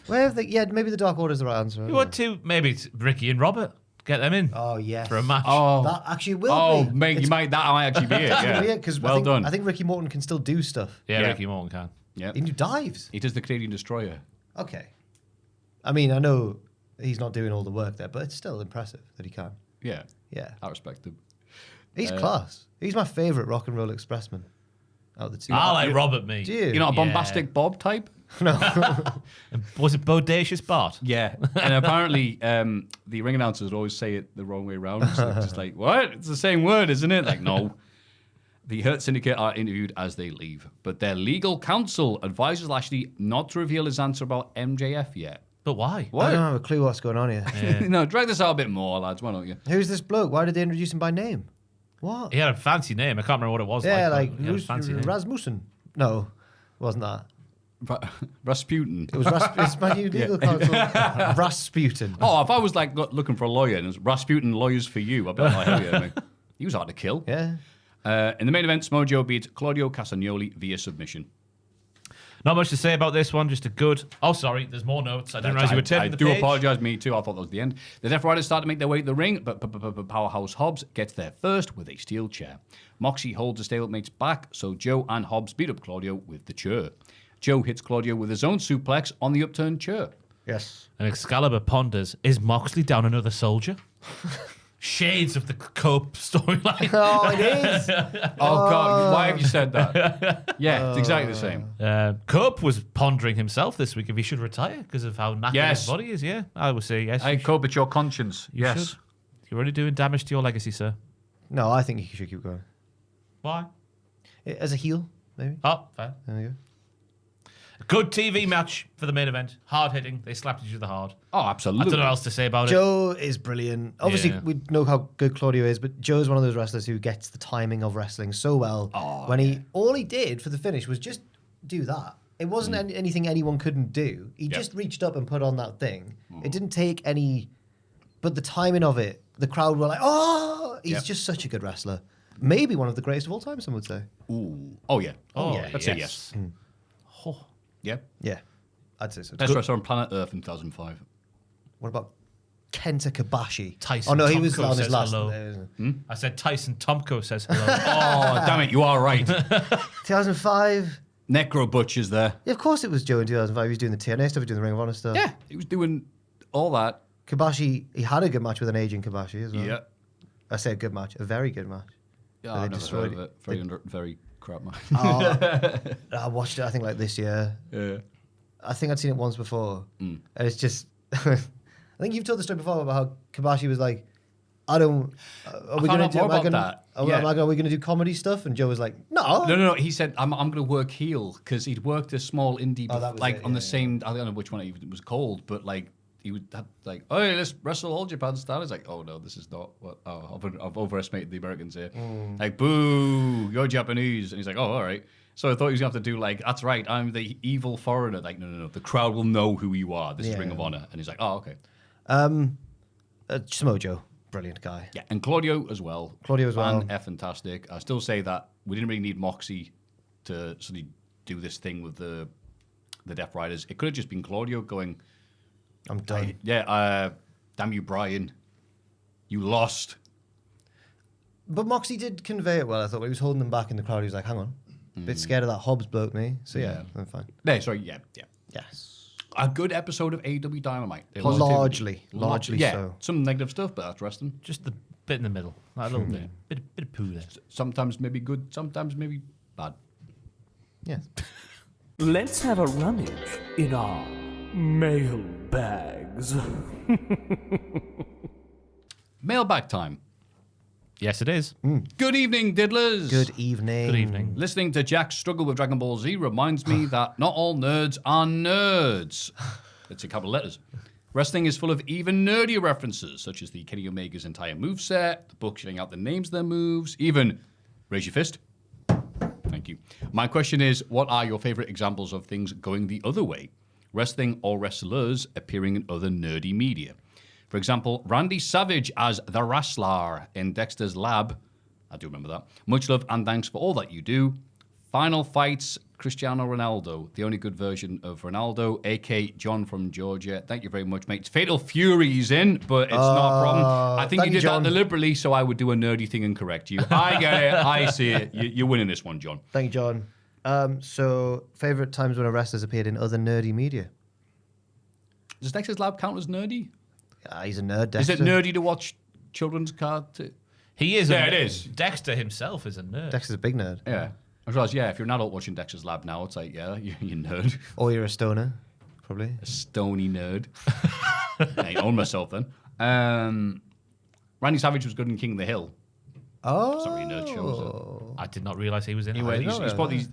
C: Where have they? Yeah, maybe the Dark Order's the right answer.
B: Who are two? Maybe it's Ricky and Robert. Get them in
C: Oh, yes.
B: for a match.
D: Oh.
C: That actually will be.
D: Mate, that might actually be it. Yeah.
C: because
D: well done.
C: I think Ricky Morton can still do stuff.
B: yeah,
D: yeah.
B: Ricky Morton can.
D: Yeah.
C: He can do dives.
D: He does the Canadian Destroyer.
C: Okay. I mean, I know he's not doing all the work there, but it's still impressive that he can.
D: Yeah.
C: Yeah.
D: I respect him.
C: He's class. He's my favourite rock and roll expressman out of the two.
B: I like Robert, me.
C: Do you?
D: You're not a
B: Yeah.
D: bombastic Bob type?
B: Was it Bodacious Bart?
D: Yeah. And apparently, the ring announcers always say it the wrong way around. So it's just like, what? It's the same word, isn't it? Like, no. The Hurt Syndicate are interviewed as they leave, but their legal counsel advises Lashley not to reveal his answer about MJF yet.
B: But why?
C: I don't have a clue what's going on here.
D: No, drag this out a bit more, lads. Why don't you?
C: Who's this bloke? Why did they introduce him by name? What?
B: He had a fancy name. I can't remember what it was.
C: Yeah,
B: like
C: like
B: but he had a fancy name.
C: Rasmussen. No, wasn't that.
D: Rasputin.
C: It was it's my new legal counsel. Rasputin.
D: Oh, if I was like looking for a lawyer and it was Rasputin Lawyers for You, I'd be like, hell yeah, mate. He was hard to kill.
C: Yeah.
D: In the main event, Smojo beats Claudio Castagnoli via submission.
B: Not much to say about this one. Just a good. Oh, sorry. There's more notes. I didn't realize you were turning
D: I
B: the
D: do
B: page.
D: apologize, me too. I thought that was the end. The Death Riders start to make their way to the ring, but Powerhouse Hobbs gets there first with a steel chair. Moxie holds the stablemates back, so Joe and Hobbs beat up Claudio with the chair. Joe hits Claudio with his own suplex on the upturned chair.
C: Yes.
B: And Excalibur ponders, is Moxley down another soldier? Shades of the Cope storyline.
C: Oh, it is.
D: Oh, God, why have you said that? Yeah, it's exactly the same.
B: Cope was pondering himself this week if he should retire because of how knackered
D: Yes.
B: his body is. Yeah, I would say yes.
D: Hey, Cope, it's your conscience.
B: you
D: Yes.
B: should. You're already doing damage to your legacy, sir.
C: No, I think he should keep going.
B: Why?
C: As a heel, maybe.
B: Oh, fair.
C: There you go.
B: Good TV match for the main event. Hard hitting. They slapped each other hard.
D: Oh,
B: I
D: absolutely.
B: don't know what else to say about it.
C: Joe is brilliant. Obviously,
B: Yeah.
C: we know how good Claudio is, but Joe's one of those wrestlers who gets the timing of wrestling so well. All he did for the finish was just do that, It wasn't anything anyone couldn't do. He just reached up and put on that thing. It didn't take any, but the timing of it, the crowd were like, "Oh, he's just such a good wrestler." Maybe one of the greatest of all time, some would say.
D: Ooh. Oh, yeah.
B: yeah.
D: Let's say yes. Yeah.
C: Yeah, I'd say so.
D: Best wrestler on planet Earth in 2005.
C: What about Kenta Kobashi?
B: Tyson
C: Oh no, he
B: Tomko
C: was on his
B: says
C: last.
B: hello. I said Tyson Tomko says hello.
D: Oh, damn it, you are right.
C: 2005.
D: Necro Butcher's there.
C: Yeah, of course it was Joe in 2005. He was doing the TNA stuff, he was doing the Ring of Honor stuff.
D: Yeah, he was doing all that.
C: Kobashi, he had a good match with an aging Kobashi as well.
D: Yeah.
C: I say a good match, a very good match.
D: Yeah,
C: But they
D: I've never
C: destroyed
D: heard of it. Very crap match.
C: I watched it, I think, like this year.
D: Yeah.
C: I think I'd seen it once before. And it's just... I think you've told the story before about how Kobashi was like, I don't... Are we
D: found
C: going
D: out
C: to do...
D: more
C: Am I
D: about
C: gonna,
D: that.
C: are
D: Yeah.
C: we going to do comedy stuff? And Joe was like, no.
D: No. He said, I'm going to work heel because he'd worked a small indie,
C: Oh, that was
D: like
C: it,
D: on the
C: yeah,
D: same, I don't know which one it was called, but like he would have like, oh, hey, let's wrestle all Japan style. It's like, oh no, this is not what, I've overestimated the Americans here. Like, boo, you're Japanese. And he's like, oh, all right. So I thought he was going to have to do like, that's right, I'm the evil foreigner. Like, no, the crowd will know who you are. This is Ring of Honor. And he's like, oh, okay.
C: Samoa Joe, brilliant guy.
D: Yeah, and Claudio as well. Fantastic. I still say that we didn't really need Moxie to sort of do this thing with the Death Riders. It could have just been Claudio going,
C: I'm done.
D: Damn you, Brian. You lost.
C: But Moxie did convey it well, I thought. When he was holding them back in the crowd, he was like, hang on. A bit scared of that Hobbs bloke, me. So yeah, I'm fine.
D: No, sorry, yeah.
C: Yes.
D: A good episode of AEW Dynamite.
C: Largely
D: yeah,
C: so.
D: some negative stuff, but that's wrestling.
B: Just the bit in the middle. That little bit of poo there.
D: Sometimes maybe good, sometimes maybe bad.
C: Yes.
G: Let's have a rummage in our mailbags.
D: Mailbag time.
B: Yes, it is.
D: Good evening, diddlers.
C: Good evening.
B: Good evening.
D: Listening to Jack's struggle with Dragon Ball Z reminds me that not all nerds are nerds. It's in capital letters. Wrestling is full of even nerdier references, such as the Kenny Omega's entire moveset, the book showing out the names of their moves, even raise your fist. Thank you. My question is, what are your favorite examples of things going the other way? Wrestling or wrestlers appearing in other nerdy media. For example, Randy Savage as the Wrestler in Dexter's Lab. I do remember that. Much love and thanks for all that you do. Final Fights, Cristiano Ronaldo, the only good version of Ronaldo, a.k.a. John from Georgia. Thank you very much, mate. Fatal Fury's in, but it's not a problem. I think you did that deliberately, so I would do a nerdy thing and correct you. I get it. I see it. You're winning this one, John.
C: Thank you, John. So, favourite times when a wrestler's appeared in other nerdy media?
D: Does Dexter's Lab count as nerdy?
C: He's a nerd, Dexter.
D: Is it nerdy to watch children's cartoons?
B: He is.
D: Yeah, it is.
B: Dexter himself is a nerd.
C: Dexter's a big nerd.
D: Yeah. I realize, if you're an adult watching Dexter's Lab now, it's like, you're a nerd.
C: Or you're a stoner, probably.
D: A stony nerd. I own myself then. Randy Savage was good in King of the Hill.
C: Oh.
D: It's not really nerd show, is it?
B: I did not realise he was in
D: Anyway,
B: it.
D: he's got these...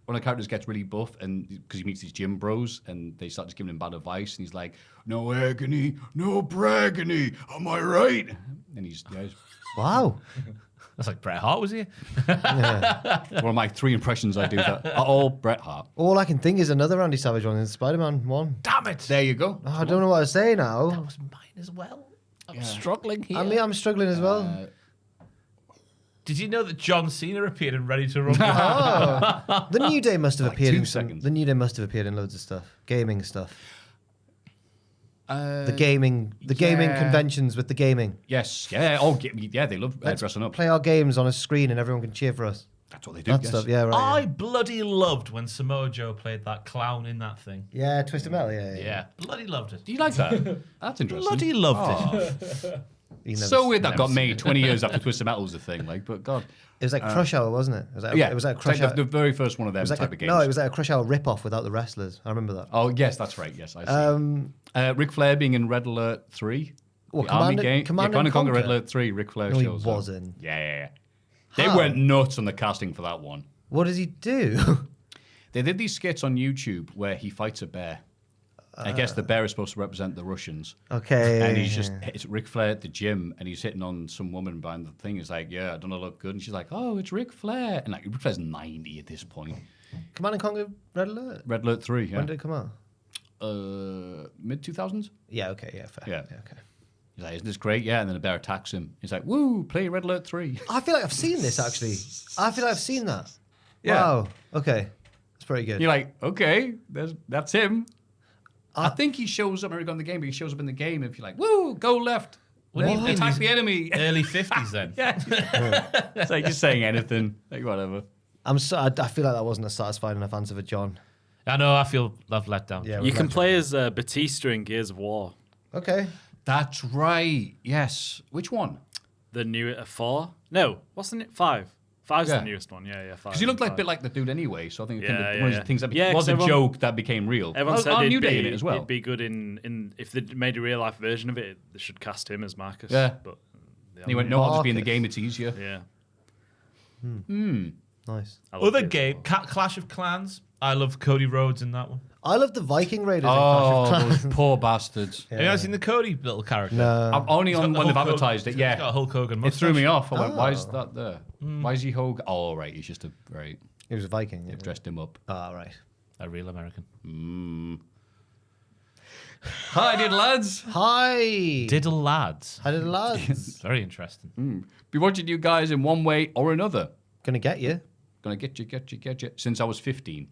D: one of the characters gets really buff and because he meets these gym bros and they start just giving him bad advice and he's like, no agony, no braggony, am I right? And he's
C: Wow.
B: That's like Bret Hart was here.
D: one of my 3 impressions I do that are all Bret Hart.
C: All I can think is another Randy Savage one in Spider-Man 1.
B: Damn it!
D: There you go.
C: Oh, I don't know what to say now.
B: That was mine as well. I'm struggling here.
C: I mean, I'm struggling as well.
B: Did you know that John Cena appeared in Ready to Rumble?
C: The New Day must have appeared
D: 2
C: in
D: seconds.
C: The New Day must have appeared in loads of stuff. Gaming stuff. The gaming conventions with the gaming.
D: Yes, yeah. Oh, yeah, they love dressing up.
C: Play our games on a screen and everyone can cheer for us.
D: That's what they do.
C: That
D: yes.
C: stuff, yeah, right.
B: I bloody loved when Samoa Joe played that clown in that thing.
C: Yeah, Twisted Metal, yeah.
B: Yeah, bloody loved it.
D: Do you like that? That's interesting.
B: Bloody loved it.
D: So weird that got made 20 years after Twisted Metal was a thing. Like, but God,
C: It was like Crush Hour, wasn't it?
D: yeah,
C: It was like
D: it's
C: Crush
D: like
C: Hour.
D: the very first one of them
C: It was like
D: type of games.
C: No, it was like a Crush Hour rip-off without the wrestlers. I remember that.
D: Oh yes, that's right. Yes, I see. Ric Flair being in Red Alert 3.
C: What,
D: the Army
C: Command
D: game.
C: Command and
D: Conquer Red
C: Conquer?
D: Alert 3. Ric Flair
C: No, he
D: shows up.
C: wasn't.
D: Yeah. They
C: How?
D: went nuts on the casting for that one.
C: What does he do?
D: They did these skits on YouTube where he fights a bear. I guess the bear is supposed to represent the Russians.
C: Okay.
D: And it's Ric Flair at the gym, and he's hitting on some woman behind the thing. He's like, yeah, don't I look good? And she's like, oh, it's Ric Flair. And like, Ric Flair's 90 at this point.
C: Command & Conquer Red Alert?
D: Red Alert 3, yeah.
C: When did it come out?
D: Mid-2000s?
C: Yeah, okay, yeah, fair.
D: Yeah.
C: Okay.
D: He's like, isn't this great? Yeah, and then a bear attacks him. He's like, woo, play Red Alert 3.
C: I feel like I've seen this, actually. I feel like I've seen that.
D: Yeah.
C: Wow. Okay. That's pretty good.
D: You're like, okay, that's him. I think he shows up, I remember in the game, but he shows up in the game and if you're like, woo, go left.
B: What?
D: Attack the enemy.
B: Early 50s then.
D: Yeah. It's like just saying anything. Like, whatever.
C: I feel like that wasn't a satisfying enough answer for John.
B: I know, I feel I've let down.
C: Yeah,
A: You can play as Batista in Gears of War.
C: Okay.
D: That's right. Yes. Which one?
A: The new 4? No, what's the 5? 5's
D: Yeah.
A: the newest one. Yeah, 5.
D: Because he looked like a
A: 5.
D: bit like the dude anyway, so I think
A: Yeah,
D: one of
A: yeah.
D: the things that
A: Yeah,
D: was
A: 'cause
D: a
A: everyone-
D: joke that became real.
A: Everyone said
D: Our
A: it'd
D: New Day
A: be,
D: in it as well.
A: It'd be good in if they made a real life version of it, they should cast him as Marcus.
D: Yeah.
A: But
D: And he went, no, I'll just be in the
C: Marcus.
D: game, it's easier.
A: Yeah.
C: Nice.
A: I love
B: Other
A: Gears of
B: game,
A: War.
B: Clash of Clans. I love Cody Rhodes in that one.
C: I love the Viking Raiders. in
D: Oh,
C: Clash of
D: those poor bastards.
B: Have you ever seen the Cody little character?
C: No.
D: I'm only
B: He's got
D: on
B: the
D: when they've
B: Hulk Hogan-
D: advertised it,
B: He's
D: yeah.
B: got a Hulk Hogan
D: It
B: mustache.
D: threw me off. I went, why is
C: Oh.
D: that there? Why is he Hogan? Oh, right, he's just a very,
C: He was a Viking. Yeah.
D: they've dressed him up.
C: Ah, right.
B: A real American.
D: Hi, did lads.
C: Hi.
B: Diddle lads.
C: How did the lads?
B: Very interesting.
D: Be watching you guys in one way or another.
C: Gonna get you.
D: Gonna get you. Since I was 15.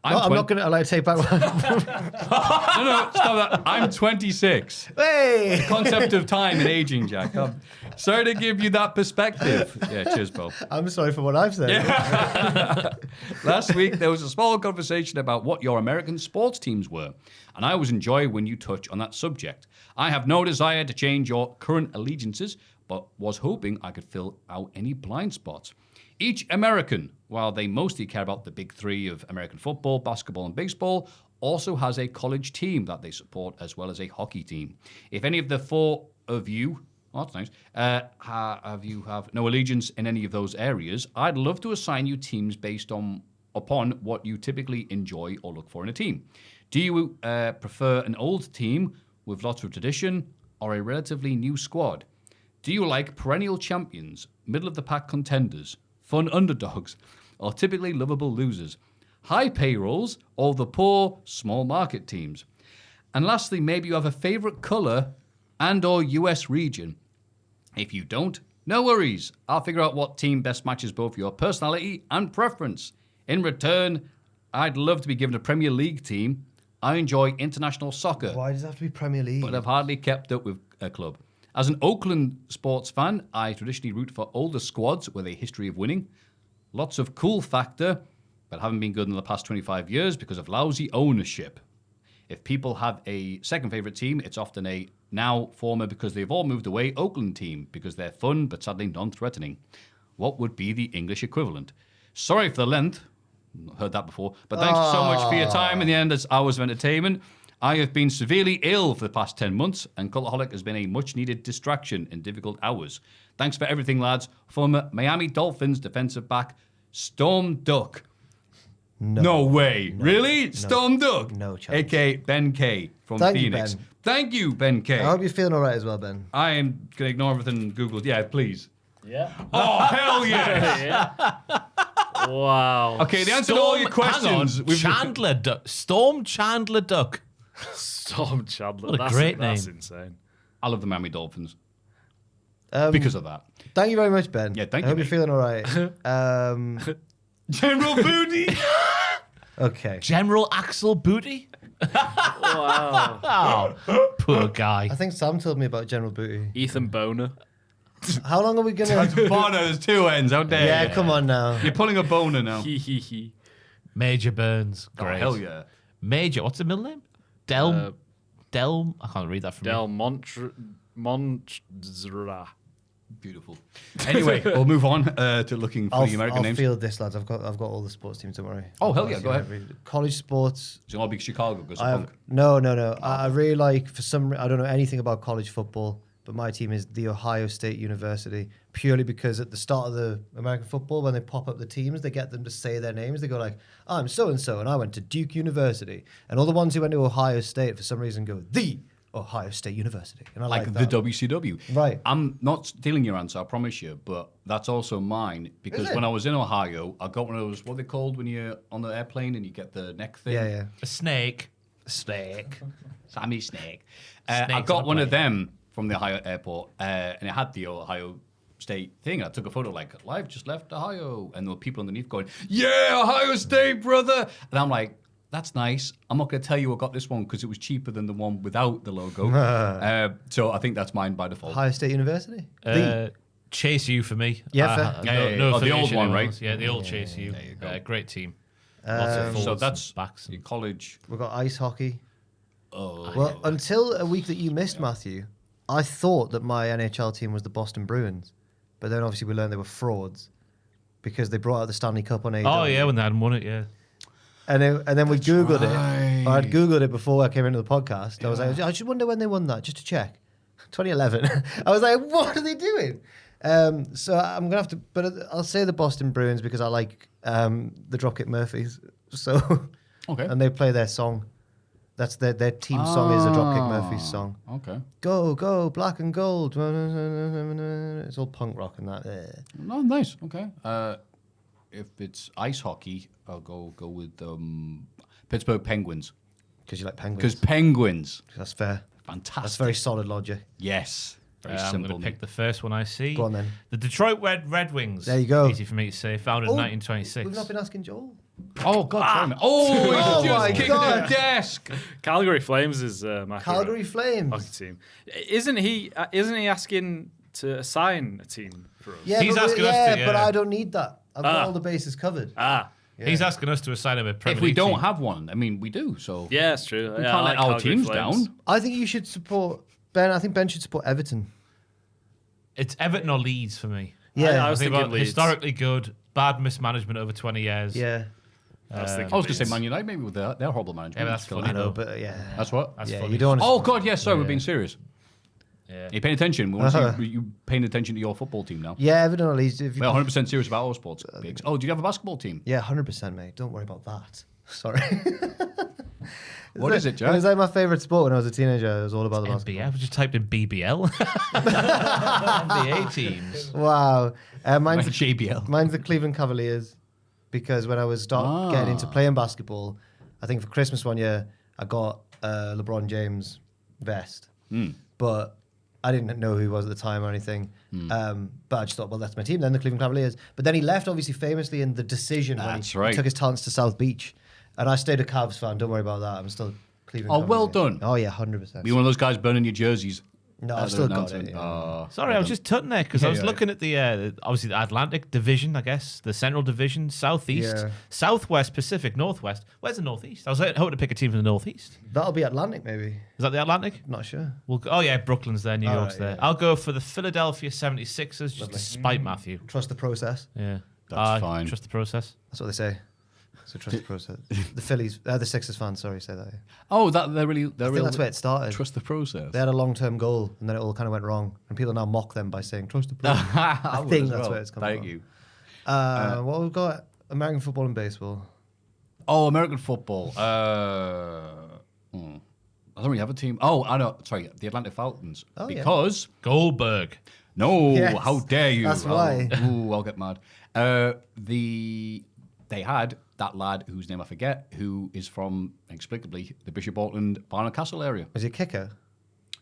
C: I'm not gonna allow you to take back one.
D: No, stop that. I'm 26.
C: Hey.
D: Concept of time and aging, Jack. I'm sorry to give you that perspective. Yeah, cheers, Bo.
C: I'm sorry for what I've said.
D: Last week, there was a small conversation about what your American sports teams were, and I always enjoy when you touch on that subject. I have no desire to change your current allegiances, but was hoping I could fill out any blind spots. Each American, while they mostly care about the big three of American football, basketball, and baseball, also has a college team that they support as well as a hockey team. If any of the four of you, oh, that's nice, have no allegiance in any of those areas, I'd love to assign you teams based upon what you typically enjoy or look for in a team. Do you prefer an old team with lots of tradition or a relatively new squad? Do you like perennial champions, middle-of-the-pack contenders, fun underdogs, or typically lovable losers? High payrolls or the poor, small market teams? And lastly, maybe you have a favorite color and or US region. If you don't, no worries. I'll figure out what team best matches both your personality and preference. In return, I'd love to be given a Premier League team. I enjoy international soccer,
C: Why does it have to be Premier League?
D: but I've hardly kept up with a club. As an Oakland sports fan, I traditionally root for older squads with a history of winning. Lots of cool factor, but haven't been good in the past 25 years because of lousy ownership. If people have a second favourite team, it's often a now former because they've all moved away Oakland team because they're fun but sadly non-threatening. What would be the English equivalent? Sorry for the length. Heard that before. But thanks so much for your time in the end as hours of entertainment. I have been severely ill for the past 10 months, and Cultaholic has been a much-needed distraction in difficult hours. Thanks for everything, lads. Former Miami Dolphins defensive back, Storm Duck. No way. Really? Storm Duck?
C: No chance.
D: A.K.A. Ben K. from
C: Thank you,
D: Phoenix.
C: Ben.
D: Thank you, Ben K.
C: I hope you're feeling all right as well, Ben.
D: I am going to ignore everything Googled. Yeah, please.
A: Yeah.
D: Oh, hell yeah.
A: Wow.
D: Okay, the answer to all your questions.
B: Hang on. Chandler Duck. Storm Chandler Duck.
A: Storm Chandler.
B: What a
A: that's
B: great
A: That's
B: name.
A: insane.
D: I love the Miami Dolphins
C: Um,
D: because of that.
C: Thank you very much, Ben.
D: Yeah, thank
C: I
D: you,
C: hope you're
D: mate.
C: feeling all right.
D: General Booty.
C: Okay.
B: General Axel Booty.
A: Wow.
B: Oh, poor guy.
C: I think Sam told me about General Booty.
A: Ethan Boner.
C: How long are we gonna?
D: Bono, there's two ends. How dare
C: Yeah,
D: you?
C: come on now.
D: You're pulling a boner now.
A: He he he.
B: Major Burns.
D: Oh,
B: Great.
D: hell yeah.
B: Major. What's the middle name? Del. I can't read that from
A: Del
B: you.
A: Montra.
D: Beautiful. Anyway, we'll move on to looking for the American
C: I'll
D: names.
C: field this, lads. I've got all the sports teams. Don't worry.
D: Oh, hell yeah, go ahead.
C: College sports.
D: It's all big Chicago because
C: I
D: of
C: have,
D: punk.
C: no. I really like I don't know anything about college football, but my team is the Ohio State University purely because at the start of the American football, when they pop up the teams, they get them to say their names. They go like, I'm so and so, and I went to Duke University, and all the ones who went to Ohio State for some reason go the Ohio State University. And I
D: like
C: like
D: the
C: that.
D: WCW.
C: Right.
D: I'm not stealing your answer, I promise you, but that's also mine because
C: Is it?
D: when I was in Ohio, I got one of those, what are they called when you're on the airplane and you get the neck thing?
C: Yeah.
B: A snake.
C: Snake.
D: Sammy Snake. I
B: Snakes
D: got
B: on a
D: one of
B: plane.
D: them from the Ohio airport, and it had the Ohio State thing. I took a photo like, I've just left Ohio. And there were people underneath going, yeah, Ohio State, brother. And I'm like, that's nice. I'm not going to tell you I got this one because it was cheaper than the one without the logo. So I think that's mine by default.
C: Ohio State University?
B: Chase U for me.
C: Yeah, fair.
B: No
D: Oh, the old
B: affiliation
D: one,
B: anymore.
D: right?
B: Yeah, the old Chase U.
D: There you go.
B: Great team. Lots of
D: So
B: forwards
D: that's
B: and backs.
D: your college.
C: We've got ice hockey.
D: Oh,
C: Well, until a week that you missed, Matthew, I thought that my NHL team was the Boston Bruins. But then obviously we learned they were frauds because they brought out the Stanley Cup on AEW.
B: Oh, yeah, when they hadn't won it, yeah.
C: And then we Googled
D: right.
C: it. I'd Googled it before I came into the podcast. I was like, I just wonder when they won that, just to check. 2011. I was like, what are they doing? So I'm going to have to, but I'll say the Boston Bruins because I like the Dropkick Murphys. So,
D: okay.
C: and they play their song. That's their team song is the Dropkick Murphys song.
D: Okay.
C: Go, go, black and gold. It's all punk rock and that.
D: No, nice. Okay. If it's ice hockey, I'll go with Pittsburgh Penguins.
C: Because you like penguins.
D: Because Penguins,
C: That's fair.
D: fantastic.
C: That's very solid logic.
D: Yes. Very
B: I'm
D: simple.
B: going to pick the first one I see.
C: Go on then.
B: The Detroit Red Wings.
C: There you go.
B: Easy for me to say. Founded in 1926.
C: We've not been asking Joel.
D: Oh God! Oh,
C: Oh,
D: he's
C: my
D: just kicked
C: God.
D: the desk.
A: Calgary Flames is my
C: Calgary
A: favourite
C: Flames.
A: hockey team. Isn't he asking to assign a team for us?
C: Yeah,
B: He's
C: but,
B: asking us to,
C: but
B: yeah.
C: I don't need that. I've got all the bases covered.
A: Ah,
B: He's asking us to assign him a Premier
D: If we
B: League
D: don't
B: team.
D: have one, I mean, we do. So
A: yeah, it's true.
D: we
A: Yeah,
D: can't
A: I
D: let
A: like
D: our
A: Calgary
D: teams
A: Flames.
D: down.
C: I think you should support Ben. I think Ben should support Everton.
B: It's Everton or Leeds for me.
C: Yeah,
A: I was
B: think
A: thinking
B: about
A: Leeds.
B: historically good, bad mismanagement over 20 years.
C: yeah.
A: I was thinking
D: I was going to say
A: Leeds.
D: Man United, maybe with their horrible management.
B: Yeah, but that's
D: It's killing
B: funny
C: I
D: me.
C: know,
B: though.
C: but yeah.
D: That's what?
B: That's
C: Yeah,
B: funny.
C: you don't.
D: Oh God, yes. Sorry, we're being serious.
B: Yeah.
D: Are you paying attention? We want to see you paying attention to your football team now.
C: Yeah, Everton or Leeds. If you,
D: We're 100% serious about our sports. Biggs. Oh, do you have a basketball team?
C: yeah, 100%, mate. Don't worry about that. Sorry.
D: What is it,
C: It
D: Jack?
C: was like my favourite sport when I was a teenager. It was all about the basketball.
B: NBL. We just typed in BBL. NBA teams.
C: Wow. Mine's the
D: JBL.
C: Mine's the Cleveland Cavaliers because when I was getting into playing basketball, I think for Christmas one year I got a LeBron James vest, but I didn't know who he was at the time or anything. But I just thought, well, that's my team then, the Cleveland Cavaliers. But then he left, obviously, famously in The Decision when
D: That's
C: he
D: right.
C: took his talents to South Beach, and I stayed a Cavs fan. Don't worry about that. I'm still Cleveland.
D: Oh, well
C: Cavaliers.
D: done.
C: Oh yeah, 100%.
D: Be one of those guys burning your jerseys.
C: No,
D: at
C: I've
D: the
C: still got
D: announcement.
C: it. Yeah.
B: Sorry, I was just tutting there because I was
D: you're
B: looking at the obviously the Atlantic Division, I guess, the Central Division, Southeast,
C: Yeah.
B: Southwest, Pacific, Northwest. Where's the Northeast? I was hoping to pick a team from the Northeast.
C: That'll be Atlantic, maybe.
B: Is that the Atlantic?
C: Not sure.
B: Oh yeah, Brooklyn's there, New
C: All
B: York's
C: right,
B: there.
C: yeah.
B: I'll go for the Philadelphia 76ers just to spite Maffew.
C: Trust the process.
B: Yeah,
D: That's fine.
B: Trust the process.
C: That's what they say. So trust the process. The Phillies, the Sixers fans, sorry, say that. Yeah.
D: Oh, they're really.
C: I think that's where it started.
D: Trust the process.
C: They had a long-term goal, and then it all kind of went wrong, and people now mock them by saying trust the process.
D: I
C: think that's where it's coming
D: Thank
C: from.
D: you.
C: What we've got: American football and baseball.
D: Oh, American football. I don't really have a team. Oh, I know. Sorry, the Atlanta Falcons.
C: Oh, yeah.
D: Because
B: Goldberg.
D: no,
C: Yes,
D: how dare you?
C: that's why.
D: Ooh, I'll get mad. They had that lad whose name I forget, who is from inexplicably the Bishop Auckland Barnard Castle area.
C: Was he a kicker?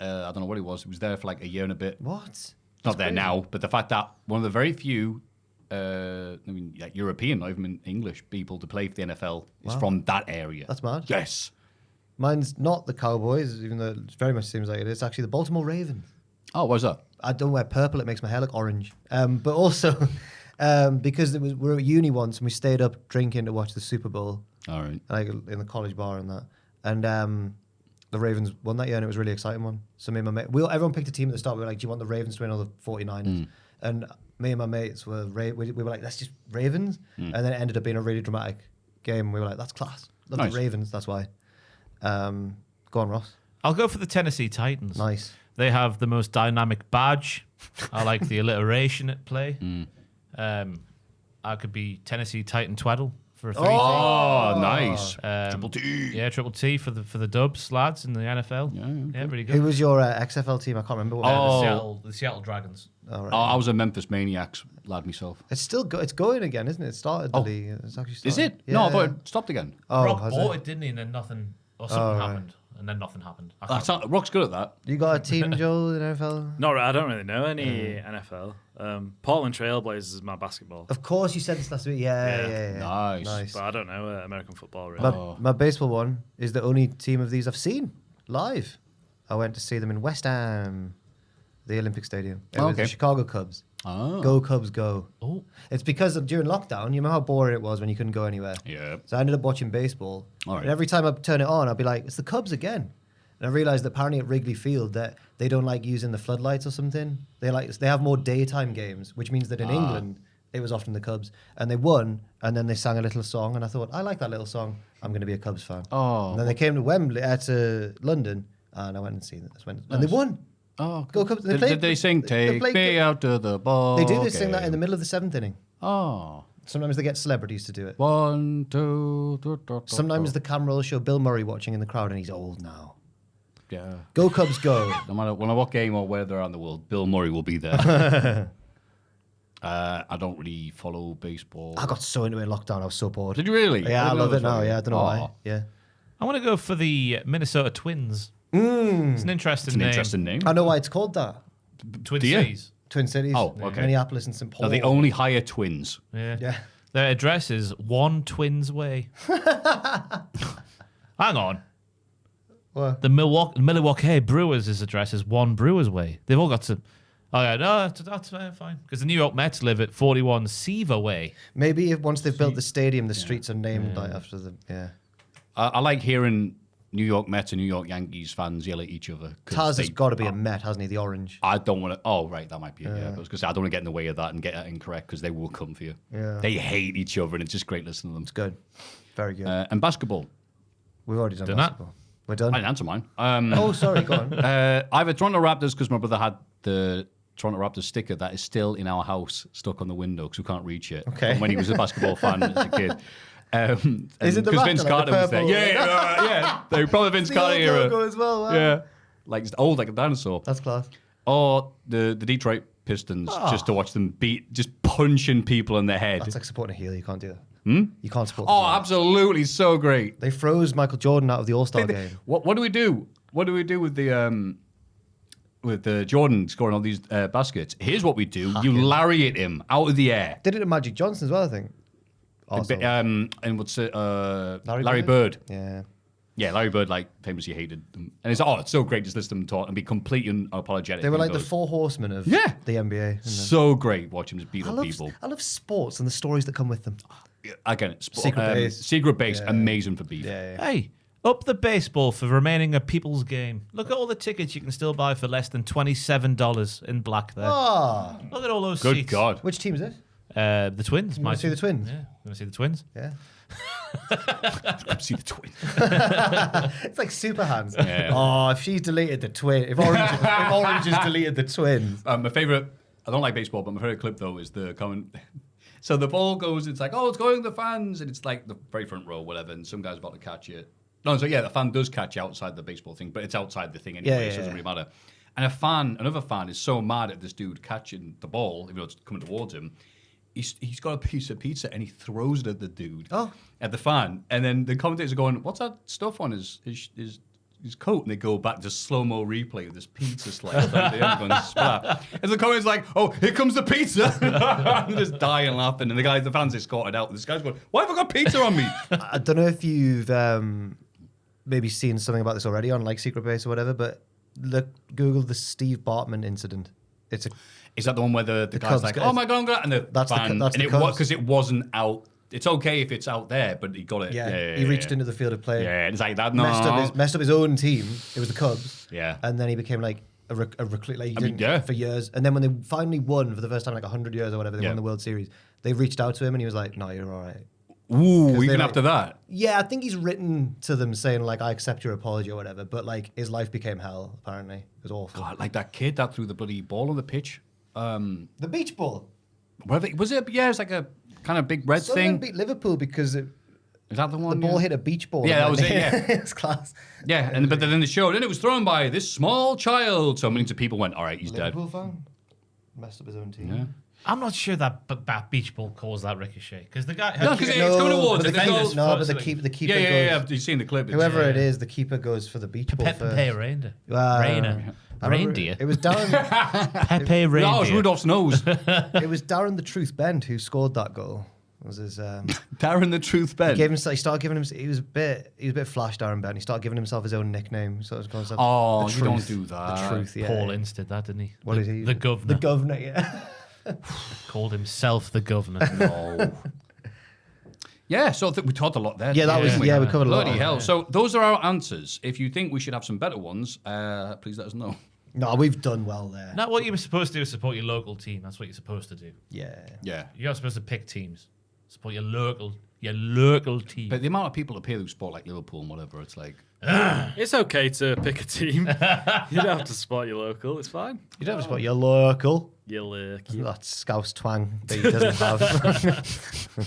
D: I don't know what he was. He was there for like a year and a bit.
C: What?
D: Not there now, but the fact that one of the very few, like European, not even English people to play for the NFL is from that area.
C: That's mad.
D: Yes.
C: Mine's not the Cowboys, even though it very much seems like it. It's actually the Baltimore Ravens.
D: Oh, what's that?
C: I don't wear purple; it makes my hair look orange. But also because we were at uni once and we stayed up drinking to watch the Super Bowl,
D: All right.
C: like in the college bar and that. And the Ravens won that year, and it was a really exciting one. So me and my mate, everyone picked a team at the start. We were like, "Do you want the Ravens to win or the 49ers?" And me and my mates were we were like, "That's just Ravens," and then it ended up being a really dramatic game. We were like, "That's class. Love
D: Nice.
C: the Ravens." That's why. Go on, Ross.
B: I'll go for the Tennessee Titans.
C: Nice.
B: They have the most dynamic badge. I like the alliteration at play. I could be Tennessee Titan Twaddle for a 3.
D: Oh, nice.
B: Triple T. Yeah, Triple T for the Dubs lads in the NFL. Yeah, really good.
C: Who was your XFL team? I can't remember.
B: The Seattle Dragons.
C: All right.
D: I was a Memphis Maniacs lad myself.
C: It's still it's going again, isn't it? It started the league. It's actually started.
D: Is it?
C: Yeah.
D: No, I thought it stopped again.
C: Oh,
B: Rock
C: has
B: bought
C: it?
B: it, didn't he? And then nothing, or something happened. And then nothing happened.
D: Rock's good at that.
C: You got a team, Joel, in NFL?
A: No, I don't really know any NFL. Portland Trailblazers is my basketball,
C: Of course, you said this last week. Yeah.
D: Nice.
A: but I don't know American football really.
C: My baseball one is the only team of these I've seen live. I went to see them in West Ham, the Olympic Stadium. It was the Chicago Cubs.
D: Oh.
C: Go Cubs, go.
B: Oh.
C: It's because of during lockdown, you know how boring it was when you couldn't go anywhere.
D: Yeah.
C: So I ended up watching baseball.
D: All right.
C: And every time I turn it on, I'll be like, it's the Cubs again. And I realized that apparently at Wrigley Field that they don't like using the floodlights or something. They have more daytime games, which means that in England it was often the Cubs. And they won, and then they sang a little song, and I thought, I like that little song. I'm going to be a Cubs fan.
D: Oh.
C: And then they came to Wembley, to London, and I went and seen it. And they won.
D: Oh,
C: Go Cubs.
D: Did they sing "Take Me Out to the Ball"?
C: They do. They sing that in the middle of the 7th inning.
D: Oh.
C: Sometimes they get celebrities to do it.
D: 1, 2, 3.
C: Sometimes the camera will show Bill Murray watching in the crowd, and he's old now.
D: Yeah.
C: Go Cubs, go.
D: No matter what game or where they're around the world, Bill Murray will be there. I don't really follow baseball.
C: I got so into it in lockdown. I was so bored.
D: Did you really?
C: Yeah, I love it now. Yeah, I don't know why. Yeah.
B: I want to go for the Minnesota Twins. It's an interesting name.
D: Interesting name.
C: I know why it's called that.
B: Twin
D: Do you?
B: Cities.
C: Twin Cities.
D: Oh, okay.
C: Minneapolis and St. Paul.
D: Now, they only hire twins.
B: Yeah.
C: Yeah.
B: Their address is 1 Twins Way. Hang on.
C: What?
B: The Milwaukee Brewers' address is 1 Brewers Way. They've all got to. Oh yeah, no, that's fine. Because the New York Mets live at 41 Seaver Way.
C: Maybe once they've built the stadium, the streets are named like after them. Yeah.
D: I like hearing New York Mets and New York Yankees fans yell at each other.
C: Taz has got to be a Met, hasn't he? The orange.
D: I don't want to. Oh, right, that might be it. Yeah, because I don't want to get in the way of that and get that incorrect because they will come for you.
C: Yeah.
D: They hate each other, and it's just great listening to them.
C: It's good. Very good.
D: And basketball.
C: We've already done
B: Done that?
C: basketball. We're done.
D: I didn't answer mine.
C: Oh, sorry. Go on.
D: I have a Toronto Raptors because my brother had the Toronto Raptors sticker that is still in our house, stuck on the window because we can't reach it.
C: Okay.
D: From when he was a basketball fan as a kid.
C: Is it the
D: because
C: Raptor,
D: Vince
C: like
D: Carter
C: the
D: was there?
C: purple-
D: Yeah. They were probably Vince
C: The
D: Carter
C: old
D: era.
C: logo as well. Wow.
D: Yeah, like it's old, like a dinosaur.
C: That's class.
D: Or the Detroit Pistons, just to watch them just punching people in the head.
C: That's like supporting a heel. You can't do that. You can't support.
D: Oh,
C: the heel.
D: absolutely, so great.
C: They froze Michael Jordan out of the All-Star game.
D: What do we do? What do we do with the Jordan scoring all these baskets? Here's what we do: you lariat him out of the air.
C: Did it to Magic Johnson as well, I think. Also.
D: And what's it? Larry Bird.
C: Yeah.
D: Yeah, Larry Bird like famously hated them, and it's so great just listen to them talk and be completely unapologetic.
C: They were
D: and
C: like the
D: goes,
C: 4 horsemen of
D: Yeah.
C: the NBA.
D: so great watching them just beat up people.
C: I love sports and the stories that come with them.
D: Again,
C: Secret base.
D: amazing for beef.
C: Yeah.
B: Hey, up the baseball for remaining a people's game. Look at all the tickets you can still buy for less than $27 in black there.
C: Ah,
B: Look at all those
D: Good
B: seats.
D: God.
C: which team is it?
B: The Twins.
C: You want to see the Twins?
B: Yeah, you want to see the Twins?
C: Yeah.
D: See the twin.
C: It's like Super Hands.
D: Yeah.
C: Oh, if she's deleted the twin, if Orange has deleted the Twins.
D: My favorite, I don't like baseball, but my favorite clip though is the comment. So the ball goes, it's like, oh, it's going to the fans, and it's like the very front row, whatever, and some guy's about to catch it. No, so yeah, the fan does catch outside the baseball thing, but it's outside the thing anyway, so it doesn't really matter. And another fan is so mad at this dude catching the ball, even though it's coming towards him. He's got a piece of pizza and he throws it at the dude, at the fan. And then the commentators are going, what's that stuff on his coat? And they go back to slow-mo replay of this pizza slice. Going, splat. And the commentator's like, oh, here comes the pizza. I'm just dying laughing. And the fans escorted out. This guy's going, why have I got pizza on me?
C: I don't know if you've maybe seen something about this already on like Secret Base or whatever, but Google the Steve Bartman incident.
D: Is that the one where the guy's
C: Cubs
D: like,
C: guys.
D: oh my God, and the
C: That's
D: fan,
C: that's
D: and
C: the
D: it
C: Cubs.
D: was because it wasn't out. It's okay if it's out there, but he got it.
C: He reached into the field of play.
D: Yeah, it's like that. No,
C: Messed up his own team. It was the Cubs.
D: Yeah.
C: And then he became like a recruit. Like he didn't
D: yeah.
C: for years. And then when they finally won for the first time, like 100 years or whatever, they won the World Series. They reached out to him and he was like, "No, you're all right."
D: Ooh, even
C: they,
D: after that.
C: Yeah, I think he's written to them saying like, "I accept your apology" or whatever. But like, his life became hell. Apparently, it was awful.
D: God, like that kid that threw the bloody ball on the pitch.
C: The beach ball.
D: Whatever was it? Yeah, it's like a kind of big red
C: Sunderland
D: thing.
C: beat Liverpool because
D: Is that the
C: the
D: one?
C: ball hit a beach ball.
D: Yeah, that was it, yeah.
C: It's class.
D: Yeah, but then the show, then it was thrown by this small child. So millions of people went, all right, he's dead.
C: Liverpool fan messed up his own team.
D: Yeah.
B: I'm not sure that beach ball caused that ricochet because the guy.
D: No, because it's coming towards
C: but
D: it.
C: the
D: There's
C: keeper,
D: no-
C: no, but the keeper
D: Yeah.
C: goes.
D: You've seen the clip.
C: Whoever it is, the keeper goes for the beach ball first.
B: Pepe Reindeer.
C: I
B: Reindeer.
C: remember It was Darren.
B: Pepe
D: Oh,
B: Reindeer.
D: it's Rudolph's nose.
C: It was Darren the Truth Bend who scored that goal. It was his.
D: Darren the Truth Ben.
C: He started giving him. He was a bit flash Darren Bent. He started giving himself his own nickname. So it was called
D: Oh,
C: the
D: you don't
C: Truth.
D: do that.
C: The Truth. Yeah.
B: Paul Ince did that, didn't he?
C: What is he?
B: The governor.
C: The governor. Yeah.
B: Called himself the governor.
D: No. Yeah, so we talked a lot there.
C: Yeah, that was.
D: didn't
C: Yeah, we covered a lot.
D: Bloody hell. So those are our answers. If you think we should have some better ones, please let us know.
C: No, we've done well there.
B: Not what you were supposed to do is support your local team. That's what you're supposed to do.
C: Yeah.
D: Yeah.
B: You're not supposed to pick teams. Support your local team.
D: But the amount of people up here who support like Liverpool and whatever, it's like...
A: It's okay to pick a team. You don't have to support your local. It's fine.
C: You don't have to support your local.
A: Your local.
C: That scouse twang that he doesn't have.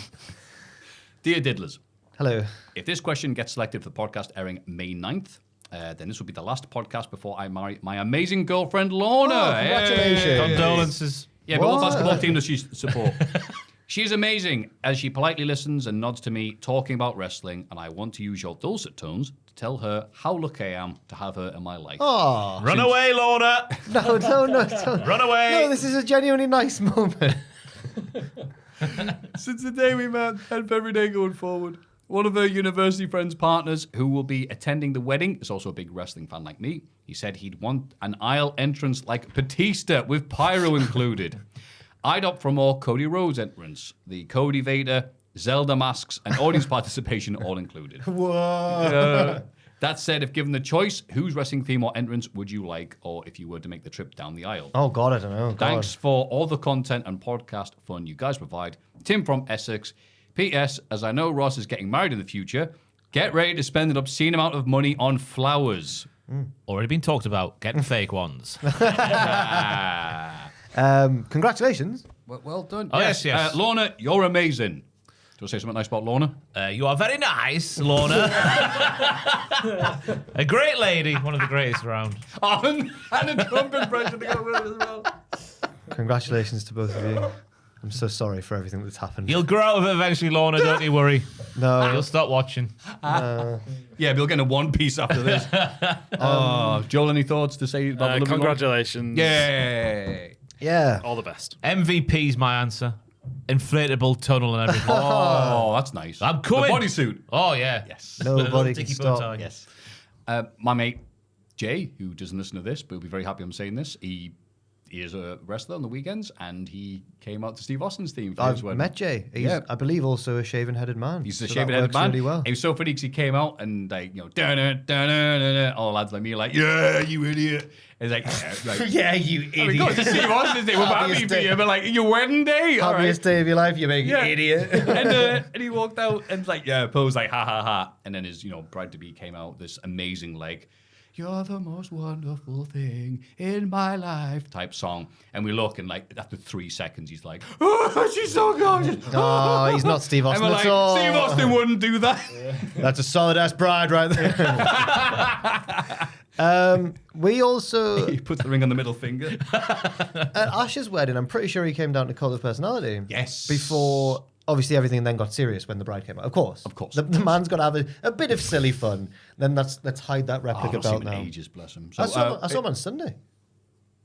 D: Dear Diddlers,
C: Hello.
D: if this question gets selected for the podcast airing May 9th, then this will be the last podcast before I marry my amazing girlfriend, Lorna.
C: Oh, congratulations.
D: Hey.
B: Condolences.
D: Yeah, but what
C: What?
D: basketball team does she support? She's amazing as she politely listens and nods to me talking about wrestling, and I want to use your dulcet tones to tell her how lucky I am to have her in my life.
C: Oh.
B: Run away, Lorna.
C: No, don't.
B: Run away.
C: No, this is a genuinely nice moment.
D: Since the day we met, and for every day going forward. One of her university friends' partners who will be attending the wedding is also a big wrestling fan like me. He said he'd want an aisle entrance like Batista with pyro included. I'd opt for a more Cody Rhodes entrance. The Cody Vader, Zelda masks, and audience participation all included.
C: Whoa.
D: That said, if given the choice, whose wrestling theme or entrance would you like, or if you were to make the trip down the aisle?
C: Oh, God, I don't know. God.
D: Thanks for all the content and podcast fun you guys provide. Tim from Essex. P.S. As I know Ross is getting married in the future, get ready to spend an obscene amount of money on flowers.
B: Already been talked about. Getting fake ones.
C: Congratulations.
D: Well done.
B: Oh, yes.
D: Lorna, you're amazing. Do you want to say something nice about Lorna?
B: You are very nice, Lorna. A great lady. One of the greatest around.
D: Oh, and a Trump impression to go with it as well.
C: Congratulations to both of you. I'm so sorry for everything that's happened.
B: You'll grow out of it eventually, Lorna. Don't you worry.
C: No.
B: You'll stop watching.
D: Yeah, but you'll get a one piece after this. Joel, any thoughts to say about the lovely
A: Congratulations.
D: Lorna? Yay.
C: Yeah.
A: All the best.
B: MVP's my answer. Inflatable tunnel and everything.
D: Oh, that's nice.
B: I'm coming.
D: The bodysuit.
B: Oh, yeah.
D: Yes.
B: With a little
C: Nobody can
B: dicky bow
C: stop.
B: tie.
D: Yes. My mate Jay, who doesn't listen to this, but will be very happy I'm saying this, he is a wrestler on the weekends, and he came out to Steve Austin's theme for his
C: I've
D: wedding.
C: met Jay. He's,
D: Yeah.
C: I believe, also a shaven-headed man.
D: He's a
C: so
D: shaven-headed
C: that works
D: man.
C: really well.
D: It was so funny because he came out and like, you know, dun-dun-dun-dun-dun-dun. All the lads like me are like, yeah, you idiot. And he's like,
C: Yeah, you idiot.
D: we got to Steve Austin's day. We're happy
C: Happiest
D: for
C: day.
D: you. But like, your wedding day? All right.
C: Happiest day of your life, you big
D: Yeah.
C: idiot.
D: And he walked out and like, yeah, posed like, ha ha ha. And then his, bride-to-be came out, this amazing like, you're the most wonderful thing in my life type song. And we look and like after 3 seconds, he's like, oh, she's so gorgeous.
C: Oh, he's not Steve
D: And
C: Austin
D: we're
C: at
D: like,
C: all.
D: Steve Austin wouldn't do that.
C: That's a solid-ass bride right there. We also,
D: He puts the ring on the middle finger.
C: at Ash's wedding, I'm pretty sure he came down to Cult of Personality.
D: Yes.
C: Before, obviously, everything then got serious when the bride came out. Of course.
D: Of course.
C: The man's got to have a bit of silly fun. Then let's hide that
D: Oh,
C: replica
D: I've not seen
C: belt
D: him in
C: now.
D: ages, bless him. So,
C: I saw him on Sunday.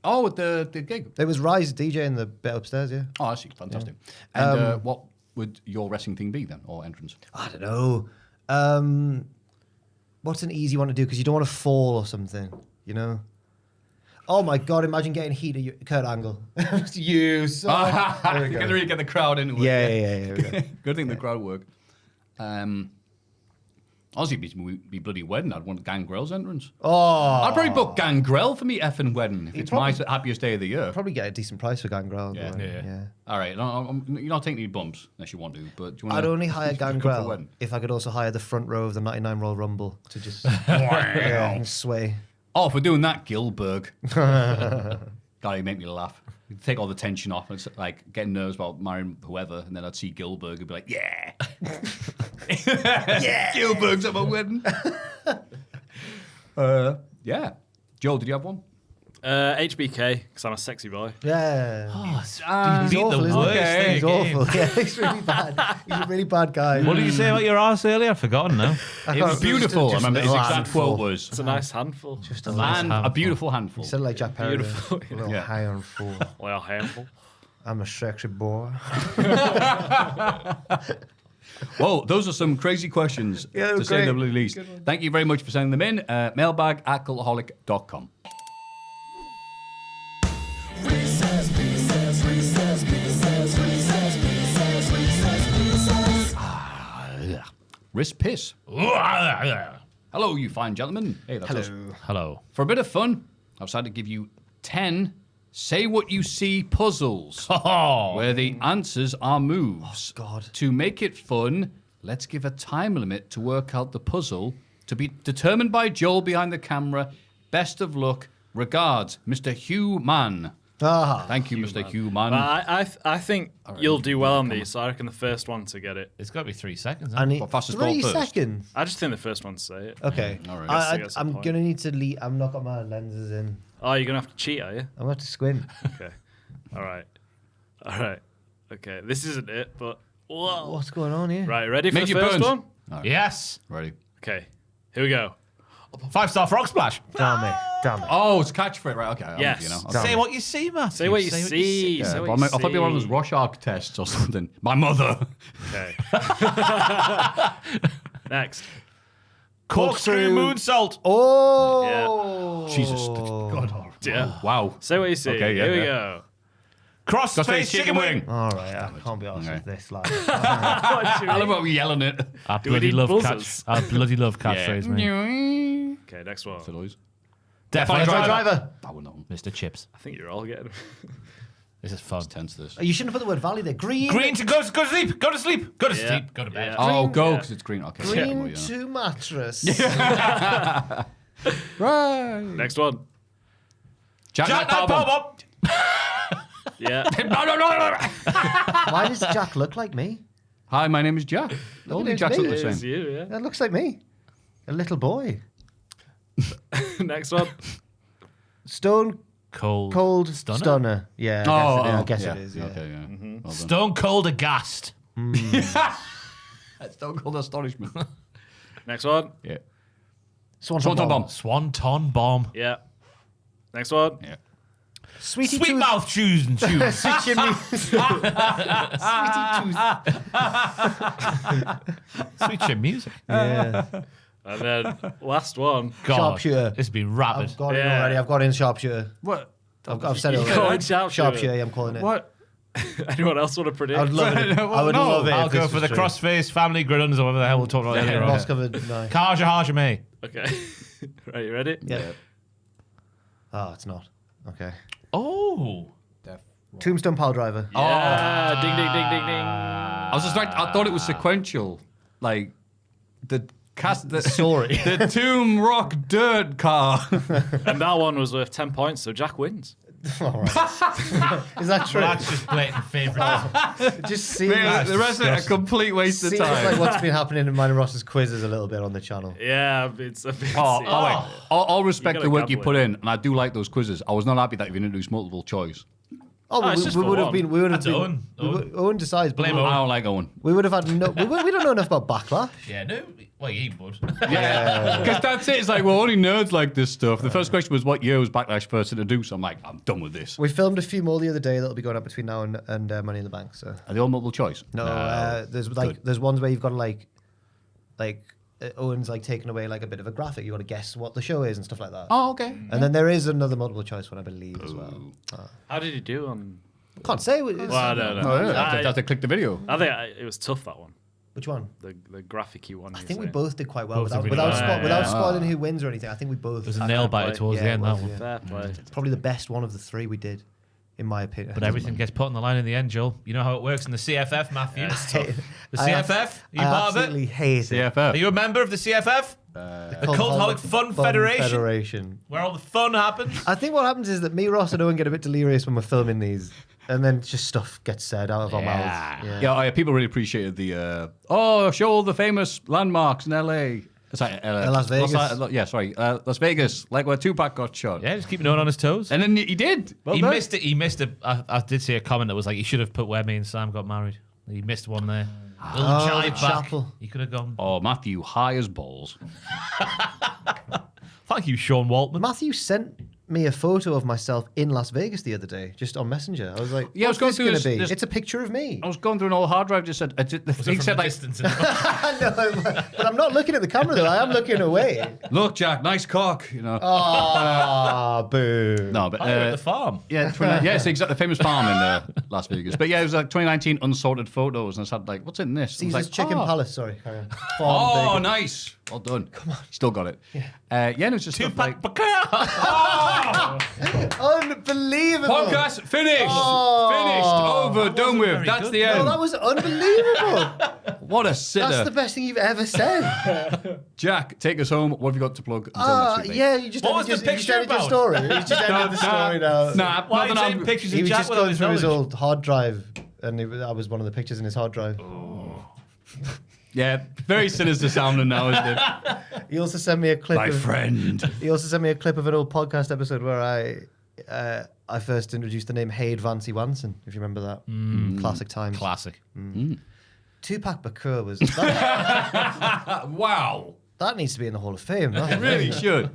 D: Oh, at the gig.
C: It was Rise DJ in the bit upstairs, yeah.
D: Oh, I see. Fantastic. And what would your wrestling thing be then, or entrance?
C: I don't know. What's an easy one to do? Because you don't want to fall or something, you know? Oh my God, imagine getting heat at Kurt Angle. You, so. There we
D: You're
C: go.
D: going to really get the crowd into it.
C: Yeah. Here we go.
D: Good thing the crowd work. Honestly, be bloody wedding. I'd want Gangrel's entrance.
C: Oh.
D: I'd probably book Gangrel for me effing wedding if it's my happiest day of the year.
C: Probably get a decent price for Gangrel.
D: Yeah.
C: but,
B: Yeah.
D: All right, you're not taking any bumps unless you want to. But do you want
C: I'd only hire
D: for a
C: Gangrel
D: wedding?
C: if I could also hire the front row of the 99 Royal Rumble to just and sway.
D: Oh, if we're doing that, Gilbert. God, he make me laugh. You'd take all the tension off, and it's like getting nervous about marrying whoever, and then I'd see Gilbert and be like, yeah. Yeah. Gilbert's at my wedding. Yeah. Joel, did you have one?
A: HBK, because I'm a sexy boy.
C: Yeah.
B: He's
C: He's awful, isn't he?
B: thing
C: He's
B: again.
C: awful. Yeah, he's really bad. He's a really bad guy.
B: What did you say about your arse earlier? I've forgotten now.
D: It was beautiful. I
C: just
D: remember his
C: a
D: exact
C: handful.
D: quote was,
A: It's a nice handful.
C: Just a
D: a beautiful handful.
C: You sound like Jack Perry.
A: Beautiful,
C: A little
D: yeah.
C: high on four.
A: Well, handful.
C: I'm a sexy boy.
D: Whoa, those are some crazy questions,
C: Yeah, they were
D: to say the
C: great.
D: least. Thank you very much for sending them in. Mailbag@cultaholic.com. Wrist piss. Hello, you fine gentlemen. Hey, that's us.
B: Hello.
D: For a bit of fun, I've decided to give you 10 say what you see puzzles, where the answers are moves.
C: Oh, God.
D: To make it fun, let's give a time limit to work out the puzzle, to be determined by Joel behind the camera. Best of luck. Regards, Mr. Hugh Mann. Thank you, Mr. Hugh Mann.
A: I think you'll do well on these, so I reckon the first one to get it.
B: It's got to be 3 seconds.
C: I need
D: What, fastest
C: 3
D: ball first?
C: seconds.
A: I just think the first one to say it.
C: Okay.
D: All right.
A: I guess
C: I'm
A: the point.
C: gonna need to leave. I'm not got my lenses in.
A: Oh, you're going to have to cheat, are you?
C: I'm gonna have to squint.
A: Okay. All right. Okay, this isn't it, but... Whoa.
C: What's going on here?
A: Right, ready for
D: Make
A: the
D: your
A: first
D: burns.
A: one?
B: Yes.
D: Ready?
A: Okay, here we go.
B: 5-star frog splash.
C: Damn it.
D: Oh, it's catchphrase, right? Okay, I'm
A: Yes.
D: with you now.
C: Damn
B: Say
C: it.
B: what you see, Matt.
A: Say what you see.
D: Yeah,
A: Say
D: but
A: what you
D: I thought it'd be one of those
A: see.
D: Rorschach tests or something. My mother.
A: Okay. Next.
B: Corkscrew moonsault.
C: Oh.
D: Jesus. God.
A: Yeah.
D: Wow.
A: Say what you see.
D: Okay, yeah,
A: Here we
D: yeah.
A: go.
B: Crossface chicken wing.
C: All right, I can't be arsed with this. Like,
D: I love how we're yelling it.
B: I
A: Do we
B: bloody
A: need
B: love
A: buzzers?
B: I bloody love catchphrase, mate.
A: Okay, next one.
D: The noise.
B: Definitely
C: driver.
D: That would not.
B: Mr. Chips.
A: I think you're all getting.
B: This is fun.
D: Tense this.
C: You shouldn't have put the word valley there. Green.
B: Green to go to sleep. Go to sleep. Go to
A: Yeah.
B: sleep. Go to bed.
A: Yeah.
D: Oh, go,
A: Yeah.
D: because it's green. Okay.
C: Green
D: Yeah.
C: to mattress.
D: Right.
A: Next one.
D: Jack
B: Jack
D: Knight
B: Knight
D: Powerbomb.
B: Powerbomb.
A: Yeah.
C: Why does Jack look like me?
D: Hi, my name is Jack. All the
C: it's
D: Jacks
C: me.
D: look the
A: It's
D: same.
A: you, yeah.
C: That looks like me. A little boy.
A: Next one.
C: Stone
B: Cold.
C: Stunner. Yeah, I guess it is. Yeah.
D: Okay, yeah. Well done.
B: Stone cold aghast.
D: That's Stone Cold Astonishment.
A: Next one.
D: Yeah.
C: Swanton
D: Swanton Bomb.
B: Swanton bomb.
A: Yeah. Next one.
D: Yeah.
C: Sweetie
B: Sweet
C: tooth.
B: mouth shoes and shoes.
C: Sweet chimney. Sweetie tooth.
B: Sweet chin music.
C: Yeah.
A: And then last one.
B: God,
C: Sharpshooter.
B: It's been rapid.
C: I've got it
A: Yeah.
C: already. I've got in sharpshooter.
D: What?
C: I've said it
A: Go
C: already.
A: on, sharpshooter.
C: Sharpshooter, I'm calling it.
D: What?
A: Anyone else want to predict?
C: I would love it.
D: Well,
C: I would
D: no.
C: love it.
B: I'll
C: if
B: go
C: this
B: for the
C: was true.
B: crossface family griddles or whatever the hell we're talking about earlier on.
C: Moss covered. No.
B: Kaja Haja May.
A: Okay. Right, you ready?
C: Yeah. Oh, it's not. Okay.
B: Oh.
C: Tombstone Pile Driver.
A: Yeah. Ding, ding, ding, ding, ding.
D: I was just like, I thought it was sequential. Like, the cast, the
C: Sorry.
D: the Tomb Rock Dirt car.
A: And that one was worth 10 points, so Jack wins.
C: All right. Is that true?
B: Well, that's just blatant favouritism.
C: It just seems,
D: the rest of it a complete waste of
C: seems
D: time.
C: like what's been happening in mine and Ross's quizzes a little bit on the channel.
A: Yeah, it's a bit.
D: Oh, wait. All respect
A: You
D: the
A: gotta
D: work you
A: gamble
D: put
A: it.
D: in, and I do like those quizzes. I was not happy that you introduced multiple choice.
C: Oh,
A: it's just
C: we
A: for
C: would have
A: one.
C: been. We would have
B: That's
C: been.
B: Owen.
C: Owen decides. but
B: Blame
C: we-
B: Owen.
D: I don't like Owen.
C: We would have had no. We don't know enough about Backlash.
B: Yeah, no. Well, you would.
D: Yeah. Because that's it. It's like, well, only nerds like this stuff. The first question was, what year was Backlash first introduced? I'm like, I'm done with this.
C: We filmed a few more the other day that'll be going up between now and Money in the Bank. So
D: Are they all multiple choice?
C: no, there's ones where you've got to like Owen's like taking away like a bit of a graphic. You got to guess what the show is and stuff like that.
D: Oh, okay.
C: And then there is another multiple choice one I believe as well.
A: How did you do on?
C: Can't say.
A: Well, I don't know.
D: Oh, yeah. That's to click the video.
A: I think it was tough, that one.
C: Which one?
A: The graphic-y one.
C: I think we both did quite well
B: Both did
C: without
B: really well.
C: without spoiling who wins or anything. I think we both.
B: There's a nail biter towards the
C: Yeah,
B: end,
C: it
B: that
C: was,
B: one.
C: yeah.
A: Fair play.
C: Probably the best one of the three we did. in my opinion.
B: But everything gets put on the line in the end, Joel. You know how it works in the CFF, Maffew. The
C: I
B: CFF? Are you
C: I
B: part of it?
C: absolutely hate it.
D: CFF.
B: Are you a member of the CFF? The Cultaholic Fun Federation? Where all the fun happens?
C: I think what happens is that me, Ross, and Owen get a bit delirious when we're filming these, and then just stuff gets said out of our mouths.
D: Yeah, people really appreciated the show all the famous landmarks in LA. Sorry,
C: Las Vegas.
D: Las Vegas, like where Tupac got shot.
B: Yeah, just keep Owen on his toes.
D: And then he did.
B: He missed it. He missed it. I did see a comment that was like, he should have put where me and Sam got married. He missed one there. Little jive back.
C: chapel.
B: He could have gone.
D: Oh, Maffew, high as balls.
B: Thank you, Sean Waltman.
C: Matthew sent me a photo of myself in Las Vegas the other day, just on Messenger. I was like,
D: Yeah, I was
C: what's
D: going
C: this
D: through
C: going to
D: this-
C: be? It's a picture of me.
D: I was going through an old hard drive. Just said, he said like,
C: No, but I'm not looking at the camera though. I am looking away.
D: "Look, Jack, nice cock." You know.
C: Ah, boo.
D: No, but
B: At the farm.
D: yeah, it's exactly the famous farm in Las Vegas. But yeah, it was like 2019 unsorted photos, and I said like, "What's in this?" I was
C: Caesar's
D: like,
C: Chicken
D: "Oh."
C: Palace. Sorry, carry on.
D: Oh,
C: Farm Vegas.
D: nice. Well done. Come on. Still got it. Yeah, and it was just stuff like
C: Unbelievable.
D: podcast finished.
C: Oh.
D: Finished. Over. Done with.
B: very
D: That's
B: good.
D: the
C: No,
D: end.
C: that was unbelievable.
D: What a sitter.
C: That's the best thing you've ever said.
D: Jack, take us home. What have you got to plug? Until next week, mate?
C: Yeah, you just
B: What was
C: ended
B: the
C: you just
B: picture
C: ended your
B: about?
C: story. You just ended the story now.
D: Nah,
B: Why are you
D: nothing
B: taking pictures
C: He
B: of
C: was
B: Jack
C: just
B: without
C: going
B: his
C: through his
B: knowledge?
C: old hard drive, and that was one of the pictures in his hard drive.
D: Yeah, very sinister sounding now, isn't it?
C: He also sent me a clip.
D: My friend.
C: He also sent me a clip of an old podcast episode where I first introduced the name Hayde Vancy Wanson, if you remember that. Classic times.
B: Classic.
C: Tupac Shakur was...
D: Wow.
C: That needs to be in the Hall of Fame. That
D: Really should.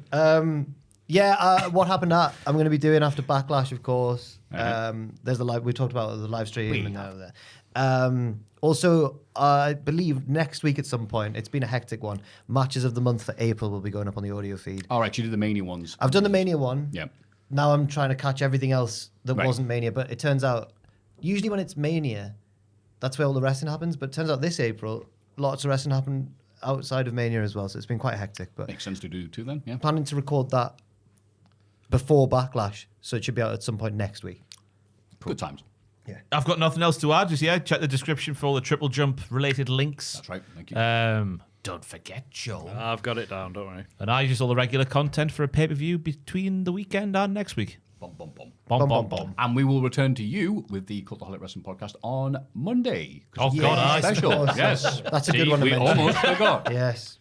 C: what happened at I'm going to be doing after Backlash, of course.
D: Uh-huh.
C: There's the live. We talked about the live stream and all that. Also, I believe next week at some point, it's been a hectic one. Matches of the month for April will be going up on the audio feed.
D: All right, you did the Mania ones.
C: I've done the Mania one.
D: Yeah.
C: Now I'm trying to catch everything else that
D: Right.
C: wasn't Mania. But it turns out, usually when it's Mania, that's where all the wrestling happens. But it turns out this April, lots of wrestling happened outside of Mania as well. So it's been quite hectic. But
D: Makes sense to do too then, yeah.
C: planning to record that before Backlash, so it should be out at some point next week.
D: Good times.
B: I've got nothing else to add. Just check the description for all the TripleJump related links.
D: That's right, thank you.
B: Don't forget, Joel.
A: I've got it down, don't worry.
B: And I just all the regular content for a pay-per-view between the weekend and next week.
D: Bum, bum, bum.
B: Bom, bom, bom.
D: And we will return to you with the Cultaholic Wrestling Podcast on Monday.
B: Oh, God, aye.
D: Special. Yes.
C: That's a good one to
D: We
C: mention.
D: almost forgot.
C: Yes.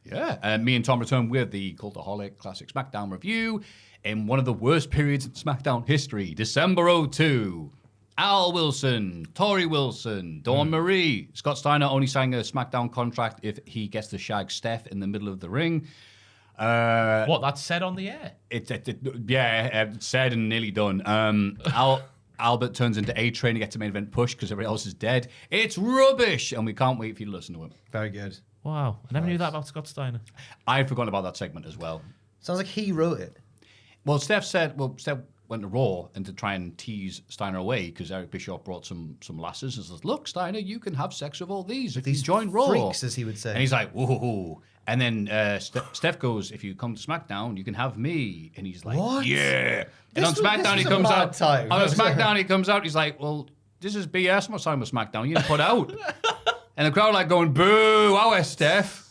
D: Yeah, me and Tom return with the Cultaholic Classic SmackDown review in one of the worst periods in SmackDown history, December 02. Al Wilson, Tori Wilson, Dawn Marie. Scott Steiner only signing a SmackDown contract if he gets to shag Steph in the middle of the ring.
B: What, that's said on the air?
D: It's said and nearly done. Albert turns into A-Train to get to main event push because everybody else is dead. It's rubbish, and we can't wait for you to listen to him.
C: Very good.
B: Wow. I never knew that about Scott Steiner.
D: I had forgotten about that segment as well.
C: Sounds like he wrote it.
D: Well, Steph went to Raw and to try and tease Steiner away because Eric Bischoff brought some lasses and says, "Look, Steiner, you can have sex with all these if you join Raw."
C: Freaks, as he would say.
D: And he's like, "Whoa!" And then Steph goes, "If you come to SmackDown, you can have me." And he's like,
C: What?
D: "Yeah."
C: This
D: And on
C: was-
D: SmackDown,
C: this
D: he
C: was a
D: comes
C: mad
D: out.
C: time.
D: On SmackDown, he comes out. He's like, "Well, this is BS. I'm not signing with SmackDown. You didn't put out." And the crowd like going, "Boo! How is Steph?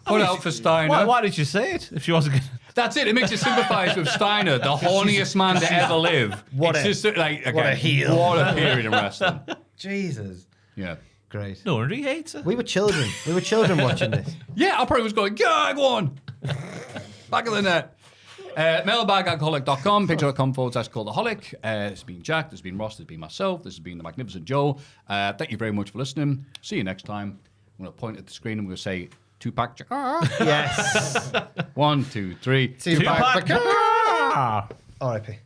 D: Put out for Steiner."
B: Why did you say it if she wasn't going to...
D: That's it. It makes you sympathise with Steiner, the horniest man to ever live.
C: What
D: It's
C: a-
D: just like
C: what a
D: again,
C: heel.
D: What a period in wrestling.
C: Jesus.
D: Yeah.
C: Great.
B: No one really hates her.
C: We were children. We were children watching this.
D: Yeah, I probably was going, yeah, go on. Back of the net. Mailbag@alcoholic.com, picture.com/cultaholic. It's been Jack, there's been Ross, there's been myself, this has been the Magnificent Joe. Thank you very much for listening. See you next time. I'm going to point at the screen and we're going to say, Tupac.
C: Yes.
D: 1, 2, 3.
C: Tupac.
B: Tupac.
C: R.I.P.